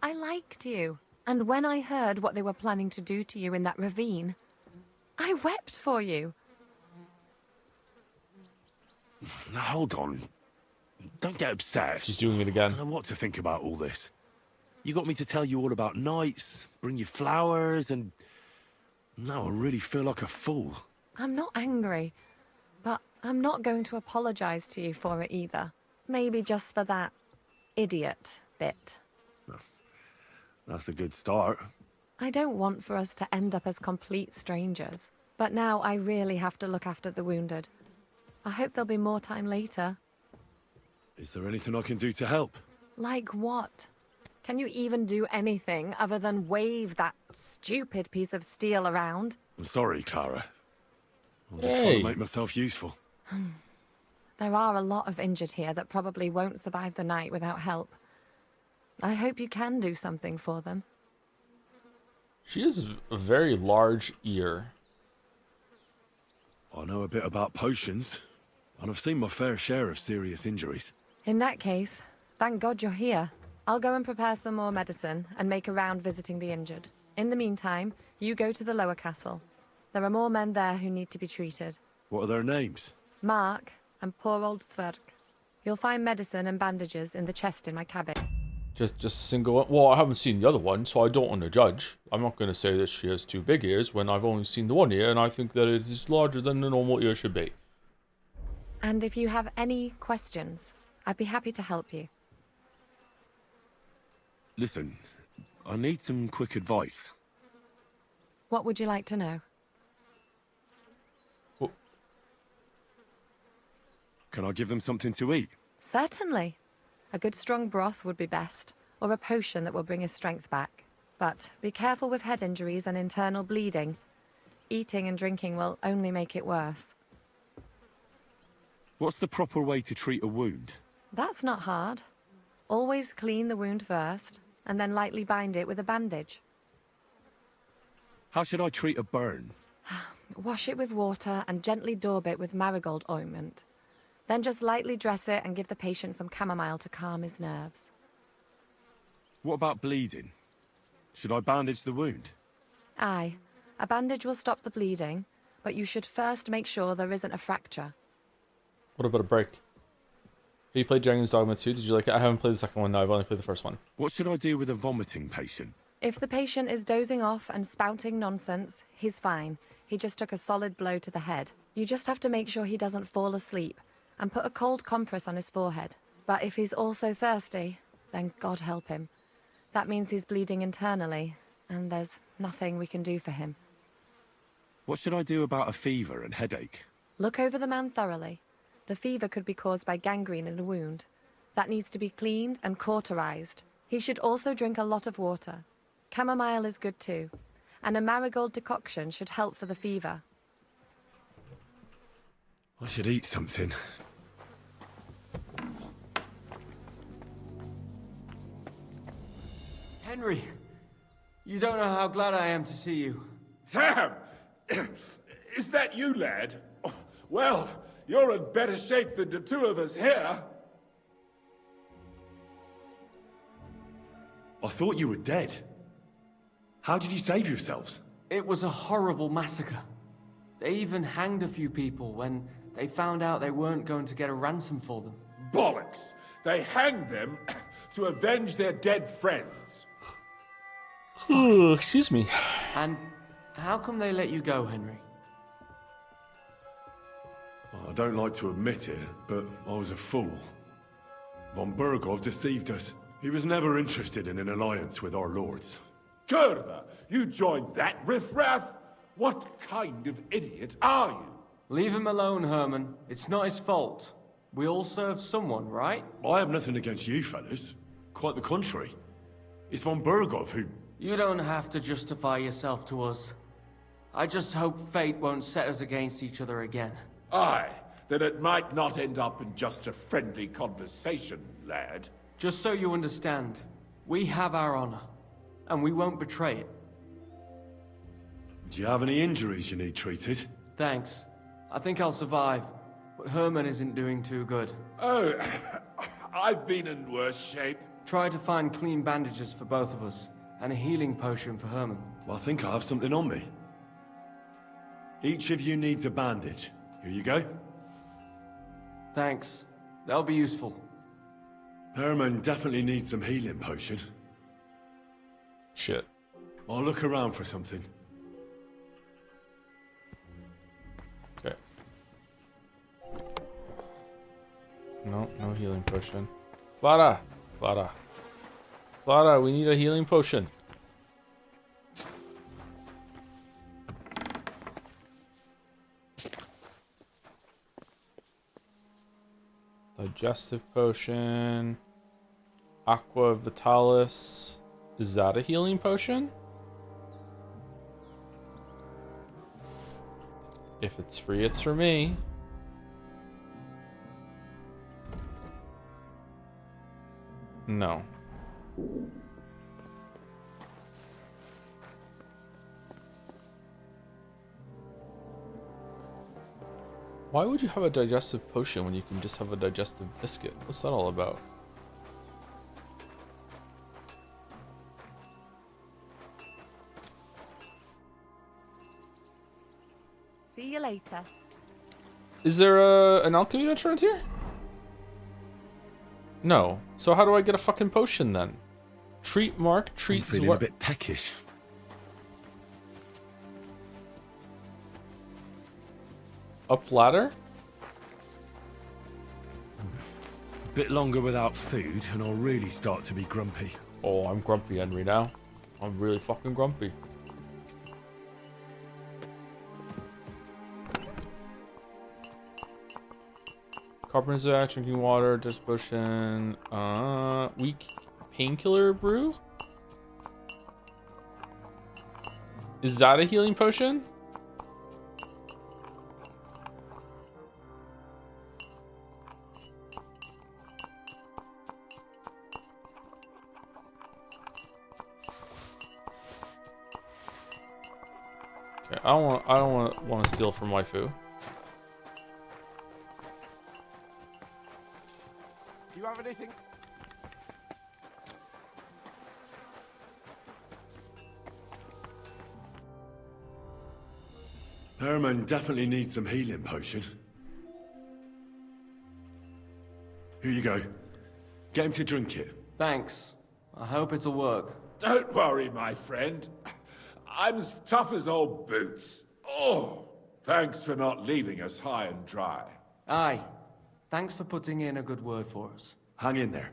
I liked you. And when I heard what they were planning to do to you in that ravine, I wept for you. Now, hold on. Don't get upset. She's doing it again. I don't know what to think about all this. You got me to tell you all about knights, bring you flowers, and... now I really feel like a fool. I'm not angry, but I'm not going to apologize to you for it either. Maybe just for that idiot bit. That's a good start. I don't want for us to end up as complete strangers, but now I really have to look after the wounded. I hope there'll be more time later. Is there anything I can do to help? Like what? Can you even do anything other than wave that stupid piece of steel around? I'm sorry, Clara. I'm just trying to make myself useful. There are a lot of injured here that probably won't survive the night without help. I hope you can do something for them. She has a very large ear. I know a bit about potions, and I've seen my fair share of serious injuries. In that case, thank God you're here. I'll go and prepare some more medicine and make a round visiting the injured. In the meantime, you go to the lower castle. There are more men there who need to be treated. What are their names? Mark and poor old Sverk. You'll find medicine and bandages in the chest in my cabin. Just a single one? Well, I haven't seen the other one, so I don't want to judge. I'm not going to say that she has two big ears when I've only seen the one ear, and I think that it is larger than the normal ear should be. And if you have any questions, I'd be happy to help you. Listen, I need some quick advice. What would you like to know? Well, can I give them something to eat? Certainly. A good strong broth would be best, or a potion that will bring his strength back. But be careful with head injuries and internal bleeding. Eating and drinking will only make it worse. What's the proper way to treat a wound? That's not hard. Always clean the wound first, and then lightly bind it with a bandage. How should I treat a burn? Wash it with water and gently daub it with marigold ointment. Then just lightly dress it and give the patient some chamomile to calm his nerves. What about bleeding? Should I bandage the wound? Aye. A bandage will stop the bleeding, but you should first make sure there isn't a fracture. What about a break? You played Dragon's Dogma 2. Did you like it? I haven't played the second one. No, I've only played the first one. What should I do with a vomiting patient? If the patient is dozing off and spouting nonsense, he's fine. He just took a solid blow to the head. You just have to make sure he doesn't fall asleep and put a cold compress on his forehead. But if he's also thirsty, then God help him. That means he's bleeding internally, and there's nothing we can do for him. What should I do about a fever and headache? Look over the man thoroughly. The fever could be caused by gangrene in a wound. That needs to be cleaned and cauterized. He should also drink a lot of water. Chamomile is good too, and a marigold decoction should help for the fever. I should eat something. Henry, you don't know how glad I am to see you. Sam! Is that you, lad? Well, you're in better shape than the two of us here. I thought you were dead. How did you save yourselves? It was a horrible massacre. They even hanged a few people when they found out they weren't going to get a ransom for them. Bollocks! They hanged them to avenge their dead friends. Ooh, excuse me. And how come they let you go, Henry? Well, I don't like to admit it, but I was a fool. Von Bergov deceived us. He was never interested in an alliance with our lords. Curva, you joined that riffraff? What kind of idiot are you? Leave him alone, Herman. It's not his fault. We all serve someone, right? I have nothing against you fellas. Quite the contrary. It's von Bergov who... You don't have to justify yourself to us. I just hope fate won't set us against each other again. Aye, then it might not end up in just a friendly conversation, lad. Just so you understand, we have our honor, and we won't betray it. Do you have any injuries you need treated? Thanks. I think I'll survive, but Herman isn't doing too good. Oh, I've been in worse shape. Try to find clean bandages for both of us, and a healing potion for Herman. Well, I think I have something on me. Each of you needs a bandage. Here you go. Thanks. That'll be useful. Herman definitely needs some healing potion. Shit. I'll look around for something. Okay. No, no healing potion. Clara! Clara. Clara, we need a healing potion. Digestive potion. Aqua Vitalis. Is that a healing potion? If it's free, it's for me. No. Why would you have a digestive potion when you can just have a digestive biscuit? What's that all about? See you later. Is there an alchemy restaurant here? No. So how do I get a fucking potion then? Treat Mark, I'm treat feeling a bit peckish. Up ladder? A bit longer without food, and I'll really start to be grumpy. Oh, I'm grumpy, Henry, now. I'm really fucking grumpy. Carpenter's Axe, drinking water, dust potion, weak painkiller brew? Is that a healing potion? Okay, I don't want to steal from waifu. Do you have anything? Herman definitely needs some healing potion. Here you go. Get him to drink it. Thanks. I hope it'll work. Don't worry, my friend. I'm as tough as old boots. Oh, thanks for not leaving us high and dry. Aye. Thanks for putting in a good word for us. Hang in there.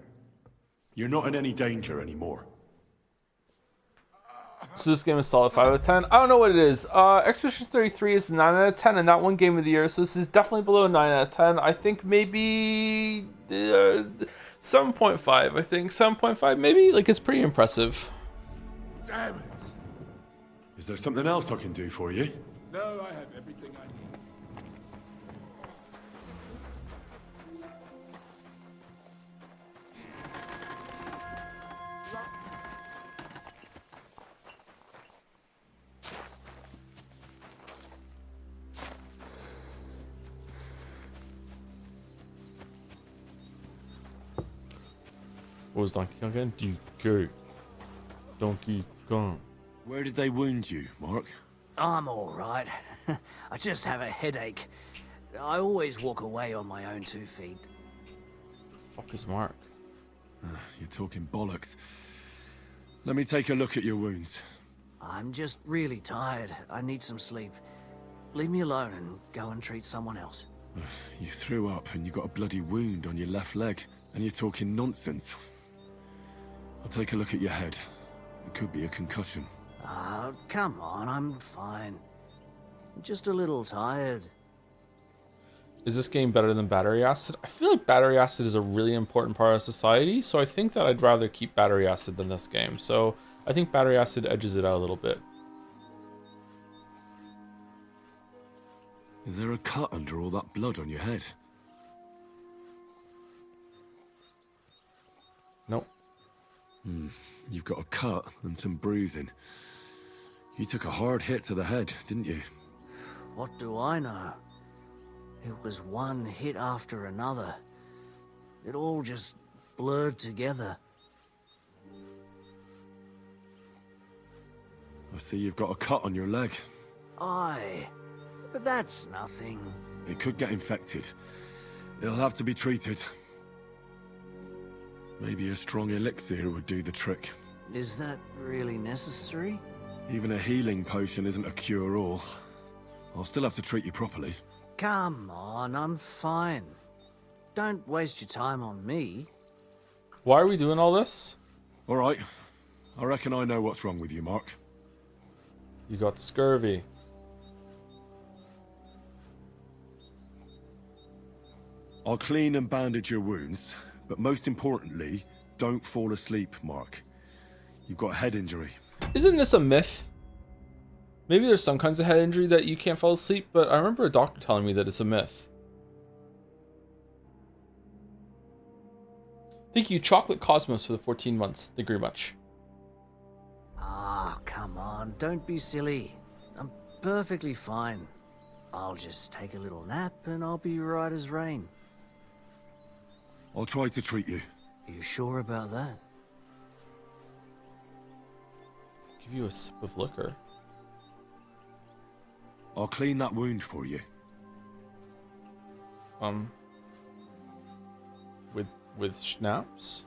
You're not in any danger anymore. So this game is solid 5 out of 10. I don't know what it is. Expedition 33 is 9 out of 10 and not one game of the year, so this is definitely below 9 out of 10. I think maybe 7.5. I think 7.5 maybe. Like, it's pretty impressive. Damn it. Is there something else I can do for you? No, I have everything I need. What was Donkey Kong again? Donkey Kong. Where did they wound you, Mark? I'm all right. I just have a headache. I always walk away on my own 2 feet. Fuck is Mark? You're talking bollocks. Let me take a look at your wounds. I'm just really tired. I need some sleep. Leave me alone and go and treat someone else. You threw up and you got a bloody wound on your left leg, and you're talking nonsense. I'll take a look at your head. It could be a concussion. Oh, come on, I'm fine. I'm just a little tired. Is this game better than battery acid? I feel like battery acid is a really important part of society, so I think that I'd rather keep battery acid than this game. So I think battery acid edges it out a little bit. Is there a cut under all that blood on your head? Nope. You've got a cut and some bruising. You took a hard hit to the head, didn't you? What do I know? It was one hit after another. It all just blurred together. I see you've got a cut on your leg. Aye, but that's nothing. It could get infected. It'll have to be treated. Maybe a strong elixir would do the trick. Is that really necessary? Even a healing potion isn't a cure-all. I'll still have to treat you properly. Come on, I'm fine. Don't waste your time on me. Why are we doing all this? All right. I reckon I know what's wrong with you, Mark. You got scurvy. I'll clean and bandage your wounds, but most importantly, don't fall asleep, Mark. You've got a head injury. Isn't this a myth? Maybe there's some kinds of head injury that you can't fall asleep, but I remember a doctor telling me that it's a myth. Thank you, Chocolate Cosmos, for the 14 months. Thank you very much. Ah, come on, don't be silly. I'm perfectly fine. I'll just take a little nap and I'll be right as rain. I'll try to treat you. You sure about that? Give you a sip of liquor. I'll clean that wound for you. With schnapps?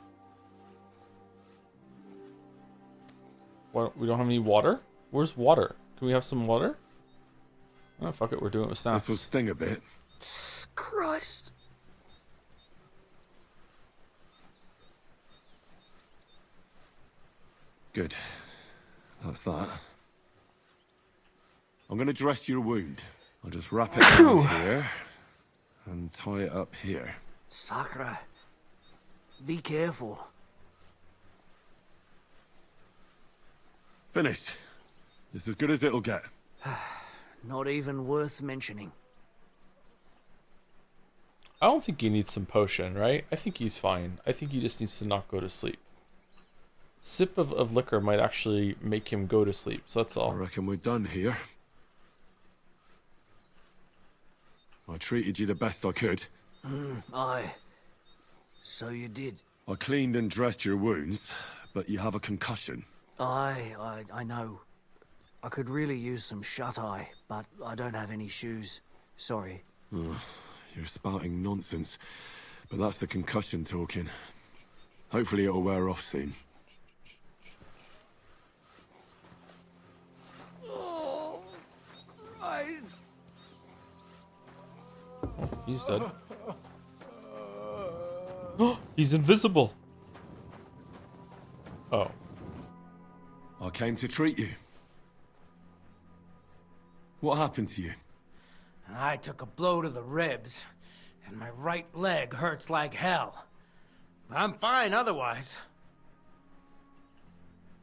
What? We don't have any water? Where's water? Can we have some water? Oh, fuck it. We're doing it with snaps. This will sting a bit. Christ. Good. That's that. I'm going to dress your wound. I'll just wrap it around here and tie it up here. Sakra. Be careful. Finished. It's as good as it'll get. Not even worth mentioning. I don't think he needs some potion, right? I think he's fine. I think he just needs to not go to sleep. Sip of liquor might actually make him go to sleep, so that's all. I reckon we're done here. I treated you the best I could. Aye. So you did. I cleaned and dressed your wounds, but you have a concussion. Aye, I know. I could really use some shut-eye, but I don't have any shoes. Sorry. You're spouting nonsense, but that's the concussion talking. Hopefully it'll wear off soon. Oh, Christ. Oh, he's dead. Oh, he's invisible. Oh. I came to treat you. What happened to you? I took a blow to the ribs, and my right leg hurts like hell. I'm fine otherwise.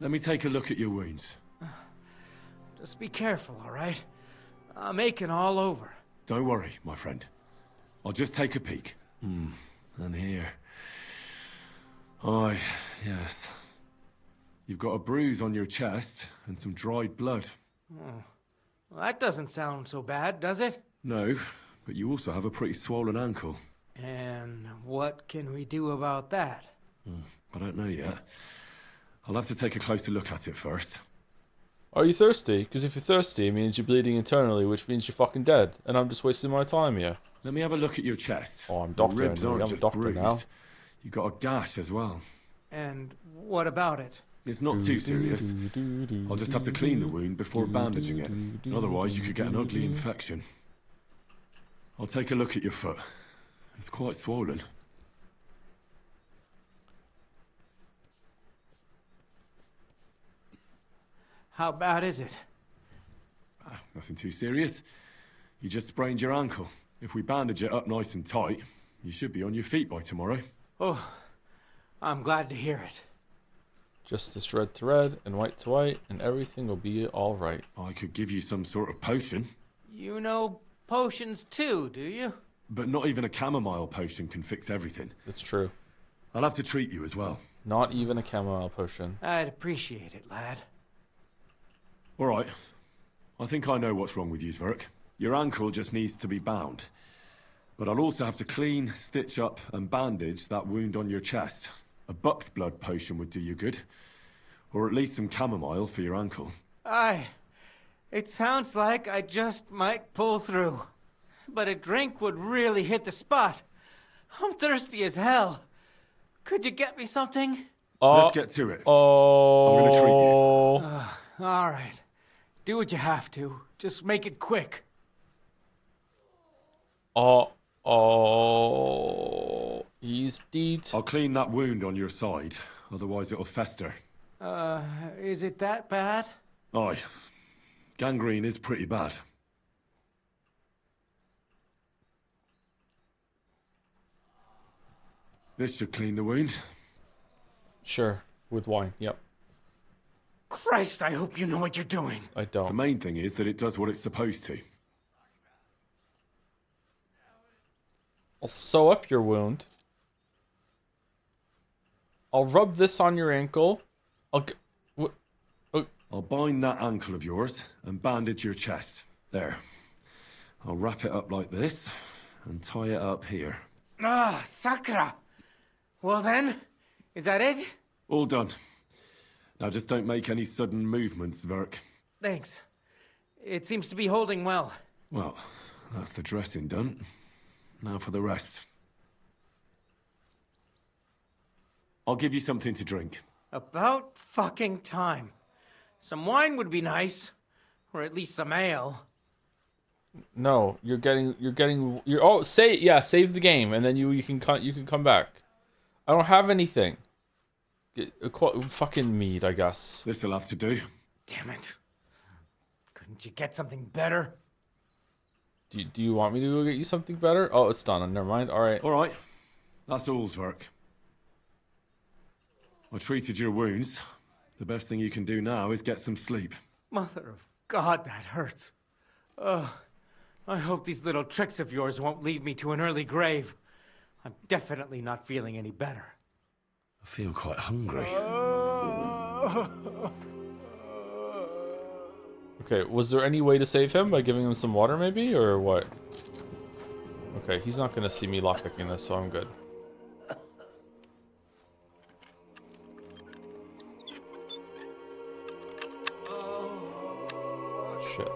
Let me take a look at your wounds. Just be careful, all right? I'm aching all over. Don't worry, my friend. I'll just take a peek. And here. Aye, yes. You've got a bruise on your chest and some dried blood. Oh. Well, that doesn't sound so bad, does it? No, but you also have a pretty swollen ankle. And what can we do about that? I don't know yet. I'll have to take a closer look at it first. Are you thirsty? Because if you're thirsty, it means you're bleeding internally, which means you're fucking dead. And I'm just wasting my time here. Let me have a look at your chest. Oh, I'm Your doctor. ribs aren't I'm a just doctor bruised. now. You got a gash as well. And what about it? It's not too serious. I'll just have to clean the wound before bandaging it. Otherwise, you could get an ugly infection. I'll take a look at your foot. It's quite swollen. How bad is it? Nothing too serious. You just sprained your ankle. If we bandage it up nice and tight, you should be on your feet by tomorrow. Oh, I'm glad to hear it. Just as red to red and white to white, and everything will be all right. I could give you some sort of potion. You know potions too, do you? But not even a chamomile potion can fix everything. It's true. I'll have to treat you as well. Not even a chamomile potion. I'd appreciate it, lad. All right. I think I know what's wrong with you, Zverk. Your ankle just needs to be bound. But I'll also have to clean, stitch up, and bandage that wound on your chest. A buck's blood potion would do you good. Or at least some chamomile for your ankle. Aye. It sounds like I just might pull through. But a drink would really hit the spot. I'm thirsty as hell. Could you get me something? Let's get to it. Oh. I'm gonna treat you. All right. Do what you have to. Just make it quick. He's dead. I'll clean that wound on your side, otherwise it'll fester. Is it that bad? Aye. Gangrene is pretty bad. This should clean the wound. Sure, with wine, yep. Christ, I hope you know what you're doing. I don't. The main thing is that it does what it's supposed to. I'll sew up your wound. I'll rub this on your ankle. I'll bind that ankle of yours and bandage your chest. There. I'll wrap it up like this and tie it up here. Ah, Sakra. Well then, is that it? All done. Now just don't make any sudden movements, Zverk. Thanks. It seems to be holding well. Well, that's the dressing done. Now for the rest. I'll give you something to drink. About fucking time. Some wine would be nice. Or at least some ale. No, you're oh, save the game and then you can come back. I don't have anything. Fucking mead, I guess. This'll have to do. Damn it. Couldn't you get something better? Do you want me to go get you something better? Oh, it's done. Never mind. All right. All right. That's all's work. I treated your wounds. The best thing you can do now is get some sleep. Mother of God, that hurts. Ugh. I hope these little tricks of yours won't lead me to an early grave. I'm definitely not feeling any better. I feel quite hungry. Okay, was there any way to save him by giving him some water maybe, or what? Okay, he's not gonna see me lockpicking this, so I'm good. Shit.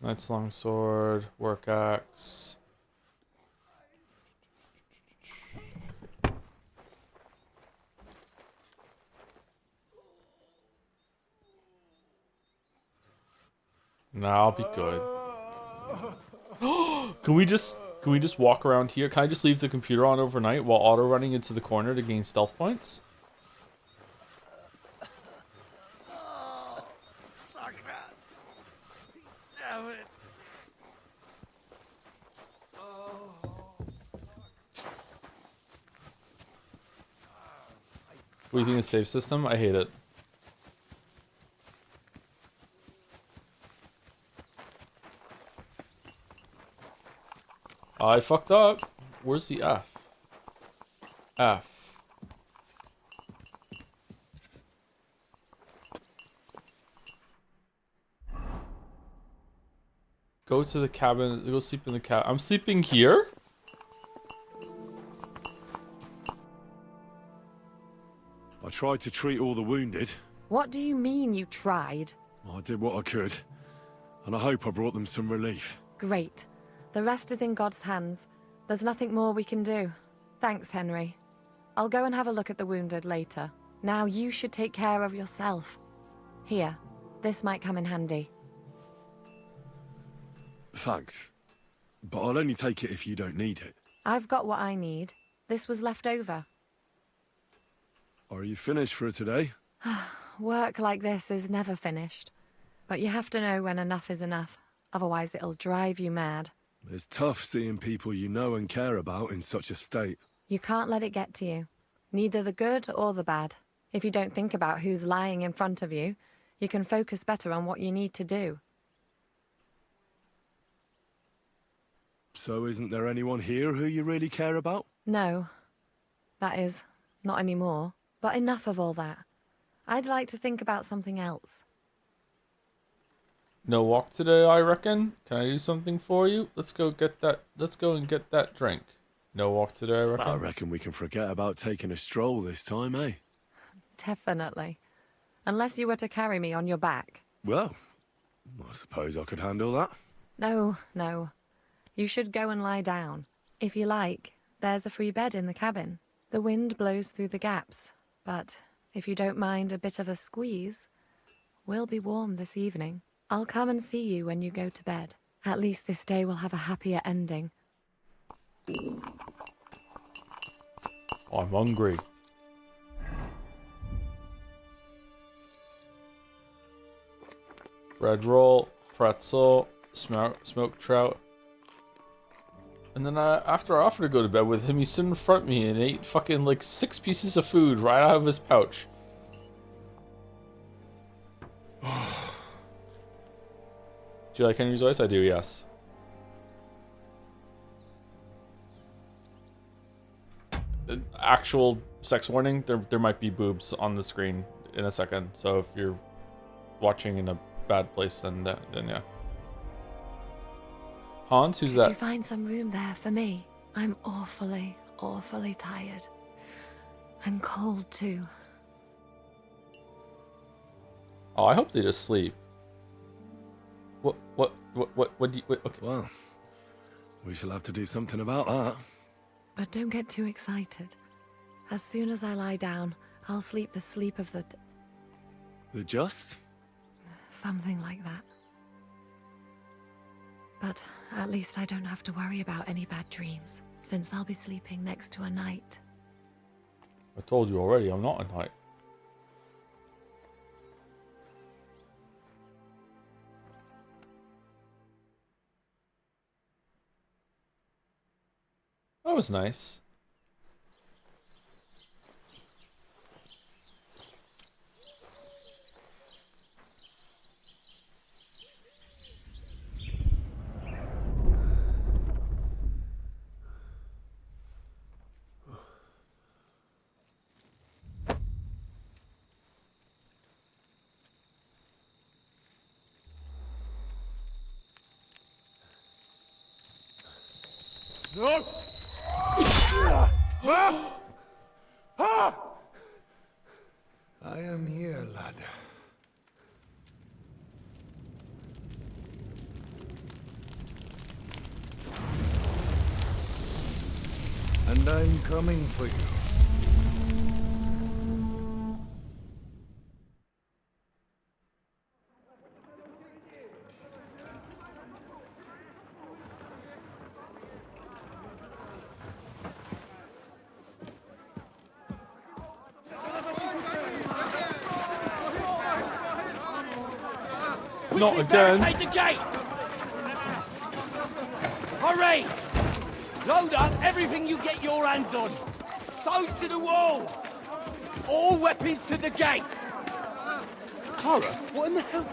Knight's longsword, work axe. Nah, I'll be good. Can we just walk around here? Can I just leave the computer on overnight while auto running into the corner to gain stealth points? Damn it. What do you think of the save system? I hate it. I fucked up. Where's the F? F. Go to the cabin. Go sleep in the cabin. I'm sleeping here? I tried to treat all the wounded. What do you mean you tried? I did what I could. And I hope I brought them some relief. Great. The rest is in God's hands. There's nothing more we can do. Thanks, Henry. I'll go and have a look at the wounded later. Now you should take care of yourself. Here, this might come in handy. Thanks. But I'll only take it if you don't need it. I've got what I need. This was left over. Are you finished for today? Work like this is never finished. But you have to know when enough is enough. Otherwise it'll drive you mad. It's tough seeing people you know and care about in such a state. You can't let it get to you. Neither the good or the bad. If you don't think about who's lying in front of you, you can focus better on what you need to do. So isn't there anyone here who you really care about? No. That is, not anymore. But enough of all that. I'd like to think about something else. No walk today, I reckon. Can I do something for you? Let's go and get that drink. No walk today, I reckon. I reckon we can forget about taking a stroll this time, eh? Definitely. Unless you were to carry me on your back. Well, I suppose I could handle that. No. You should go and lie down. If you like, there's a free bed in the cabin. The wind blows through the gaps, but if you don't mind a bit of a squeeze, we'll be warm this evening. I'll come and see you when you go to bed. At least this day will have a happier ending. I'm hungry. Bread roll, pretzel, smoked trout. And then after I offered to go to bed with him, he stood in front of me and ate fucking like 6 pieces of food right out of his pouch. Do you like Henry's voice? I do, yes. Actual sex warning, there might be boobs on the screen in a second. So if you're watching in a bad place, then yeah. Hans, who's that? Could you find some room there for me? I'm awfully tired. And cold too. Oh, I hope they just sleep. What do you... okay. Well, we shall have to do something about that. But don't get too excited. As soon as I lie down, I'll sleep the sleep of the... The just? something like that. But at least I don't have to worry about any bad dreams, since I'll be sleeping next to a knight. I told you already, I'm not a knight. That was nice. No! I am here, lad. And I'm coming for you. Not again. Barricade the gate! Hurry! Load up everything you get your hands on. Stones to the wall! All weapons to the gate! Clara, what in the hell?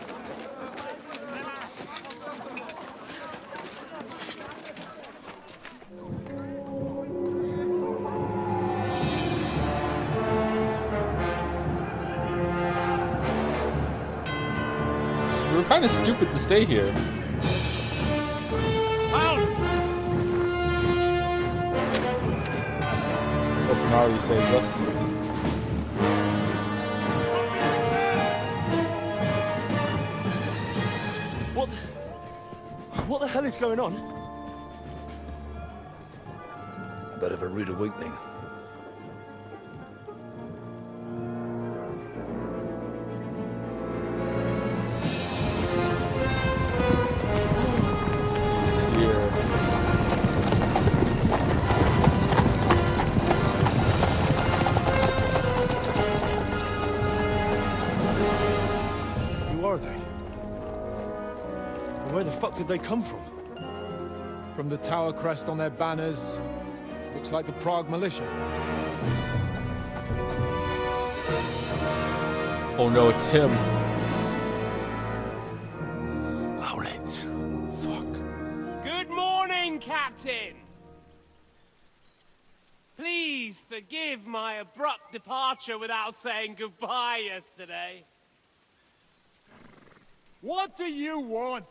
We were kind of stupid to stay here. Hope Gnarly saved us. What the hell is going on? A bit of a rude awakening. He's here. Who are they? And where the fuck did they come from? From the tower crest on their banners, looks like the Prague militia. Oh no, it's him. Good morning, Captain! Please forgive my abrupt departure without saying goodbye yesterday. What do you want?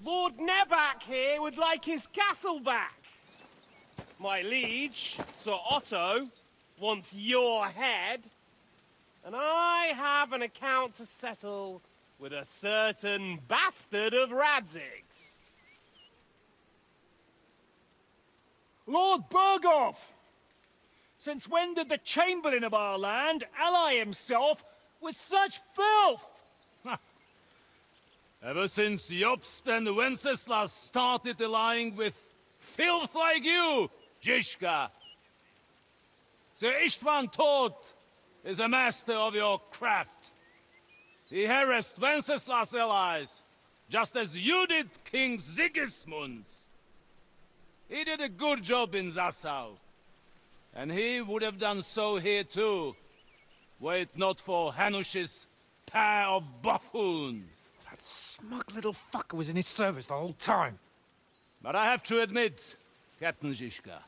Lord Nebak here would like his castle back. My liege, Sir Otto, wants your head. And I have an account to settle with a certain bastard of Radzig's. Lord Berghoff! Since when did the Chamberlain of our land ally himself with such filth? Ever since Jobst and Wenceslas started allying with filth like you, Zizka. Sir Istvan Tod is a master of your craft. He harassed Wenceslas' allies, just as you did King Sigismund's. He did a good job in Zassau, and he would have done so here too, were it not for Hanush's pair of buffoons. That smug little fucker was in his service the whole time. But I have to admit, Captain Zizka,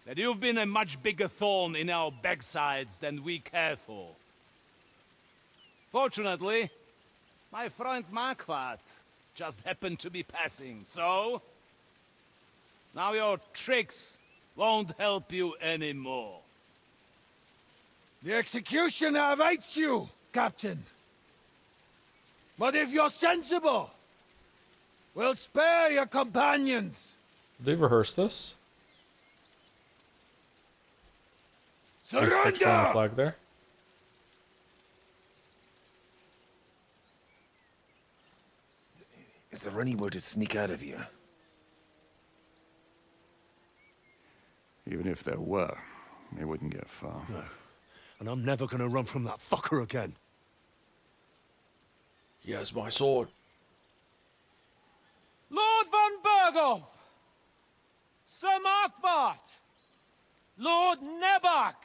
that you've been a much bigger thorn in our backsides than we care for. Fortunately, my friend Marquardt just happened to be passing, so... now your tricks won't help you anymore. The executioner awaits you, Captain. But if you're sensible, We'll spare your companions. Did they rehearse this? Nice Surrender! texture on the flag there. Is there anywhere to sneak out of here? Even if there were, they wouldn't get far. No. And I'm never gonna run from that fucker again. He has my sword. Lord von Berghoff! Sir Markvart! Lord Nebach!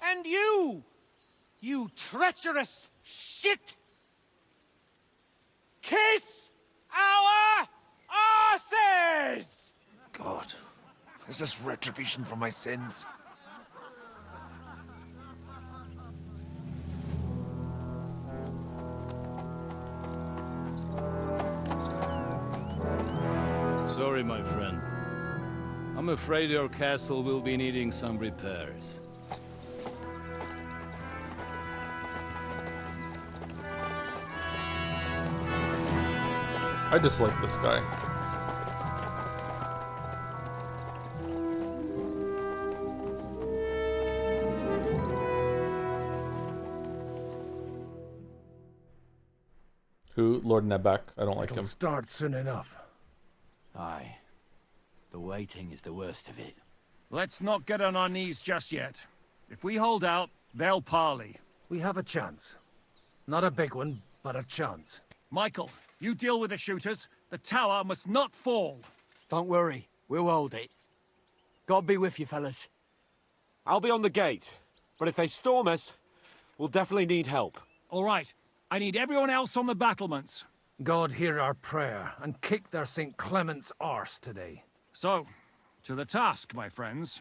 And you treacherous shit! Kiss our asses! God, is this retribution for my sins? Sorry, my friend. I'm afraid your castle will be needing some repairs. I dislike this guy. Who? Lord Nebach. I don't like It'll him. start soon enough. Aye. The waiting is the worst of it. Let's not get on our knees just yet. If we hold out, they'll parley. We have a chance. Not a big one, but a chance. Michael, you deal with the shooters. The tower must not fall. Don't worry. We'll hold it. God be with you, fellas. I'll be on the gate. But if they storm us, we'll definitely need help. All right. I need everyone else on the battlements. God hear our prayer and kick their St. Clement's arse today. So, to the task, my friends.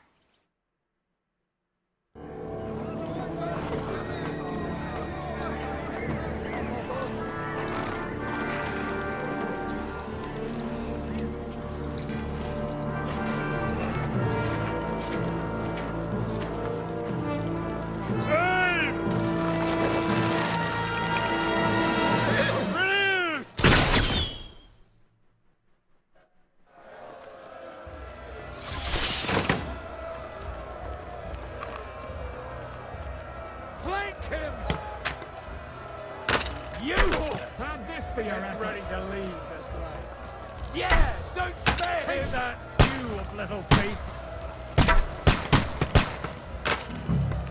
Ready to leave this life. Yes! Don't spare Take him! that, you little thief!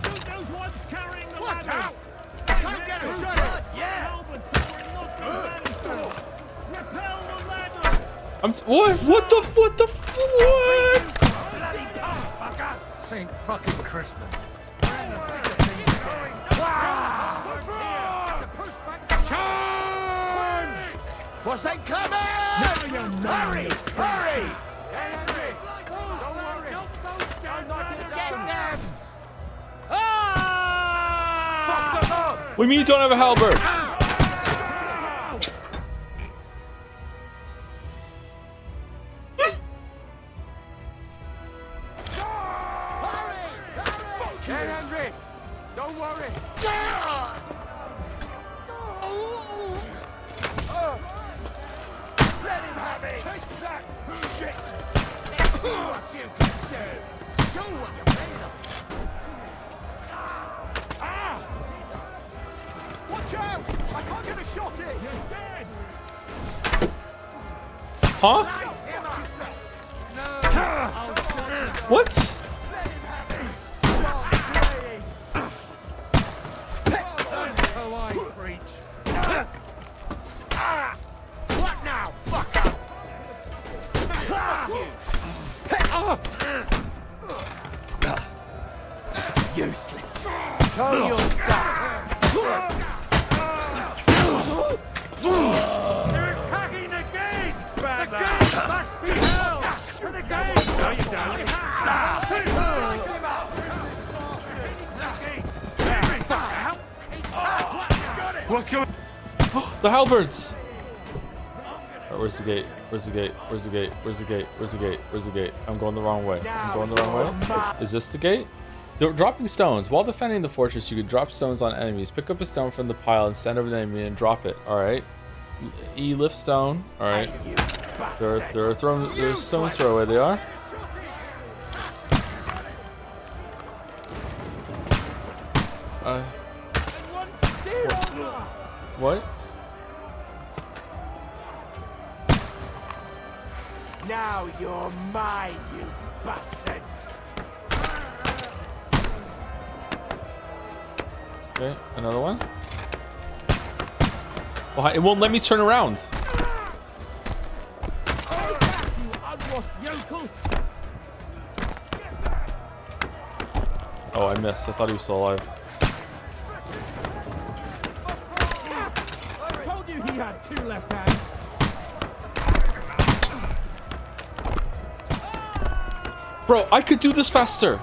Shoot those ones carrying the Watch ladder! out! Can't get a shot! Yeah! Repel the ladder! What the what? Bloody punk, fucker! St. fucking Crispin. What's that coming? Hurry! Hurry! What do you mean you don't have a halberd? Henry! Don't worry! Let him have it! Take that! Shit! See what you can do! Show what you're made of! Ah! Watch out! I can't get a shot in! You're dead! Huh? Light him up! What? Let him have it! Stop playing! Oh, I preach. What now, fucker? Useless. Show your stuff. They're attacking the gate! The gate must be held! To the gate! No, you don't. What's going? The halberds! Alright, where's the gate? Where's the gate? Where's the gate? Where's the gate? Where's the gate? Where's the gate? I'm going the wrong way. I'm going the wrong way. Is this the gate? They're dropping stones. While defending the fortress, you could drop stones on enemies. Pick up a stone from the pile and stand over the enemy and drop it. Alright. E lift stone. All right. They're throwing. There's stones throw away. They are. What? Now you're mine, you bastard! Okay, another one. Well, it won't let me turn around. Oh, I missed. I thought he was still alive. I told you he had two left hands. Bro, I could do this faster.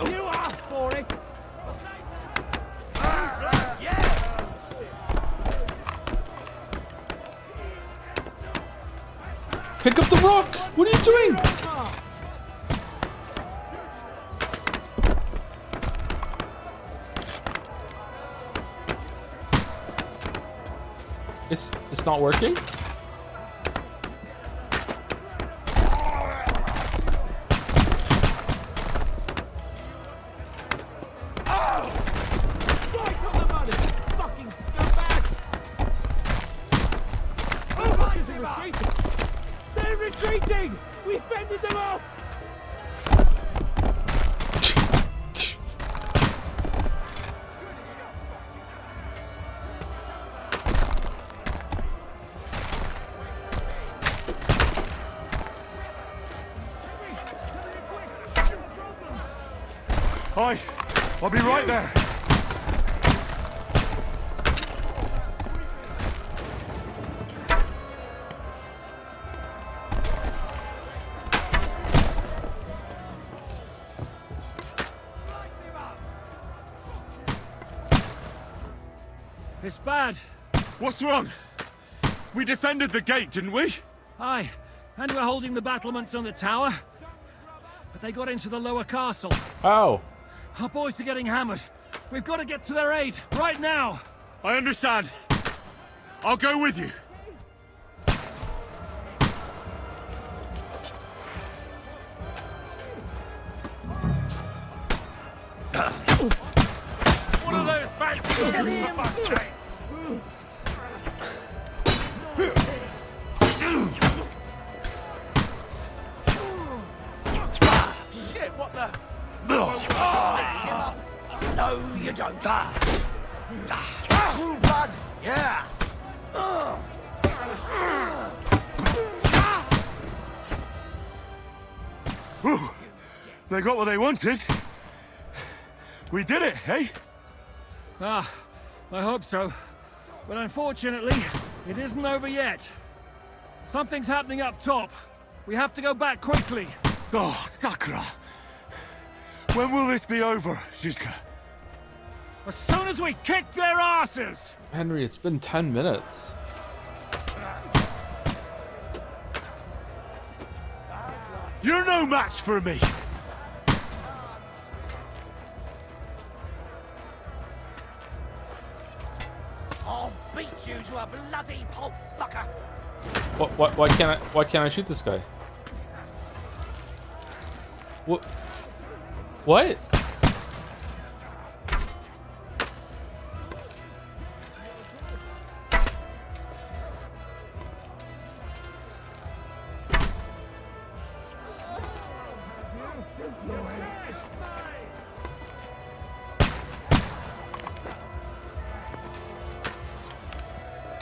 You asked for it. Pick up the rock. What are you doing? It's not working. They're retreating! We fended them off! I'll be right there. It's bad. What's wrong? We defended the gate, didn't we? Aye, and we're holding the battlements on the tower. But they got into the lower castle. Oh. Our boys are getting hammered. We've got to get to their aid, right now. I understand. I'll go with you. One of those bastards! Kill him! For fuck's sake! Shit, what the? No, you don't. True blood, yeah. They got what they wanted. We did it, eh? Ah, I hope so. But unfortunately, it isn't over yet. Something's happening up top. We have to go back quickly. Oh, Sakura. When will this be over, Shishka? As soon as we kick their asses! Henry, it's been 10 minutes. You're no match for me. I'll beat you to a bloody pulp fucker. Why can't I shoot this guy? What? What?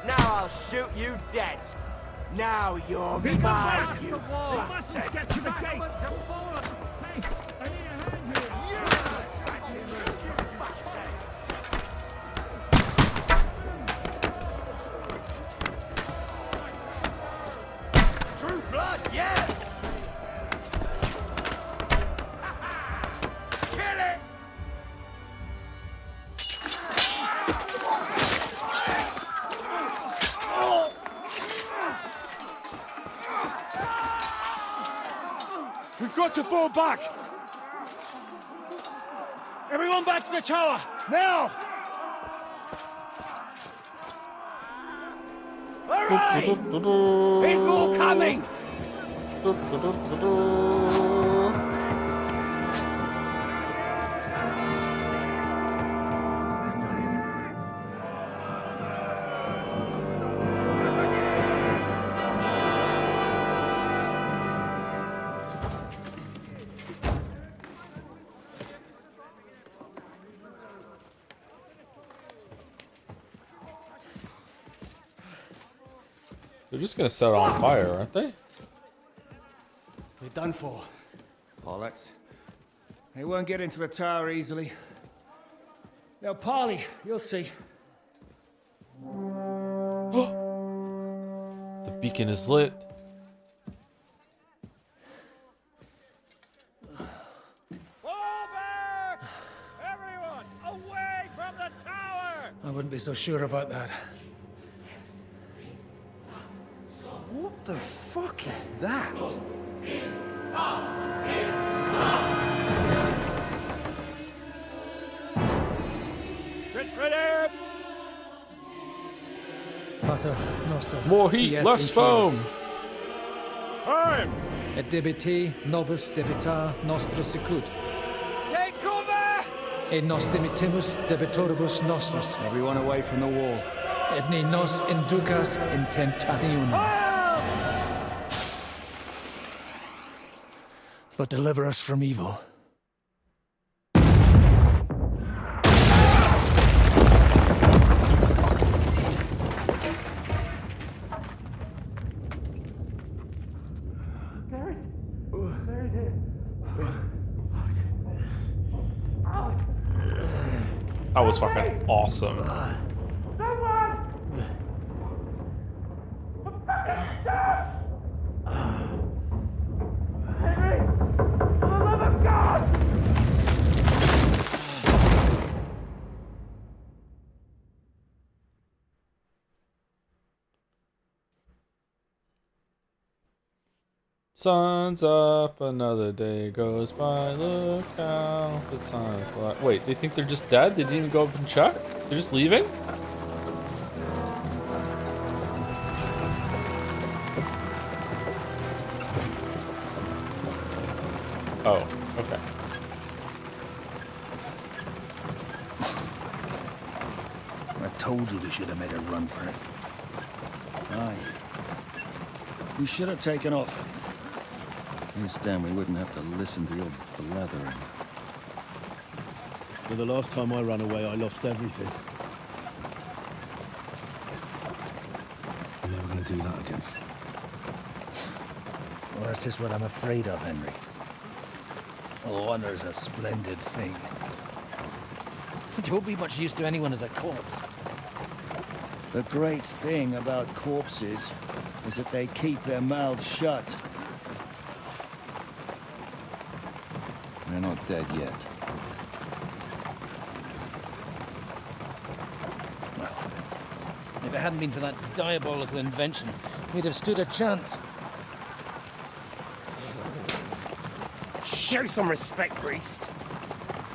Now I'll shoot you dead. Now you're mine, you bastard. Get to the gate! Hey, I need a hand here! True blood, yeah. Kill it. We've got to fall back. Everyone back to the tower! Now! Hurry! There's more coming! They're just gonna set it on fire, aren't they? We're done for. Bollocks. They won't get into the tower easily. They'll parley, you'll see. The beacon is lit. I wouldn't be so sure about that. What the fuck is that? Ready! Pater Noster. More heat, Quies less Inferior. foam. Time! Et debite nobis debita nostra sicut. Take cover! Et nos dimitimus debitoribus nostris. Everyone away from the wall. Et ne nos inducas in tentationem. But deliver us from evil. That was fucking awesome. Sun's up, another day goes by. Look how the time flies. Wait, they think they're just dead? They didn't even go up and check? They're just leaving? Oh, okay. I told you we should have made a run for it. Aye. We should have taken off. At least then we wouldn't have to listen to your blathering. Well, the last time I ran away, I lost everything. I'm never gonna do that again. Well, that's just what I'm afraid of, Henry. Honor's a splendid thing. You won't be much use to anyone as a corpse. The great thing about corpses is that they keep their mouths shut. They're not dead yet. Well, if it hadn't been for that diabolical invention, we'd have stood a chance. Show some respect, priest.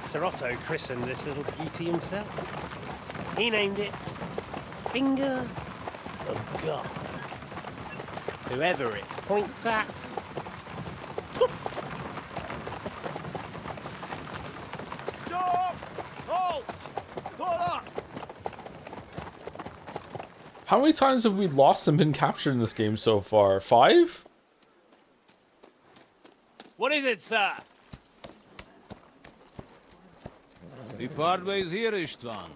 Sir Otto christened this little beauty himself. He named it Finger of God. Whoever it points at. Stop! Halt! Pull up! How many times have we lost and been captured in this game so far? 5? What is it, sir? We part ways here, Istvan.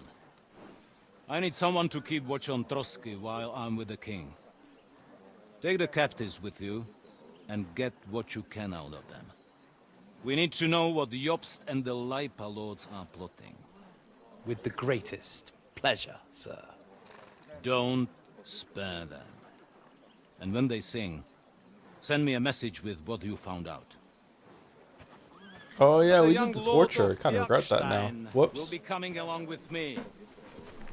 I need someone to keep watch on Trotsky while I'm with the king. Take the captives with you, and get what you can out of them. We need to know what Jobst and the Leipa lords are plotting. With the greatest pleasure, sir. Don't spare them. And when they sing, send me a message with what you found out. Oh yeah, The we young did the Lord torture. I of kind of regret that now. Bjerkstein Whoops. will be coming along with me.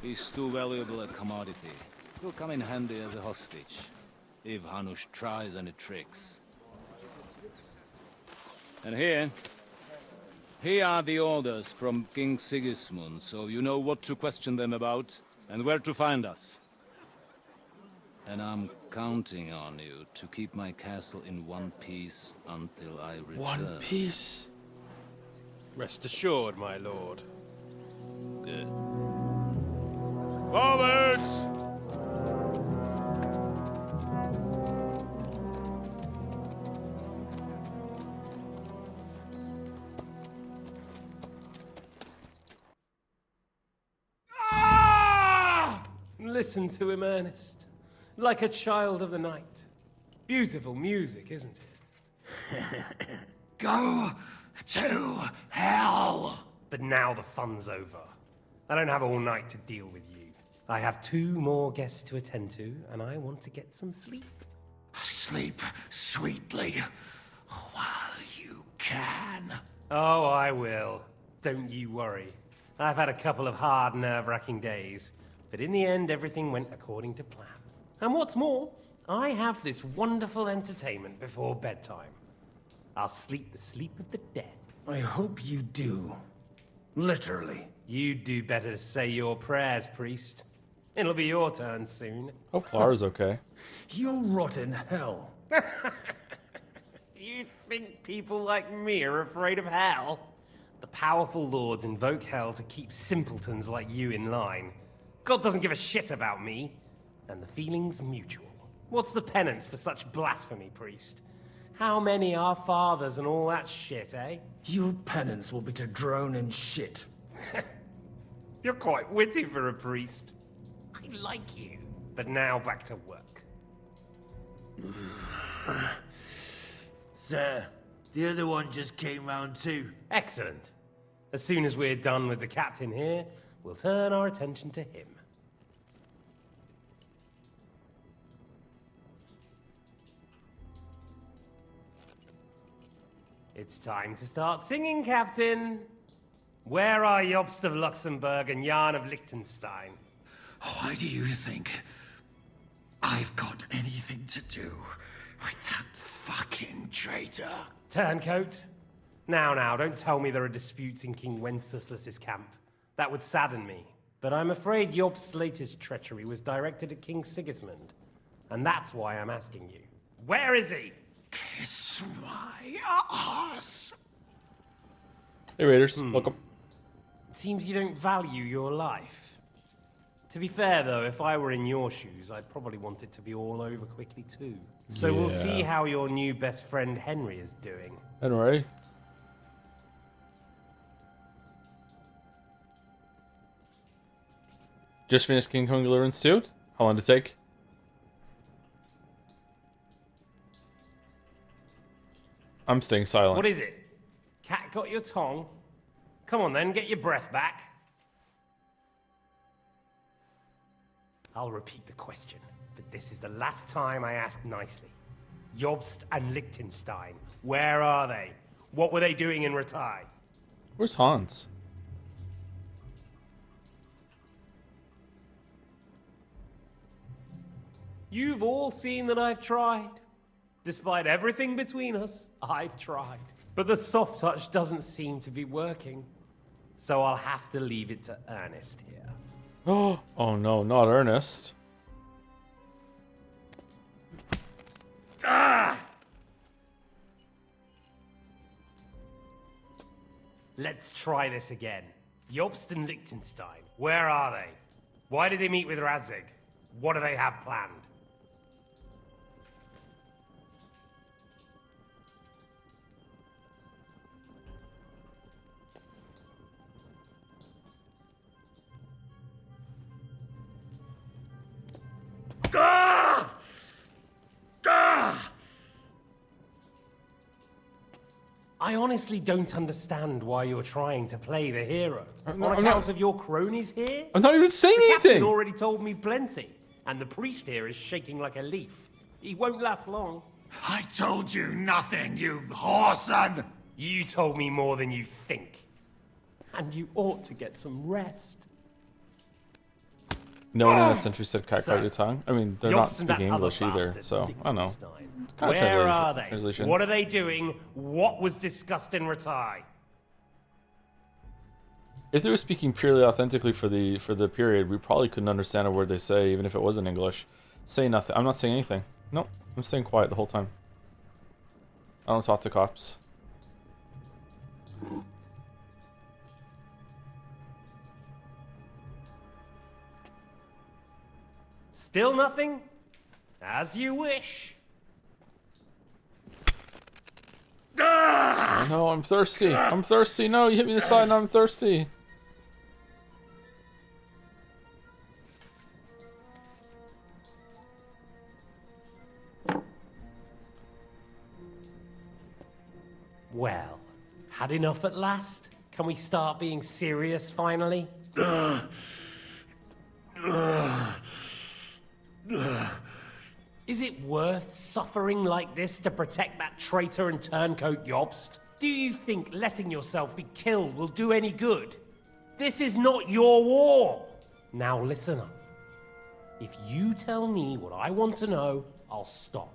He's too valuable a commodity. He'll come in handy as a hostage, if Hanush tries any tricks. And here are the orders from King Sigismund, so you know what to question them about, and where to find us. And I'm counting on you to keep my castle in one piece until I return. One Piece. Rest assured, my lord. Good. Forwards! Listen to him, Ernest. Like a child of the night. Beautiful music, isn't it? Go to hell! But now the fun's over. I don't have all night to deal with you. I have 2 more guests to attend to, and I want to get some sleep. Sleep sweetly while you can. Oh, I will. Don't you worry. I've had a couple of hard, nerve-wracking days, but in the end, everything went according to plan. And what's more, I have this wonderful entertainment before bedtime. I'll sleep the sleep of the dead. I hope you do. Literally. You'd do better to say your prayers, priest. It'll be your turn soon. Hope Clara's okay. You'll rot in hell. Do you think people like me are afraid of hell? The powerful lords invoke hell to keep simpletons like you in line. God doesn't give a shit about me. And the feeling's mutual. What's the penance for such blasphemy, priest? How many are fathers and all that shit, eh? Your penance will be to drown in shit. You're quite witty for a priest. I like you. But now back to work. Sir, the other one just came round too. Excellent. As soon as we're done with the captain here, we'll turn our attention to him. It's time to start singing, Captain. Where are Jobst of Luxembourg and Jan of Liechtenstein? Why do you think I've got anything to do with that fucking traitor? Turncoat? Now, don't tell me there are disputes in King Wenceslas's camp. That would sadden me. But I'm afraid Jobst's latest treachery was directed at King Sigismund. And that's why I'm asking you. Where is he? Kiss my ass. Hey Raiders, welcome. It seems you don't value your life. To be fair though, if I were in your shoes, I'd probably want it to be all over quickly too. So we'll see how your new best friend Henry is doing. Henry? Just finished King Kong Deliverance II? How long did it take? I'm staying silent. What is it? Cat got your tongue? Come on then, get your breath back. I'll repeat the question, but this is the last time I ask nicely. Jobst and Liechtenstein, where are they? What were they doing in Ratai? Where's Hans? You've all seen that I've tried. Despite everything between us, I've tried. But the soft touch doesn't seem to be working. So I'll have to leave it to Ernest here. Oh no, not Ernest. Ah! Let's try this again. Jobst and Liechtenstein, where are they? Why did they meet with Radzig? What do they have planned? Ah! Ah! I honestly don't understand why you're trying to play the hero. I'm On not- account of your cronies here? I'm not even saying The captain anything! already told me plenty, and the priest here is shaking like a leaf. He won't last long. I told you nothing, you whoreson! You told me more than you think. And you ought to get some rest. No one in the century said cat So, got your tongue. I mean, they're not Jobst and that speaking other English either, bastard, so I don't know. Liechtenstein. Kind of Where are they? translation. What are they doing? What was discussed in Ratai? If they were speaking purely authentically for the period, we probably couldn't understand a word they say, even if it was in English. Say nothing. I'm not saying anything. Nope. I'm staying quiet the whole time. I don't talk to cops. Still nothing? As you wish. Oh, no, I'm thirsty. I'm thirsty. No, you hit me in the side and I'm thirsty. Well, had enough at last? Can we start being serious finally? Is it worth suffering like this to protect that traitor and turncoat Jobst? Do you think letting yourself be killed will do any good? This is not your war! Now listen up. If you tell me what I want to know, I'll stop.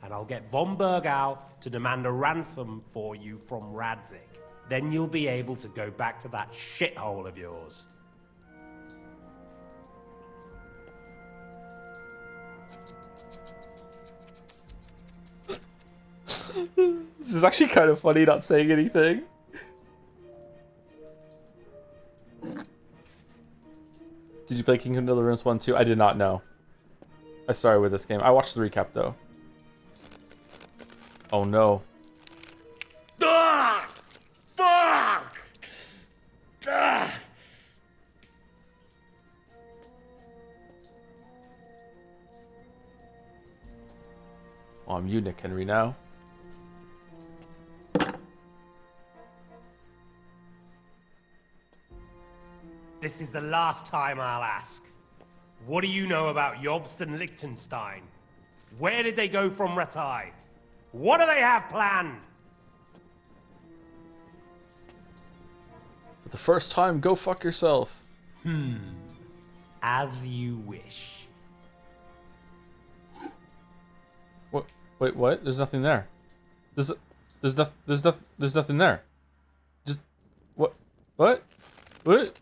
And I'll get von Bergau to demand a ransom for you from Radzig. Then you'll be able to go back to that shithole of yours. This is actually kind of funny not saying anything. Did you play Kingdom Deliverance 1 too? I did not know. I started with this game. I watched the recap though. Oh no. Ah! Fuck! Ah! Oh, I'm you, Nick Henry, now. This is the last time I'll ask. What do you know about Jobst and Liechtenstein? Where did they go from Ratai? What do they have planned? For the first time, go fuck yourself. As you wish. What? Wait, what? There's nothing there. There's nothing there. Just what? What? What?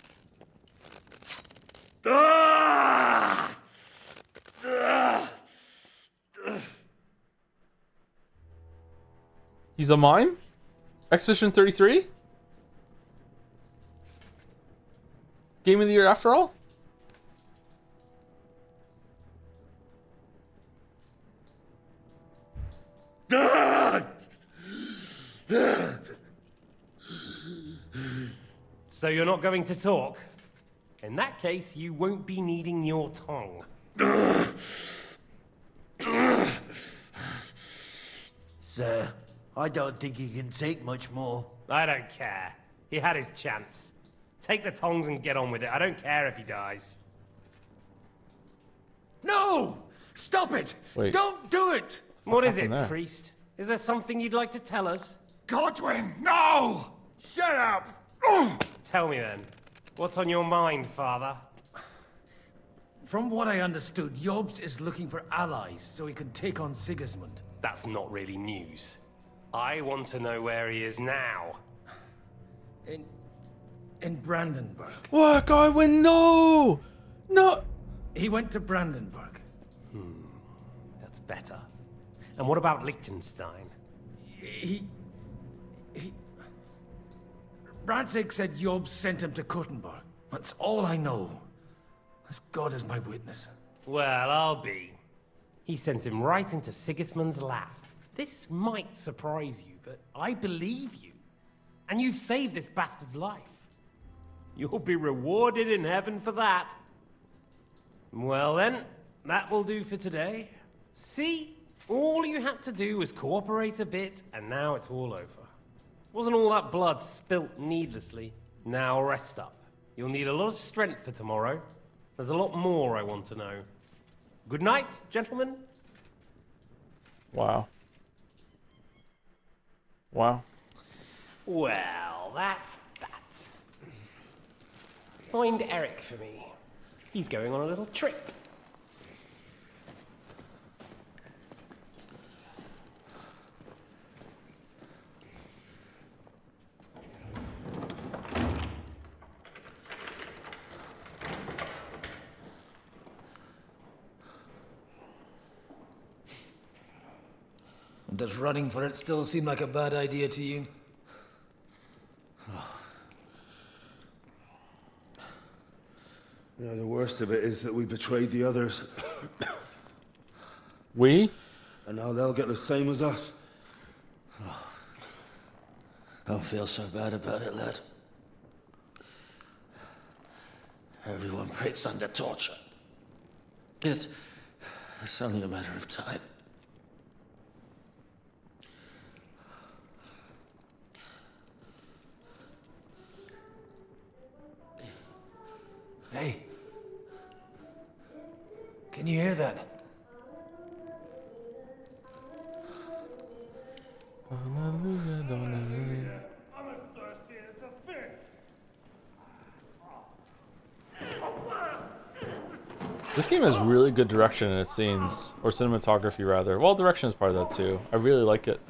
He's a mime? Expedition 33? Game of the year after all? So you're not going to talk? In that case, you won't be needing your tongue. Sir, I don't think he can take much more. I don't care. He had his chance. Take the tongs and get on with it. I don't care if he dies. No! Stop it! Wait. Don't do it! What is it, happened there? priest? Is there something you'd like to tell us? Godwin, no! Shut up! Tell me then. What's on your mind, father? From what I understood, Jobst is looking for allies so he can take on Sigismund. That's not really news. I want to know where he is now. In Brandenburg. What, Godwin? No! No! He went to Brandenburg. That's better. And what about Liechtenstein? Radzig said Jobst sent him to Kuttenberg. That's all I know. As God is my witness. Well, I'll be. He sent him right into Sigismund's lap. This might surprise you, but I believe you. And you've saved this bastard's life. You'll be rewarded in heaven for that. Well then, that will do for today. See? All you had to do was cooperate a bit, and now it's all over. Wasn't all that blood spilt needlessly. Now rest up. You'll need a lot of strength for tomorrow. There's a lot more I want to know. Good night, gentlemen. Wow. Wow. Well, that's that. Find Eric for me. He's going on a little trip. Does running for it still seem like a bad idea to you? You know, the worst of it is that we betrayed the others. We? And now they'll get the same as us. Don't feel so bad about it, lad. Everyone breaks under torture. It's only a matter of time. Hey. Can you hear that? This game has really good direction in its scenes, or cinematography rather. Well, direction is part of that too. I really like it.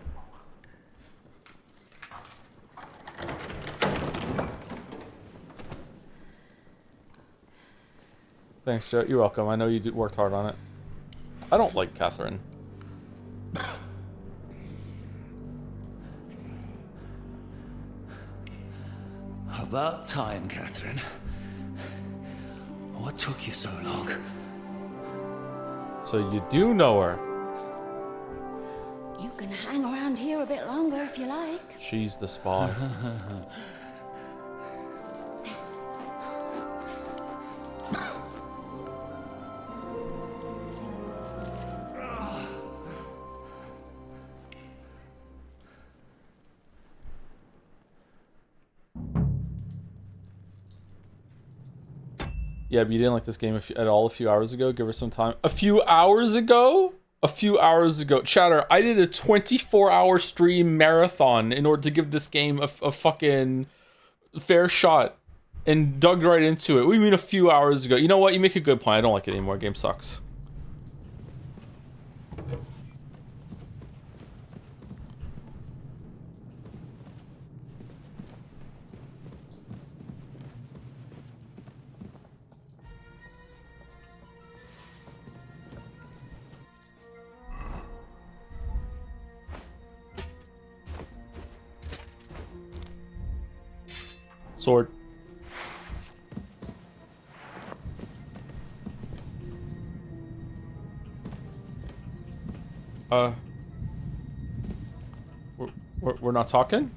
Thanks, Joe. You're welcome. I know you worked hard on it. I don't like Catherine. About time, Catherine. What took you so long? So you do know her. You can hang around here a bit longer if you like. She's the spy. Yeah, but you didn't like this game at all a few hours ago? Give her some time. A few hours ago? A few hours ago. Chatter, I did a 24-hour stream marathon in order to give this game a fucking fair shot. And dug right into it. What do you mean a few hours ago? You know what? You make a good point. I don't like it anymore. Game sucks. Sword. We're not talking?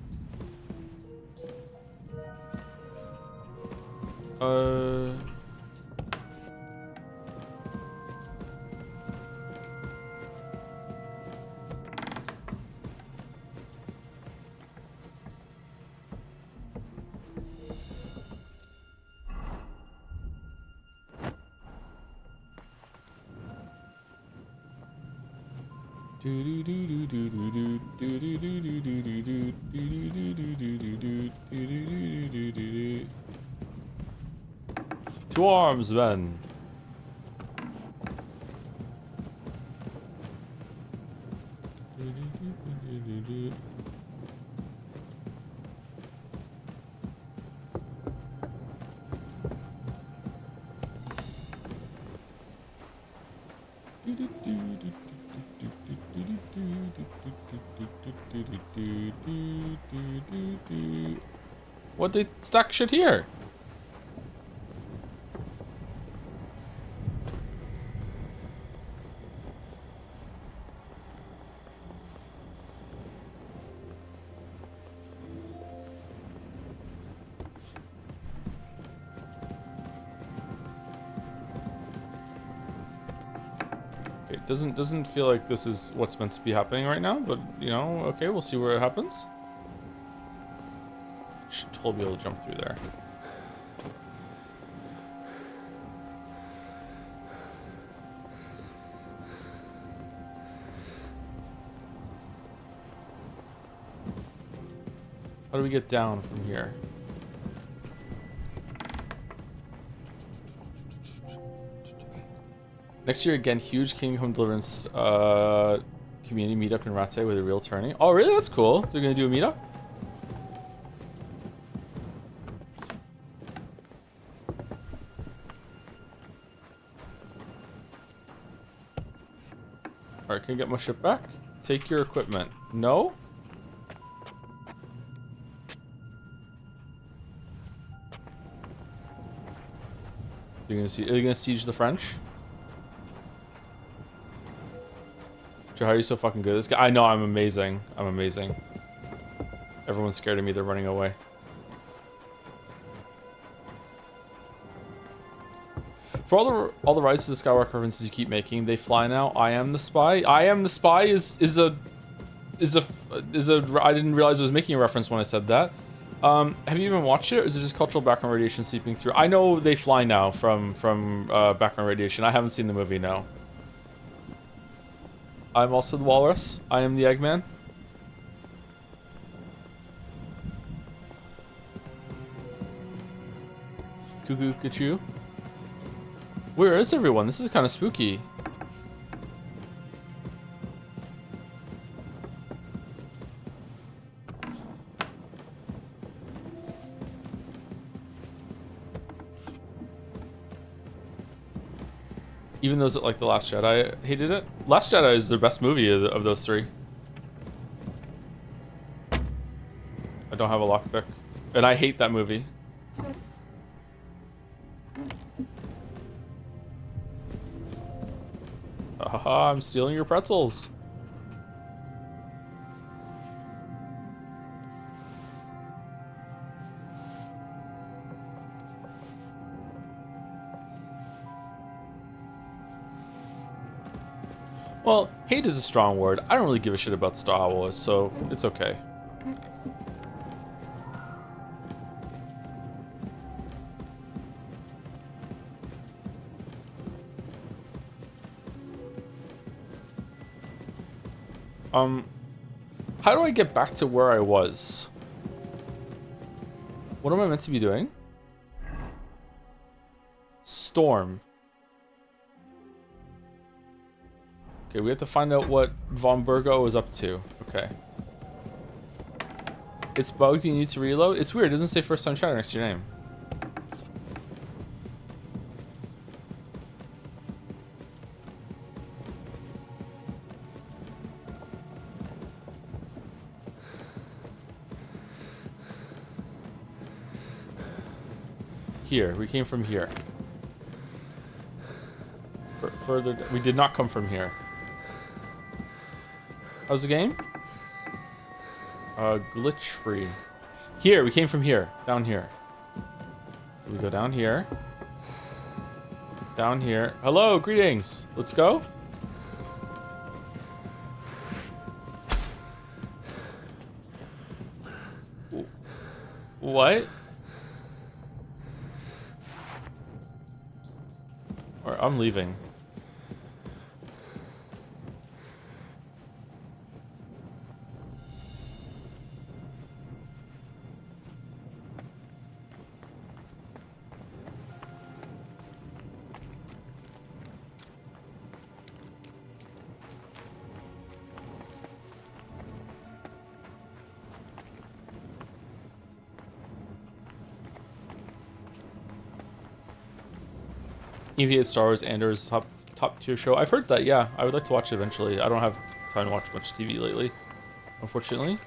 To arms, men. What, they stack shit here? Okay, doesn't feel like this is what's meant to be happening right now, but you know, okay, we'll see where it happens. Should totally be able to jump through there. How do we get down from here? Next year again, huge Kingdom Deliverance community meetup in Rattay with a real tourney. Oh really? That's cool. They're gonna do a meetup? Alright, can I get my ship back? Take your equipment. No? Are you gonna siege the French? Joe, how are you so fucking good? This guy, I know I'm amazing. I'm amazing. Everyone's scared of me, they're running away. For all the Rise to the Skywalker references you keep making, they fly now. I am the spy. I am the spy is a I didn't realize I was making a reference when I said that. Have you even watched it, or is it just cultural background radiation seeping through? I know they fly now from background radiation. I haven't seen the movie, no. I'm also the walrus. I am the Eggman. Cuckoo, Kachu. Where is everyone? This is kind of spooky. Even those that like The Last Jedi hated it. Last Jedi is the best movie of those three. I don't have a lockpick. And I hate that movie. Haha, I'm stealing your pretzels. Well, hate is a strong word. I don't really give a shit about Star Wars, so it's okay. How do I get back to where I was? What am I meant to be doing? Storm. Okay, we have to find out what Von Burgo is up to. Okay. It's bugged, you need to reload? It's weird, it doesn't say first time chatter next to your name. Here, we came from here. Further, we did not come from here. How's the game? Glitch free. Here, we came from here. Down here. We go down here. Down here. Hello, greetings. Let's go. What? Or I'm leaving. EVA Star Wars Anders top tier show. I've heard that, yeah. I would like to watch it eventually. I don't have time to watch much TV lately, unfortunately.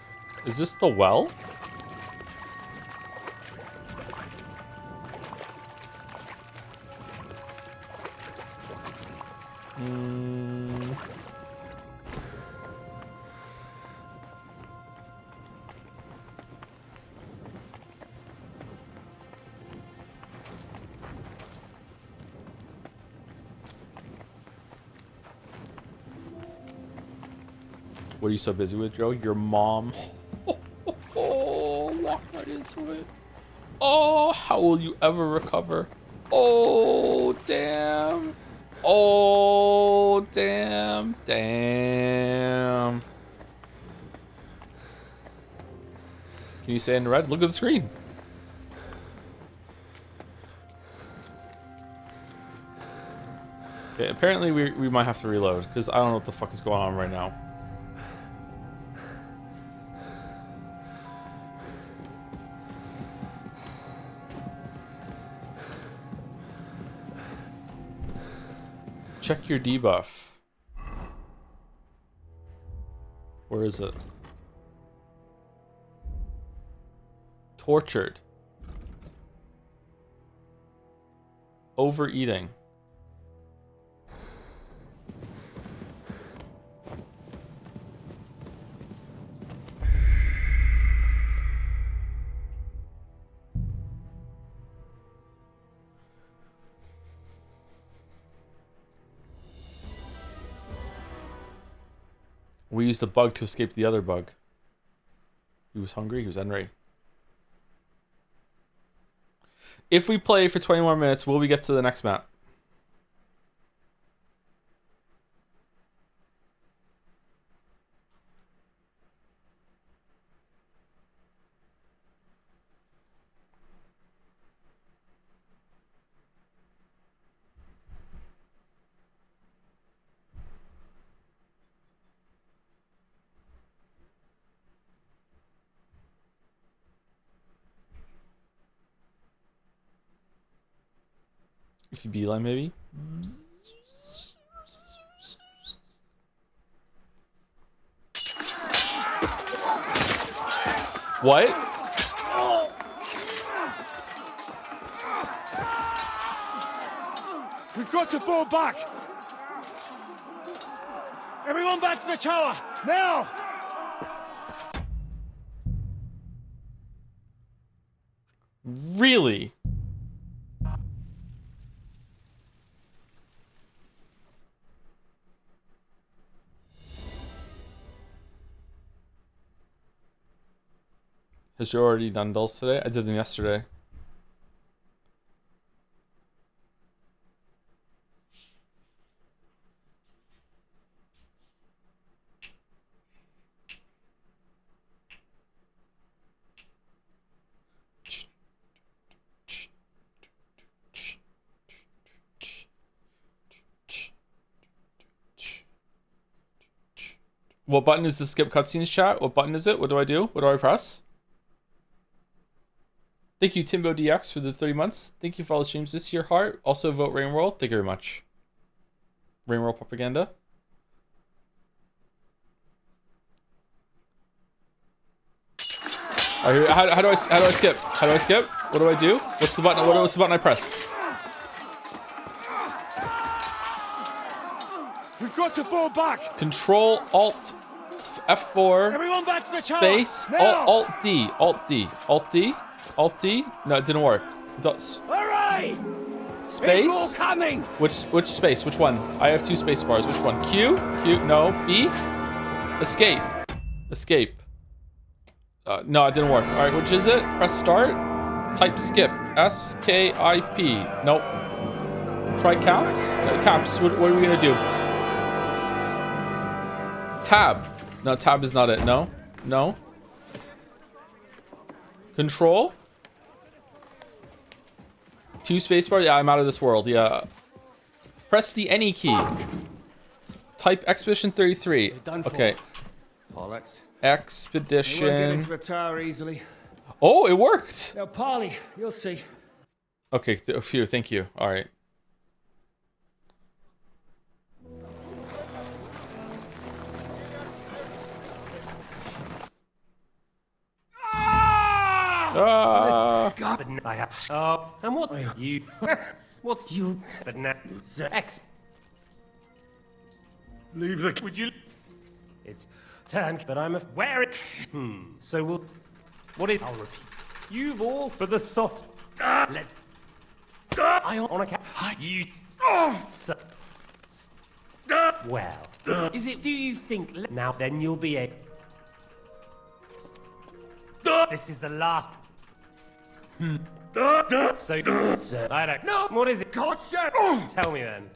Is this the well? What are you so busy with, Joe? Your mom. Oh, walk right into it. Oh, how will you ever recover? Oh, damn. Oh, damn. Damn. Can you say in red? Look at the screen. Okay, apparently we might have to reload, because I don't know what the fuck is going on right now. Check your debuff. Where is it? Tortured. Overeating. We used the bug to escape the other bug. He was hungry, he was angry. If we play for 20 more minutes, will we get to the next map? If you beeline, maybe. What? We've got to fall back! Everyone back to the tower! Now! Really? Has you already done dulls today? I did them yesterday. What button is the skip cutscenes chat? What button is it? What do I do? What do I press? Thank you, Timbo DX, for the 30 months. Thank you for all the streams this year, Heart. Also, vote Rain World. Thank you very much. Rain World propaganda. How do I skip? How do I skip? What do I do? What's the button? What's the button I press? We've got to fall back! Control Alt F4. Everyone back to the space tower! Alt D. Alt D. Alt D. Alt D. No, it didn't work. Hooray! Space. More coming! Which space? Which one? I have 2 space bars. Which one? Q. Q. No. B. Escape. Escape. No, it didn't work. All right, which is it? Press start. Type skip. S-K-I-P. Nope. Try caps. Caps. What are we gonna do? Tab. No, tab is not it. No. No. Control. 2 spacebar. Yeah, I'm out of this world. Yeah. Press the any key. Type Expedition 33. Okay. Bollocks. Expedition. They won't get into the tower easily. Oh, it worked. Now, Parley, you'll see. Okay, phew, thank you. All right. God, I have. Oh, and what you? What's you? But now, X. Leave the. Would you? It's turned, but I'm aware it. So we'll. What is? I'll repeat. You've all for the soft. Let. I on a cap. You. So, well, is it? Do you think now? Then you'll be a. This is the last. So, I don't know. What is it? God, tell me then.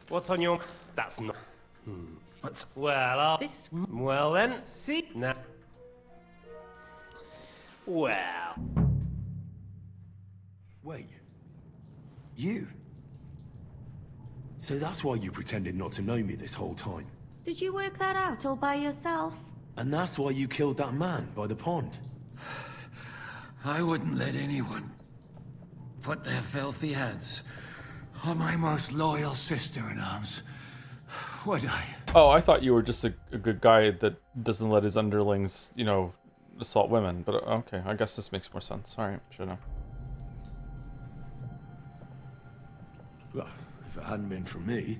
What's on your? That's not. What? Well, this. Well then, see now. Well. Wait. You? So that's why you pretended not to know me this whole time. Did you work that out all by yourself? And that's why you killed that man by the pond. I wouldn't let anyone put their filthy hands on my most loyal sister-in-arms. Would I? Oh, I thought you were just a good guy that doesn't let his underlings, you know, assault women. But okay, I guess this makes more sense. All right, sure enough. Well, if it hadn't been for me,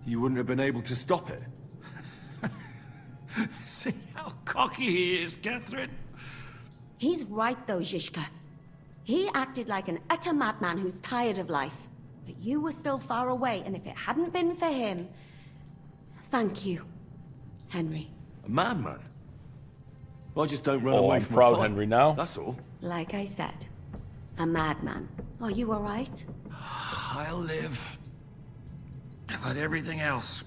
you wouldn't have been able to stop it. See how cocky he is, Catherine? He's right though, Zizka. He acted like an utter madman who's tired of life. But you were still far away, and if it hadn't been for him... Thank you, Henry. A madman? I just don't run Oh, away I'm from proud, a fight. Henry, now. That's all. Like I said, a madman. Are you alright? I'll live. But everything else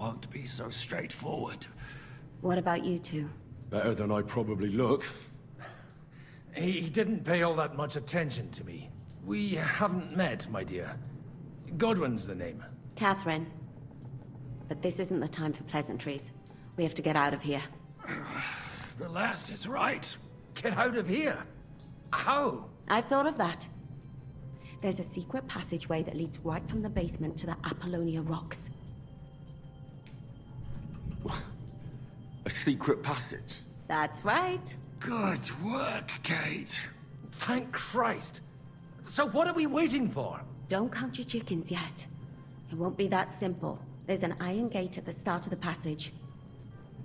won't be so straightforward. What about you two? Better than I probably look. He didn't pay all that much attention to me. We haven't met, my dear. Godwin's the name. Catherine. But this isn't the time for pleasantries. We have to get out of here. The lass is right. Get out of here? How? I've thought of that. There's a secret passageway that leads right from the basement to the Apollonia Rocks. A secret passage? That's right. Good work, Kate. Thank Christ. So what are we waiting for? Don't count your chickens yet. It won't be that simple. There's an iron gate at the start of the passage.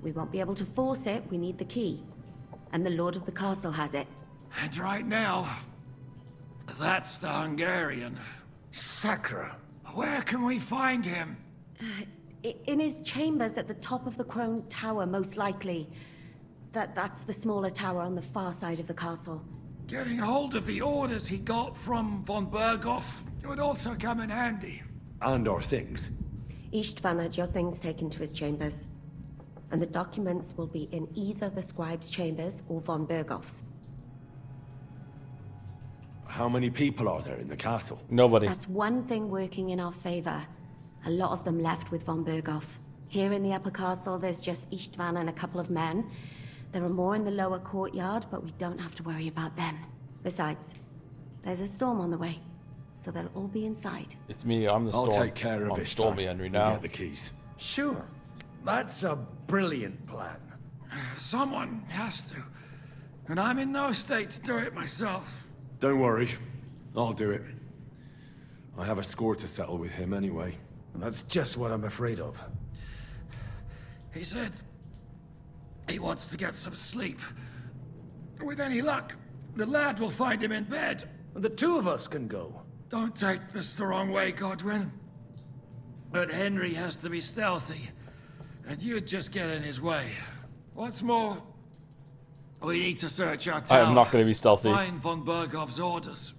We won't be able to force it, we need the key. And the Lord of the Castle has it. And right now, that's the Hungarian. Sacra. Where can we find him? In his chambers at the top of the Crone Tower, most likely. That's the smaller tower on the far side of the castle. Getting hold of the orders he got from von Berghoff would also come in handy. And our things. Istvan had your things taken to his chambers. And the documents will be in either the scribe's chambers or von Berghoff's. How many people are there in the castle? Nobody. That's one thing working in our favor. A lot of them left with von Berghoff. Here in the upper castle, there's just Istvan and a couple of men. There are more in the lower courtyard, but we don't have to worry about them. Besides, there's a storm on the way, so they'll all be inside. It's me. I'm the storm. I'll take care of it. Stormy, Henry. Now. Get the keys. Sure. That's a brilliant plan. Someone has to. And I'm in no state to do it myself. Don't worry. I'll do it. I have a score to settle with him anyway. That's just what I'm afraid of. He said he wants to get some sleep. With any luck, the lad will find him in bed. The two of us can go. Don't take this the wrong way, Godwin. But Henry has to be stealthy, and you'd just get in his way. What's more, we need to search our tower. I am not going to be stealthy. Find von Berghoff's orders.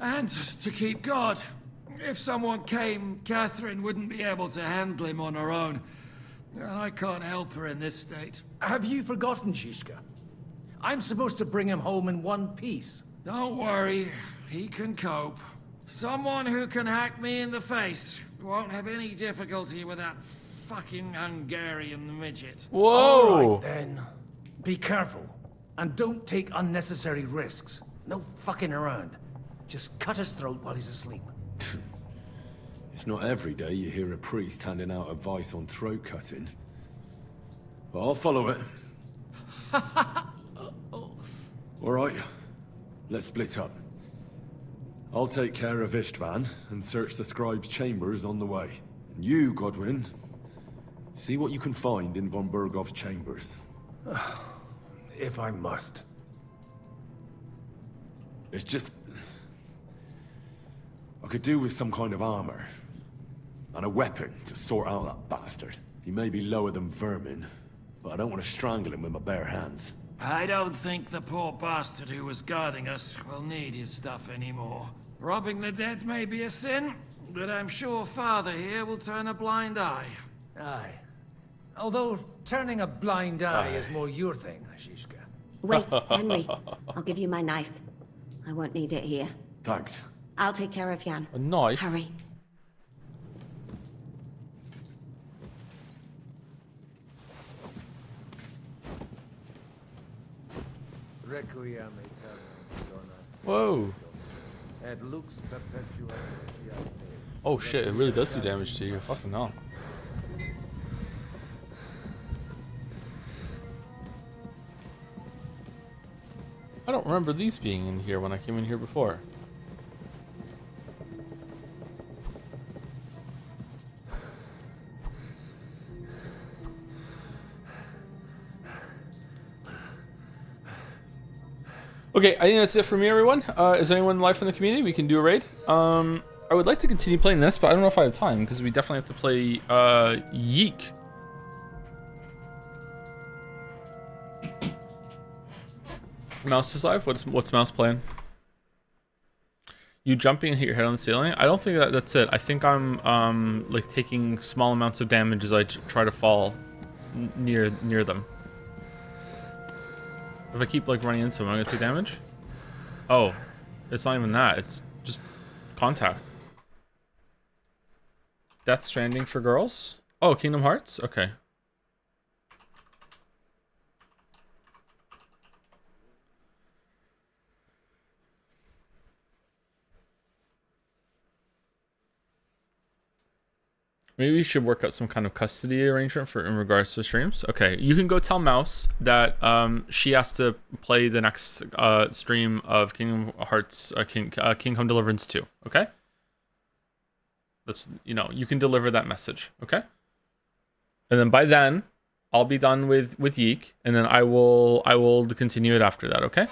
And to keep guard. If someone came, Catherine wouldn't be able to handle him on her own. And I can't help her in this state. Have you forgotten, Zizka? I'm supposed to bring him home in one piece. Don't worry, he can cope. Someone who can hack me in the face won't have any difficulty with that fucking Hungarian midget. Whoa! All right, then. Be careful. And don't take unnecessary risks. No fucking around. Just cut his throat while he's asleep. It's not every day you hear a priest handing out advice on throat cutting. But I'll follow it. All right, let's split up. I'll take care of Istvan and search the scribe's chambers on the way. And you, Godwin, see what you can find in von Berghoff's chambers. If I must. It's just... I could do with some kind of armor. And a weapon to sort out that bastard. He may be lower than vermin, but I don't want to strangle him with my bare hands. I don't think the poor bastard who was guarding us will need his stuff anymore. Robbing the dead may be a sin, but I'm sure Father here will turn a blind eye. Aye. Although, turning a blind eye is more your thing, Zizka. Wait, Henry. I'll give you my knife. I won't need it here. Thanks. I'll take care of Jan. A knife? Hurry. Requiem aeternam, Whoa. et lux perpetua. Oh shit, it really does do damage to you. Fucking hell. I don't remember these being in here when I came in here before. Okay, I think that's it for me, everyone. Is anyone live from the community? We can do a raid. I would like to continue playing this, but I don't know if I have time because we definitely have to play Yeek. Mouse is live. What's Mouse playing? You jumping and hit your head on the ceiling? I don't think that's it. I think I'm like taking small amounts of damage as I try to fall near them. If I keep like running into them, I'm gonna take damage. Oh, it's not even that. It's just contact. Death Stranding for girls? Oh, Kingdom Hearts? Okay. Maybe we should work out some kind of custody arrangement for in regards to streams. Okay, you can go tell Mouse that she has to play the next stream of Kingdom Hearts Kingdom Deliverance 2. Okay, that's you can deliver that message. Okay, and then by then I'll be done with Yeek, and then I will continue it after that. Okay.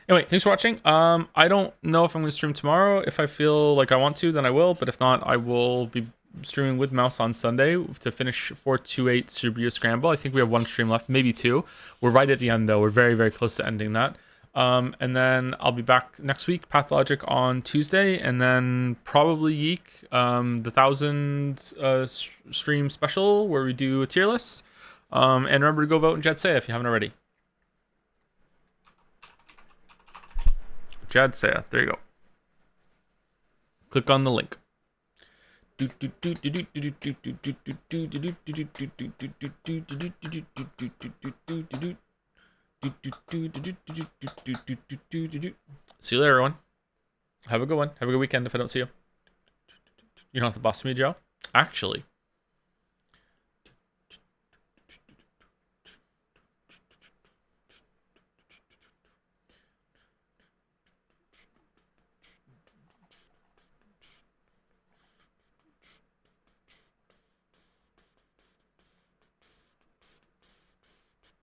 Anyway, thanks for watching. I don't know if I'm going to stream tomorrow. If I feel like I want to, then I will. But if not, I will be streaming with Mouse on Sunday to finish 428 Subaru Scramble. I think we have one stream left, maybe two. We're right at the end, though. We're very, very close to ending that. And then I'll be back next week, Pathologic on Tuesday, and then probably Yeek, the 1,000 stream special where we do a tier list. And remember to go vote in jadseya if you haven't already. jadseya, there you go. Click on the link. See you later, everyone. Have a good one. Have a good weekend if I don't see you. You don't have to boss me, Joe. Actually,